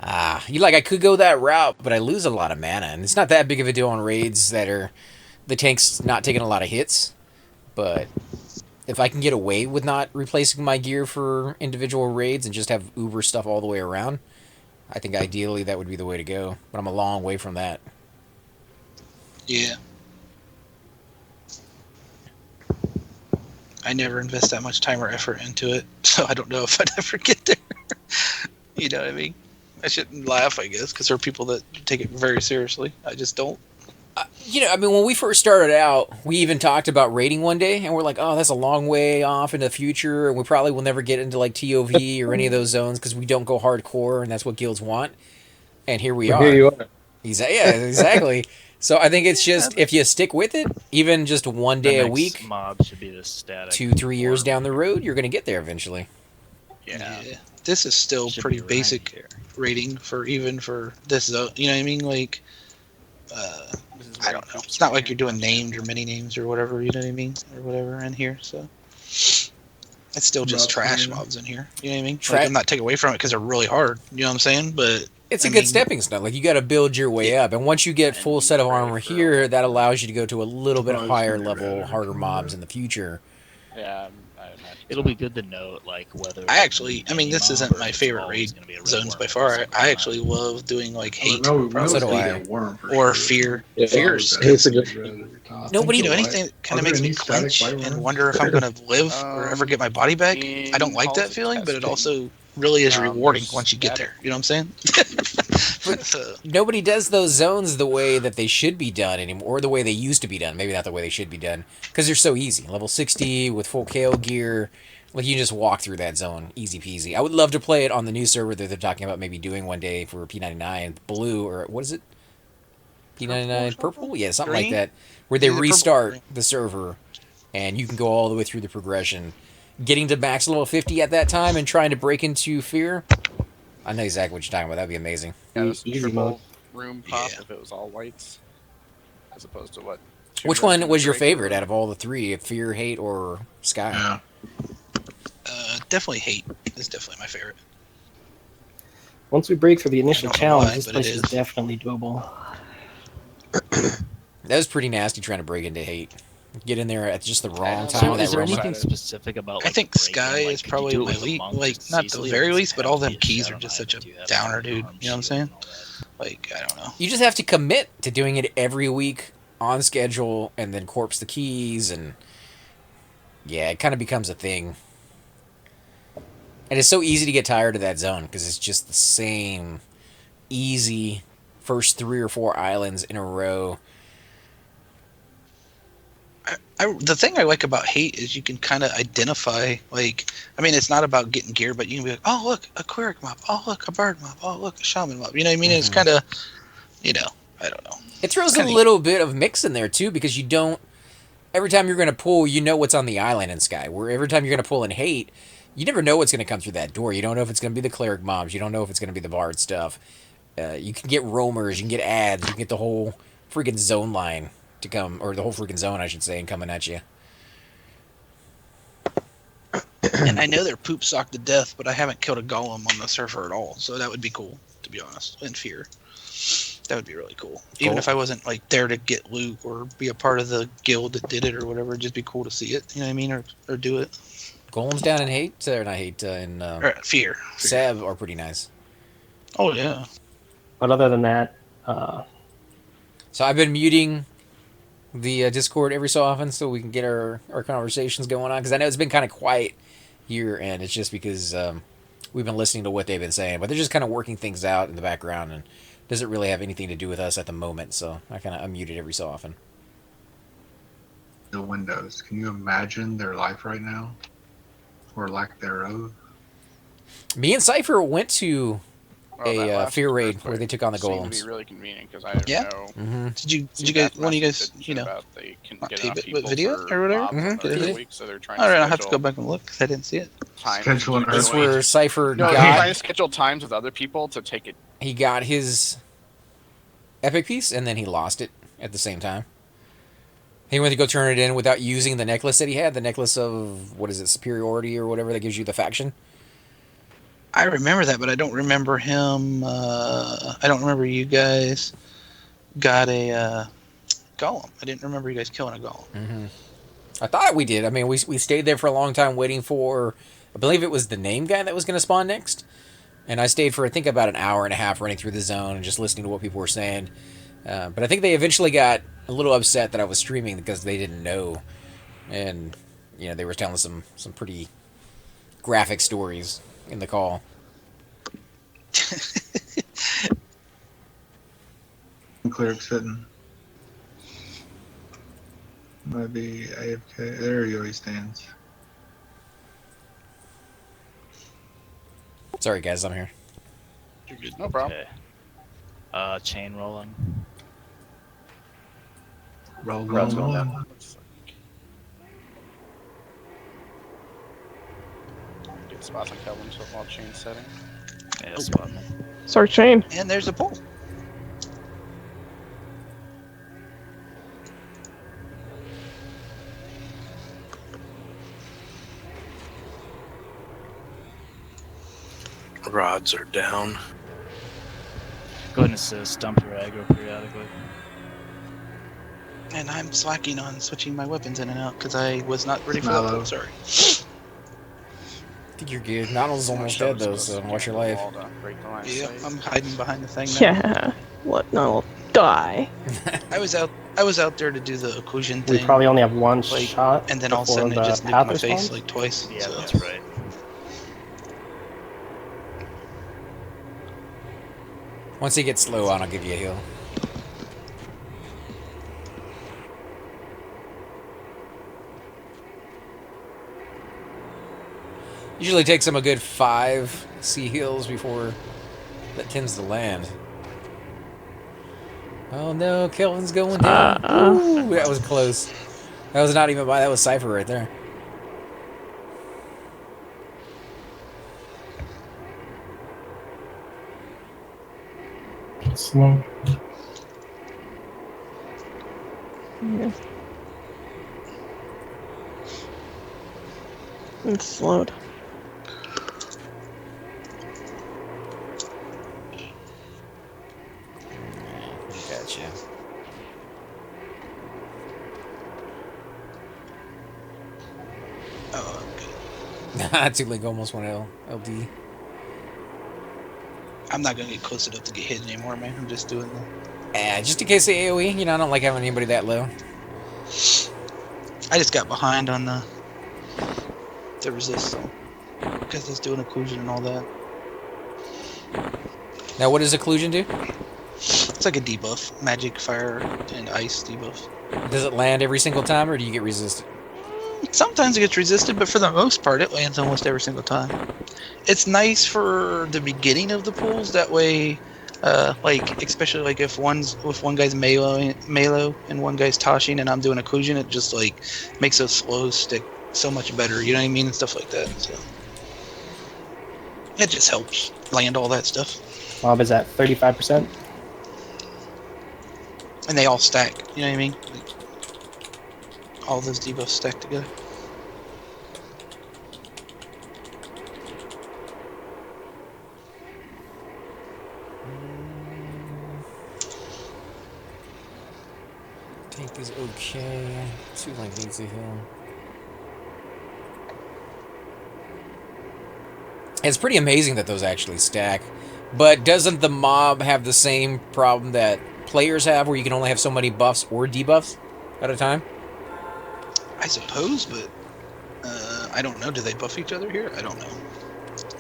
I could go that route, but I lose a lot of mana, and it's not that big of a deal on raids that are the tank's not taking a lot of hits. But if I can get away with not replacing my gear for individual raids and just have uber stuff all the way around, I think ideally that would be the way to go. But I'm a long way from that. Yeah. I never invest that much time or effort into it, so I don't know if I'd ever get there. You know what I mean? I shouldn't laugh, I guess, because there are people that take it very seriously. I just don't. When we first started out, we even talked about raiding one day, and we're like, oh, that's a long way off in the future, and we probably will never get into like TOV or any of those zones because we don't go hardcore, and that's what guilds want. And here we are. Here you are. Yeah, exactly. So I think it's just, if you stick with it, even just one day a week, mob should be the static 2-3 years down the road, you're going to get there eventually. Yeah. This is still pretty basic rating for this zone. You know what I mean? Like, I don't know. It's not like you're doing named or mini names or whatever. You know what I mean? Or whatever in here. So it's still just trash mobs in here. You know what I mean? Like, I'm not taking away from it because they're really hard. You know what I'm saying? But it's a good stepping stone. Like, you got to build your way up, and once you get full set of armor here, that allows you to go to a little bit higher level, harder mobs in the future. Yeah, it'll be good to know, like, whether this isn't my favorite raid zones by far. I actually love doing like hate, or fear. Fear is nobody. You know, anything that kind of makes me clench and wonder if I'm going to live or ever get my body back. I don't like that feeling, but it also really is rewarding once you get there. You know what I'm saying? Nobody does those zones the way that they should be done anymore, or the way they used to be done. Maybe not the way they should be done, because they're so easy. Level 60 with full KO gear, like, you just walk through that zone, easy peasy. I would love to play it on the new server that they're talking about maybe doing one day for P99 blue, or what is it? P99 purple? Yeah, something like that, where they restart the server, and you can go all the way through the progression. Getting to max level 50 at that time and trying to break into fear. I know exactly what you're talking about. That'd be amazing. Yeah, this triple room pop if it was all whites, as opposed to what? Which one was your favorite out of all the three? Fear, hate, or sky? Definitely hate is definitely my favorite. once we break through the initial I don't know challenge, why, this but place it is is. definitely doable. That was pretty nasty trying to break into hate. Get in there at just the wrong time So, of that is there Roma. anything specific about? Like, I think the break-in? Sky Like, is could you probably do it my with a least, monk like just not as the easily, or very does least, it but have all to them be a keys are shadow just knife such to a do that, downer, like, dude. harm You know what I'm shield saying? and all that? Like, I don't know. You just have to commit to doing it every week on schedule, and then corpse the keys, and yeah, it kind of becomes a thing. And it's so easy to get tired of that zone because it's just the same easy first 3 or 4 islands in a row. The thing I like about hate is you can kind of identify, like, I mean, it's not about getting gear, but you can be like, oh, look, a cleric mob. Oh, look, a bard mob. Oh, look, a shaman mob. You know what I mean? It's kind of, I don't know. It throws a little bit of mix in there, too, because you don't... Every time you're going to pull, you know what's on the island in Sky. Where every time you're going to pull in hate, you never know what's going to come through that door. You don't know if it's going to be the cleric mobs. You don't know if it's going to be the bard stuff. You can get roamers. You can get ads. You can get the whole freaking zone line to come, or the whole freaking zone, I should say, and coming at you. And I know they're poop socked to death, but I haven't killed a golem on the server at all, so that would be cool, to be honest. In Fear, that would be really cool. Even if I wasn't like there to get loot or be a part of the guild that did it or whatever, it'd just be cool to see it. You know what I mean, or do it. Golems down in hate, or not hate, in Fear. Sab are pretty nice. Oh yeah. But other than that, so I've been muting the Discord every so often so we can get our conversations going on, because I know it's been kind of quiet here, and it's just because we've been listening to what they've been saying, but they're just kind of working things out in the background, and doesn't really have anything to do with us at the moment, so I kind of unmute it every so often. The windows. Can you imagine their life right now? Or lack thereof? Me and Cypher went to That a last fear raid earthquake where they took on the seemed to golems. be really convenient because I didn't know. Mm-hmm. Did you See guys? that One of you message guys, about they can get tape enough it people with video for or whatever? mobs on Get the a early video? week, so they're trying All to right, schedule I'll have to go back and look because I didn't see it. time. Schedule an That's where Cypher No, they're got... trying to schedule times with other people to take it. He got his epic piece, and then he lost it at the same time. He went to go turn it in without using the necklace that he had, the necklace of, what is it, superiority or whatever that gives you the faction. I remember that, but I don't remember him. I don't remember you guys got a golem. I didn't remember you guys killing a golem. Mm-hmm. I thought we did. I mean, we stayed there for a long time waiting for, I believe it was the name guy that was going to spawn next. And I stayed for, I think, about an hour and a half running through the zone and just listening to what people were saying. But I think they eventually got a little upset that I was streaming because they didn't know. And, you know, they were telling some pretty graphic stories in the call. Cleric sitting. Might be AFK. There he go, he stands. Sorry, guys, I'm here. You're good. No problem. Okay. Chain rolling. Roll Roll's going going on. down. Good spots on Kelvin's football chain setting. Yeah, spot me. Start chain. And there's a pole. Rods are down. Go ahead and assist, dump your aggro periodically. And I'm slacking on switching my weapons in and out because I was not ready for Mallow. that pole. Sorry. I think you're good. Donald's almost dead, though, so watch your life. Yeah, I'm hiding behind the thing now. Yeah. Let no die. I was out there to do the occlusion we thing. probably only have one like, shot. and then all of a before sudden it the just path nuked my face respawns. like twice. Yeah, so. that's right. Once he gets slow on, I'll give you a heal. Usually takes him a good 5 sea heals before that tends to land. Oh no, Kelvin's going down. Ooh, that was close. That was not even by, that was Cypher right there. Slow. Yeah. It's slowed. Oh, Two Link almost went LD. I'm not gonna get close enough to get hit anymore, man. I'm just doing the. Just in case the AoE, you know, I don't like having anybody that low. I just got behind on the resist, so because it's doing occlusion and all that. Now, what does occlusion do? It's like a debuff, magic, fire, and ice debuff. Does it land every single time, or do you get resisted? Sometimes it gets resisted, but for the most part, it lands almost every single time. It's nice for the beginning of the pools. That way, like especially like if one guy's melee and one guy's toshing, and I'm doing occlusion, it just like makes those slows stick so much better. You know what I mean, and stuff like that. So it just helps land all that stuff. Mob is at 35%. And they all stack. You know what I mean? Like, all those debuffs stack together. Tank is okay. 2 Link needs a heal. It's pretty amazing that those actually stack. But doesn't the mob have the same problem that players have, where you can only have so many buffs or debuffs at a time? I suppose, but I don't know. Do they buff each other here? I don't know.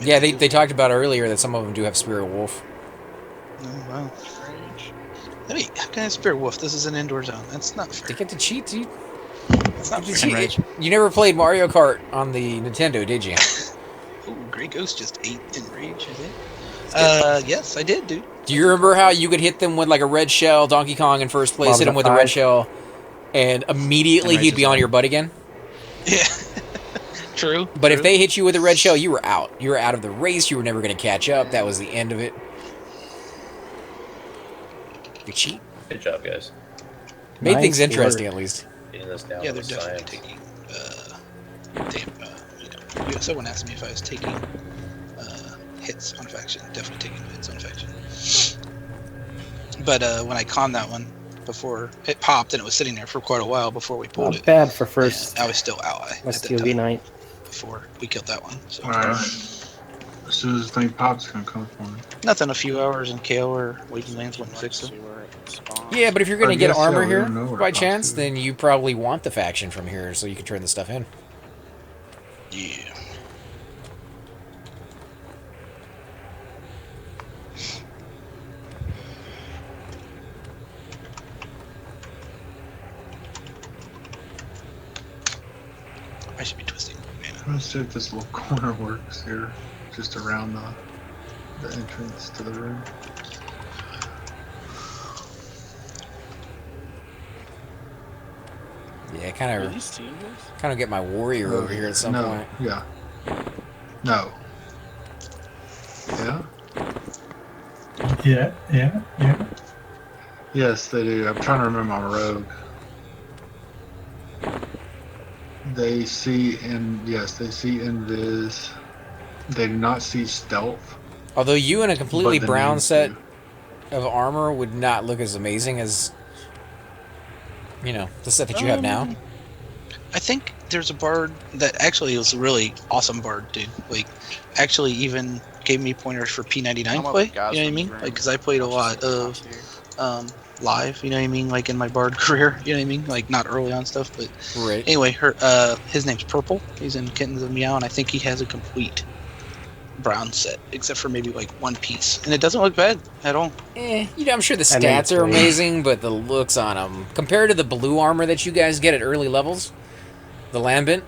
Yeah, they talked about earlier that some of them do have Spirit Wolf. Oh, wow. Hey, how can I have Spirit Wolf? This is an indoor zone. That's not fair. They get to cheat, dude. That's not fair. You never played Mario Kart on the Nintendo, did you? Oh, Grey Ghost just ate in rage, I think. Yes, I did, dude. Do you remember how you could hit them with like a red shell, Donkey Kong in first place, Mob hit him at with a red 5. shell, and immediately he'd be on your butt again? Yeah. True. But if they hit you with a red shell, you were out. You were out of the race. You were never going to catch up. That was the end of it. You cheat. Good job, guys. Made things interesting, at least. Getting this down Yeah, to they're definitely science. taking. Someone asked me if I was taking hits on faction. Definitely taking hits on faction. But when I conned that one before it popped, and it was sitting there for quite a while before we pulled Not it. bad for first. I was still ally at West that TOV time night. before we killed that one. So Alright. As soon as the thing pops, it's gonna come for me. nothing. A few hours in KO or Waking Lands wouldn't fix it. Yeah, but if you're going to I get guess armor so, we here, don't know what by it costs chance, to. then you probably want the faction from here so you can turn the stuff in. Yeah. I should be twisting. I'm gonna see if this little corner works here, just around the entrance to the room. Yeah, kind of get my warrior over here at some no, point. Yeah. No. Yeah? Yeah. Yes, they do. I'm trying to remember my rogue. They see they see invis. They do not see stealth. Although you in a completely But the brown names set of armor would not look as amazing as, you know, the set that you have now. I think there's a bard that actually was a really awesome bard, dude. Like, actually even gave me pointers for p99 play. You know what I mean? Like, because I played a lot of live. You know what I mean? Like in my bard career. You know what I mean? Like not early on stuff, but right. Anyway, his name's Purple. He's in Kittens of Meow, and I think he has a complete brown set, except for maybe like one piece, and it doesn't look bad at all. You know, I'm sure the stats are amazing, but the looks on them, compared to the blue armor that you guys get at early levels, the Lambent.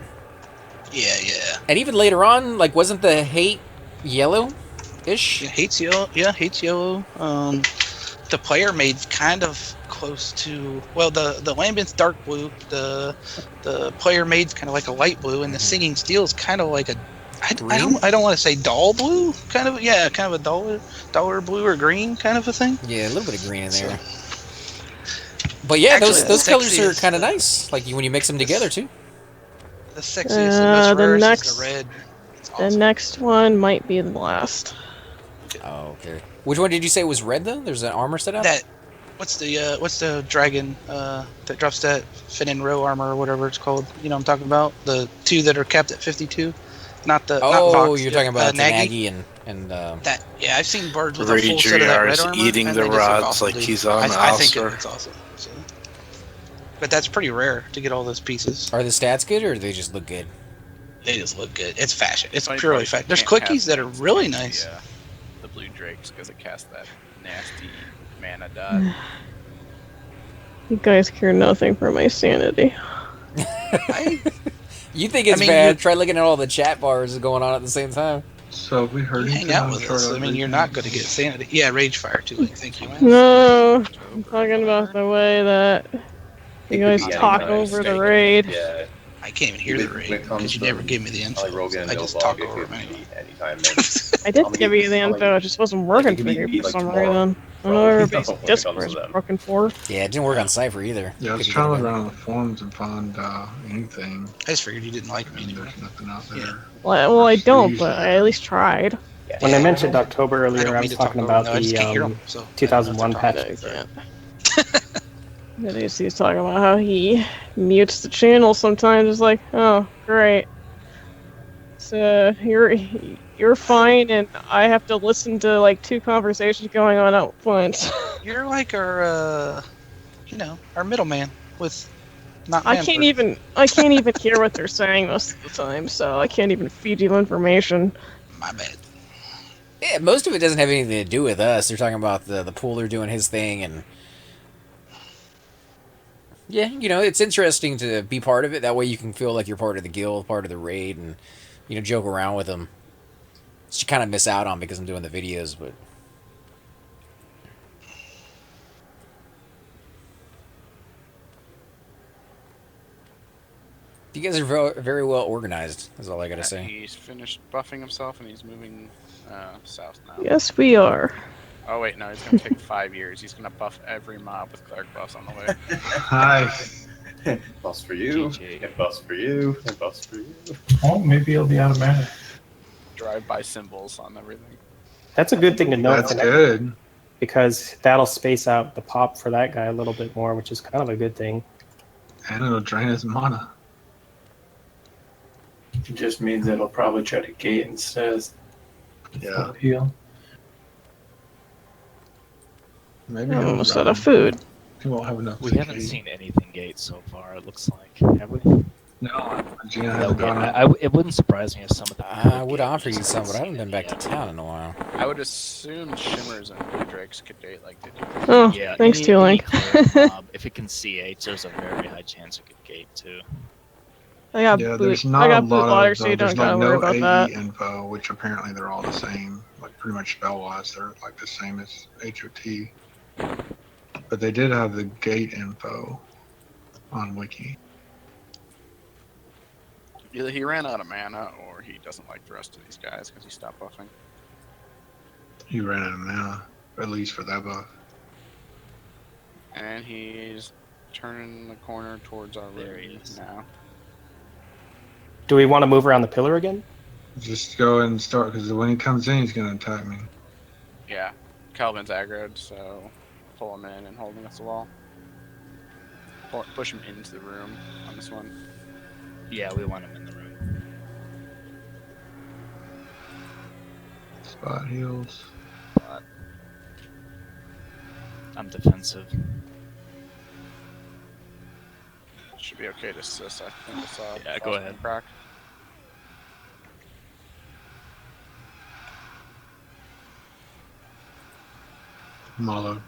Yeah. And even later on, like, wasn't the hate yellow-ish? Yeah, hate's yellow. Yeah, hate's yellow. The player made's kind of close to, well, the Lambent's dark blue. The player made's kind of like a light blue, and the Singing Steel's kind of like a I don't want to say dull blue, kind of a duller blue or green kind of a thing. Yeah, a little bit of green in there. But yeah, actually, those colors are kind of nice. Like when you mix them together too. The sexiest and most rarest is the red. The next one might be the last. Oh, okay. Which one did you say was red though? There's an armor set up. what's the dragon that drops that Fin and Row armor or whatever it's called? You know what I'm talking about? The 2 that are capped at 52. Not Vox. You're talking about Nagy. Nagy and that. Yeah, I've seen bards with a full set of that red armor, eating and the they just look rods awesome, like dude. he's on I think Oscar. it's awesome. So. But that's pretty rare to get all those pieces. Are the stats good, or do they just look good? They just look good. It's fashion. It's Funny purely part is fashion. you There's can't quickies have that are things really against nice. The blue drakes because it casts that nasty mana dot. You guys care nothing for my sanity. You think it's bad? Try looking at all the chat bars going on at the same time. So we heard You hang out with us. I mean, you're not going to get sanity. Yeah, rage fire too. Like, thank you. No, I'm talking about the way that you guys be talk anytime. over the raid. Yeah. I can't even hear the raid because you never gave me the info. I just talk over it anyway. Anytime. I did give you the info, it just wasn't working for you for some reason. I know everybody's Discord is broken for. Yeah, it didn't work on Cypher either. Yeah, I was trying to look around the forums and find anything. I just figured you didn't like me anymore. There's nothing out there. Well, I don't, but I at least tried. When I mentioned October earlier, I was talking about I just can't hear the 'em, so 2001 patch. He's talking about how he mutes the channel sometimes. It's like, oh, great. So you're fine, and I have to listen to like 2 conversations going on at once. You're like our middleman with not. I can't even hear what they're saying most of the time, so I can't even feed you information. My bad. Yeah, most of it doesn't have anything to do with us. They're talking about the pooler doing his thing, and yeah, it's interesting to be part of it. That way you can feel like you're part of the guild, part of the raid, and joke around with them. Which you kind of miss out on because I'm doing the videos, but you guys are very well organized. Is all I gotta say. He's finished buffing himself and he's moving south now. Yes, we are. Oh wait, no, it's gonna take 5 years. He's gonna buff every mob with cleric buffs on the way. Nice. Buffs for you. And buffs for you. And buffs for you. Oh, maybe it'll be automatic. Drive-by symbols on everything. That's a good thing to know. That's good. Because that'll space out the pop for that guy a little bit more, which is kind of a good thing. And it'll drain his mana. It just means it'll probably try to gate instead. Yeah. Heal. Maybe I'm he'll almost run. out of food. He won't have enough. We to haven't gate. seen anything gate so far, it looks like. Have we? No, Gina Okay, hasn't gone out. it wouldn't surprise me if some of the. I would offer you some, but I haven't been back to town in a while. I would assume Shimmers and Blue Drakes could date like they do. Oh, Yeah, thanks, T-Link. If it can CH, there's a very high chance it could gate too. I got Yeah, boot. there's I not got a boot lot water, of so you there's don't gotta like worry no about AE that. info, which apparently they're all the same. Like pretty much spell-wise, they're like the same as HOT. But they did have the gate info on Wiki. Either he ran out of mana or he doesn't like the rest of these guys because he stopped buffing. He ran out of mana, at least for that buff. And he's turning the corner towards our raid now. Do we want to move around the pillar again? Just go and start, because when he comes in, he's going to attack me. Yeah, Calvin's aggroed, so pull him in and hold him against the wall. Push him into the room on this one. Yeah, we want him in the room. Spot heals. But I'm defensive. Should be okay to assist. I think it's Yeah, go ahead. Crack. Malo.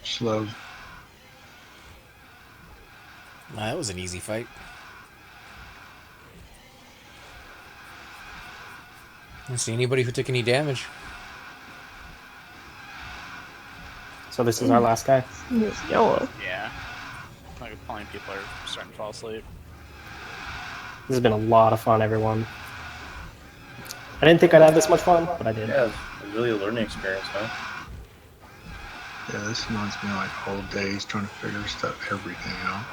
Slow. Nah, that was an easy fight. I didn't see anybody who took any damage. So this is our last guy. It's yellow. Yeah. Like plenty of people are starting to fall asleep. This has been a lot of fun, everyone. I didn't think I'd have this much fun, but I did. Yeah, it's really a learning experience, man. Yeah, this reminds me of like whole days trying to figure everything out.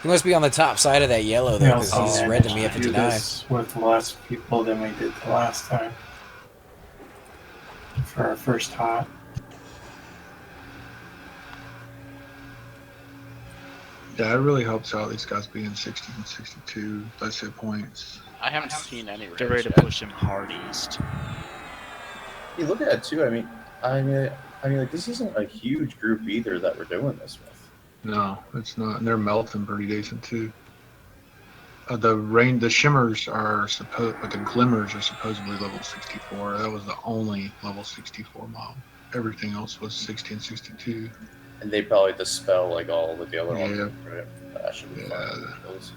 He must be on the top side of that yellow, though, We because also he's red to managed me at to do 59. this with less people than we did the last time for our first hot. Yeah, it really helps out these guys being 60 and 62. Let's hit points. I haven't seen any Get ready reds to yet. push him hard east. You look at it too. I mean, like this isn't a huge group either that we're doing this with. No, it's not. And they're melting pretty decent too. The shimmers are supposed, but the glimmers are supposedly level 64. That was the only level 64 mob. Everything else was 60 and 62. And they probably dispel like all of the other Yeah. ones, right? That should be fine. Those.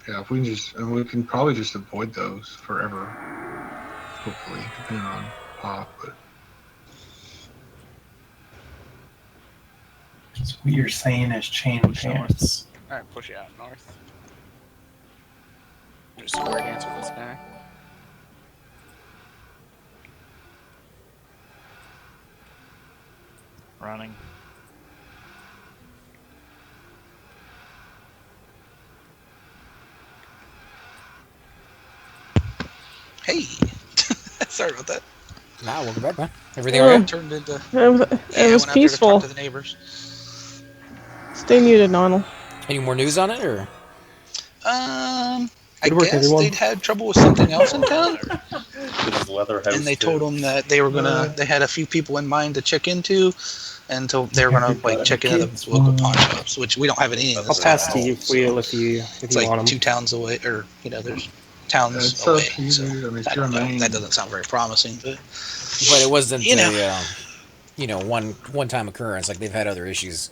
Yeah, if we can just, and we can probably just avoid those forever. Hopefully, depending on pop. But So what you're saying is chain pants. Alright, push it out north. Just square dance with this guy. Running. Hey, sorry about that. Nah, welcome back, man. Everything alright? Turned into. It was peaceful. To the neighbors. Stay muted, Donald. Any more news on it, or? I Good work, guess everyone. they'd had trouble with something else in town, This leather house. and they too. told them that they were gonna. They had a few people in mind to check into, and they were gonna like check into the local pawn shops, which we don't have any. I'll pass to you, Wheel, if you It's want like them. 2 towns away, or there's towns it's away. up to you, So dude. I mean, I it's your don't know. main. That doesn't sound very promising, but But it wasn't You know. one-time occurrence. Like, they've had other issues.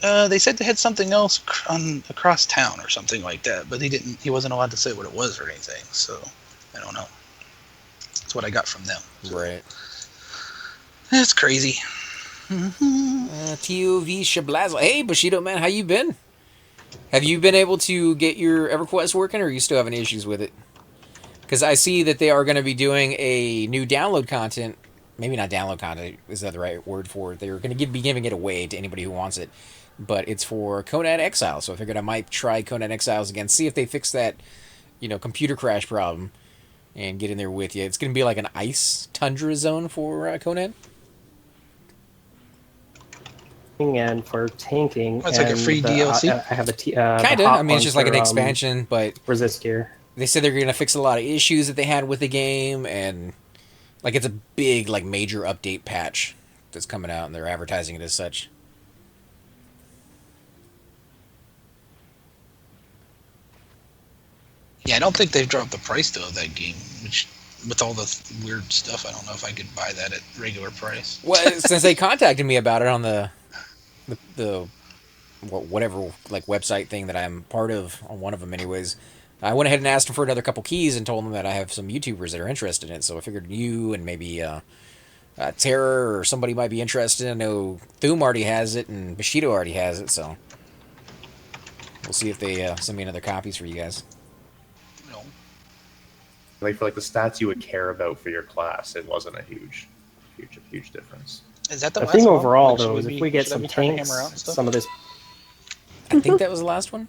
they said they had something else across town or something like that, but he wasn't allowed to say what it was or anything. So I don't know. That's what I got from them. Right. That's crazy. TOV Shablazzle. Hey, Bushido, man, how you been? Have you been able to get your EverQuest working, or are you still having issues with it? Because I see that they are going to be doing a new download content. Maybe not download content, is that the right word for it? They're going to be giving it away to anybody who wants it. But it's for Conan Exiles, so I figured I might try Conan Exiles again, see if they fix that, computer crash problem, and get in there with you. It's going to be like an ice tundra zone for Conan. And for tanking, It's like a free DLC? I have the Kind of. I mean, it's just like an expansion, but resist gear. they said they're going to fix a lot of issues that they had with the game, and like it's a big, like, major update patch that's coming out, and they're advertising it as such. Yeah, I don't think they've dropped the price though of that game, which with all the weird stuff, I don't know if I could buy that at regular price. Well, since they contacted me about it on the whatever, like, website thing that I'm part of, on one of them anyways, I went ahead and asked them for another couple keys and told them that I have some YouTubers that are interested in it. So I figured you and maybe Terror or somebody might be interested. I know Thum already has it and Bushido already has it, so we'll see if they send me another copies for you guys. Like for the stats you would care about for your class, it wasn't a huge difference. Is that the The last thing one? overall, Like, should though, is be- if we get should I some be trying to tanks, hammer out and stuff? some of this. I think that was the last one.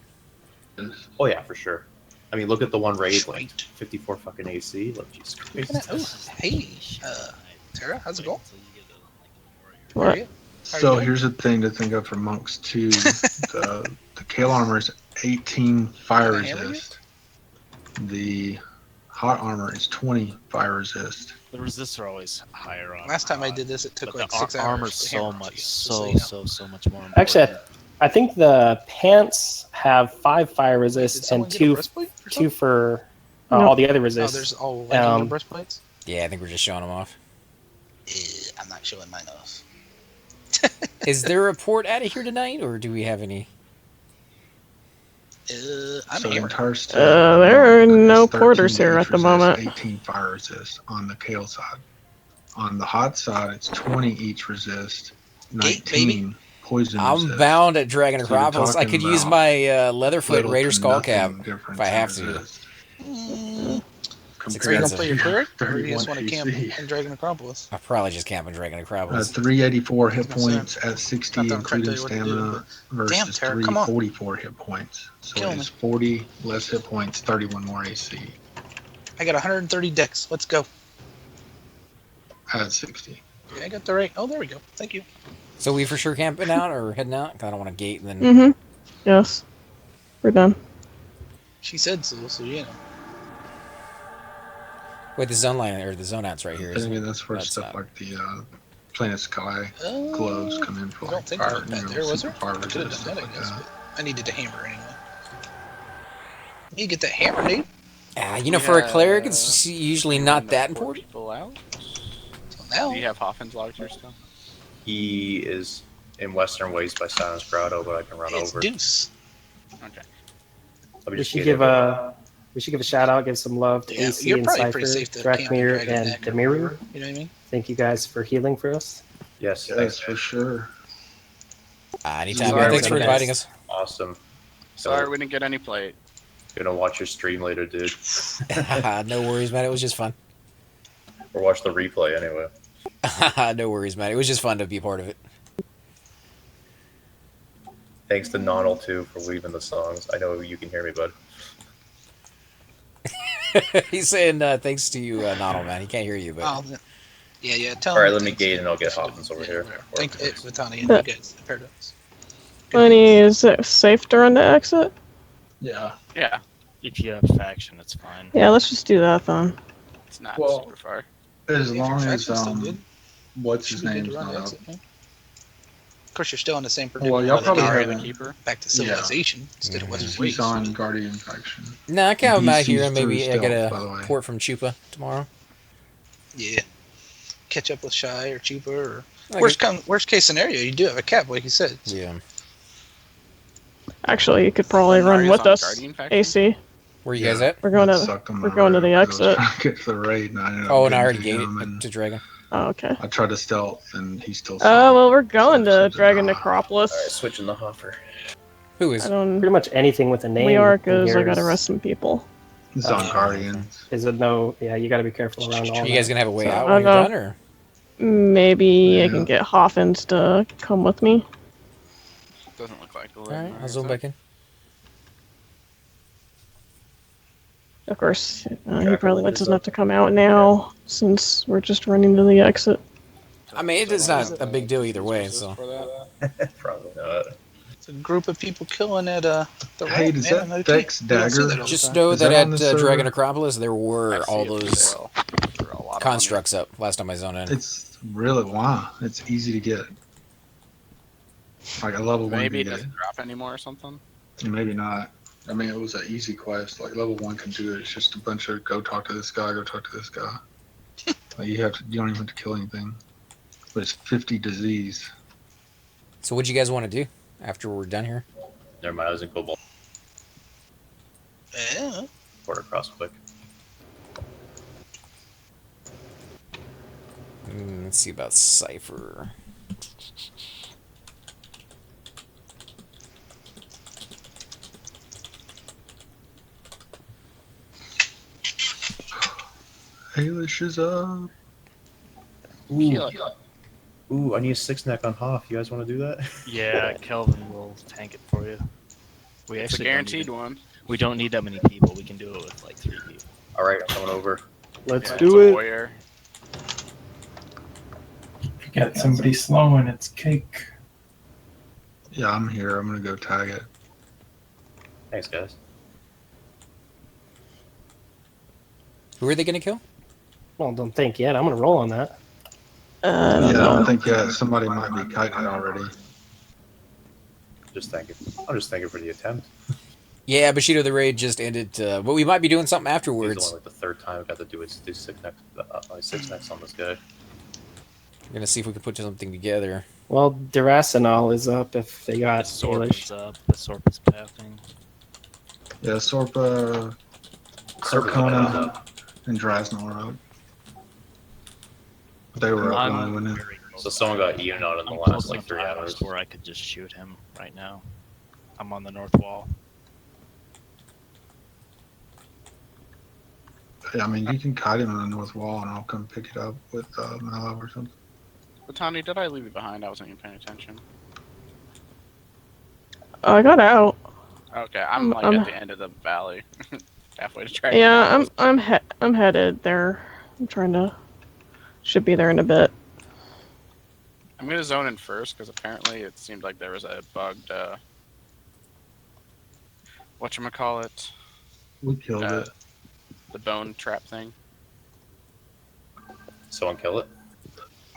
Oh yeah, for sure. I mean, look at the one raid, like 54 fucking AC. Like, Jesus Christ. Oh, hey, Tara, how's it going? What? How are you? So here's the thing to think of for monks too. the Kale armor is 18 fire resist. The hot armor is 20 fire resist. The resists are always higher on. Last time I did this, it took but like the 6 hours. armor's to so hammer much, you, so you know. so much more. Important. Actually, I think the pants have 5 fire resist and someone get a 2 breastplate or two something? for No. all the other Oh, resist. there's all regular breastplates? Yeah, I think we're just showing them off. I'm not showing mine off. Is there a report out of here tonight, or do we have any? I'm So the hammered. entire state There are is no 13 porters here each at the resist, moment. 18 fire resist on the Kale side. On the hot side, it's 20 each resist, 19 poison I'm resist. bound at Dragon So you're Acropolis. I talking could use about my Leatherfoot little Raider to Skull nothing Cap difference if I in have to. resist. It's Are you gonna expensive. play your cleric, or you 31 just want to camp AC. in Dragon Acropolis? I'll probably just camp in Dragon Acropolis. 384 hit I was gonna points at 60, not that I'm trying to including tell you what to do, stamina, Damn, versus Tara, come on. 344 hit points. So Kill it's me. 40 less hit points, 31 more AC I got 130 dex. Let's go. at 60. Yeah, I got the right. Oh, there we go. Thank you. So we for sure camping out or heading out? 'Cause I don't want to gate and then. Mm-hmm. Yes. We're done. She said so, so you know. Wait, the zone line or the zone out's right here. I Isn't mean, it? that's where stuff like the Planet Sky gloves come in for. I don't think fire, there was that there, was there? fire I could have resist, done that, stuff I guess, like but I needed the hammer anyway. You get that hammer, dude. You know, for a cleric, it's usually not that important. People out. Now. Do you have Hoffin's Larger still? He is in Western Waste by Silence Grotto, but I can run It's over. Deuce. Okay. Let me We just should get give it. a shout out, give some love to Yeah, AC you're and probably Cypher, pretty safe to camp in Drakmir, Dragon and Neck. Demiru. You know what I mean? Thank you guys for healing for us. Yes, Yes, thanks for sure. Anytime, Sorry, man. Thanks for we inviting us. Awesome. Sorry, we didn't get any plate. Gonna watch your stream later, dude. No worries, man. It was just fun. Or watch the replay anyway. No worries, man. It was just fun to be a part of it. Thanks to Nonal too for leaving the songs. I know you can hear me, bud. He's saying thanks to you, Nonal, man. He can't hear you, but. Oh, yeah. Tell All right, him let me thanks. gate and I'll get Hoffins over here. Thank you, Vitani, and But- you guys, the Paradox. Bunny, is it safe during the exit? Yeah. Yeah. If you have faction, it's fine. Yeah, let's just do that then. It's not Well, super far. As If long your as faction's still good, what's should his be good name's to run not the up. exit, man. Of course, you're still in the same predicament. Well, y'all where they probably get Ari the haven't. Keeper. back to civilization instead of Western He's Waste. on Guardian faction. No, I can have him out DC's here and maybe through I get stealth, by the a way. port from Chupa tomorrow. Yeah. Catch up with Shy or Chupa or Okay. worst case scenario, you do have a cap, like he said. Yeah. Actually, you could probably run Ari's with on us, Guardian faction? AC. Where you guys at? We're going It to sucked on we're my going to the road 'cause I was exit. trying to get to the raid, and I ended up Oh, and I getting already to gated him, and to Dragon. Oh, okay. I tried to stealth, and he still Oh, saw. well, we're going to something Dragon off. Necropolis. All right, switching the Hoffer. Who is? I don't. Pretty much anything with a name. We are in because here I gotta is- arrest some people. It's on Guardians. Is it no? Yeah, you got to be careful around all You guys that. gonna have a way So, out I when you're don't done, know. or? Maybe I Yeah. can get Hoffins to come with me. Doesn't look like a All right, I'll zoom back in. Of course, he Jack probably Lynch is doesn't have up. to come out now since we're just running to the exit. I mean, it is not a big deal either way. So. Probably not. It's a group of people killing at the Hey, road, does man. that I Dex you don't see Dagger- that all the Just time. know Is that that on at the server? Dragon Acropolis there were I see all it for those sale for a lot of constructs up last time I zoned in. It's really wow. It's easy to get. Like a level money. Maybe one it can get doesn't drop anymore or something. it. Maybe not. I mean, it was an easy quest. Like level one can do it. It's just a bunch of go talk to this guy, go talk to this guy. Like you don't even have to kill anything. But it's 50 disease. So what do you guys want to do after we're done here? Never mind, I was in Cobalt. Yeah. Border cross quick. Let's see about Cypher. Halish is up. Ooh, I need a 6-neck on Hoff. You guys want to do that? Yeah, Kelvin will tank it for you. We It's a actually guaranteed don't one. we don't need that many people. We can do it with like 3 people. All right, I'm coming over. Let's Yeah, do it's a it. warrior. If you got somebody slowing, it's cake. Yeah, I'm here. I'm gonna go tag it. Thanks, guys. Who are they gonna kill? Well, don't think yet. I'm gonna roll on that. Yeah, I don't think somebody might be kiting it already. Just thanking. I'm just thanking for the attempt. Yeah, Bushido the raid just ended. But we might be doing something It's afterwards. only like the third time I got to do it. Do 6-neck, 6-necks on this guy. We're gonna see if we can put something together. Well, Duracinol is up if they got Sorp Halish. is up. The Sorp is pathing. Yeah, Sorpa, Sarkona, and Drasnor are up. They were up I'm when we went in. very close So someone by. got eaten out in the I'm last close like enough 3 to hours. Alex where I could just shoot him right now. I'm on the north wall. Yeah, I mean, you can kite him on the north wall, and I'll come pick it up with Mallow or something. But Tony, did I leave you behind? I wasn't even paying attention. I got out. Okay, I'm like at the end of the valley, halfway to Dragon. Yeah, I'm headed there. I'm trying to. Should be there in a bit. I'm gonna zone in first because apparently it seemed like there was a bugged whatchamacallit? We killed it. The bone trap thing. Someone kill it.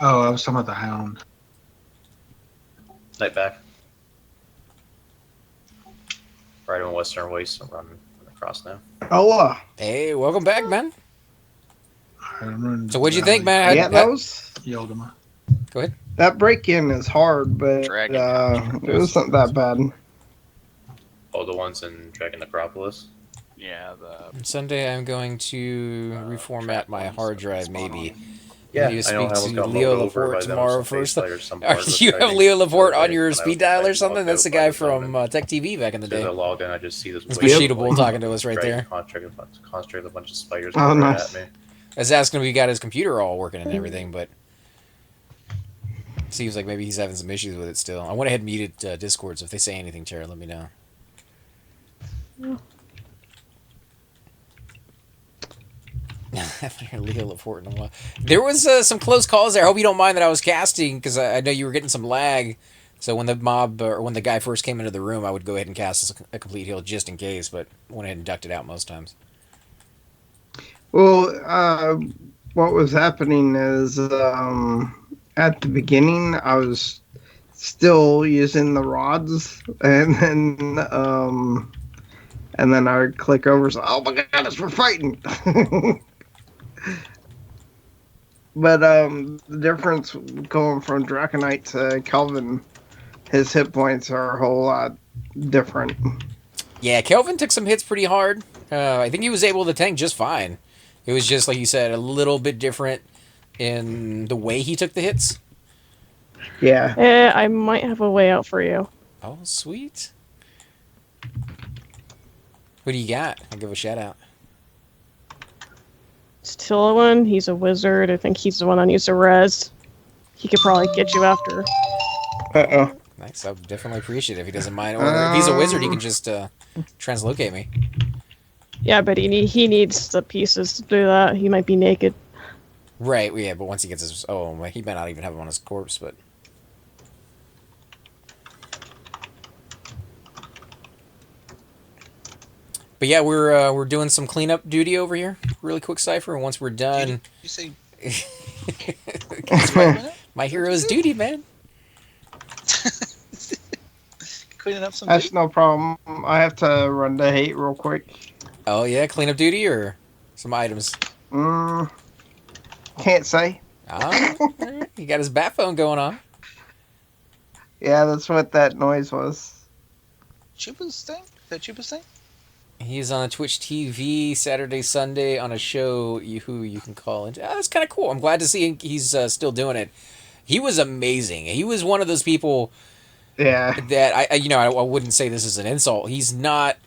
Oh, I was talking about the hound. Night back. Right on Western Waste. I'm running across now. Oh, Hey, welcome back, man. I'm running So what'd you think, man? yeah, that was. Yelled him. Go ahead. That break-in is hard, but it wasn't that bad. Oh, the ones in Dragon Necropolis? Yeah, On Sunday, I'm going to reformat my hard drive, maybe. Yeah, I need to I know speak I was to gonna Leo load over Laporte by them, tomorrow some face first. fighters, some part of the You have fighting Leo Laporte the other on day your when I speed was dial or logged something? That's the out guy by the from zone. Tech TV back in the As soon as day. I log in, I just see this It's wave of, Bushido talking to us right Dragon there. concentrate a bunch of spiders Oh, coming right nice. at me. I was asking if he got his computer all working and everything, but it seems like maybe he's having some issues with it still. I went ahead and muted Discord, so if they say anything, Tara, let me know. I haven't heard Leo Laporte in a while. There was some close calls there. I hope you don't mind that I was casting, because I know you were getting some lag. So when the mob, or when the guy first came into the room, I would go ahead and cast a complete heal just in case, but went ahead and ducked it out most times. Well, what was happening is at the beginning, I was still using the rods, and then I would click over. So, oh my goodness, we're fighting! But the difference going from Draconite to Kelvin, his hit points are a whole lot different. Yeah, Kelvin took some hits pretty hard. I think he was able to tank just fine. It was just, like you said, a little bit different in the way he took the hits. Yeah. I might have a way out for you. Oh, sweet. Who do you got? I'll give a shout out. It's Tillowin. He's a wizard. I think he's the one that needs to res. He could probably get you after. Uh-oh. Nice. I would definitely appreciate it if he doesn't mind. Or if he's a wizard, he can just translocate me. Yeah, but he needs the pieces to do that. He might be naked. Right, yeah, but once he gets his... Oh, he might not even have him on his corpse, but... But yeah, we're doing some cleanup duty over here. Really quick cipher, and once we're done... You say... My hero's duty, man. Cleaning up some... That's no problem. I have to run to hate real quick. Oh yeah, cleanup duty or some items? Can't say. Ah, right. He got his bat phone going on. Yeah, that's what that noise was. Chupa's thing? That Chupa's thing? He's on Twitch TV Saturday, Sunday on a show who you can call into. Oh, that's kind of cool. I'm glad to see he's still doing it. He was amazing. He was one of those people. Yeah. That I wouldn't say this is an insult. He's not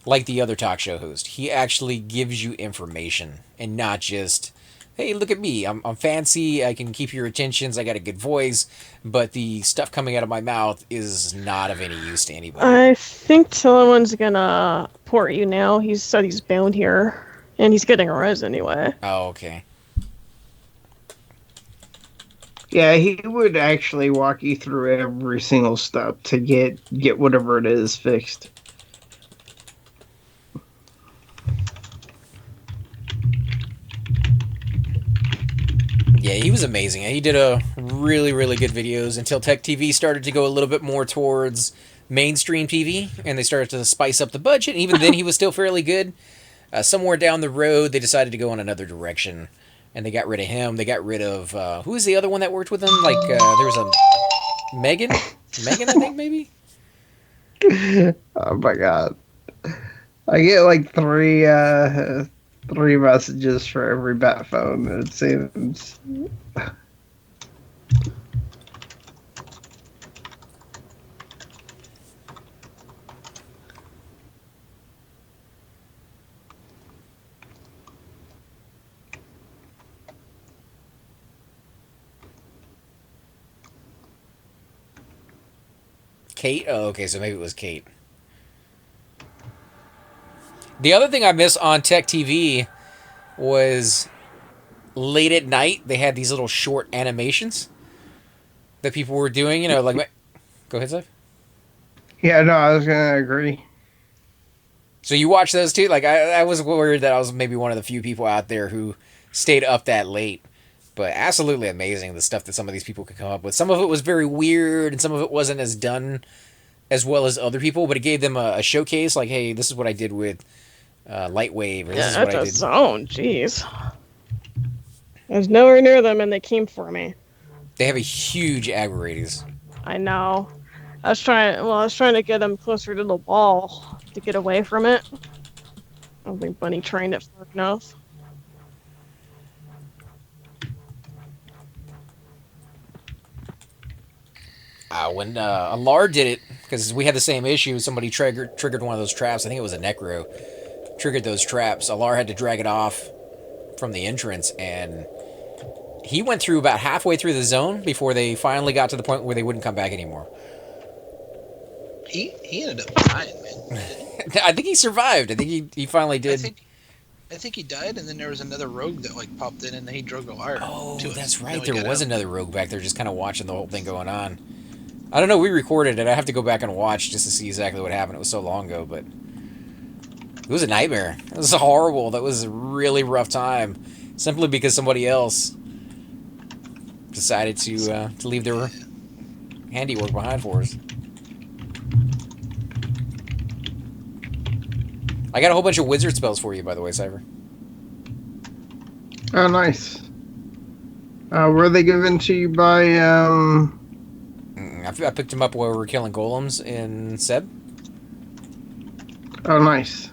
like the other talk show host. He actually gives you information and not just, hey, look at me. I'm fancy. I can keep your attentions. I got a good voice. But the stuff coming out of my mouth is not of any use to anybody. I think Tillowin's gonna port you now. He said he's bound here. And he's getting a res anyway. Oh, okay. Yeah, he would actually walk you through every single step to get whatever it is fixed. Yeah, he was amazing. He did a really, really good videos until Tech TV started to go a little bit more towards mainstream TV, and they started to spice up the budget. And even then, he was still fairly good. Somewhere down the road, they decided to go in another direction, and they got rid of him. They got rid of who was the other one that worked with him? Like there was a Megan, I think maybe. Oh my god! I get like three messages for every bat phone. It seems. Kate? Oh, okay, so maybe it was Kate. The other thing I miss on Tech TV was late at night, they had these little short animations that people were doing, like... Go ahead, Zeph. Yeah, no, I was gonna agree. So you watch those too? Like, I was worried that I was maybe one of the few people out there who stayed up that late. But absolutely amazing, the stuff that some of these people could come up with. Some of it was very weird, and some of it wasn't as done as well as other people, but it gave them a showcase, like, hey, this is what I did with Lightwave, or this is what I did. Zone, jeez. I was nowhere near them, and they came for me. They have a huge aggro radius. I know. I was trying to get them closer to the wall to get away from it. I don't think Bunny trained it far enough. When Alar did it, because we had the same issue, somebody triggered one of those traps. I think it was a Necro. Triggered those traps. Alar had to drag it off from the entrance, and he went through about halfway through the zone before they finally got to the point where they wouldn't come back anymore. He ended up dying, man. I think he survived. I think he finally did. I think he died, and then there was another rogue that like popped in, and he drug a wire. Oh, to that's us. right. There was another rogue back there, just kind of watching the whole thing going on. I don't know. We recorded it. I have to go back and watch just to see exactly what happened. It was so long ago, but it was a nightmare. It was horrible. That was a really rough time, simply because somebody else decided to leave their handiwork behind for us. I got a whole bunch of wizard spells for you, by the way, Cypher. Oh, nice. Were they given to you by, I picked them up while we were killing golems in Seb. Oh, nice.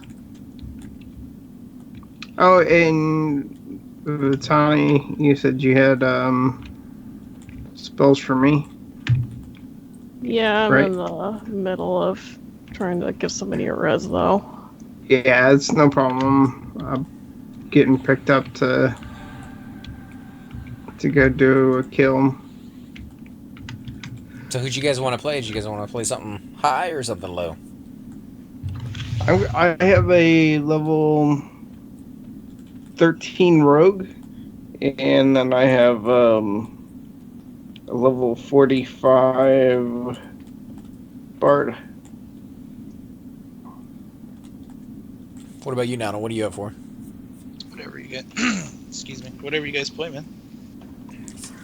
Oh, and Tony, you said you had, spells for me? Yeah, I'm right? in the middle of trying to give somebody a res, though. Yeah, it's no problem. I'm getting picked up to go do a kill. So who'd you guys want to play? Did you guys want to play something high or something low? I have a level 13 rogue, and then I have a level 45 bard. What about you, Nana? What do you have for? Whatever you get. Excuse me. Whatever you guys play, man.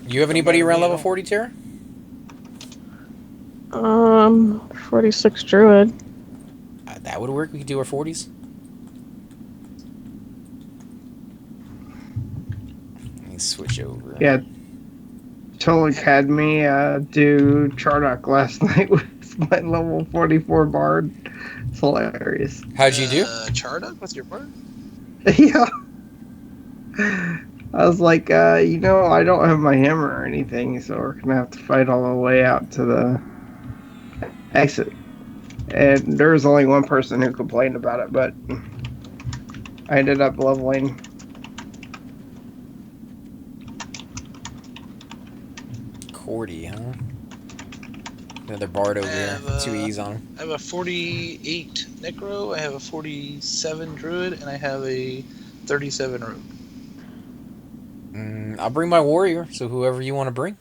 You have anybody around level 40, Tara? 46 druid. That would work. We could do our 40s. Let me switch over. Yeah, totally had me do Chardock last night with my level 44 bard. It's hilarious. How'd you do? Chardock with your bard? Yeah. I was like, I don't have my hammer or anything, so we're gonna have to fight all the way out to the exit. And there was only one person who complained about it, but I ended up leveling. Cordy, huh? Another bard over here. 2 E's on him. I have a 48 Necro, I have a 47 Druid, and I have a 37 Rogue. I'll bring my warrior, so whoever you want to bring.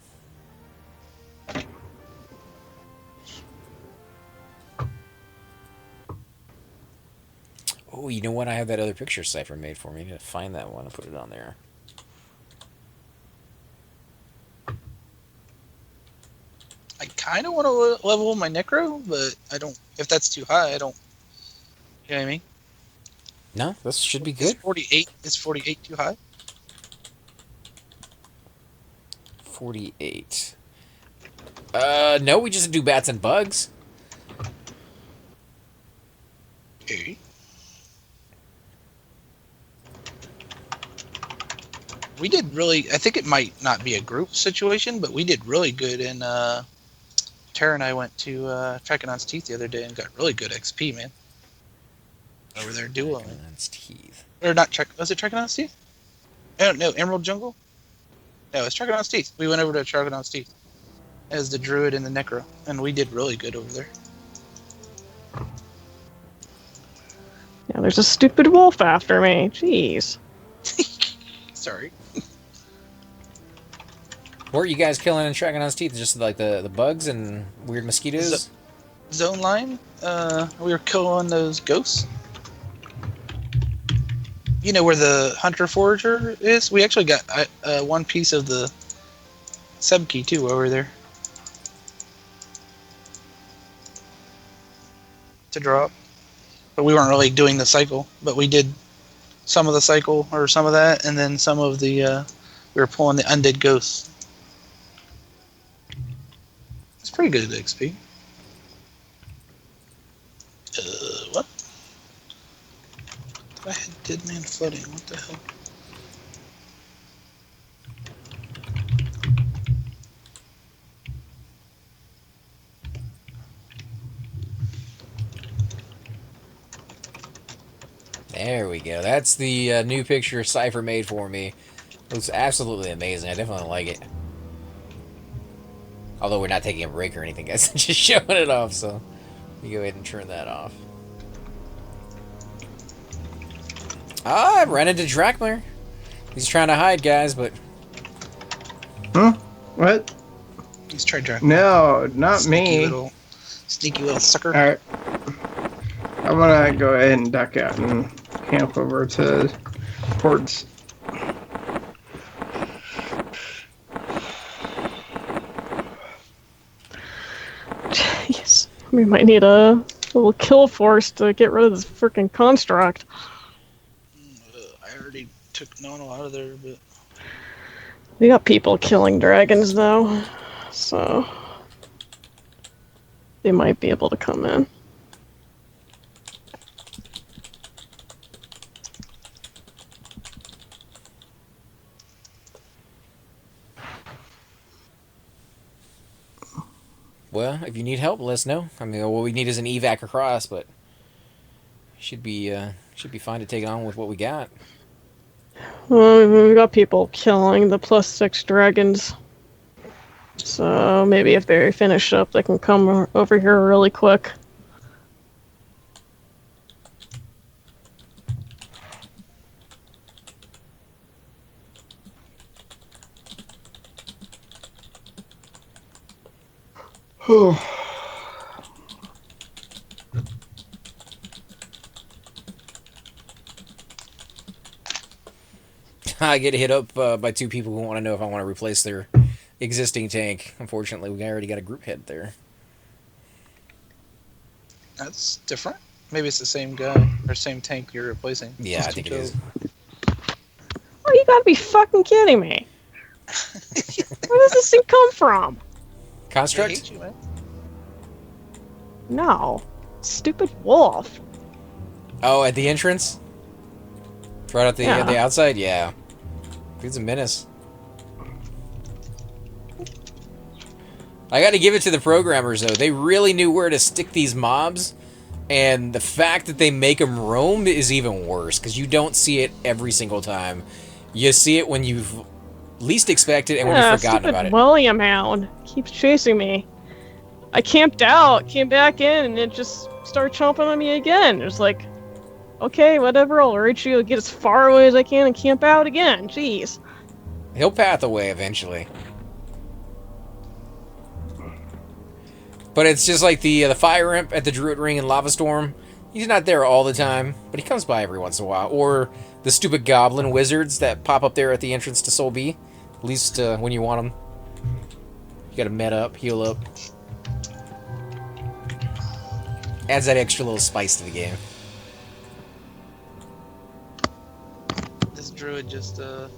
Oh, you know what? I have that other picture Cypher made for me. I need to find that one and put it on there. I kind of want to level my Necro, but I don't. If that's too high, I don't. You know what I mean? No, this should be good. 48. Is 48 too high? 48. No, we just do bats and bugs. Okay. We did really. I think it might not be a group situation, but we did really good in. Tara and I went to Trachanon's Teeth the other day and got really good XP, man. Over there, duo. Trachanon's Teeth. Or not? Was it Trachanon's Teeth? No, Emerald Jungle. No, it's Trachanon's Teeth. We went over to Trachanon's Teeth. as the druid and the necro, and we did really good over there. Yeah, there's a stupid wolf after me. Jeez. Sorry. What are you guys killing and tracking on his teeth? Just like the bugs and weird mosquitoes? Zone line, we were killing those ghosts. You know where the hunter forager is? We actually got one piece of the sub key too over there to drop. But we weren't really doing the cycle, but we did some of the cycle or some of that, and then some of the we were pulling the undead ghosts. It's pretty good XP. What? I had dead man flooding. What the hell? There we go. That's the new picture Cypher made for me. Looks absolutely amazing. I definitely like it. Although we're not taking a break or anything, guys. Just showing it off, so you go ahead and turn that off. Ah, I ran into Drakmar. He's trying to hide, guys, but... Huh? What? He's trying to... No, not me. Sneaky little sucker. Alright. I'm gonna go ahead and duck out and camp over to towards... Jeez. We might need a little kill force to get rid of this freaking construct. I already took Nono out of there, but... We got people killing dragons, though, so... They might be able to come in. Well, if you need help, let us know. I mean, what we need is an evac across, but should be fine to take it on with what we got. Well, we got people killing the +6 dragons. So maybe if they finish up, they can come over here really quick. I get hit up by two people who want to know if I want to replace their existing tank. Unfortunately, we already got a group head there. That's different. Maybe it's the same guy or same tank you're replacing. Yeah, I think it is. Oh, you gotta be fucking kidding me! Where does this thing come from? Construct? I hate you, man. No, stupid wolf. Oh, at the entrance? Right at the outside? Yeah. He's a menace. I gotta give it to the programmers, though. They really knew where to stick these mobs, and the fact that they make them roam is even worse, because you don't see it every single time. You see it when you've least expected and when you've forgotten about it. William Hound keeps chasing me. I camped out, came back in, and it just started chomping on me again. It was like, okay, whatever, I'll reach you, get as far away as I can and camp out again. Jeez. He'll path away eventually. But it's just like the fire imp at the Druid Ring and Lava Storm. He's not there all the time, but he comes by every once in a while. Or the stupid goblin wizards that pop up there at the entrance to Soul B. At least when you want them. You gotta med up, heal up. Adds that extra little spice to the game. This druid just I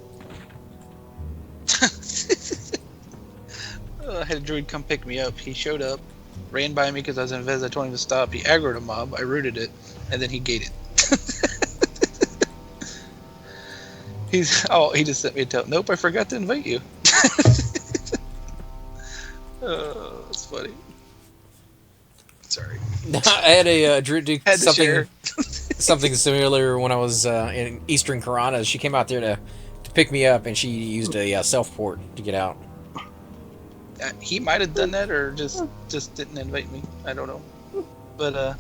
had a druid come pick me up. He showed up, ran by me because I was in Vez. I told him to stop. He aggroed a mob. I rooted it, and then he gated. He just sent me a tell. Nope, I forgot to invite you. Oh, that's funny. Sorry. I had a druid do something something similar when I was in Eastern Karana. She came out there to pick me up, and she used a self port to get out. He might have done that, or just didn't invite me. I don't know. But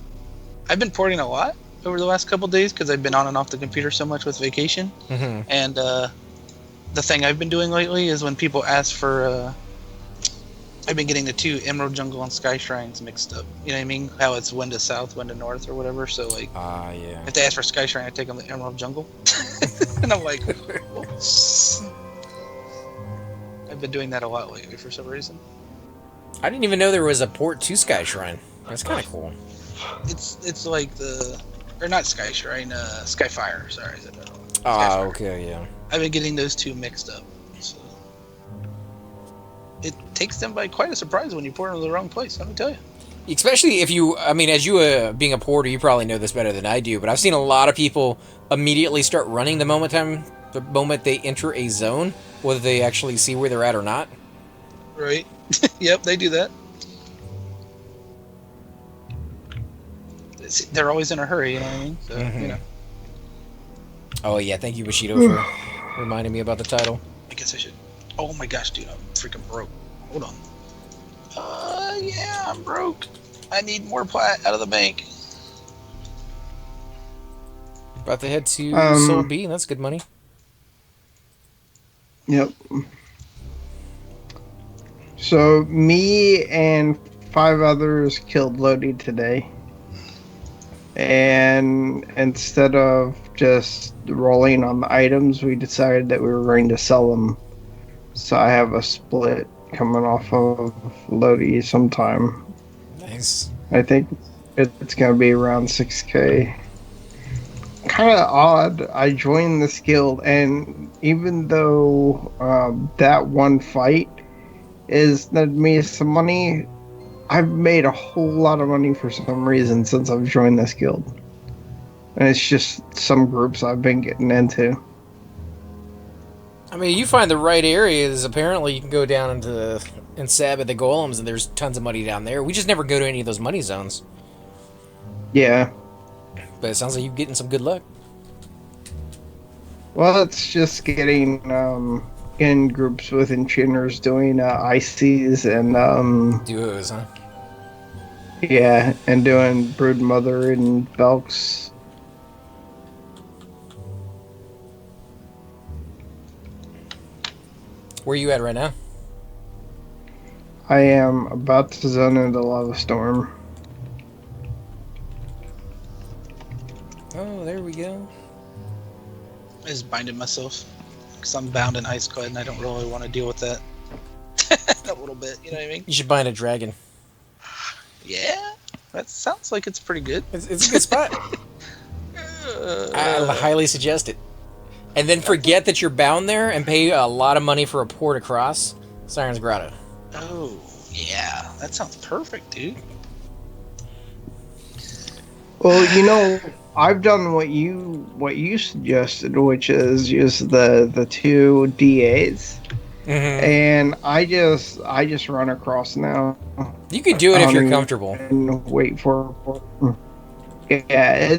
I've been porting a lot over the last couple days because I've been on and off the computer so much with vacation. Mm-hmm. And the thing I've been doing lately is when people ask for, I've been getting the two Emerald Jungle and Sky Shrines mixed up. You know what I mean? How it's one to south, one to north, or whatever. So like, yeah. if they ask for Sky Shrine, I take them the Emerald Jungle. And I'm like, oops. I've been doing that a lot lately for some reason. I didn't even know there was a port to Sky Shrine. That's kind of cool. It's like or not Sky Shrine, Skyfire. Sorry. Oh, okay, yeah. I've been getting those two mixed up. So it takes them by quite a surprise when you port them to the wrong place, let me tell you. Especially if you, I mean, as you being a porter, you probably know this better than I do, but I've seen a lot of people immediately start running the moment they enter a zone, whether they actually see where they're at or not. Right. Yep, they do that. They're always in a hurry, you know what I mean? So, you know. Oh, yeah, thank you, Bushido, for reminding me about the title. I guess I should. Oh my gosh, dude, I'm freaking broke. Hold on. Yeah, I'm broke. I need more plat out of the bank. About to head to Soul B, that's good money. Yep. So, me and 5 others killed Lodi today. And instead of just rolling on the items, we decided that we were going to sell them. So I have a split coming off of Lodi sometime. Nice. I think it's going to be around 6K. Kind of odd. I joined this guild, and even though that one fight is netted me some money, I've made a whole lot of money for some reason since I've joined this guild. And it's just some groups I've been getting into. I mean, you find the right areas, apparently you can go down and sab at the golems, and there's tons of money down there. We just never go to any of those money zones. Yeah. But it sounds like you're getting some good luck. Well, it's just getting in groups with enchanters doing ICs and duos, huh? Yeah, and doing Broodmother and Velks. Where are you at right now? I am about to zone into Lava Storm. Oh, there we go. I just binded myself because I'm bound in Ice Clad and I don't really want to deal with that. A little bit, you know what I mean? You should bind a dragon. Yeah, that sounds like it's pretty good. It's a good spot. I highly suggest it. And then forget that you're bound there and pay a lot of money for a port across Siren's Grotto. Oh, yeah. That sounds perfect, dude. Well, you know, I've done what you suggested, which is use the 2 DAs. And I just run across now. You can do it if you're comfortable. And wait for yeah,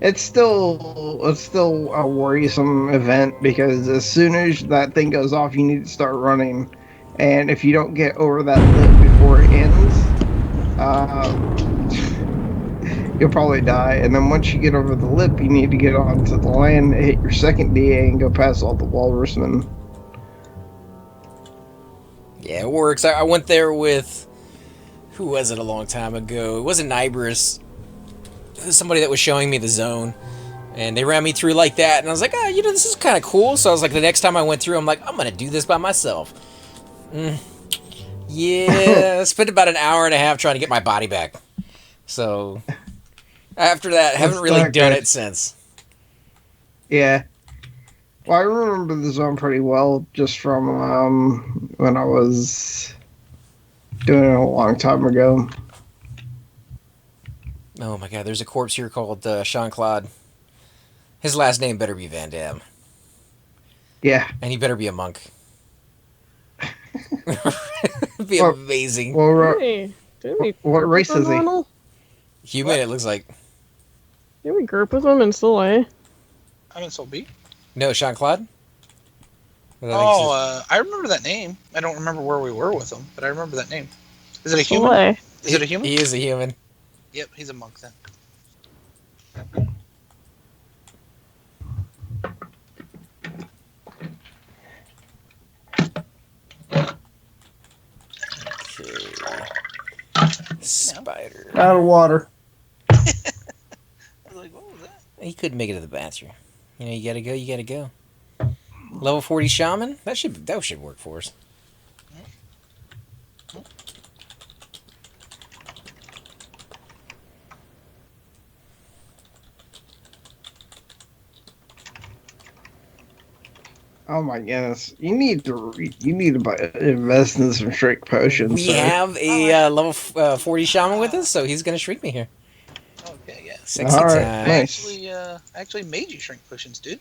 it's still a worrisome event because as soon as that thing goes off, you need to start running, and if you don't get over that lip before it ends, you'll probably die. And then once you get over the lip, you need to get onto the land, hit your second DA, and go past all the walrusmen. Yeah, it works. I went there with, who was it a long time ago? It wasn't Nibris. It was somebody that was showing me the zone. And they ran me through like that. And I was like, you know, this is kind of cool. So I was like, the next time I went through, I'm like, I'm going to do this by myself. Yeah, I spent about an hour and a half trying to get my body back. So after that, I haven't really done it since. Yeah. Well, I remember the zone pretty well just from when I was doing it a long time ago. Oh my god, there's a corpse here called Jean-Claude. His last name better be Van Damme. Yeah. And he better be a monk. It'd be amazing. Well, Hey, what race is he? Human, it looks like. Did we group with him in Soul A? I'm in Soul B. No, Jean-Claude? I remember that name. I don't remember where we were with him, but I remember that name. Is it a It's human? away. Is it a human? He is a human. Yep, he's a monk then. Okay. Spider. Out of water. I was like, what was that? He couldn't make it to the bathroom. You know, you gotta go. You gotta go. Level 40 shaman. That should work for us. Oh my goodness! You need to invest in some shrink potions. We have a level 40 shaman with us, so he's gonna shrink me here. Okay, yeah. Sexy All right, time. nice. I actually made you shrink potions, dude.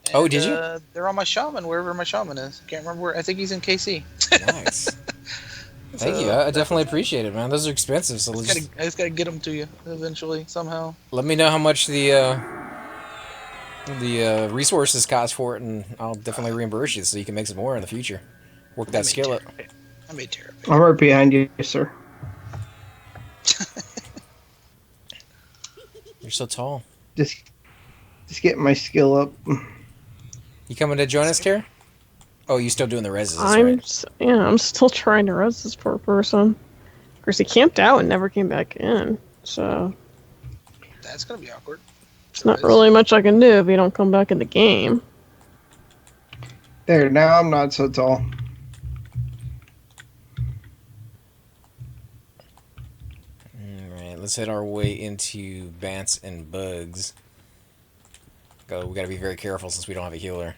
And, Oh, did you? They're on my shaman, wherever my shaman is. Can't remember where. I think he's in KC. Nice. Thank you. I definitely appreciate it, man. Those are expensive, so I just gotta get them to you eventually somehow. let me know how much the resources cost for it, and I'll definitely reimburse you so you can make some more in the future. Work that skill up. I made terror. I'm right behind you, sir. You're so tall. Just getting my skill up. You coming to join us, Tara? Oh, you still doing the reses, right? I'm still trying to res this poor person. Of course, he camped out and never came back in, so That's gonna be awkward. there's not really much I can do if he don't come back in the game. There, now I'm not so tall. Alright, let's head our way into bats and bugs. We gotta be very careful since we don't have a healer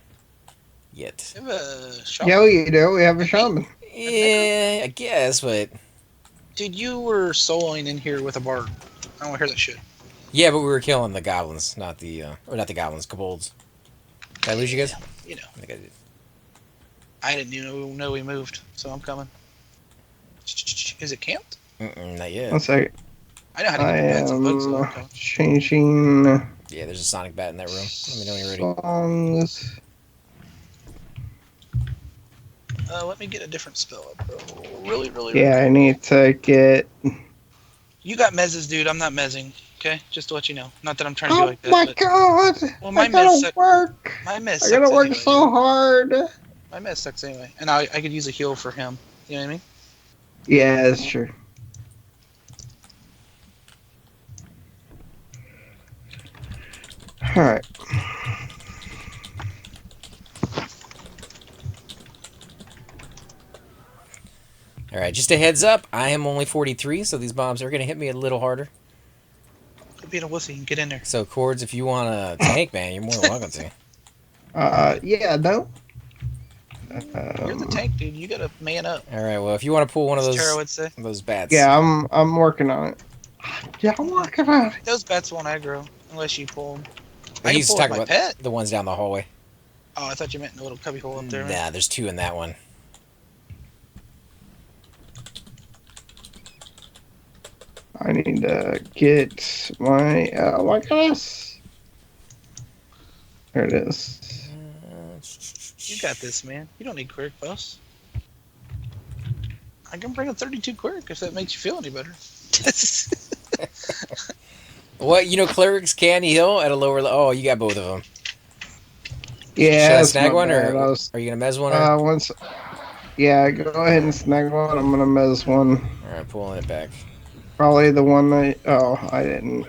yet. You have a shaman? Yeah, you do. We have a shaman. Yeah, I guess, but... Dude, you were soloing in here with a bard. I don't want to hear that shit. Yeah, but we were killing the goblins, not the goblins, kobolds. Did I lose you guys? You know. I think I did. I didn't even know we moved, so I'm coming. Is it camped? Not yet. One second. I know how to get the bats and bugs. So I'm coming. Changing Yeah, there's a sonic bat in that room. Let me know when you're ready. songs. Let me get a different spell up, bro. Really. Yeah, I need to get. You got mezzes, dude. I'm not mezzing. Okay, just to let you know. Not that I'm trying to be Oh like that. my but... god! Well, my I gotta mez work. My mez. I gotta work anyway. so hard. My mez sucks anyway, and I could use a heal for him. You know what I mean? Yeah, that's true. All right. Alright, just a heads up, I am only 43, so these bombs are going to hit me a little harder. Quit being a wussy and get in there. So, Cords, if you want a tank, man, you're more than welcome to. Yeah, no. You're the tank, dude. You gotta man up. Alright, well, if you want to pull one of As those, Tara would say. those bats. Yeah, I'm working on it. Yeah, I'm working on it. Those bats won't aggro unless you pull them. I can He's pull talking my about pet. the ones down the hallway. Oh, I thought you meant in the little cubby hole up there. Nah, there's two in that one. I need to get my my gosh. There it is. You got this, man. You don't need Cleric buffs. I can bring a 32 Cleric if that makes you feel any better. What, you know, clerics can heal at a lower level. Oh, you got both of them. Yeah, Should I that's snag not one, bad. or are you going to mez one? Or? Once. Yeah, go ahead and snag one. I'm gonna mez one. Alright, pulling it back. Probably the one that. Oh, I didn't.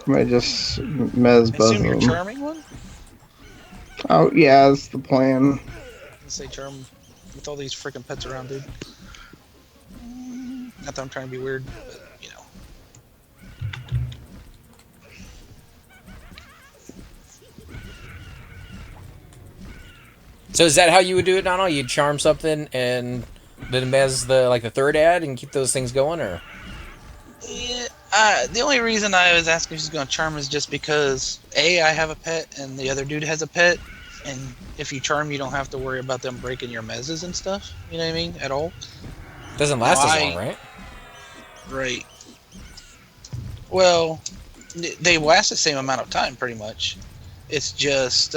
I just mez both Assume of you're them. charming one? Oh yeah, that's the plan. Let's say charm with all these freaking pets around, dude. Not that I'm trying to be weird, but you know. So is that how you would do it, Donald? You'd charm something and then mez the third ad and keep those things going, or? Yeah, the only reason I was asking if she's going to charm is just because A, I have a pet and the other dude has a pet, and if you charm, you don't have to worry about them breaking your mezzes and stuff. You know what I mean? At all. Doesn't last as long, right? Right. Well, they last the same amount of time, pretty much. It's just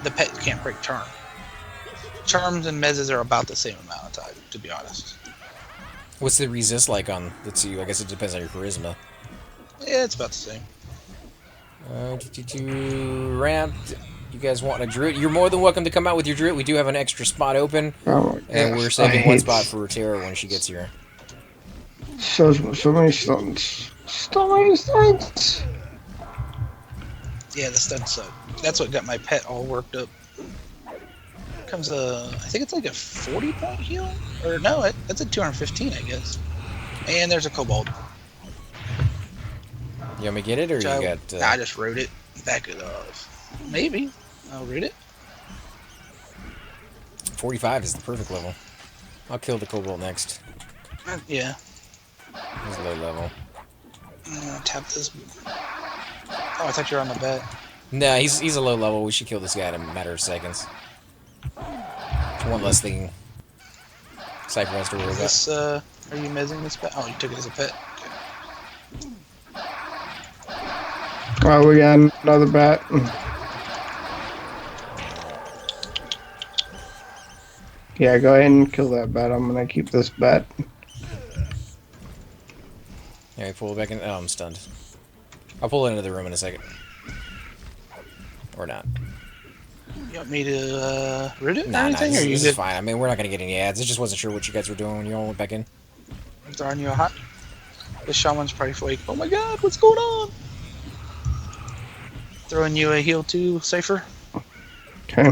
the pet can't break charm. Charms and mezzes are about the same amount of time, to be honest. What's the resist like on the two? I guess it depends on your charisma. Yeah, it's about the same. Ramp. You guys want a druid? You're more than welcome to come out with your druid. We do have an extra spot open, Oh, and we're saving one spot for Tara when she gets here. So many stuns. So many stuns. Yeah, the stuns suck. That's what got my pet all worked up. Comes I think it's like a 40-point heal? Or no, that's a 215, I guess. And there's a kobold. You want me to get it, or you got... I just wrote it. Back it off. Maybe. I'll read it. 45 is the perfect level. I'll kill the kobold next. Yeah. He's low level. Tap this. Oh, I thought you were on the bet. Nah, he's a low level. We should kill this guy in a matter of seconds. One less thing Cypher has to worry about. Are you mezzing this pet? Oh, you took it as a pet. Oh, we got another bat. Yeah, go ahead and kill that bat. I'm gonna keep this bat. Yeah, pull it back in. Oh, I'm stunned. I'll pull it into the room in a second. Or not. You want me to root it? Nah, anything, this or you is good? fine. I mean, we're not gonna get any ads. I just wasn't sure what you guys were doing when you all went back in. I'm throwing you a hot. The shaman's probably like, oh my god, what's going on? Throwing you a heal too, Cypher. Okay.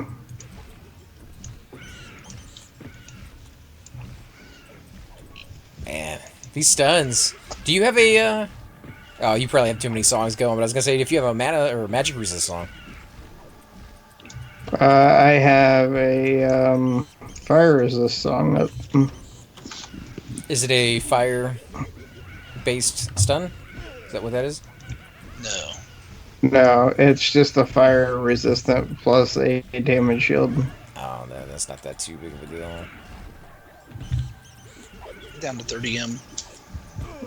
Man, these stuns. Do you have a, Oh, you probably have too many songs going, but I was gonna say, if you have a mana or magic resist song. I have a fire resist song. That, Is it a fire-based stun? Is that what that is? No. No, it's just a fire resistant plus a damage shield. Oh, no, that's not that too big of a deal. Down to 30M.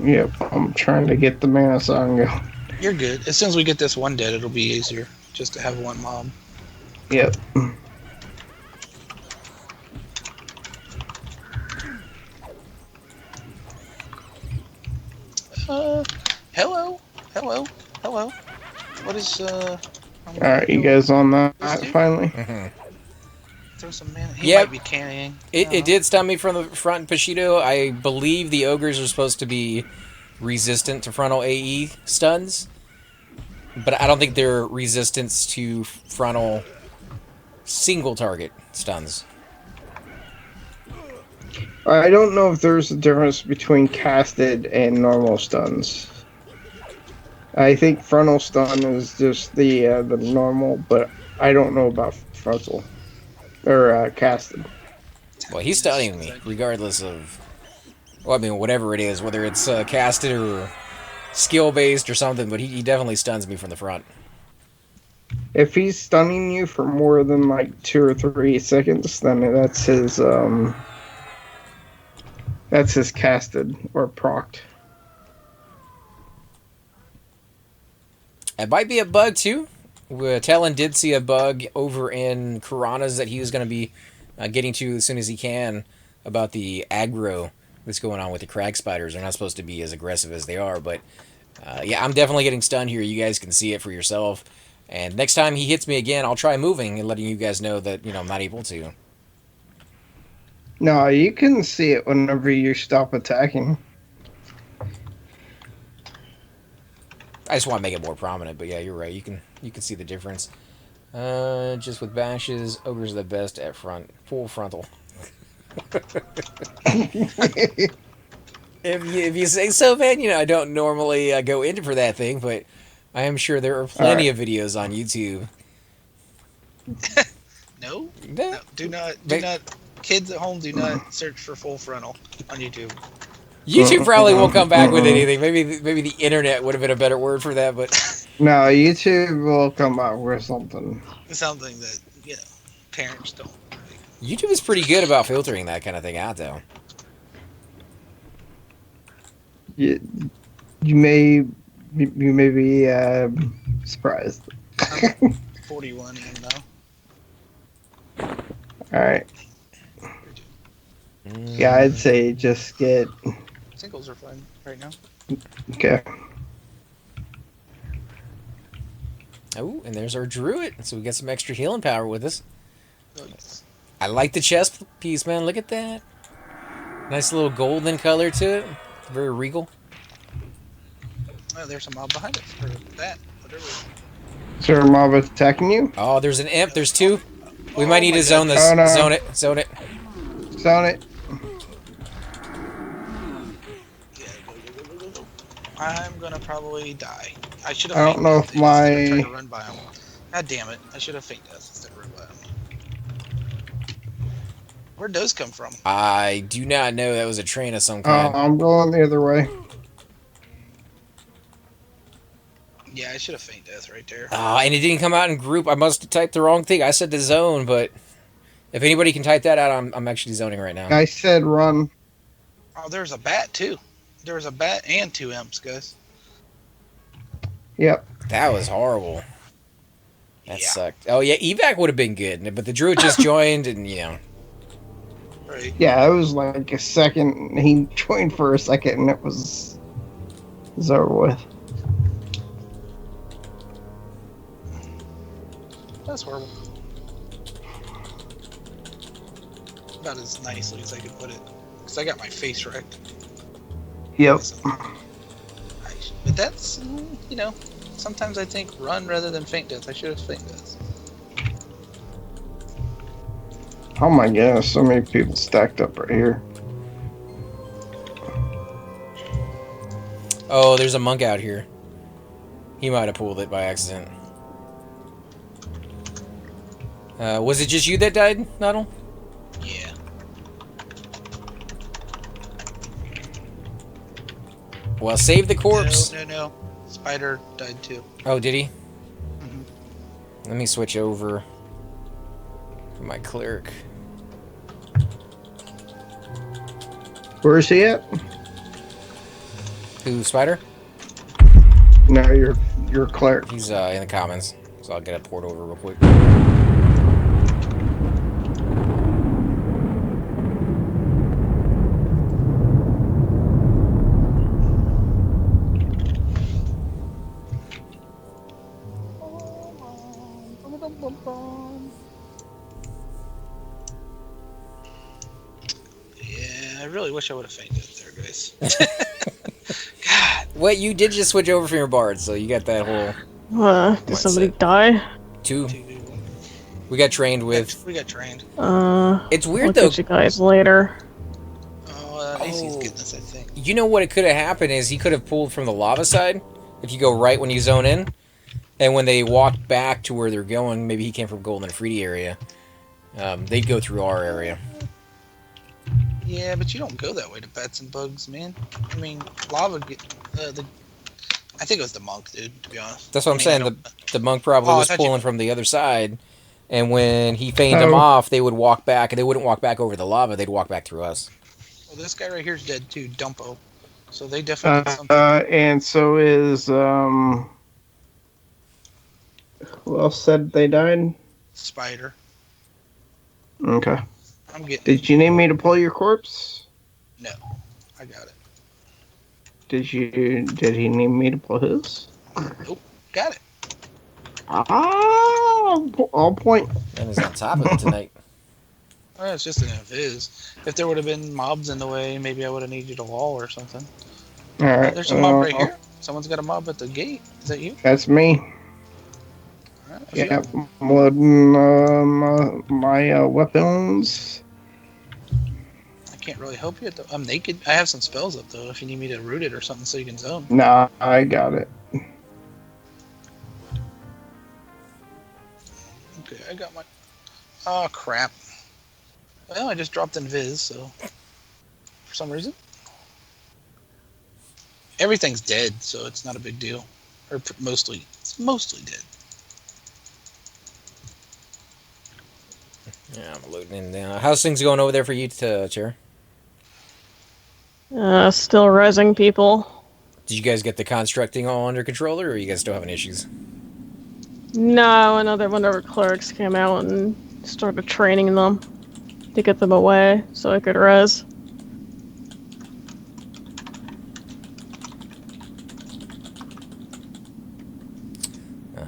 Yep, I'm trying to get the mana song going. You're good. As soon as we get this one dead, it'll be easier just to have one mob. Yep. Hello? Hello? Hello? What is, Alright, you guys on that finally? Throw some mana. He might be canning. It did stun me from the front, Pashido. I believe the ogres are supposed to be resistant to frontal AE stuns, but I don't think they're resistance to frontal single target stuns. I don't know if there's a difference between casted and normal stuns. I think frontal stun is just the normal, but I don't know about frontal or casted. Well, he's stunning me regardless of, well, I mean, whatever it is, whether it's casted or skill based or something. But he definitely stuns me from the front. If he's stunning you for more than like 2 or 3 seconds, then that's his casted or procced. It might be a bug too. Talon did see a bug over in Karana's that he was going to be getting to as soon as he can about the aggro that's going on with the crag spiders. They're not supposed to be as aggressive as they are, but yeah, I'm definitely getting stunned here. You guys can see it for yourself. And next time he hits me again, I'll try moving and letting you guys know that, you know, I'm not able to. No, you can see it whenever you stop attacking. I just want to make it more prominent, but yeah, you're right. You can see the difference. Just with bashes, ogres are the best at full frontal. if you say so, man. You know, I don't normally go in for that thing, but I am sure there are plenty of videos on YouTube. No, do not. Kids at home, do not search for full frontal on YouTube. YouTube probably won't come back with anything. Maybe the internet would have been a better word for that, but no, YouTube will come out with something. Something that, you know, parents don't. YouTube is pretty good about filtering that kind of thing out, though. You may be surprised. 41 even though. Alright. Yeah, I'd say just get... Singles are fine right now. Okay. Oh, and there's our druid. So we got some extra healing power with us. Nice. I like the chest piece, man. Look at that. Nice little golden color to it. Very regal. Oh, there's a mob behind us. Or that. Whatever. Is there a mob attacking you? Oh, there's an imp. There's two. We might need to zone this. Oh, no. Zone it. Zone it. Zone it. I'm gonna probably die. I should have. I don't know if my... Tried to run by him. God damn it! I should have faint death instead of run by him. Where'd those come from? I do not know. That was a train of some kind. I'm going the other way. Yeah, I should have faint death right there. And it didn't come out in group. I must have typed the wrong thing. I said the zone, but if anybody can type that out, I'm actually zoning right now. I said run. Oh, there's a bat too. There was a bat and 2 imps, guys. Yep. That was horrible. That sucked. Oh yeah, evac would have been good, but the druid just joined, and you know. Right. Yeah, it was like a second. He joined for a second, and it was over with. That's horrible. About as nicely as I could put it, because I got my face wrecked. Yep. But that's, you know, sometimes I think run rather than faint death. I should have faint death. Oh my goodness, so many people stacked up right here. Oh, there's a monk out here. He might have pulled it by accident. Was it just you that died, Noddle? Yeah. Well, save the corpse. No. Spider died too. Oh, did he? Let me switch over to my cleric. Where is he at? Who, Spider? No, your cleric. He's in the comments, so I'll get a port over real quick. Yeah, I really wish I would have fainted there, guys. Well, you did just switch over from your bard, so you got that whole... Did somebody die? 2. We got trained with... We got trained. It's weird, I'll though. get you guys later. AC's getting us, I think. You know what it could have happened is he could have pulled from the lava side, if you go right when you zone in, and when they walked back to where they're going, maybe he came from Golden and Freedy area, they'd go through our area. Yeah, but you don't go that way to bats and bugs, man. I mean, lava get... I think it was the monk, dude, to be honest. That's what I'm saying. The monk probably was pulling from the other side, and when he feigned them off, they would walk back, and they wouldn't walk back over the lava, they'd walk back through us. Well, this guy right here is dead too, Dumpo. So they definitely did something. And so is who else said they died? Spider. Okay. I'm getting... Did you need me to pull your corpse? No, I got it. Did he need me to pull his? Nope, got it. I'll point. And he's on top of it tonight. Well, it's just an invis. If there would have been mobs in the way, maybe I would have needed a wall or something. All right. There's a mob right here. Someone's got a mob at the gate. Is that you? That's me. Right, yeah, loading my weapons. I can't really help you. I'm naked. I have some spells up though. If you need me to root it or something, so you can zone. Nah, I got it. Okay, I got my. Oh crap. Well, I just dropped invis, so for some reason everything's dead, so it's not a big deal. Or it's mostly dead. Yeah, I'm loading in now. How's things going over there for you, Chair? Still resing people. Did you guys get the constructing all under control, or are you guys still having issues? No, another one of our clerics came out and started training them to get them away so I could res.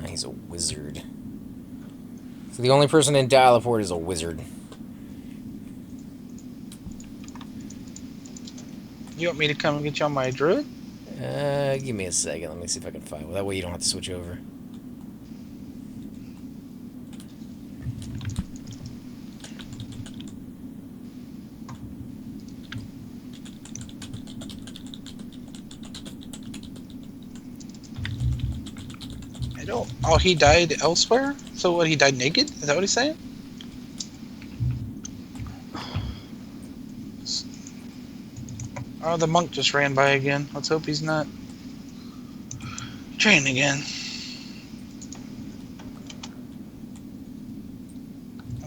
He's a wizard. So the only person in Dialport is a wizard. You want me to come and get you on my druid? Give me a second. Let me see if I can find one. That way you don't have to switch over. I don't. Oh, he died elsewhere? So what, he died naked? Is that what he's saying? Oh, the monk just ran by again. Let's hope he's not training again.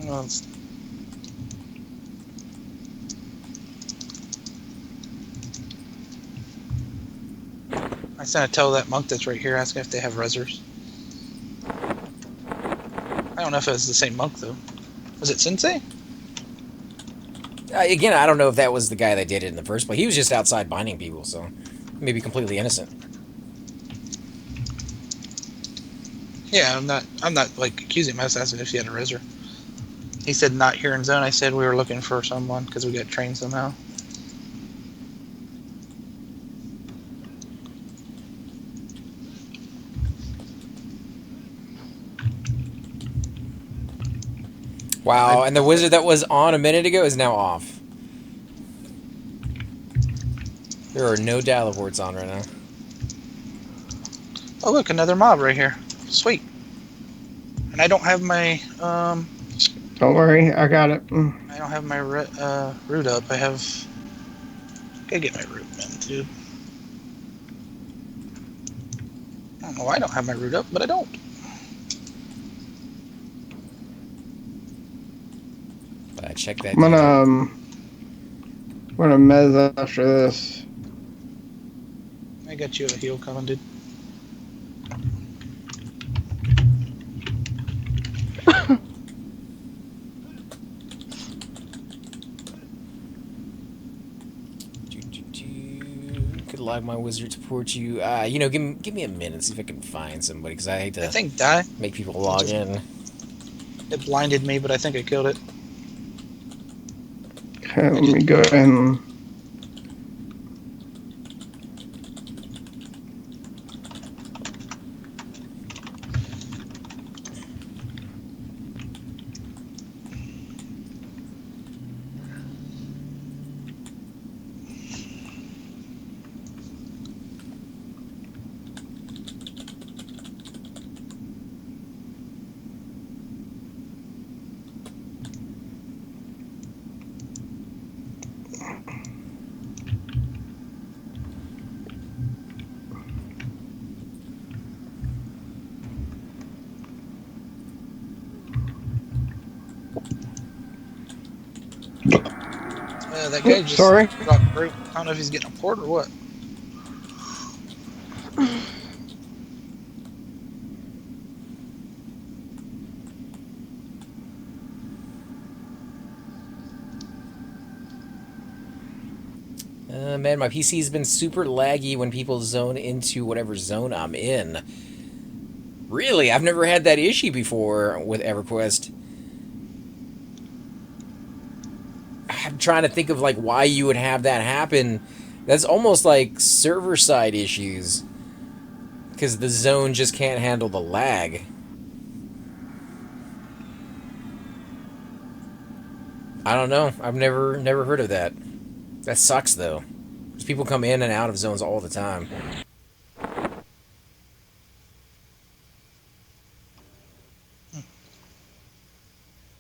Well, I sent a tell that monk that's right here asking if they have resers. I don't know if it was the same monk though. Was it Sensei? Again, I don't know if that was the guy that did it in the first place. He was just outside binding people, so maybe completely innocent. Yeah, I'm not like accusing him. I was asking if he had a reser. He said not here in zone. I said we were looking for someone because we got trained somehow. Wow, and the wizard that was on a minute ago is now off. There are no Dalavorts on right now. Oh look, another mob right here. Sweet. And I don't have my Don't worry, I got it. I don't have my root up. I have. Gotta get my root in too. I don't know why I don't have my root up, but I don't. Check that. I'm gonna mez after this. I got you a heal coming, dude. Could log my wizard to port you. You know, give me a minute, see if I can find somebody, because I hate to. I think die. Make people log in. It blinded me, but I think I killed it. Okay, let me go ahead and. That guy just sorry. dropped root. I don't know if he's getting a port or what. Man, my PC's been super laggy when people zone into whatever zone I'm in. Really? I've never had that issue before with Everquest. I'm trying to think of like why you would have that happen. That's almost like server-side issues. Because the zone just can't handle the lag. I don't know. I've never heard of that. That sucks, though. Because people come in and out of zones all the time.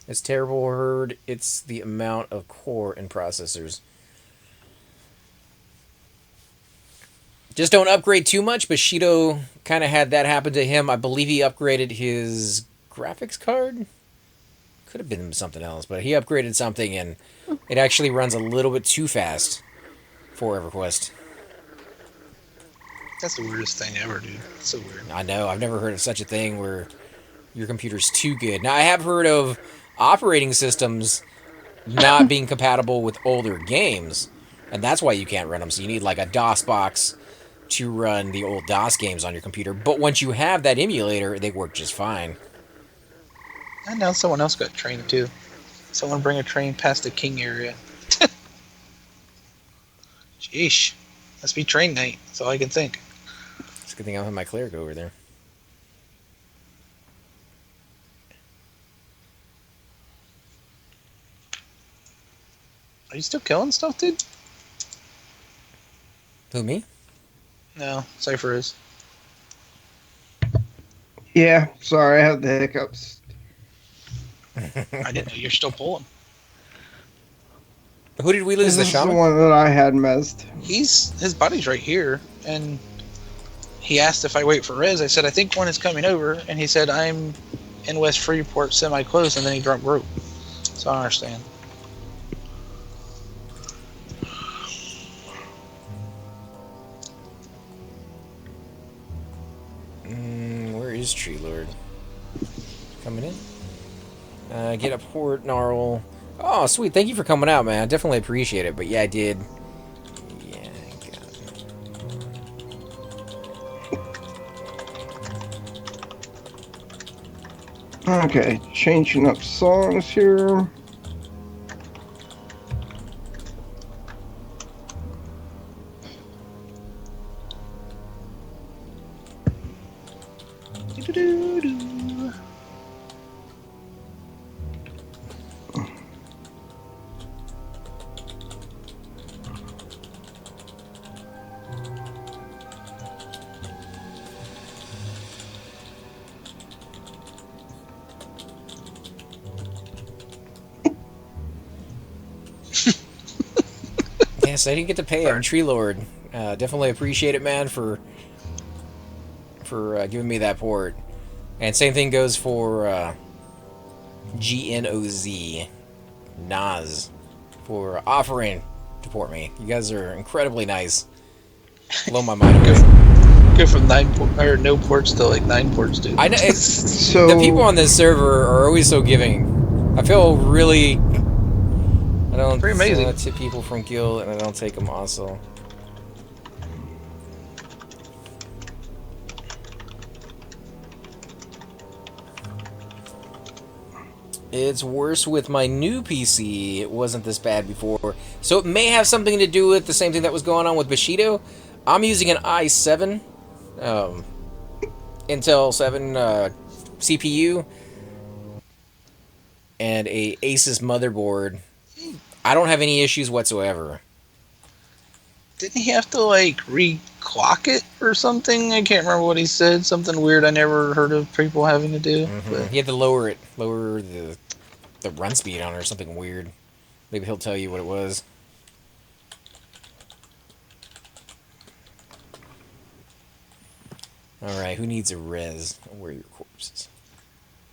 It's terrible, heard. It's the amount of core and processors. Just don't upgrade too much. Bushido kind of had that happen to him. I believe he upgraded his graphics card. Could have been something else, but he upgraded something and it actually runs a little bit too fast for Everquest. That's the weirdest thing ever, dude. It's so weird. I know. I've never heard of such a thing where your computer's too good. Now, I have heard of operating systems not being compatible with older games, and that's why you can't run them. So you need like a DOS box to run the old DOS games on your computer. But once you have that emulator, they work just fine. And now someone else got trained too. Someone bring a train past the king area. Sheesh. Must be train night. That's all I can think. It's a good thing I have my cleric over there. Are you still killing stuff, dude? Who, me? No, Cypher is. Yeah, sorry, I had the hiccups. I didn't know you're still pulling. Who did we lose? This The is the shaman? one that I had mezzed. His body's right here, and he asked if I wait for Rez. I said I think one is coming over, and he said I'm in West Freeport, semi-close, and then he dropped rope. So I don't understand. Where is Tree Lord? Coming in? Get a port gnarl. Oh, sweet. Thank you for coming out, man. I definitely appreciate it. But yeah, I did. Yeah, I got it. Okay, changing up songs here. Yes, I didn't get to pay him, Tree Lord. Definitely appreciate it, man, for giving me that port. And same thing goes for GNOZ, Naz, for offering to port me. You guys are incredibly nice. Blow my mind away. Go from no ports to like 9 ports, dude. I know the people on this server are always so giving. I feel really. I don't Pretty amazing. Tip people from guild, and I don't take them also. It's worse with my new PC. It wasn't this bad before. So it may have something to do with the same thing that was going on with Bushido. I'm using an i7, Intel 7 CPU, and a Asus motherboard. I don't have any issues whatsoever. Didn't he have to like reclock it or something? I can't remember what he said. Something weird I never heard of people having to do. But He had to lower the run speed on it or something weird. Maybe he'll tell you what it was. Alright, who needs a res? Where are your corpses?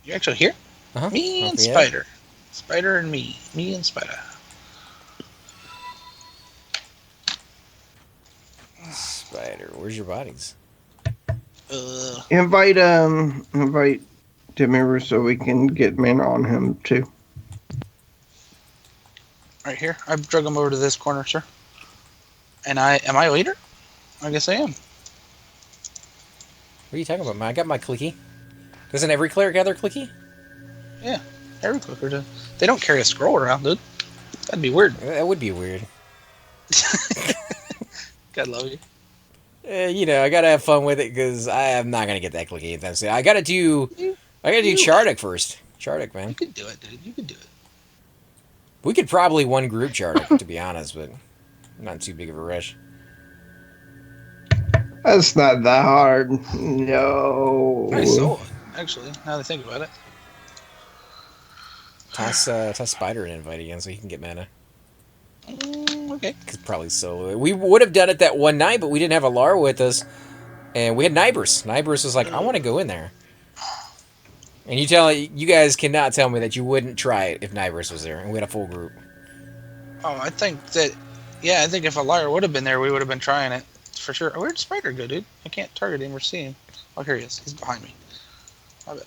you actually here? Uh-huh. Me and Okay. Spider. Spider and me. Me and Spider. Spider, where's your bodies? Invite Tim over so we can get mana on him too. Right here. I drug him over to this corner, sir. And am I a leader? I guess I am. What are you talking about, man? I got my clicky. Doesn't every cleric have their clicky? Yeah, every clicker does. They don't carry a scroll around, dude. That'd be weird. That would be weird. God love you. You know, I gotta have fun with it because I am not gonna get that clicky anytime soon. I gotta do Chardic first. Chardic, man. You could do it, dude. You could do it. We could probably one group Chardic, to be honest, but not too big of a rush. That's not that hard. No. Nice solo, actually, now that I think about it. Toss Spider an invite again so he can get mana. Okay. Cause probably solo. We would have done it that one night, but we didn't have a Lar with us, and we had Nibers. Nibers was like, "I want to go in there," and you guys cannot tell me that you wouldn't try it if Nibers was there, and we had a full group. Oh, I think that. Yeah, I think if a liar would have been there, we would have been trying it for sure. Where'd Spider go, dude? I can't target him or see him. Oh, here he is. He's behind me. I bet.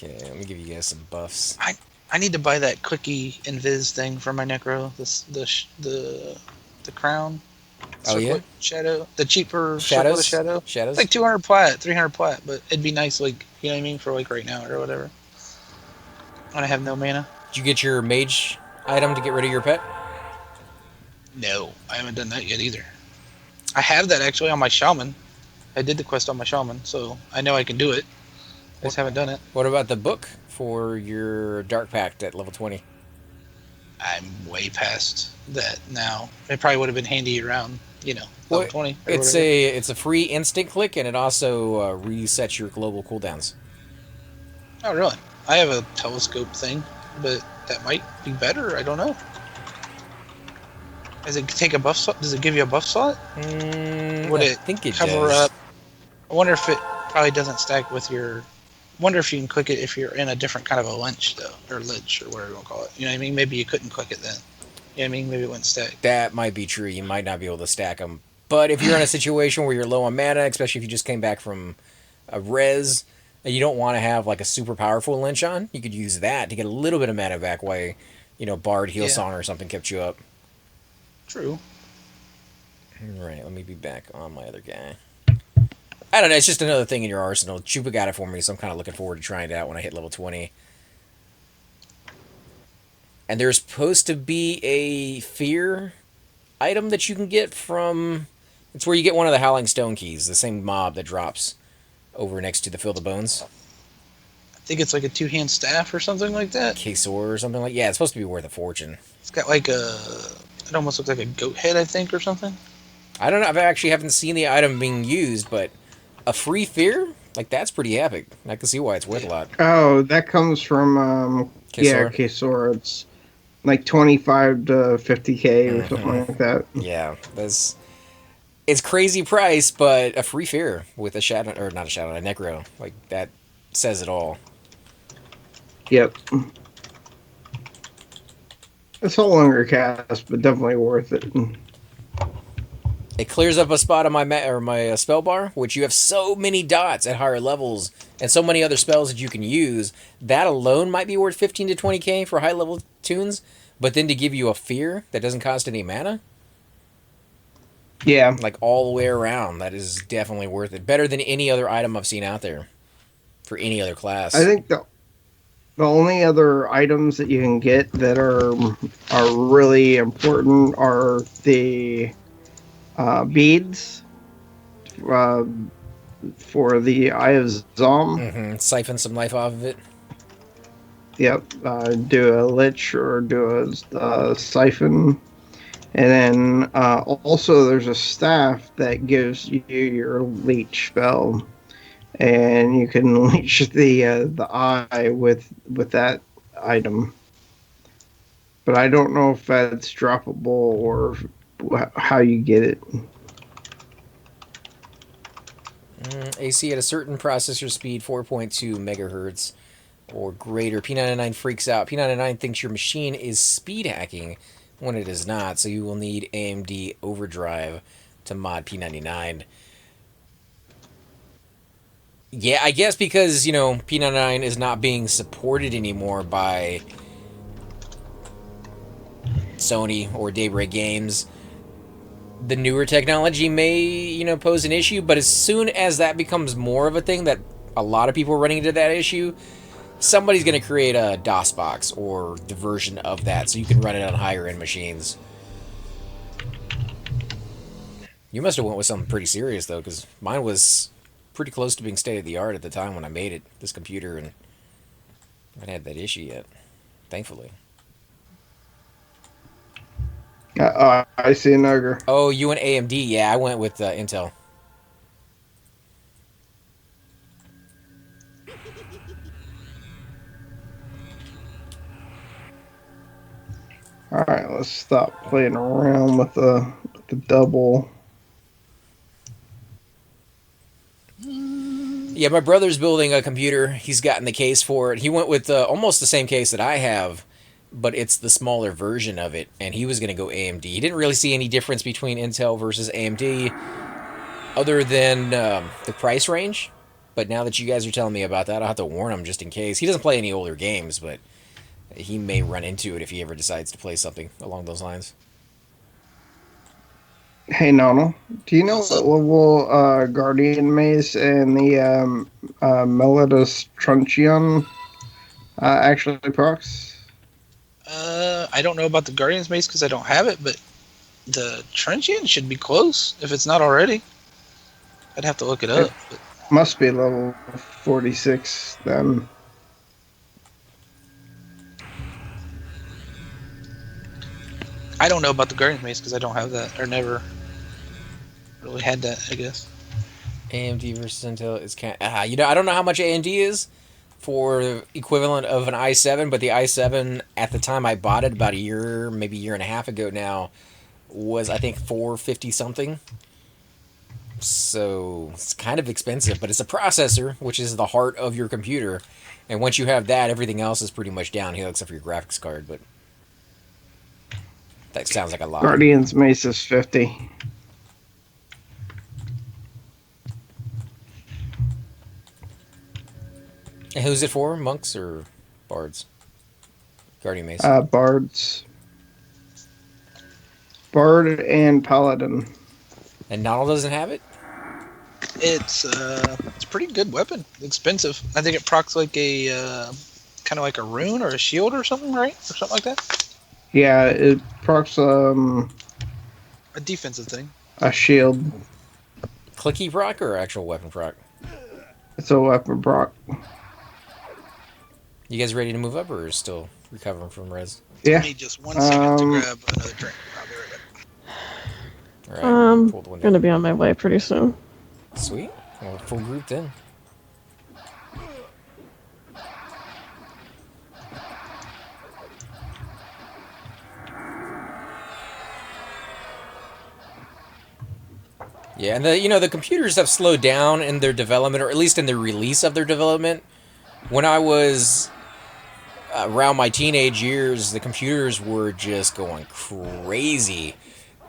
Okay, let me give you guys some buffs. I need to buy that clicky invis thing for my necro. The crown. Oh, yeah? Shadow. The cheaper circle Shadows? of shadow. Shadows? It's like 200 plat, 300 plat, but it'd be nice, like, you know what I mean, for like right now or whatever. When I have no mana. Did you get your mage item to get rid of your pet? No, I haven't done that yet either. I have that actually on my shaman. I did the quest on my shaman, so I know I can do it. I just haven't done it. What about the book for your Dark Pact at level 20? I'm way past that now. It probably would have been handy around, level 20. It's a free instant click, and it also resets your global cooldowns. Oh, really? I have a telescope thing, but that might be better. I don't know. Does it take a buff slot? Does it give you a buff slot? Would I think it cover does. up? I wonder if it probably doesn't stack with your. I wonder if you can click it if you're in a different kind of a lich, though, or lich, or whatever you want to call it. You know what I mean? Maybe you couldn't click it then. You know what I mean? Maybe it wouldn't stack. That might be true. You might not be able to stack them. But if you're in a situation where you're low on mana, especially if you just came back from a res, and you don't want to have like a super powerful lynch on, you could use that to get a little bit of mana back while, Bard, Heal Song, or something kept you up. True. Alright, let me be back on my other guy. I don't know, it's just another thing in your arsenal. Chupa got it for me, so I'm kind of looking forward to trying it out when I hit level 20. And there's supposed to be a fear item that you can get from... It's where you get one of the Howling Stone keys, the same mob that drops over next to the Field of Bones. I think it's like a two-hand staff or something like that. Kesor or something like... Yeah, it's supposed to be worth a fortune. It's got like a... It almost looks like a goat head, I think, or something. I don't know, I actually haven't seen the item being used, but a free fear? Like, that's pretty epic. I can see why it's worth a lot. Oh, that comes from Kesor. It's like 25 to 50k or something like that. Yeah, it's crazy price, but a free fear with a shadow, or not a shadow, a necro. Like, that says it all. Yep. It's a longer cast, but definitely worth it. It clears up a spot on my spell bar, which you have so many dots at higher levels and so many other spells that you can use. That alone might be worth 15 to 20k for high level tunes, but then to give you a fear that doesn't cost any mana, yeah, like all the way around, that is definitely worth it. Better than any other item I've seen out there for any other class. I think the only other items that you can get that are really important are the beads for the Eye of Zom. Siphon some life off of it. Yep. Do a lich or do a siphon. And then also there's a staff that gives you your leech spell. And you can leech the eye with that item. But I don't know if that's droppable or how you get it. AC at a certain processor speed, 4.2 megahertz or greater. P99 freaks out. P99 thinks your machine is speed hacking when it is not, so you will need AMD Overdrive to mod P99. Yeah, I guess because, P99 is not being supported anymore by Sony or Daybreak Games. The newer technology may, pose an issue, but as soon as that becomes more of a thing that a lot of people are running into that issue, somebody's going to create a DOS box or the version of that so you can run it on higher end machines. You must have went with something pretty serious though, because mine was pretty close to being state of the art at the time when I made it, this computer, and I haven't had that issue yet, thankfully. I see an ogre. Oh, you went AMD? Yeah, I went with Intel. All right, let's stop playing around with the double. Yeah, my brother's building a computer. He's gotten the case for it. He went with almost the same case that I have, but it's the smaller version of it, and he was going to go AMD. He didn't really see any difference between Intel versus AMD other than the price range, But now that you guys are telling me about that, I'll have to warn him just in case. He doesn't play any older games, but he may run into it if he ever decides to play something along those lines. Hey, Nonal, do you know what level Guardian Mace and the Melodus Truncheon actually procs? I don't know about the Guardian's Mace because I don't have it, but the Truncheon should be close if it's not already. I'd have to look it up. But Must be level 46 then. I don't know about the Guardian's Mace because I don't have that, or never really had that, I guess. AMD versus Intel is you know, I don't know how much AMD is for equivalent of an i7, but the i7 at the time I bought it about a year, maybe a year and a half ago now, was I think 450 something. So it's kind of expensive, but it's a processor, which is the heart of your computer. And once you have that, everything else is pretty much downhill except for your graphics card. But that sounds like a lot. Guardian's Mace is 50. And who's it for? Monks or bards? Guardian Mace. Bards. Bard and Paladin. And Nonal doesn't have it? It's a pretty good weapon. Expensive. I think it procs like a kind of like a rune or a shield or something, right? Or something like that. Yeah, it procs a defensive thing. A shield. Clicky proc or actual weapon proc? It's a weapon proc. You guys ready to move up or still recovering from res? Yeah. I need just 1 second to grab another drink. I'll be right back. Alright, I'm gonna be on my way pretty soon. Sweet. Well, full group then. Yeah, and the computers have slowed down in their development, or at least in the release of their development. When I was around my teenage years, the computers were just going crazy.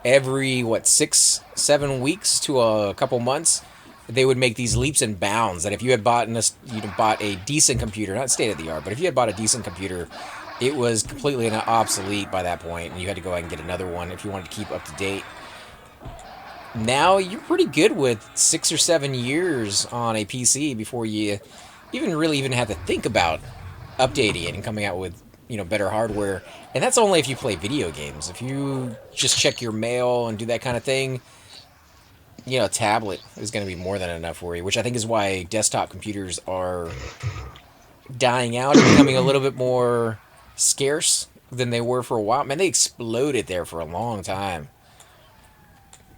Every 6-7 weeks to a couple months, they would make these leaps and bounds. That if you had bought a decent computer, not state of the art, but if you had bought a decent computer, it was completely obsolete by that point, and you had to go out and get another one if you wanted to keep up to date. Now you're pretty good with 6 or 7 years on a PC before you even have to think about updating it and coming out with better hardware. And that's only if you play video games. If you just check your mail and do that kind of thing, tablet is going to be more than enough for you, which I think is why desktop computers are dying out and becoming a little bit more scarce than they were for a while. Man, they exploded there for a long time.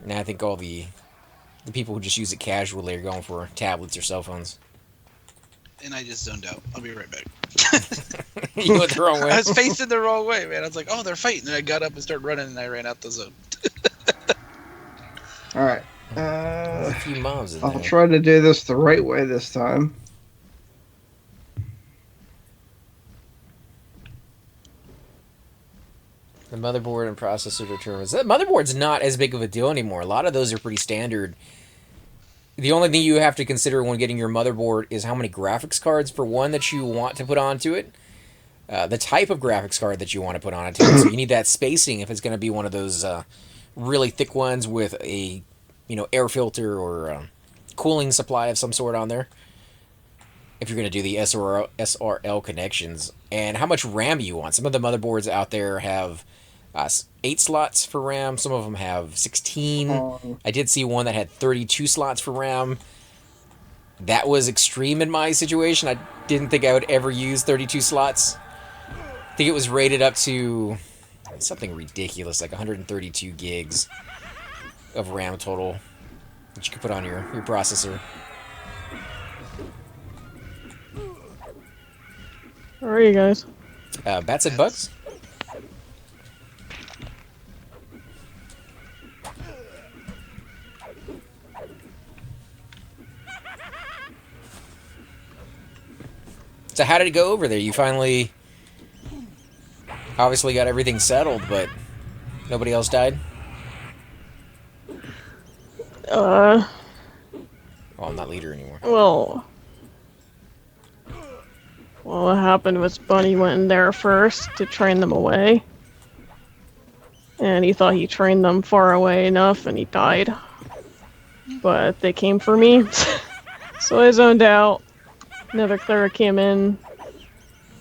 Now I think all the people who just use it casually are going for tablets or cell phones. And I just zoned out. I'll be right back. You went the wrong way. I was facing the wrong way, man. I was like, oh, they're fighting. And I got up and started running, and I ran out the zone. All right. A few mobs in I'll there. try to do this the right way this time. The motherboard and processor determines. That motherboard's not as big of a deal anymore. A lot of those are pretty standard. The only thing you have to consider when getting your motherboard is how many graphics cards, for one, that you want to put onto it. The type of graphics card that you want to put on it, too. So you need that spacing if it's going to be one of those really thick ones with a air filter or cooling supply of some sort on there. If you're going to do the SRL connections. And how much RAM you want. Some of the motherboards out there have 8 slots for RAM. Some of them have 16. I did see one that had 32 slots for RAM. That was extreme in my situation. I didn't think I would ever use 32 slots. I think it was rated up to something ridiculous, like 132 gigs of RAM total that you could put on your processor. Where are you guys? Bats and bugs? So how did it go over there? You finally obviously got everything settled, but nobody else died? Oh, I'm not leader anymore. Well, Well, what happened was Bunny went in there first to train them away. And he thought he trained them far away enough and he died. But they came for me. So I zoned out. Another cleric came in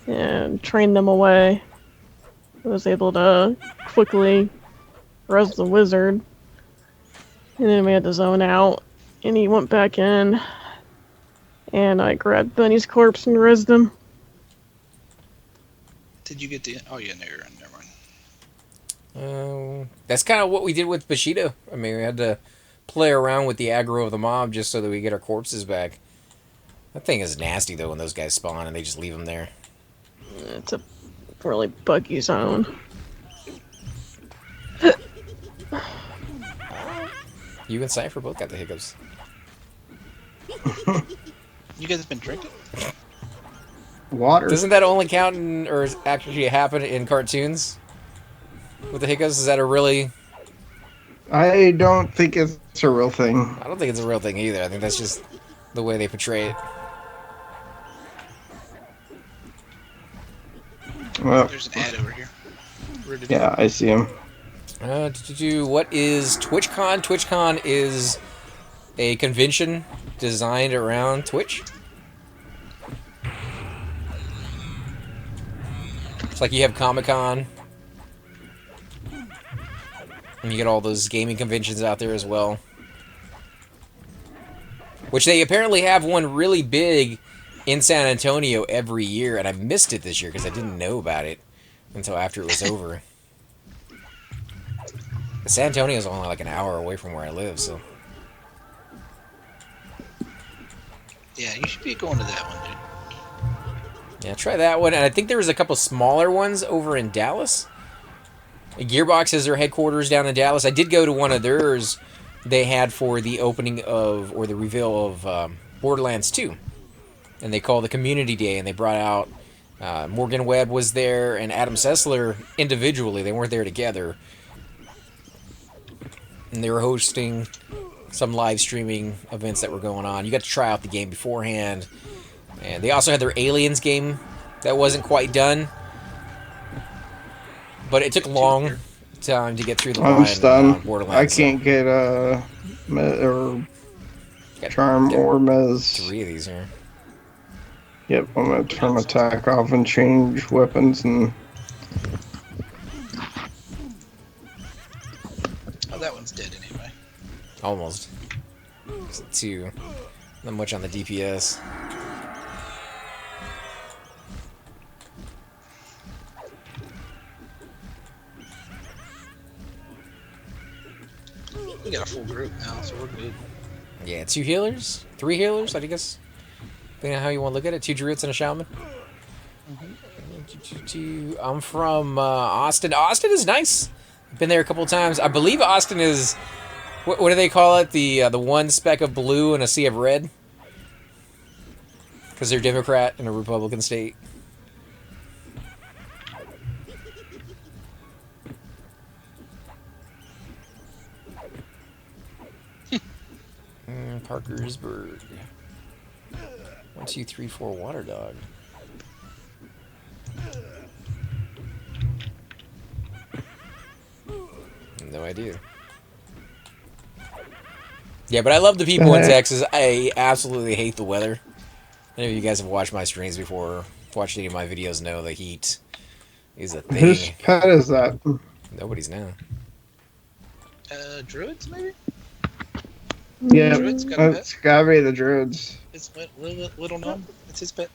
and trained them away. I was able to quickly res the wizard. And then we had to zone out. And he went back in. And I grabbed Bunny's corpse and resed him. Did you get the? Oh yeah, no, you're in. Never mind. That's kind of what we did with Bushido. I mean, we had to play around with the aggro of the mob just so that we get our corpses back. That thing is nasty, though, when those guys spawn and they just leave them there. It's a really buggy zone. You and Cypher both got the hiccups. You guys have been drinking? Water. Doesn't that only count in, or actually happen in cartoons? With the hiccups, is that a really... I don't think it's a real thing. I don't think it's a real thing either. I think that's just the way they portray it. Well, There's an ad over here. yeah, I see him. What is TwitchCon? TwitchCon is a convention designed around Twitch. It's like you have Comic-Con. And you get all those gaming conventions out there as well. Which they apparently have one really big in San Antonio every year, and I missed it this year because I didn't know about it until after it was over. San Antonio is only like an hour away from where I live, so... Yeah, you should be going to that one, dude. Yeah, try that one. And I think there was a couple smaller ones over in Dallas. Gearbox has their headquarters down in Dallas. I did go to one of theirs they had for the opening of, or the reveal of Borderlands 2. And they called the Community Day, and they brought out Morgan Webb was there, and Adam Sessler individually. They weren't there together. And they were hosting some live streaming events that were going on. You got to try out the game beforehand. And they also had their Aliens game that wasn't quite done. But it took a long time to get through the line. I'm stunned. Borderlands. I can't get or Charm or Mez. 3 of these here. Yep, I'm gonna turn attack off and change weapons and. Oh, that one's dead anyway. Almost. 2. Not much on the DPS. We got a full group now, so we're good. Yeah, 2 healers? 3 healers, I guess. Depending on how you want to look at it. 2 druids and a shaman. I'm from Austin. Austin is nice. Been there a couple times. I believe Austin is... What do they call it? The one speck of blue and a sea of red? Because they're Democrat in a Republican state. Parkersburg. 1, 2, 3, 4 water dog. No idea. Yeah, but I love the people in Texas. I absolutely hate the weather. I know you guys have watched my streams before, watched any of my videos, know the heat is a thing. Whose pet is that? Nobody's now. Druids, maybe? Yeah, Druid's got a pet? it's gotta be the druids. It's little gnome. It's his pet.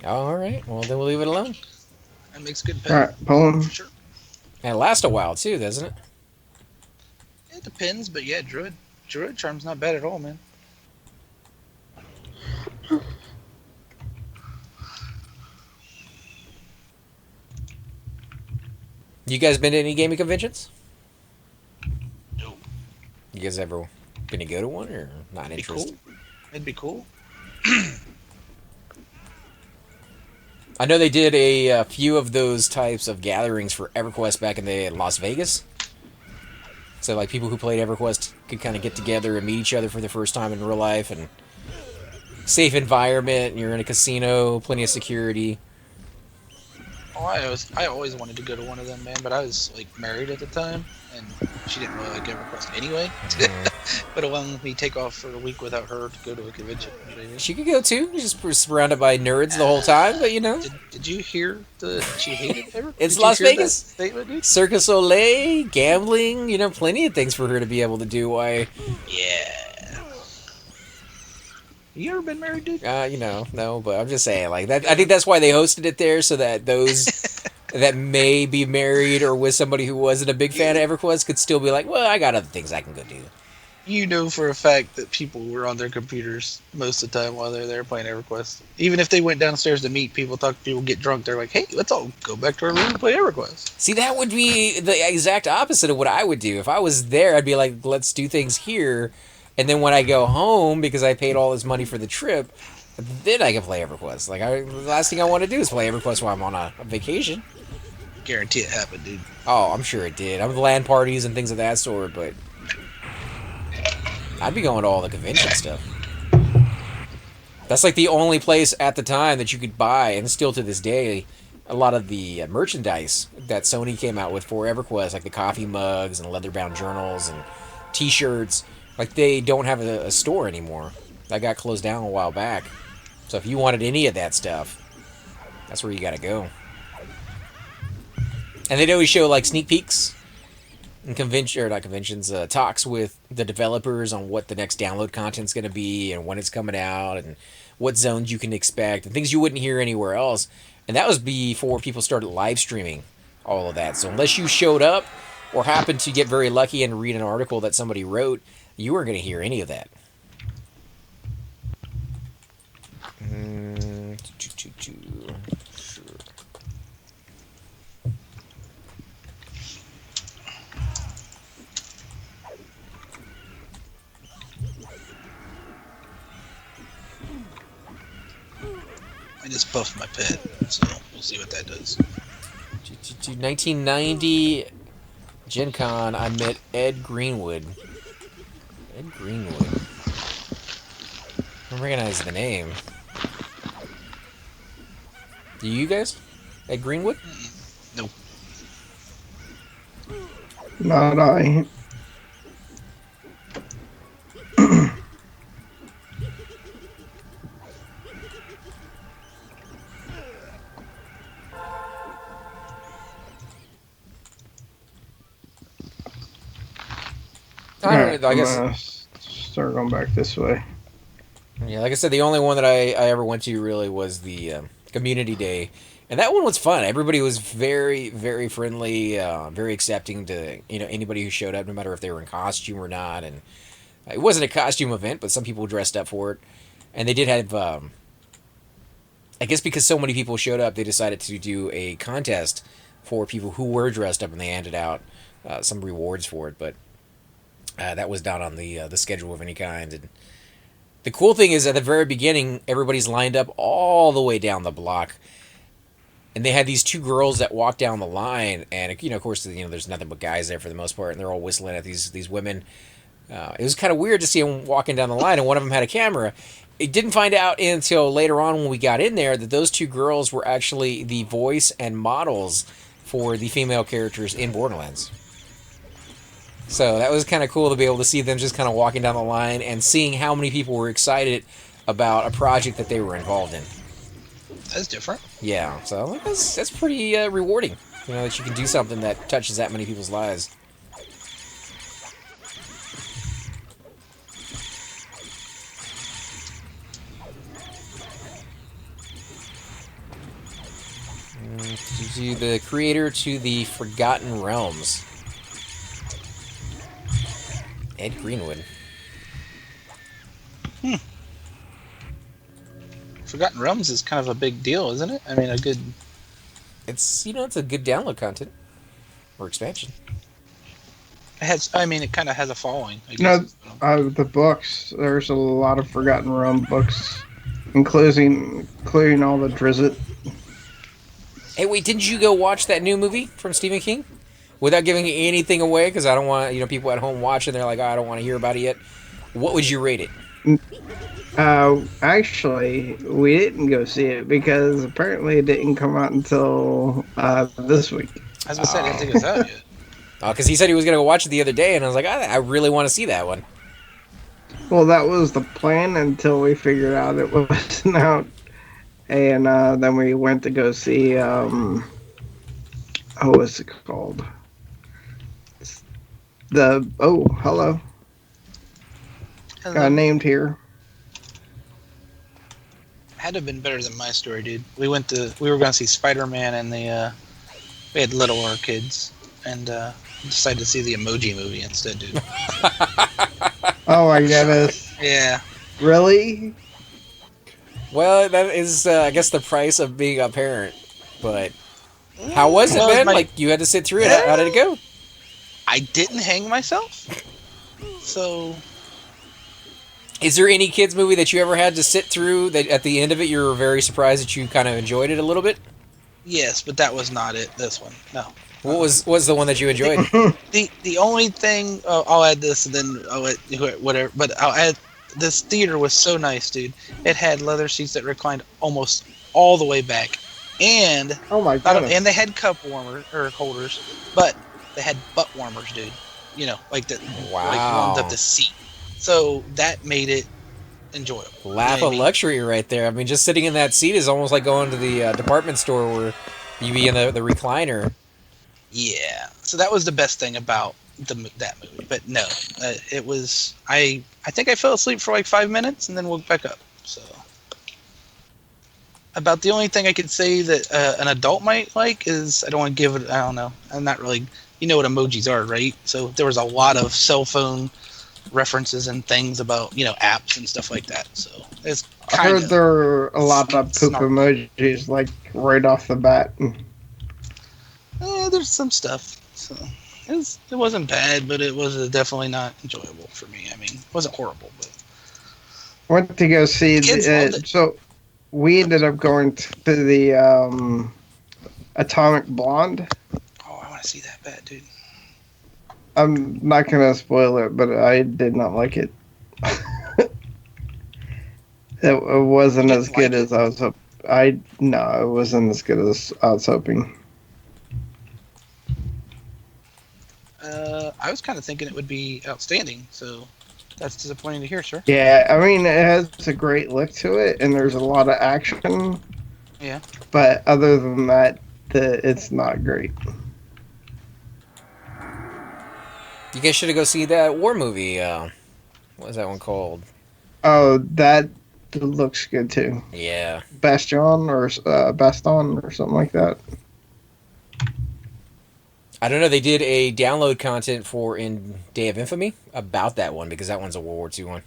Oh, alright. Well, then we'll leave it alone. That makes good pet. Alright, pull him. Sure. And it lasts a while, too, doesn't it? It depends, but yeah, Druid Charm's not bad at all, man. You guys been to any gaming conventions? No. You guys ever been to go to one, or not It'd be interested? cool. It'd be cool. I know they did a few of those types of gatherings for Everquest back in Las Vegas. So, like, people who played Everquest could kind of get together and meet each other for the first time in real life, and safe environment. You're in a casino, plenty of security. Oh, I always wanted to go to one of them, man, but I was like married at the time, and she didn't really like EverQuest anyway. But when we take off for a week without her to go to a convention, She could go too. She's just surrounded by nerds the whole time, but you know. Did you hear she hated EverQuest? It's Las Vegas. Cirque du Soleil, gambling, you know, plenty of things for her to be able to do. Why? Yeah. You ever been married, dude? You know, no, but I'm just saying, like that. I think that's why they hosted it there, so that those that may be married or with somebody who wasn't a big fan of EverQuest could still be like, well, I got other things I can go do. You know for a fact that people were on their computers most of the time while they're there playing EverQuest. Even if they went downstairs to meet people, talk to people, get drunk, they're like, hey, let's all go back to our room and play EverQuest. See, that would be the exact opposite of what I would do. If I was there, I'd be like, let's do things here. And then when I go home, because I paid all this money for the trip, then I can play EverQuest. Like, the last thing I want to do is play EverQuest while I'm on a vacation. Guarantee it happened, dude. Oh, I'm sure it did. I'm LAN parties and things of that sort, but I'd be going to all the convention stuff. That's like the only place at the time that you could buy, and still to this day, a lot of the merchandise that Sony came out with for EverQuest, like the coffee mugs and leather-bound journals and T-shirts. Like, they don't have a store anymore. That got closed down a while back. So if you wanted any of that stuff, that's where you gotta go. And they'd always show, like, sneak peeks and talks with the developers on what the next download content's gonna be and when it's coming out and what zones you can expect and things you wouldn't hear anywhere else. And that was before people started live streaming all of that. So unless you showed up or happened to get very lucky and read an article that somebody wrote, you weren't going to hear any of that. Sure. I just buffed my pet, so we'll see what that does. 1990 Gen Con, I met Ed Greenwood. Ed Greenwood. I don't recognize the name. Do you guys? Ed Greenwood? No. Not I. I guess start going back this way. Yeah, like I said, the only one that I ever went to really was the Community Day, and that one was fun. Everybody was very, very friendly, very accepting to anybody who showed up, no matter if they were in costume or not. And it wasn't a costume event, but some people dressed up for it, and they did have. I guess because so many people showed up, they decided to do a contest for people who were dressed up, and they handed out some rewards for it, but. That was not on the schedule of any kind. And the cool thing is, at the very beginning, everybody's lined up all the way down the block, and they had these two girls that walked down the line, and of course, there's nothing but guys there for the most part, and they're all whistling at these women. It was kind of weird to see them walking down the line, and one of them had a camera. It didn't find out until later on when we got in there that those two girls were actually the voice and models for the female characters in Borderlands. So that was kind of cool to be able to see them just kind of walking down the line and seeing how many people were excited about a project that they were involved in. That's different. Yeah, so that's pretty rewarding, that you can do something that touches that many people's lives. To the creator to the Forgotten Realms. Ed Greenwood. Forgotten Realms is kind of a big deal, isn't it? I mean, it's it's a good download content or expansion. It kind of has a following. I guess. The books. There's a lot of Forgotten Realm books, including all the Drizzt. Hey, wait! Didn't you go watch that new movie from Stephen King? Without giving anything away, because I don't want people at home watching. They're like, I don't want to hear about it yet. What would you rate it? Actually, we didn't go see it because apparently it didn't come out until this week. I was gonna say I didn't think it was out yet. Oh, because he said he was gonna go watch it the other day, and I was like, I really want to see that one. Well, that was the plan until we figured out it wasn't out, and then we went to go see what's it called? Hello. Got named here. Had to have been better than my story, dude. We were gonna see Spider-Man and we had littler kids and decided to see the Emoji Movie instead, dude. Oh my goodness. Yeah. Really? Well, that is, I guess, the price of being a parent. But how was it, man? Like, you had to sit through it. How did it go? I didn't hang myself. So... Is there any kids movie that you ever had to sit through that at the end of it you were very surprised that you kind of enjoyed it a little bit? Yes, but that was not it. This one, no. What was the one that you enjoyed? The only thing I'll add this, and then I'll let whatever. But I'll add this theater was so nice, dude. It had leather seats that reclined almost all the way back, and oh my god, and they had cup warmer or holders, but they had butt warmers, dude. You know, like that, like warmed up the seat. So that made it enjoyable. Laugh of luxury right there. I mean, just sitting in that seat is almost like going to the department store where you be in the recliner. Yeah. So that was the best thing about that movie. But no, it was. I think I fell asleep for like 5 minutes and then woke back up. So about the only thing I could say that an adult might like is I don't want to give it. I don't know. I'm not really. You know what emojis are, right? So there was a lot of cell phone references and things about apps and stuff like that. So it's I heard there are a lot of poop emojis like right off the bat. There's some stuff. So it wasn't bad, but it was definitely not enjoyable for me. I mean, it wasn't horrible, but went to go see so we ended up going to the Atomic Blonde. Oh, I want to see that bad, dude. I'm not gonna spoil it, but I did not like it. It wasn't as good as I was hoping. It wasn't as good as I was hoping. I was kind of thinking it would be outstanding, so that's disappointing to hear, sir. Yeah, I mean, it has a great look to it, and there's a lot of action. Yeah. But other than that, it's not great. You guys should have go see that war movie. What was that one called? Oh, that looks good too. Yeah. Bastion or something like that. I don't know. They did a download content for in Day of Infamy about that one because that one's a World War II one.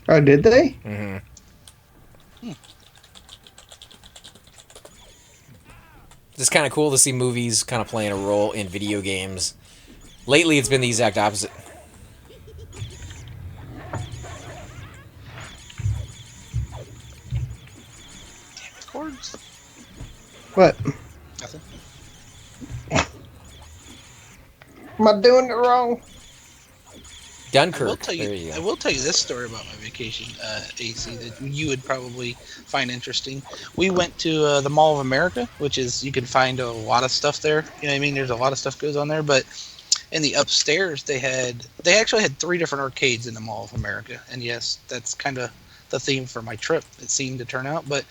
Oh, did they? Mm-hmm. It's kind of cool to see movies kind of playing a role in video games. Lately, it's been the exact opposite. Damn it, cords. What? Nothing. Am I doing it wrong? Dunkirk. I will tell you this story about my vacation, AC, that you would probably find interesting. We went to the Mall of America, which is, you can find a lot of stuff there. You know what I mean? There's a lot of stuff goes on there, but in the upstairs, they actually had 3 different arcades in the Mall of America. And yes, that's kind of the theme for my trip, it seemed to turn out. But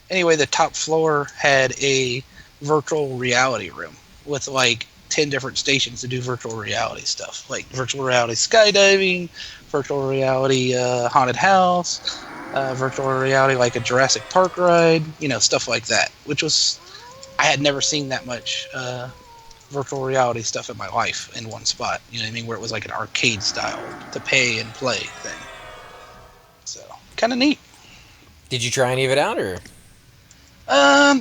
anyway, the top floor had a virtual reality room with like 10 different stations to do virtual reality stuff, like virtual reality skydiving, virtual reality haunted house, virtual reality like a Jurassic Park ride, stuff like that, which was, I had never seen that much virtual reality stuff in my life in one spot, you know what I mean, where it was like an arcade style to pay and play thing. So kind of neat. Did you try any of it out, or?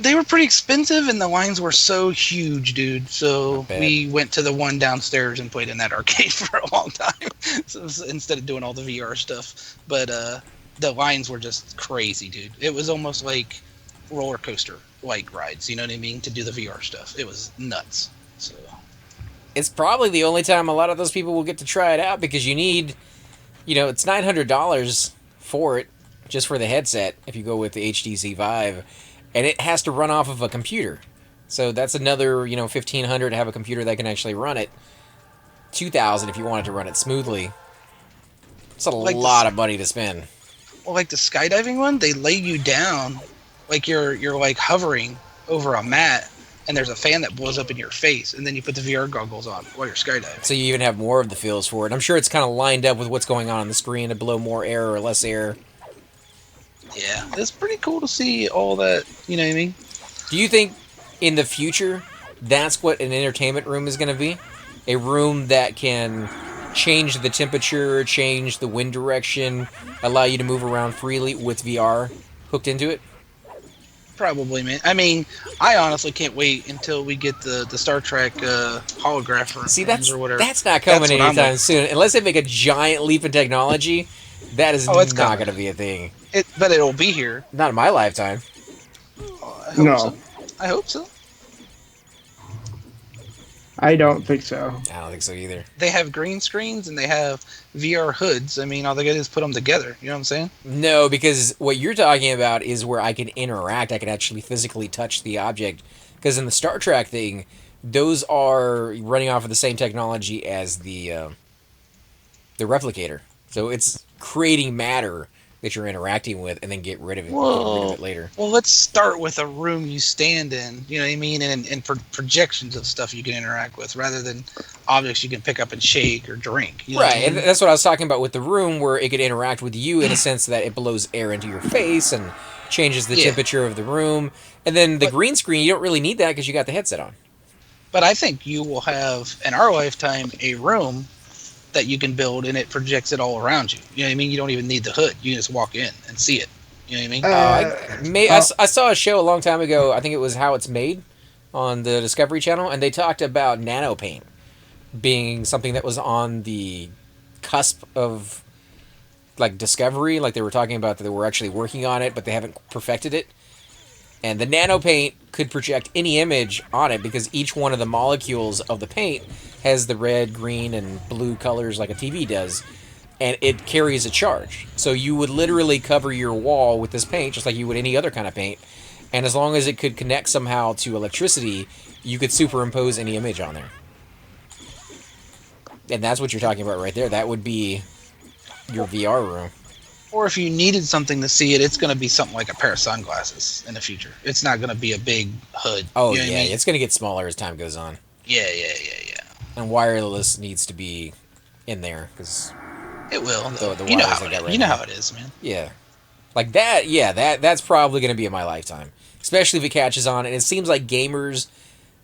They were pretty expensive and the lines were so huge, dude. So we went to the one downstairs and played in that arcade for a long time instead of doing all the VR stuff. But the lines were just crazy, dude. It was almost like roller coaster like rides, you know what I mean, to do the VR stuff. It was nuts. So it's probably the only time a lot of those people will get to try it out because you need it's $900 for it, just for the headset, if you go with the HTC Vive, and it has to run off of a computer. So that's another, $1,500 to have a computer that can actually run it. $2,000 if you want it to run it smoothly. It's a lot of money to spend. Well, like the skydiving one, they lay you down, like you're like hovering over a mat, and there's a fan that blows up in your face, and then you put the VR goggles on while you're skydiving. So you even have more of the feels for it. I'm sure it's kind of lined up with what's going on the screen to blow more air or less air. Yeah, it's pretty cool to see all that, you know what I mean? Do you think in the future that's what an entertainment room is going to be? A room that can change the temperature, change the wind direction, allow you to move around freely with VR hooked into it? Probably, man. I mean, I honestly can't wait until we get the Star Trek holograph rooms or whatever. That's not coming anytime soon. Unless they make a giant leap in technology, that is not going to be a thing. But it'll be here. Not in my lifetime. I hope so. I don't think so. I don't think so either. They have green screens and they have VR hoods. I mean, all they gotta do is put them together. You know what I'm saying? No, because what you're talking about is where I can interact. I can actually physically touch the object. Because in the Star Trek thing, those are running off of the same technology as the replicator. So it's creating matter that you're interacting with, and then get rid of it later. Well, let's start with a room you stand in, you know what I mean, and projections of stuff you can interact with, rather than objects you can pick up and shake or drink. You know Right, what I mean? and that's what I was talking about with the room, where it could interact with you in a sense that it blows air into your face and changes the temperature of the room. And then the green screen, you don't really need that because you got the headset on. But I think you will have, in our lifetime, a room that you can build, and it projects it all around you. You know what I mean? You don't even need the hood. You can just walk in and see it. You know what I mean? I saw a show a long time ago. I think it was How It's Made on the Discovery Channel, and they talked about nano paint being something that was on the cusp of like discovery. Like they were talking about that they were actually working on it, but they haven't perfected it. And the nano paint could project any image on it because each one of the molecules of the paint has the red, green, and blue colors like a TV does, and it carries a charge. So you would literally cover your wall with this paint just like you would any other kind of paint, and as long as it could connect somehow to electricity, you could superimpose any image on there. And that's what you're talking about right there. That would be your VR room. Or if you needed something to see it, it's going to be something like a pair of sunglasses in the future. It's not going to be a big hood. Oh, you know what I mean? It's going to get smaller as time goes on. Yeah. And wireless needs to be in there because it will. The You know wires how they got right you know now. how it is, man. Yeah, like that. Yeah, that's probably going to be in my lifetime, especially if it catches on. And it seems like gamers,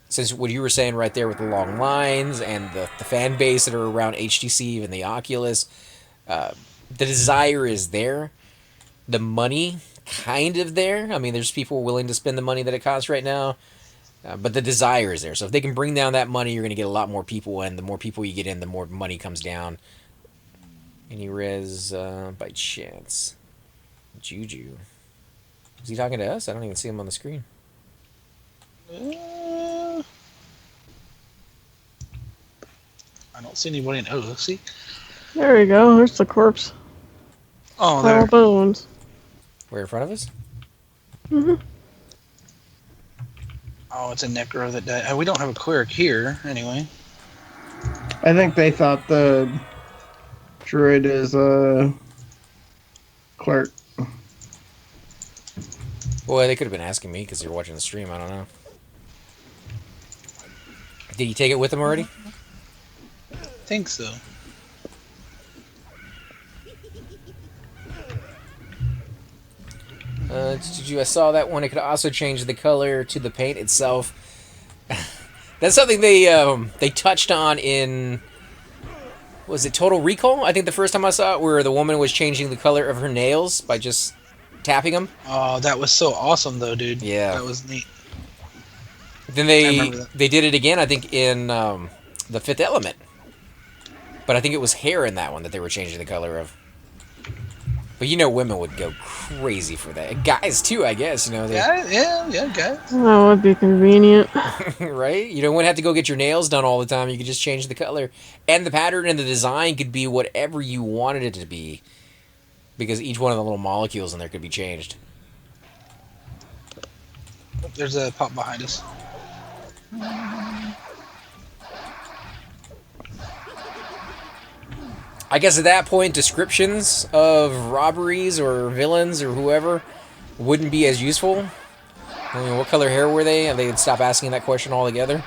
since what you were saying right there with the long lines and the fan base that are around HTC and the Oculus, the desire is there. The money kind of there. I mean, there's people willing to spend the money that it costs right now. But the desire is there. So if they can bring down that money, you're going to get a lot more people in. The more people you get in, the more money comes down. Any res by chance? Juju. Is he talking to us? I don't even see him on the screen. I don't see anybody in OC. There we go. There's the corpse. Oh, All there. bones. Where in front of us? Mm-hmm. Oh, it's a necro that died. We don't have a cleric here, anyway. I think they thought the druid is a clerk. Boy, they could have been asking me because they were watching the stream. I don't know. Did you take it with him already? I think so. I saw that one. It could also change the color to the paint itself. That's something they touched on in, was it Total Recall? I think the first time I saw it, where the woman was changing the color of her nails by just tapping them. Oh, that was so awesome, though, dude. Yeah, that was neat. Then they did it again, I think, in The Fifth Element. But I think it was hair in that one that they were changing the color of. But you know, women would go crazy for that. And guys too, I guess. You know, they, Yeah, guys. That would be convenient. right? You don't have to go get your nails done all the time. You could just change the color, and the pattern and the design could be whatever you wanted it to be, because each one of the little molecules in there could be changed. There's a pop behind us. I guess at that point, descriptions of robberies or villains or whoever wouldn't be as useful. I mean, what color hair were they? And they'd stop asking that question altogether.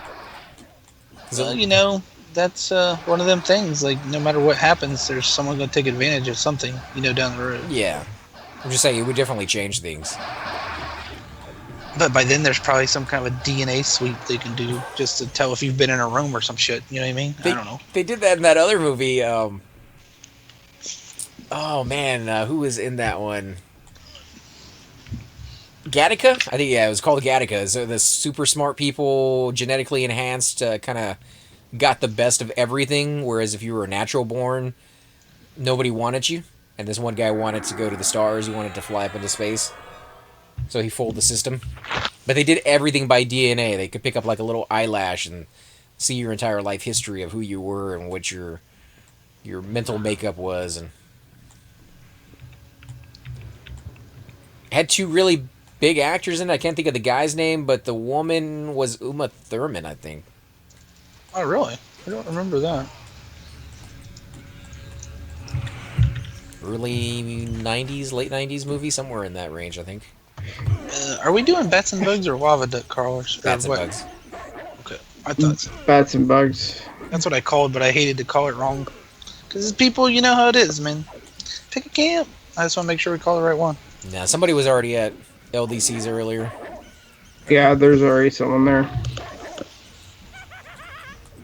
Well, you know, that's one of them things. Like, no matter what happens, there's someone going to take advantage of something, you know, down the road. Yeah. I'm just saying, it would definitely change things. But by then, there's probably some kind of a DNA sweep they can do just to tell if you've been in a room or some shit. You know what I mean? I don't know. They did that in that other movie. Oh, man. Who was in that one? Gattaca? I think, yeah, it was called Gattaca. So the super smart people, genetically enhanced, kind of got the best of everything, whereas if you were natural born, nobody wanted you. And this one guy wanted to go to the stars. He wanted to fly up into space. So he fooled the system. But they did everything by DNA. They could pick up like a little eyelash and see your entire life history of who you were and what your mental makeup was. And had two really big actors in it. I can't think of the guy's name, but the woman was Uma Thurman, I think. Oh, really? I don't remember that. Early 90s, late 90s movie, somewhere in that range, I think. Are we doing bats and bugs or lava duck crawlers? Bats and bugs. Okay, I thought so. Bats and bugs. That's what I called, but I hated to call it wrong. Because people, you know how it is, man. Pick a camp. I just want to make sure we call the right one. Nah, somebody was already at LDC's earlier. Yeah, there's already someone there.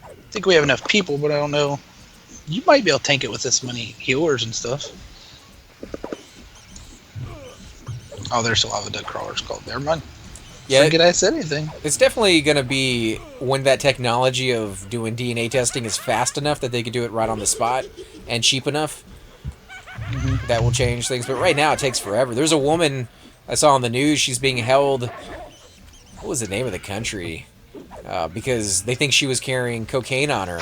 I think we have enough people, but I don't know. You might be able to tank it with this many healers and stuff. Oh, there's a lava duck crawlers called. Never mind. Yeah, Forget I said anything. It's definitely going to be when that technology of doing DNA testing is fast enough that they could do it right on the spot and cheap enough. Mm-hmm. That will change things. But right now, it takes forever. There's a woman I saw on the news. She's being held. What was the name of the country? Because they think she was carrying cocaine on her.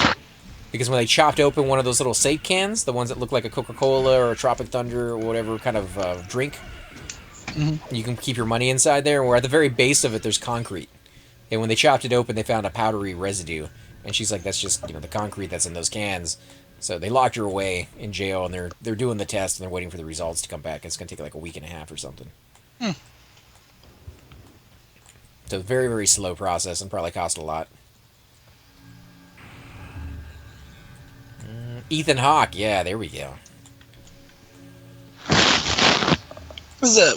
Because when they chopped open one of those little safe cans, the ones that look like a Coca-Cola or a Tropic Thunder or whatever kind of drink, mm-hmm. You can keep your money inside there. Where at the very base of it, there's concrete. And when they chopped it open, they found a powdery residue. And she's like, "That's just the concrete that's in those cans." So they locked her away in jail, and they're doing the test, and they're waiting for the results to come back. It's going to take like a week and a half or something. So it's a very, very slow process and probably cost a lot. Ethan Hawke, yeah, there we go.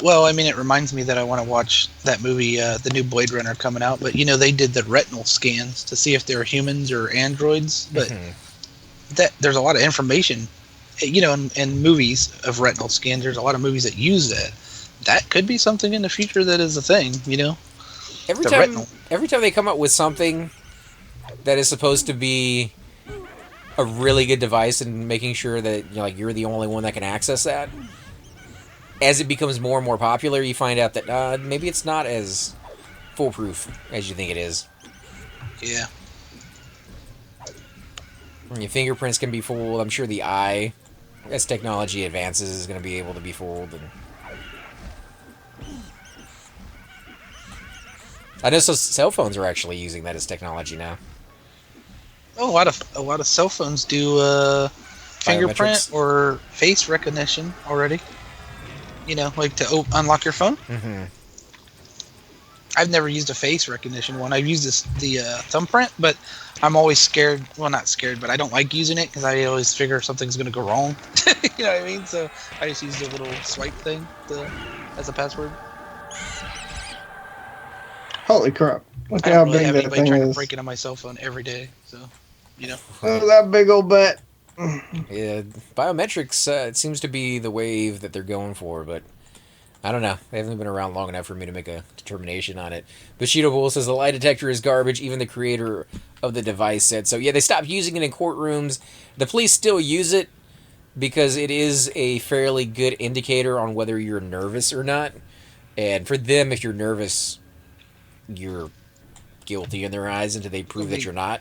Well, I mean, it reminds me that I want to watch that movie, the new Blade Runner coming out. But they did the retinal scans to see if they're humans or androids. But there's a lot of information, in movies of retinal scans. There's a lot of movies that use that. That could be something in the future that is a thing. Every time they come up with something that is supposed to be a really good device and making sure that you're the only one that can access that, as it becomes more and more popular, you find out that maybe it's not as foolproof as you think it is. Yeah. Your fingerprints can be fooled. I'm sure the eye, as technology advances, is going to be able to be fooled. And I know cell phones are actually using that as technology now. Oh, a lot of cell phones do fingerprint or face recognition already. Like to unlock your phone. Mm-hmm. I've never used a face recognition one. I've used the thumbprint, but I'm always scared. Well, not scared, but I don't like using it because I always figure something's going to go wrong. You know what I mean? So I just use the little swipe thing as a password. Holy crap. Look I how don't really big have that anybody thing trying is. to break into my cell phone every day. So, Oh, that big old butt. Yeah, biometrics, it seems to be the wave that they're going for, but I don't know. They haven't been around long enough for me to make a determination on it. Bushido Bull says the lie detector is garbage. Even the creator of the device said so. Yeah, they stopped using it in courtrooms. The police still use it, because it is a fairly good indicator on whether you're nervous or not. And for them, if you're nervous, you're guilty in their eyes until they prove that you're not.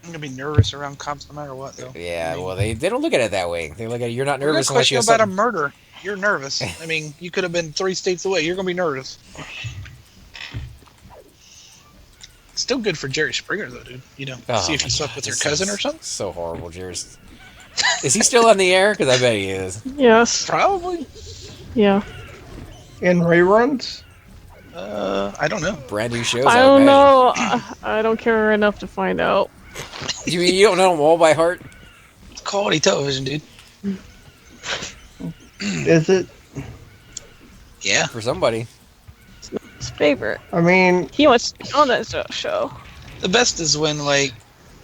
I'm gonna be nervous around cops no matter what, though. Yeah, well, they don't look at it that way. They look at it, you're not We're gonna nervous unless question you have about a something. murder. You're nervous. I mean, you could have been 3 states away. You're gonna be nervous. Still good for Jerry Springer, though, dude. You know, see if you slept with your cousin or something. So horrible, Jerry. Is he still on the air? Because I bet he is. Yes. Probably. Yeah. In reruns? I don't know. Brand new shows. I don't know. I don't care enough to find out. You don't know them all by heart? It's quality television, dude. Is it? Yeah. For somebody. His favorite. I mean, he wants to be on that show. The best is when, like,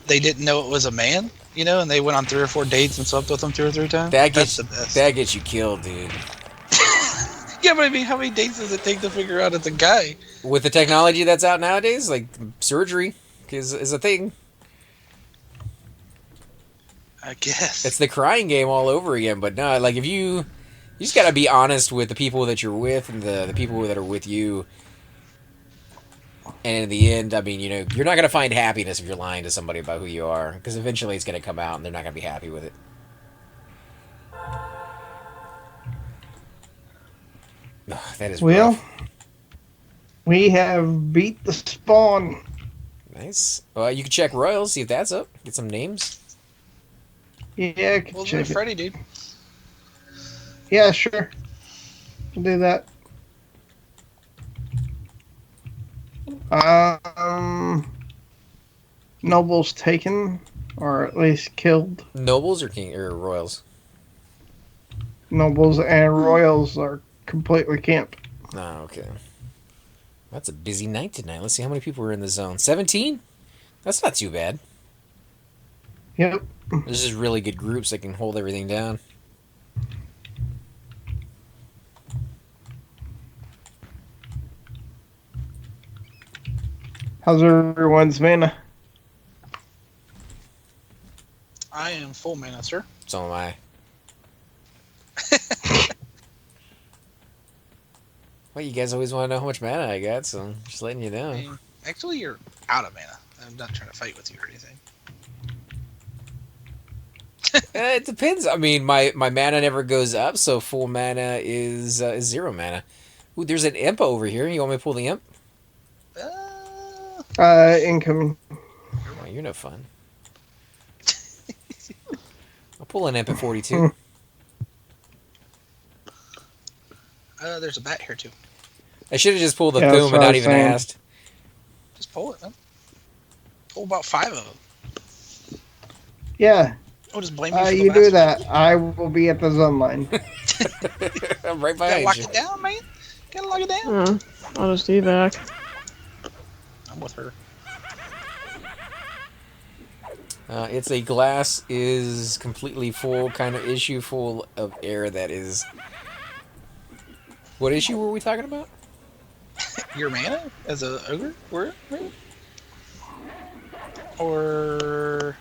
they didn't know it was a man, you know, and they went on 3 or 4 dates and slept with him 2 or 3 times. That's the best. That gets you killed, dude. Yeah, but I mean, how many dates does it take to figure out it's a guy? With the technology that's out nowadays, like surgery is a thing. I guess. It's the crying game all over again, but no, like if you just gotta be honest with the people that you're with and the people that are with you. And in the end, I mean, you know, you're not gonna find happiness if you're lying to somebody about who you are, because eventually it's gonna come out and they're not gonna be happy with it. Ugh, that is rough. We have beat the spawn. Nice. Well, you can check Royals, see if that's up. Get some names. Yeah, I can Well, check it. Freddy, dude. Yeah, sure. We'll do that. Noble's taken, or at least killed. Nobles or King or Royals? Nobles and Royals are completely camped. Oh, okay. That's a busy night tonight. Let's see how many people are in the zone. 17? That's not too bad. Yep. This is really good groups that can hold everything down. How's everyone's mana? I am full mana, sir. So am I. Well, you guys always want to know how much mana I got, so I'm just letting you know. I mean, actually, you're out of mana. I'm not trying to fight with you or anything. It depends. I mean, my mana never goes up, so full mana is 0 mana. Ooh, there's an imp over here. You want me to pull the imp? Incoming. Oh, you're no fun. I'll pull an imp at 42. There's a bat here, too. I should have just pulled the Yeah, Thum that's and what I not was even saying. asked. Just pull it, man. Pull about 5 of them. Yeah. I'll just blame you for the You do last that. I will be at the zone line. I'm right Gotta behind lock you. it down, man. Gotta lock it down. I'll just evac. I'm with her. It's a glass is completely full kind of issue full of air that is... What issue were we talking about? Your mana as a ogre? Where? Or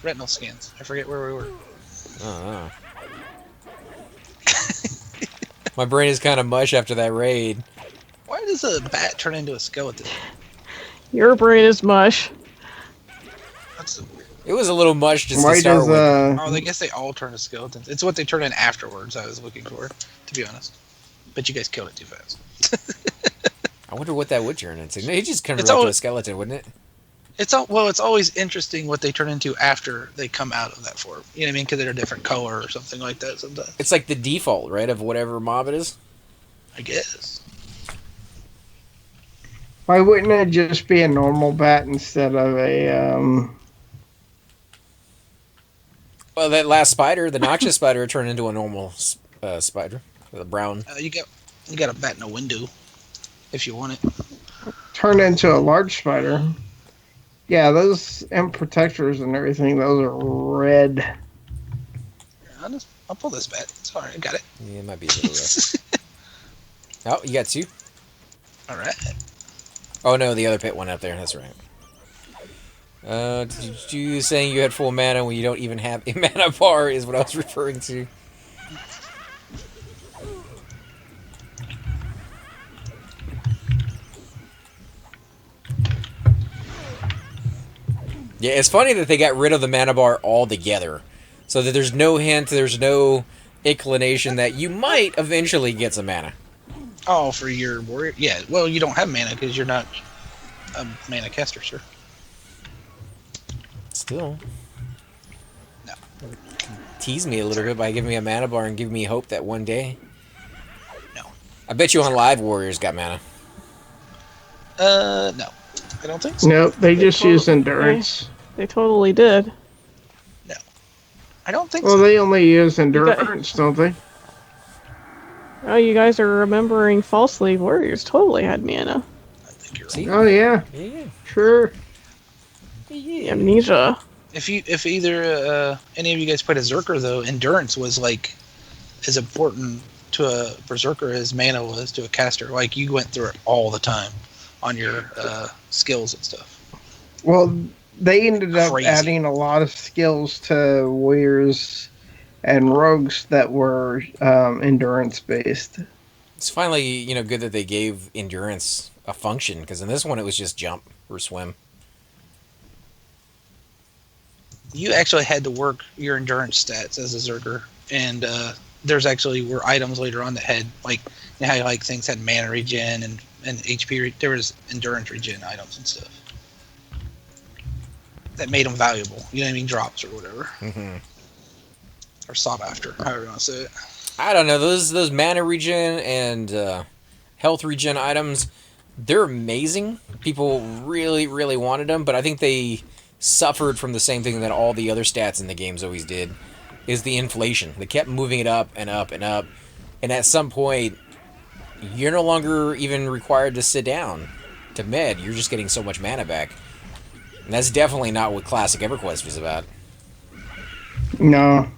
retinal scans. I forget where we were. Oh, my brain is kind of mush after that raid. Why does a bat turn into a skeleton? Your brain is mush. That's so weird. It was a little much just Why to start does, with. Oh, I guess they all turn to skeletons. It's what they turn in afterwards. I was looking for, to be honest. But you guys killed it too fast. I wonder what that would turn into. No, he just turned It's into all- a skeleton, wouldn't it? It's always interesting what they turn into after they come out of that form. You know what I mean? Because they're a different color or something like that sometimes. It's like the default, right, of whatever mob it is? I guess. Why wouldn't it just be a normal bat instead of a Well, that last spider, the noxious spider, turned into a normal spider. The brown. You got a bat in a window if you want it. turned into a large spider? Yeah, those imp protectors and everything, those are red. I'll pull this bat. It's alright, I got it. Yeah, it might be a little rough. Oh, you got 2? Alright. Oh, no, the other pit went up there. That's right. Did you saying you had full mana when you don't even have a mana bar is what I was referring to. Yeah, it's funny that they got rid of the mana bar altogether. So that there's no hint, there's no inclination that you might eventually get some mana. Oh, for your warrior? Yeah, well, you don't have mana because you're not a mana caster, sir. Still. No. Tease me a little bit by giving me a mana bar and give me hope that one day. No. I bet you on Live Warriors got mana. No. I don't think so. Nope, they just used endurance. They totally did. No. I don't think Well, so. they only use endurance, don't they? Oh, you guys are remembering falsely. Warriors totally had mana. I think you're See? Oh, yeah. Yeah. Sure. Amnesia. If either any of you guys played a Zerker, though, endurance was like as important to a berserker as mana was to a caster. Like you went through it all the time on your skills and stuff. Well, they ended up Crazy. adding a lot of skills to warriors and rogues that were endurance based. It's finally, good that they gave endurance a function, because in this one it was just jump or swim. You actually had to work your endurance stats as a Zerker, and there's actually were items later on that had like how like things had mana regen and HP. There was endurance regen items and stuff that made them valuable. You know what I mean? Drops or whatever, or sought after, however you want to say it. I don't know, those mana regen and health regen items, they're amazing. People really, really wanted them, but I think they suffered from the same thing that all the other stats in the games always did, is the inflation. They kept moving it up and up and up, and at some point, you're no longer even required to sit down to med. You're just getting so much mana back. And that's definitely not what Classic Everquest was about. No.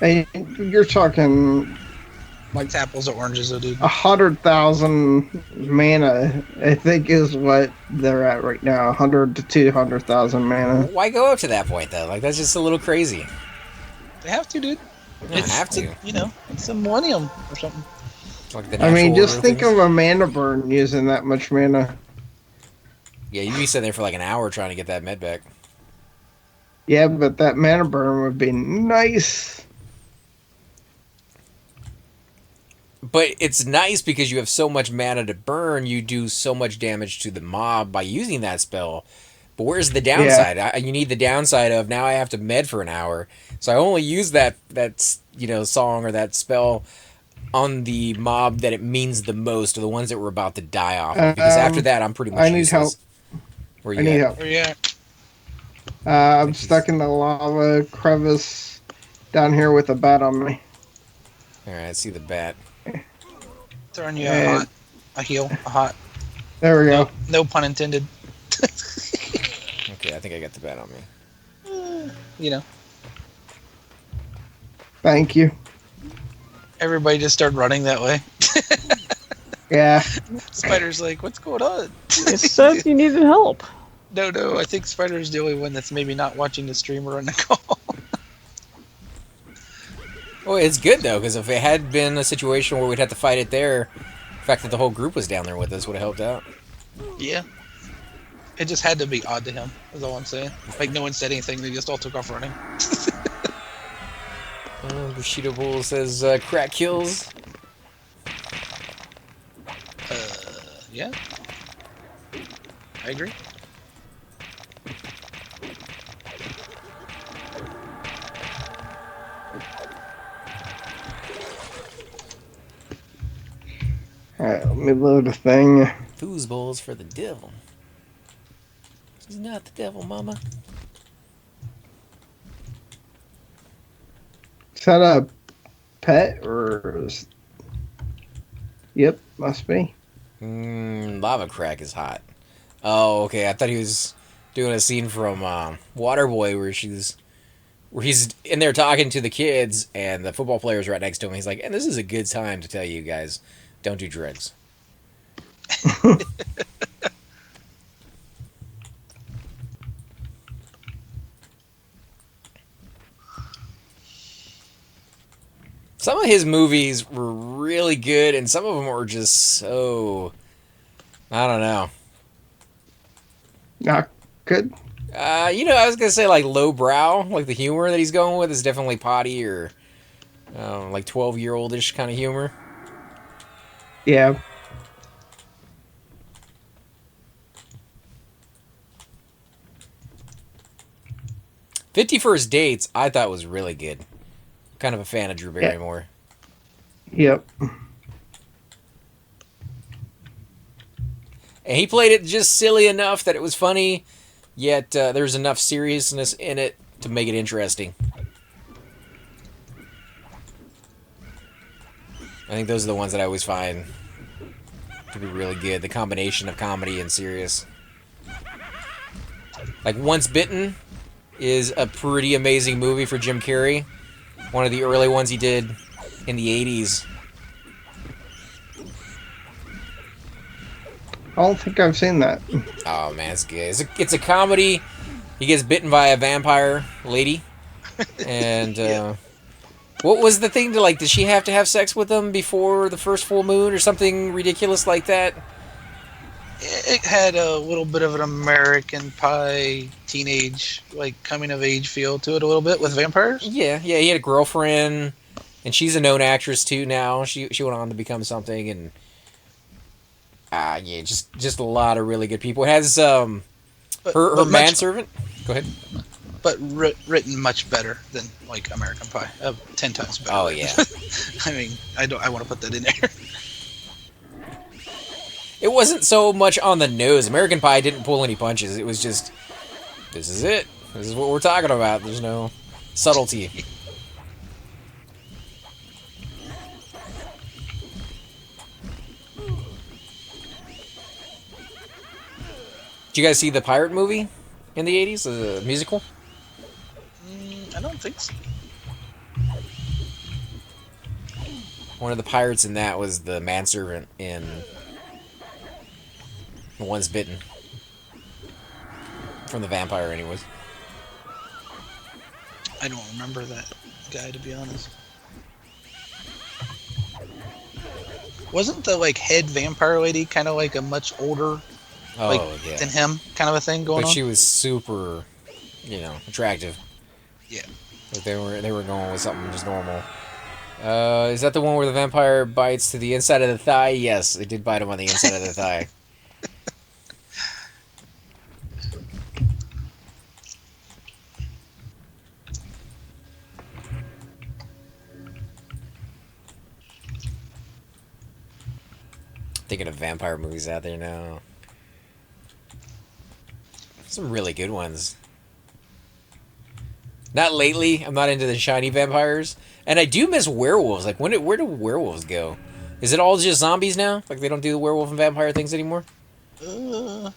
Hey, you're talking Like apples or oranges, though, dude. 100,000 mana, I think, is what they're at right now. 100 to 200,000 mana. Why go up to that point, though? Like, that's just a little crazy. They have to, dude. They have to. It's a millennium or something. Like the I mean, natural just order think things. of a mana burn using that much mana. Yeah, you'd be sitting there for like an hour trying to get that med back. Yeah, but that mana burn would be nice. But it's nice because you have so much mana to burn, you do so much damage to the mob by using that spell. But where's the downside? You need the downside of now I have to med for an hour. So I only use that song or that spell on the mob that it means the most, or the ones that were about to die off. Because after that, I'm pretty much I need useless. help. Where you I need at? help. Where you at? I'm stuck in the lava crevice down here with a bat on me. Alright, I see the bat. Throwing you a hot, a heal, a hot. There we go. No pun intended. Okay, I think I got the bat on me. You know, Thank you. everybody just started running that way. Yeah. Spider's like, what's going on? It said you needed help. No, I think Spider's the only one that's maybe not watching the stream or on the call. Well, it's good, though, because if it had been a situation where we'd have to fight it there, the fact that the whole group was down there with us would have helped out. Yeah. It just had to be odd to him, is all I'm saying. Like, no one said anything, they just all took off running. Bushido Bull says, crack kills. Yeah. I agree. Alright, let me load a thing. Foosballs for the devil. He's not the devil, mama. Is that a pet or is... Yep, must be. Lava Crack is hot. Oh, okay. I thought he was doing a scene from Waterboy where he's in there talking to the kids and the football player's right next to him. He's like, and this is a good time to tell you guys, don't do drugs. Some of his movies were really good, and some of them were just so... I don't know. Not good? I was going to say, like, lowbrow. Like, the humor that he's going with is definitely potty or, like, 12-year-old-ish kind of humor. Yeah. "51st Dates" I thought was really good. Kind of a fan of Drew Barrymore. Yep. And he played it just silly enough that it was funny, yet there's enough seriousness in it to make it interesting. I think those are the ones that I always find to be really good. The combination of comedy and serious. Like Once Bitten is a pretty amazing movie for Jim Carrey. One of the early ones he did in the 80s. I don't think I've seen that. Oh man, it's good. It's a comedy. He gets bitten by a vampire lady, and what was the thing to like? Did she have to have sex with him before the first full moon or something ridiculous like that? It had a little bit of an American Pie teenage, like coming of age feel to it a little bit with vampires. Yeah. He had a girlfriend, and she's a known actress too now. She went on to become something, and yeah, just a lot of really good people. It has her manservant. Go ahead. But written much better than like American Pie, 10 times better. Oh yeah. I mean, I want to put that in there. It wasn't so much on the nose. American Pie didn't pull any punches. It was just, this is it. This is what we're talking about. There's no subtlety. Did you guys see the pirate movie in the 80s? The musical? I don't think so. One of the pirates in that was the manservant in Once Bitten. From the vampire, anyways. I don't remember that guy, to be honest. Wasn't the like head vampire lady kind of like a much older, than him kind of a thing going on? But she was super, attractive. Yeah. But they were going with something just normal. Is that the one where the vampire bites to the inside of the thigh? Yes, it did bite him on the inside of the thigh. Thinking of vampire movies out there now. Some really good ones. Not lately. I'm not into the shiny vampires. And I do miss werewolves. Like, where do werewolves go? Is it all just zombies now? Like, they don't do the werewolf and vampire things anymore? I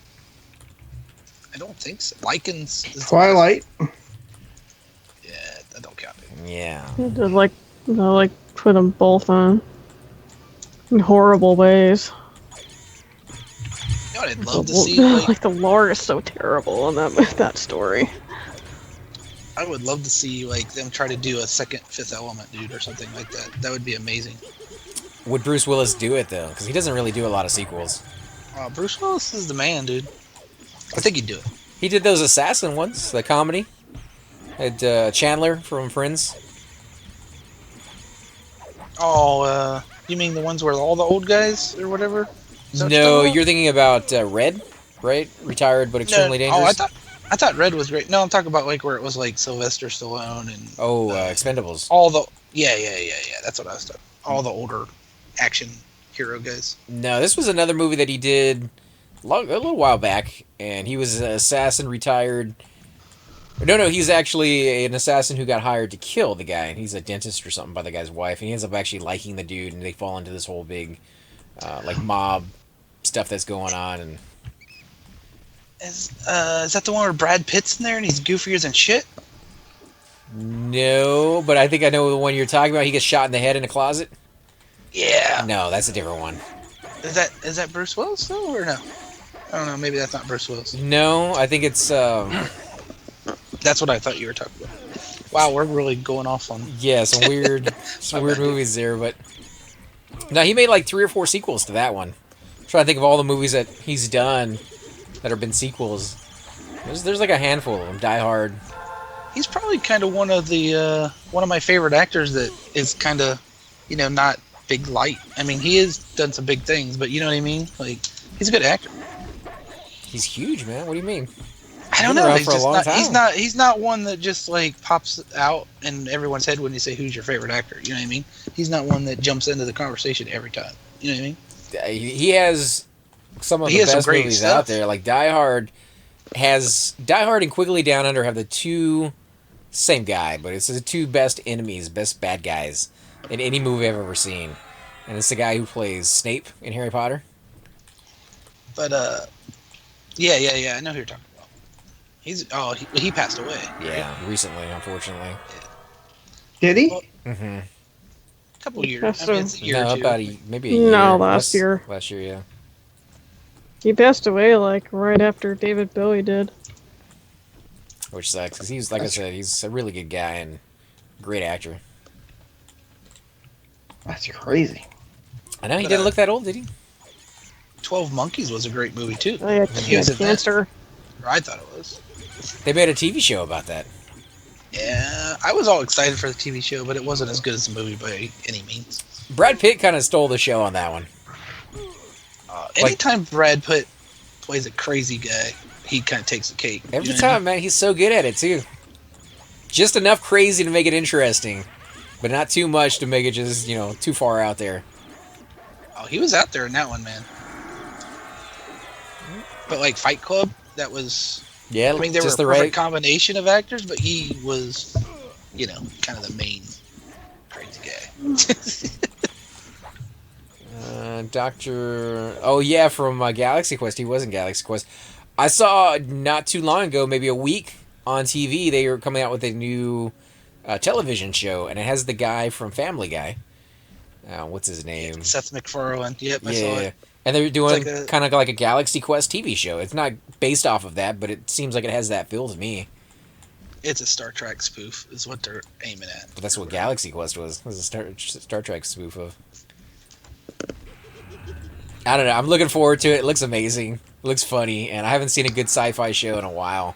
don't think so. Lycans. Twilight. Yeah, that don't count. Yeah. They're like put them both on in horrible ways. You know what I'd love to see? Like the lore is so terrible in that story. I would love to see like them try to do a second Fifth Element, dude, or something like that. That would be amazing. Would Bruce Willis do it, though? Because he doesn't really do a lot of sequels. Bruce Willis is the man, dude. I think he'd do it. He did those Assassin ones, the comedy. Had Chandler from Friends. Oh, you mean the ones where all the old guys or whatever? No, you're thinking about Red, right? Retired but extremely dangerous. Oh, I thought Red was great. No, I'm talking about like where it was like Sylvester Stallone and Expendables. all the yeah. That's what I was talking. All the older action hero guys. No, this was another movie that he did a little while back, and he was an assassin retired. No, he's actually an assassin who got hired to kill the guy, and he's a dentist or something by the guy's wife, and he ends up actually liking the dude, and they fall into this whole big, like mob stuff that's going on, and. Is that the one where Brad Pitt's in there and he's goofier than shit? No, but I think I know the one you're talking about. He gets shot in the head in a closet. Yeah. No, that's a different one. Is that Bruce Willis though, or no? I don't know. Maybe that's not Bruce Willis. No, I think it's. That's what I thought you were talking about. Wow, we're really going off on. Yeah, some weird movies there, but no, he made like 3 or 4 sequels to that one. I'm trying to think of all the movies that he's done that have been sequels. There's like a handful of them. Die Hard. He's probably kind of one of my favorite actors that is kind of, not big light. I mean, he has done some big things, but you know what I mean? Like, he's a good actor. He's huge, man. What do you mean? I don't know. He's not one that just like pops out in everyone's head when you say who's your favorite actor. You know what I mean? He's not one that jumps into the conversation every time. You know what I mean? He has some of the best movies out there. Like Die Hard and Quigley Down Under have the two same guy, but it's the two best enemies, best bad guys in any movie I've ever seen. And it's the guy who plays Snape in Harry Potter. But yeah, I know who you're talking about. He passed away. Yeah, recently, unfortunately. Did he? Mm-hmm. A couple years. I mean, it's a year or two. Maybe a year. No, last year. Last year, yeah. He passed away like right after David Bowie did. Which sucks, because he's, like I said, he's a really good guy and great actor. That's crazy. I know, he didn't look that old, did he? 12 Monkeys was a great movie, too. Oh, yeah, he had cancer. I thought it was. They made a TV show about that. Yeah, I was all excited for the TV show, but it wasn't as good as the movie by any means. Brad Pitt kind of stole the show on that one. Anytime Brad Pitt plays a crazy guy, he kind of takes the cake. Every time, man, he's so good at it, too. Just enough crazy to make it interesting, but not too much to make it just, too far out there. Oh, he was out there in that one, man. But like Fight Club, that was... Yeah, I mean, there just were a the perfect right combination of actors, but he was, kind of the main crazy guy. Doctor... Oh, yeah, from Galaxy Quest. He was in Galaxy Quest. I saw not too long ago, maybe a week on TV, they were coming out with a new television show, and it has the guy from Family Guy. What's his name? Seth MacFarlane. Yep, I saw it. And they're doing kind of like a Galaxy Quest TV show. It's not based off of that, but it seems like it has that feel to me. It's a Star Trek spoof, is what they're aiming at. But that's what Galaxy Quest was. It was a Star Trek spoof of. I don't know. I'm looking forward to it. It looks amazing. It looks funny, and I haven't seen a good sci-fi show in a while.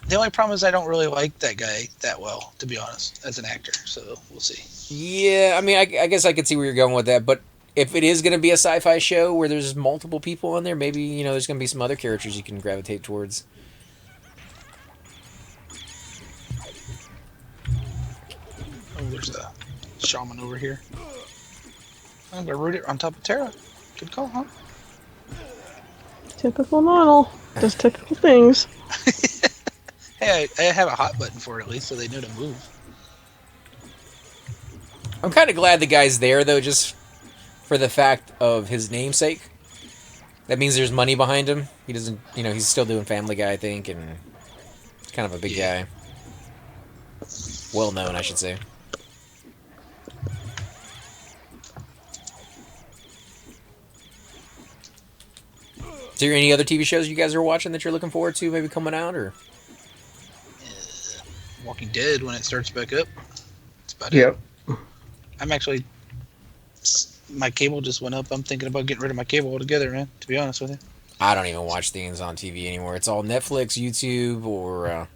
The only problem is I don't really like that guy that well, to be honest, as an actor. So we'll see. Yeah, I mean, I guess I could see where you're going with that, but if it is going to be a sci-fi show where there's multiple people on there, maybe, there's going to be some other characters you can gravitate towards. Oh, there's a shaman over here. I'm going to root it on top of Terra. Good call, huh? Typical model. Does typical things. Hey, I have a hot button for it at least, so they know to move. I'm kind of glad the guy's there, though, just for the fact of his namesake. That means there's money behind him. He doesn't, he's still doing Family Guy, I think, and kind of a big guy. Well known, I should say. Is there any other TV shows you guys are watching that you're looking forward to, maybe coming out, or? Walking Dead when it starts back up. That's about it. I'm actually... My cable just went up. I'm thinking about getting rid of my cable altogether, man, to be honest with you. I don't even watch things on TV anymore. It's all Netflix, YouTube, or a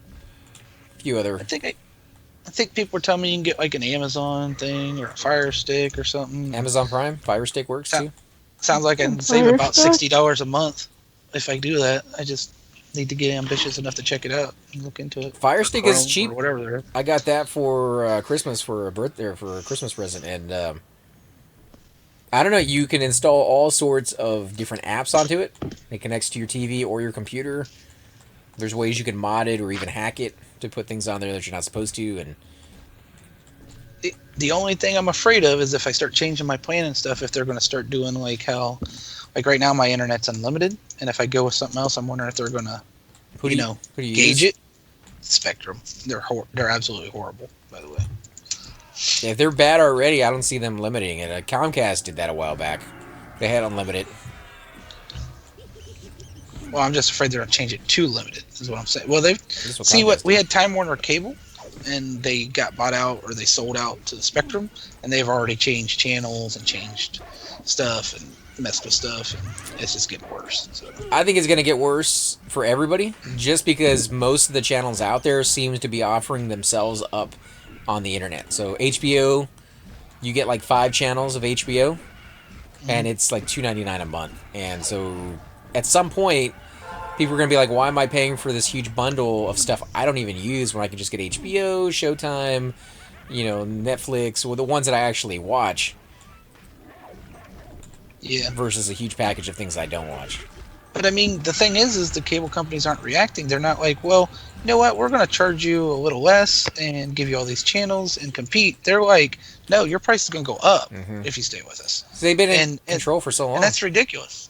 few other... I think people were telling me you can get like an Amazon thing or a Fire Stick or something. Amazon Prime? Fire Stick works, too? Sounds like I can save about $60 a month if I do that. I just need to get ambitious enough to check it out and look into it. Fire Stick is cheap. Or whatever they're. I got that for Christmas for a birthday, for a Christmas present, and I don't know. You can install all sorts of different apps onto it. It connects to your TV or your computer. There's ways you can mod it or even hack it to put things on there that you're not supposed to. And the only thing I'm afraid of is if I start changing my plan and stuff, if they're going to start doing like how, like right now my internet's unlimited, and if I go with something else, I'm wondering if they're going to, who do you gauge use? it. Spectrum. They're absolutely horrible, by the way. Yeah, if they're bad already, I don't see them limiting it. Comcast did that a while back. They had unlimited. Well, I'm just afraid they're going to change it to limited, is what I'm saying. Well, they what see what Comcast we had Time Warner Cable, and they got bought out or they sold out to the Spectrum, and they've already changed channels and changed stuff and messed with stuff, and it's just getting worse. So. I think it's going to get worse for everybody, just because most of the channels out there seems to be offering themselves up on the internet. So HBO, you get like 5 channels of HBO, and it's like $2.99 a month. And so at some point, people are going to be like, why am I paying for this huge bundle of stuff I don't even use when I can just get HBO, Showtime, Netflix, or the ones that I actually watch? Yeah. Versus a huge package of things I don't watch. But I mean, the thing is the cable companies aren't reacting. They're not like, well, you know what? We're going to charge you a little less and give you all these channels and compete. They're like, no, your price is going to go up if you stay with us. So they've been in control for so long. And that's ridiculous.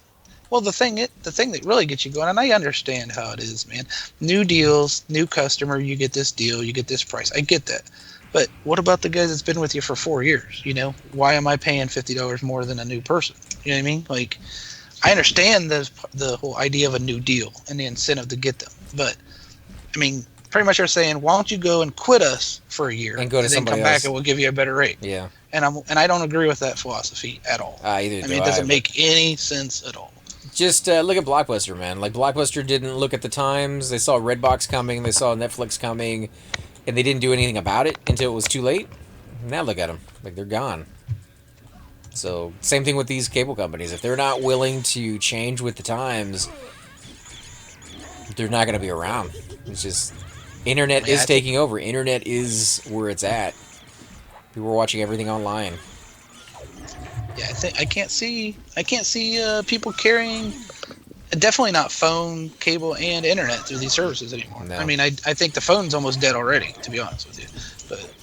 Well, the thing that really gets you going, and I understand how it is, man. New deals, new customer, you get this deal, you get this price. I get that. But what about the guy that's been with you for 4 years? Why am I paying $50 more than a new person? You know what I mean? Like, I understand the whole idea of a new deal and the incentive to get them. But, I mean, pretty much they're saying, why don't you go and quit us for a year and go to then somebody come else. back and we'll give you a better rate. Yeah. And I don't agree with that philosophy at all. Either I mean, it doesn't make any sense at all. Just look at Blockbuster, man. Like, Blockbuster didn't look at the times. They saw Redbox coming. They saw Netflix coming. And they didn't do anything about it until it was too late. Now look at them. Like, they're gone. So, same thing with these cable companies. If they're not willing to change with the times, they're not going to be around. It's just... Internet is taking over. Internet is where it's at. People are watching everything online. Yeah, I can't see people carrying, definitely not phone, cable, and internet through these services anymore. No. I mean, I think the phone's almost dead already, to be honest with you. But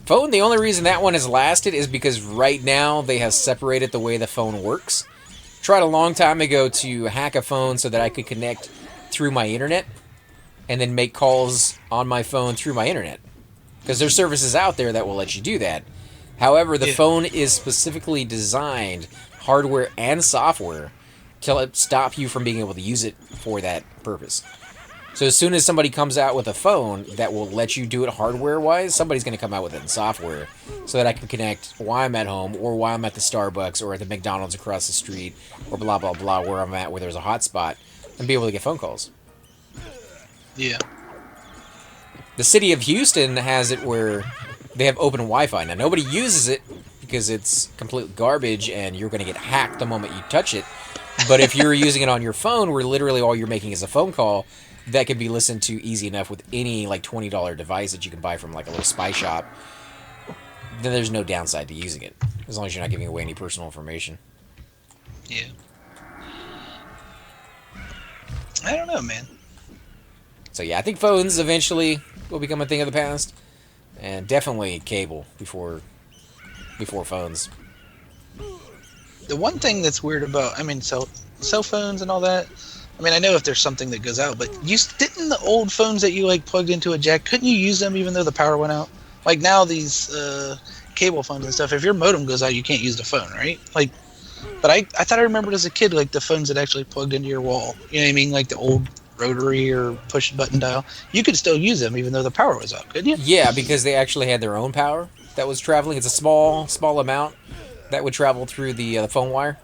phone, the only reason that one has lasted is because right now they have separated the way the phone works. Tried a long time ago to hack a phone so that I could connect through my internet and then make calls on my phone through my internet. Because there's services out there that will let you do that. However, the phone is specifically designed, hardware and software, to stop you from being able to use it for that purpose. So as soon as somebody comes out with a phone that will let you do it hardware-wise, somebody's going to come out with it in software so that I can connect while I'm at home or while I'm at the Starbucks or at the McDonald's across the street or blah, blah, blah, where I'm at, where there's a hotspot, and be able to get phone calls. Yeah. The city of Houston has it where they have open Wi-Fi. Now, nobody uses it because it's complete garbage and you're going to get hacked the moment you touch it. But if you're using it on your phone where literally all you're making is a phone call, that can be listened to easy enough with any like $20 device that you can buy from like a little spy shop, then there's no downside to using it, as long as you're not giving away any personal information. Yeah. I don't know, man. So yeah, I think phones eventually will become a thing of the past, and definitely cable before phones. The one thing that's weird about, I mean, cell phones and all that, I mean, I know if there's something that goes out, but didn't the old phones that you like plugged into a jack, couldn't you use them even though the power went out? Like now these cable phones and stuff, if your modem goes out, you can't use the phone, right? Like, but I thought I remembered as a kid, like the phones that actually plugged into your wall, you know what I mean? Like the old rotary or push button dial, you could still use them even though the power was out, couldn't you? Yeah, because they actually had their own power that was traveling. It's a small amount that would travel through the phone wire.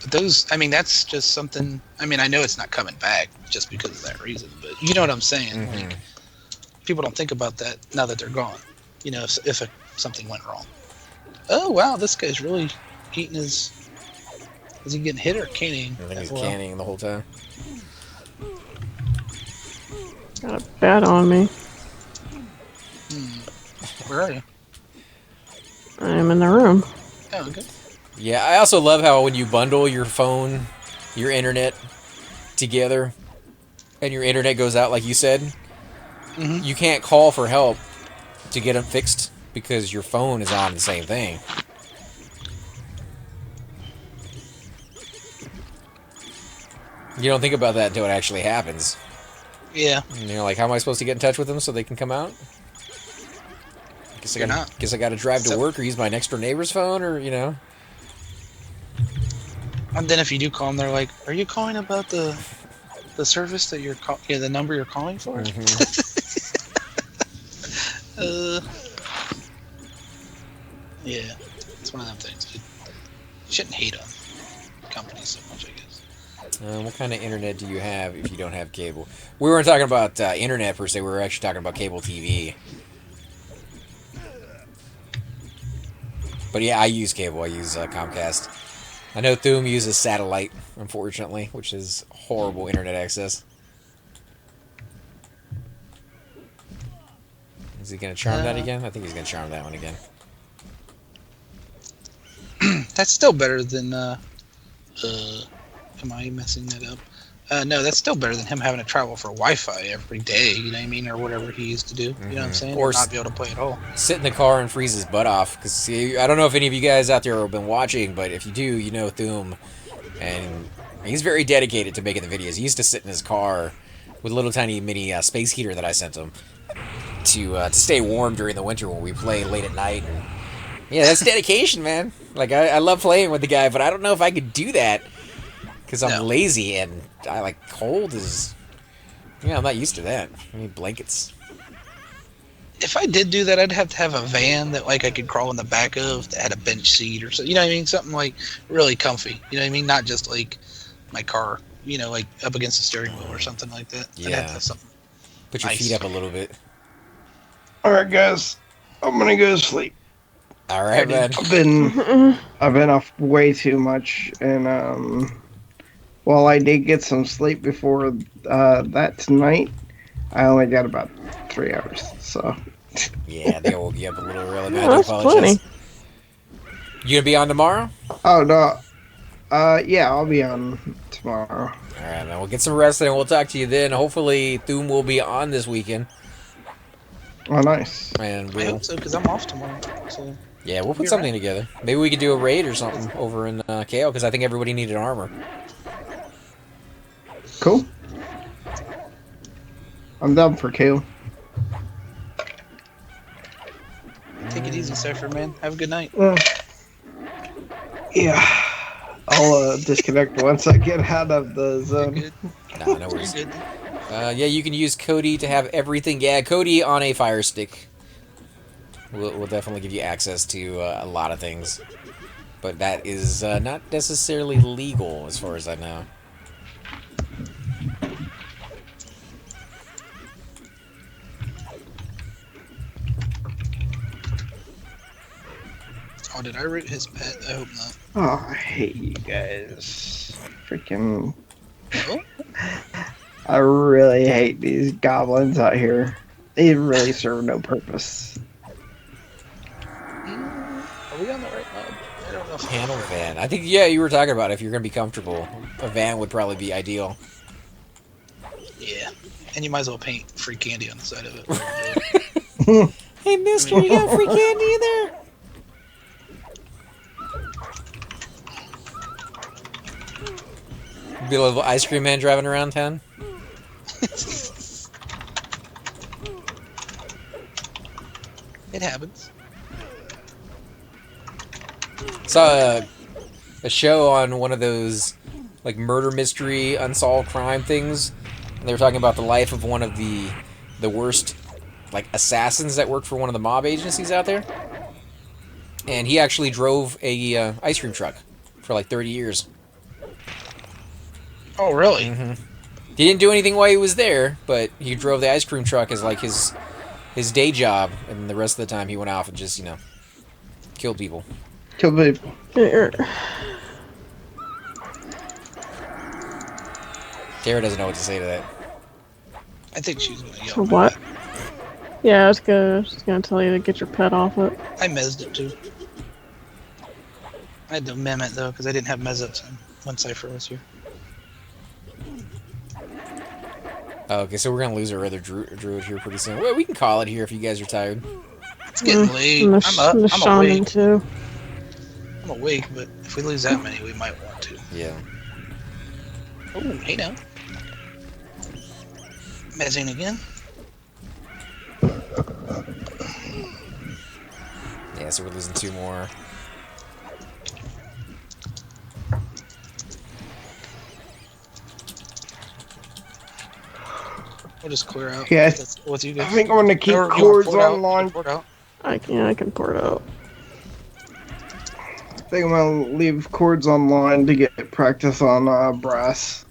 But those, I mean, that's just something. I mean, I know it's not coming back just because of that reason, but you know what I'm saying. Mm-hmm. Like, people don't think about that now that they're gone. You know, if something went wrong. Oh wow, this guy's really heating his. Is he getting hit or canning? I think he's canning the whole time. Got a bat on me. Where are you? I'm in the room. Oh, okay. Yeah, I also love how when you bundle your phone, your internet together, and your internet goes out, like you said, you can't call for help to get them fixed because your phone is on the same thing. You don't think about that until it actually happens. Yeah. And you're like, how am I supposed to get in touch with them so they can come out? Guess I got to drive to work or use my next door neighbor's phone, or you know. And then if you do call them, they're like, "Are you calling about the service that you're the number you're calling for?" Yeah, it's one of them things. You shouldn't hate on companies so much, I guess. What kind of internet do you have if you don't have cable? We weren't talking about internet per se. We were actually talking about cable TV. But yeah, I use cable. I use Comcast. I know Thoom uses satellite, unfortunately, which is horrible internet access. Is he going to charm that again? I think he's going to charm that one again. That's still better than. Am I messing that up? No, that's still better than him having to travel for Wi-Fi every day. You know what I mean, or whatever he used to do. You know what I'm saying? Or not be able to play at all. Sit in the car and freeze his butt off. Because I don't know if any of you guys out there have been watching, but if you do, you know Thoom, and he's very dedicated to making the videos. He used to sit in his car with a little tiny mini space heater that I sent him to stay warm during the winter when we play late at night. And yeah, that's dedication, man. Like I love playing with the guy, but I don't know if I could do that because I'm lazy and I like cold is. Yeah, I'm not used to that. I need blankets. If I did do that, I'd have to have a van that like I could crawl in the back of that had a bench seat or so. You know what I mean? Something like really comfy. You know what I mean? Not just like my car. You know, like up against the steering wheel or something like that. Yeah. I'd have to have something. Put your feet up a little bit. All right, guys, I'm gonna go to sleep. All right, man. I've been off way too much, and while I did get some sleep before that tonight, I only got about 3 hours. So yeah, they woke you up a little early. Yeah, that's plenty. You gonna be on tomorrow? Oh no, yeah, I'll be on tomorrow. All right, man. We'll get some rest and we'll talk to you then. Hopefully, Thoom will be on this weekend. Oh, nice. And I hope so because I'm off tomorrow. So. Yeah, we'll put something together. Maybe we could do a raid or something over in KO because I think everybody needed armor. Cool. I'm down for KO. Take it easy, Cypher, man. Have a good night. Yeah. I'll disconnect once I get out of the zone. Nah, no worries. Yeah, you can use Cody to have everything. Yeah, Cody on a Fire Stick. We'll definitely give you access to a lot of things. But that is not necessarily legal as far as I know. Oh, did I root his pet? I hope not. Oh, I hate you guys. Freaking... I really hate these goblins out here. They really serve no purpose. Are we on the right line? I don't know. Panel van. I think, yeah, you were talking about if you're going to be comfortable. A van would probably be ideal. Yeah. And you might as well paint free candy on the side of it. Hey, mister, you got free candy in there? Be a little ice cream man driving around town. It happens. Saw a show on one of those like murder mystery unsolved crime things, and they were talking about the life of one of the worst like assassins that worked for one of the mob agencies out there. And he actually drove a ice cream truck for like 30 years. Oh, really? Mm-hmm. He didn't do anything while he was there, but he drove the ice cream truck as like his day job, and the rest of the time he went off and just, you know, killed people. Kill people. Tara doesn't know what to say to that. I think she's gonna yell. For what? Yeah, I was gonna tell you to get your pet off it. I mezzed it too. I had to mem it though because I didn't have mez up when Cypher was here. Okay, so we're gonna lose our other druid here pretty soon. Well, we can call it here if you guys are tired. It's getting late. I'm I'm awake. too. I'm awake, but if we lose that many, we might want to. Yeah. Oh, hey now. Mezzing again. Yeah, so we're losing 2 more. We'll just clear out. Yeah, That's with you I guys. think I'm gonna keep Or you wanna cords port out? online. Port out. I can port out. I think I'm gonna leave cords online to get practice on brass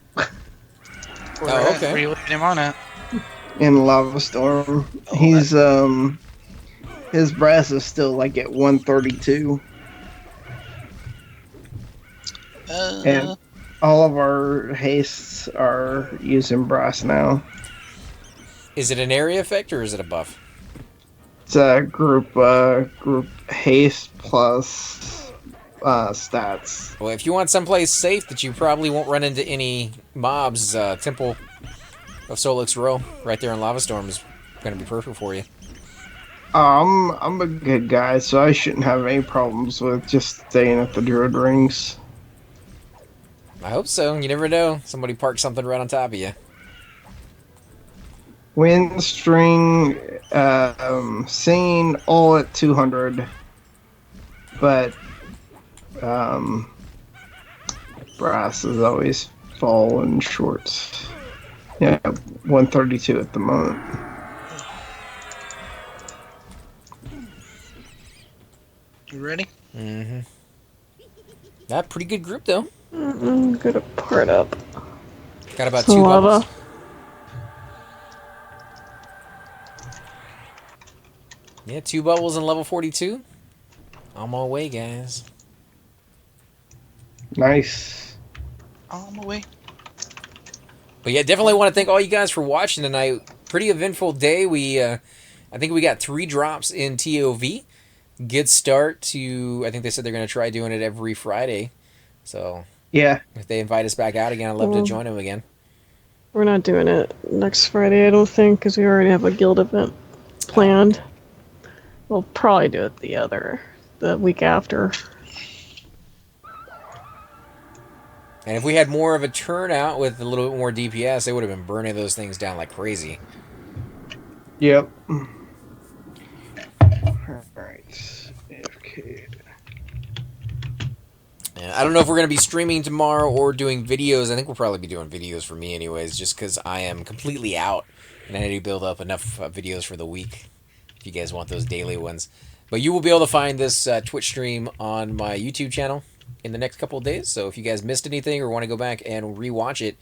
Where are you leaving him on at? in Lava Storm. He's his brass is still like at 132, and all of our hastes are using brass now. Is it an area effect or is it a buff? It's a group haste plus stats. Well, if you want someplace safe that you probably won't run into any mobs, Temple of Solix Row, right there in Lava Storm, is going to be perfect for you. I'm a good guy, so I shouldn't have any problems with just staying at the Druid Rings. I hope so. You never know. Somebody parked something right on top of you. Wind string, singing all at 200, but brass is always falling short. Yeah, 132 at the moment. You ready? Mm-hmm. That pretty good group though. I'm gonna port up. Got about Some 2 lava. bubbles. Yeah, 2 bubbles in level 42. On my way, guys. Nice. On my way. But yeah, definitely want to thank all you guys for watching tonight. Pretty eventful day. I think we got 3 drops in TOV. Good start to. I think they said they're going to try doing it every Friday. So yeah, if they invite us back out again, I'd love to join them again. We're not doing it next Friday, I don't think, because we already have a guild event planned. We'll probably do it the week after. And if we had more of a turnout with a little bit more DPS, they would have been burning those things down like crazy. Yep. Alright. AFK. Yeah, I don't know if we're going to be streaming tomorrow or doing videos. I think we'll probably be doing videos for me anyways, just because I am completely out. And I need to build up enough videos for the week, if you guys want those daily ones. But you will be able to find this Twitch stream on my YouTube channel in the next couple of days. So if you guys missed anything or want to go back and rewatch it,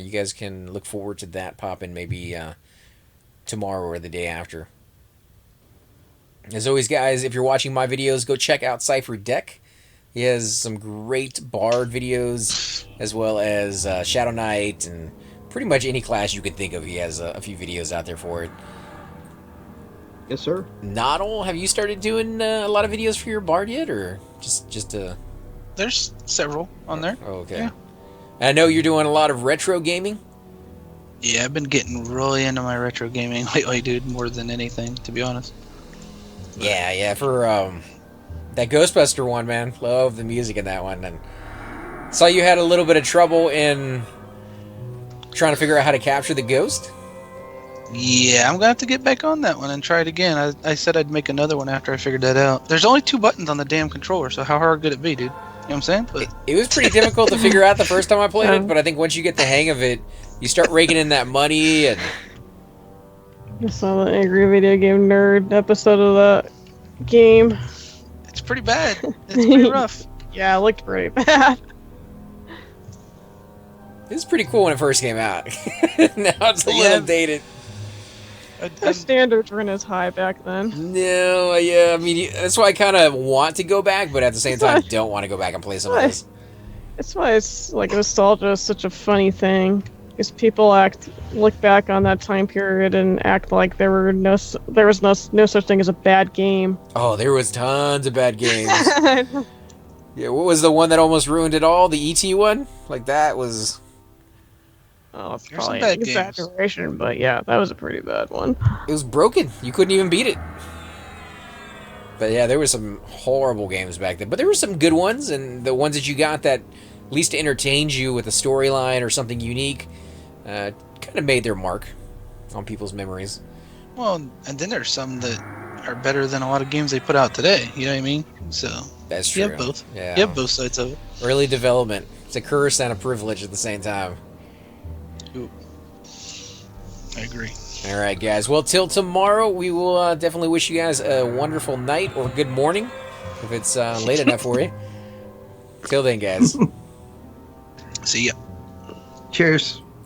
you guys can look forward to that popping maybe tomorrow or the day after. As always, guys, if you're watching my videos, go check out Cypher Deck. He has some great Bard videos, as well as Shadow Knight, and pretty much any class you could think of. He has a few videos out there for it. Yes, sir. Noddle, have you started doing a lot of videos for your Bard yet, or just There's several on there. Oh, okay. Yeah. I know you're doing a lot of retro gaming. Yeah, I've been getting really into my retro gaming lately, dude, more than anything, to be honest. Yeah, for that Ghostbuster one, man. Love the music in that one. And saw you had a little bit of trouble in trying to figure out how to capture the ghost. Yeah, I'm gonna have to get back on that one and try it again. I said I'd make another one after I figured that out. There's only 2 buttons on the damn controller, so how hard could it be, dude? You know what I'm saying? But It was pretty difficult to figure out the first time I played it, but I think once you get the hang of it, you start raking in that money and... I saw the Angry Video Game Nerd episode of that game. It's pretty bad. It's pretty rough. Yeah, it looked pretty bad. It was pretty cool when it first came out. Now it's a little dated. The standards weren't as high back then. No, yeah, I mean, that's why I kind of want to go back, but at the same time, don't want to go back and play some of this. That's why it's like nostalgia is such a funny thing. Because people look back on that time period and act like there was no such thing as a bad game. Oh, there was tons of bad games. Yeah, what was the one that almost ruined it all? The ET one? Like that was... Oh, it's probably an exaggeration, but yeah, that was a pretty bad one. It was broken. You couldn't even beat it. But yeah, there were some horrible games back then. But there were some good ones, and the ones that you got that at least entertained you with a storyline or something unique kind of made their mark on people's memories. well, and then there's some that are better than a lot of games they put out today. You know what I mean? So that's true. You have both. Yeah. You have both sides of it. Early development. It's a curse and a privilege at the same time. I agree. All right, guys. Well, till tomorrow, we will definitely wish you guys a wonderful night or good morning if it's late enough for you. Till then, guys. See ya. Cheers.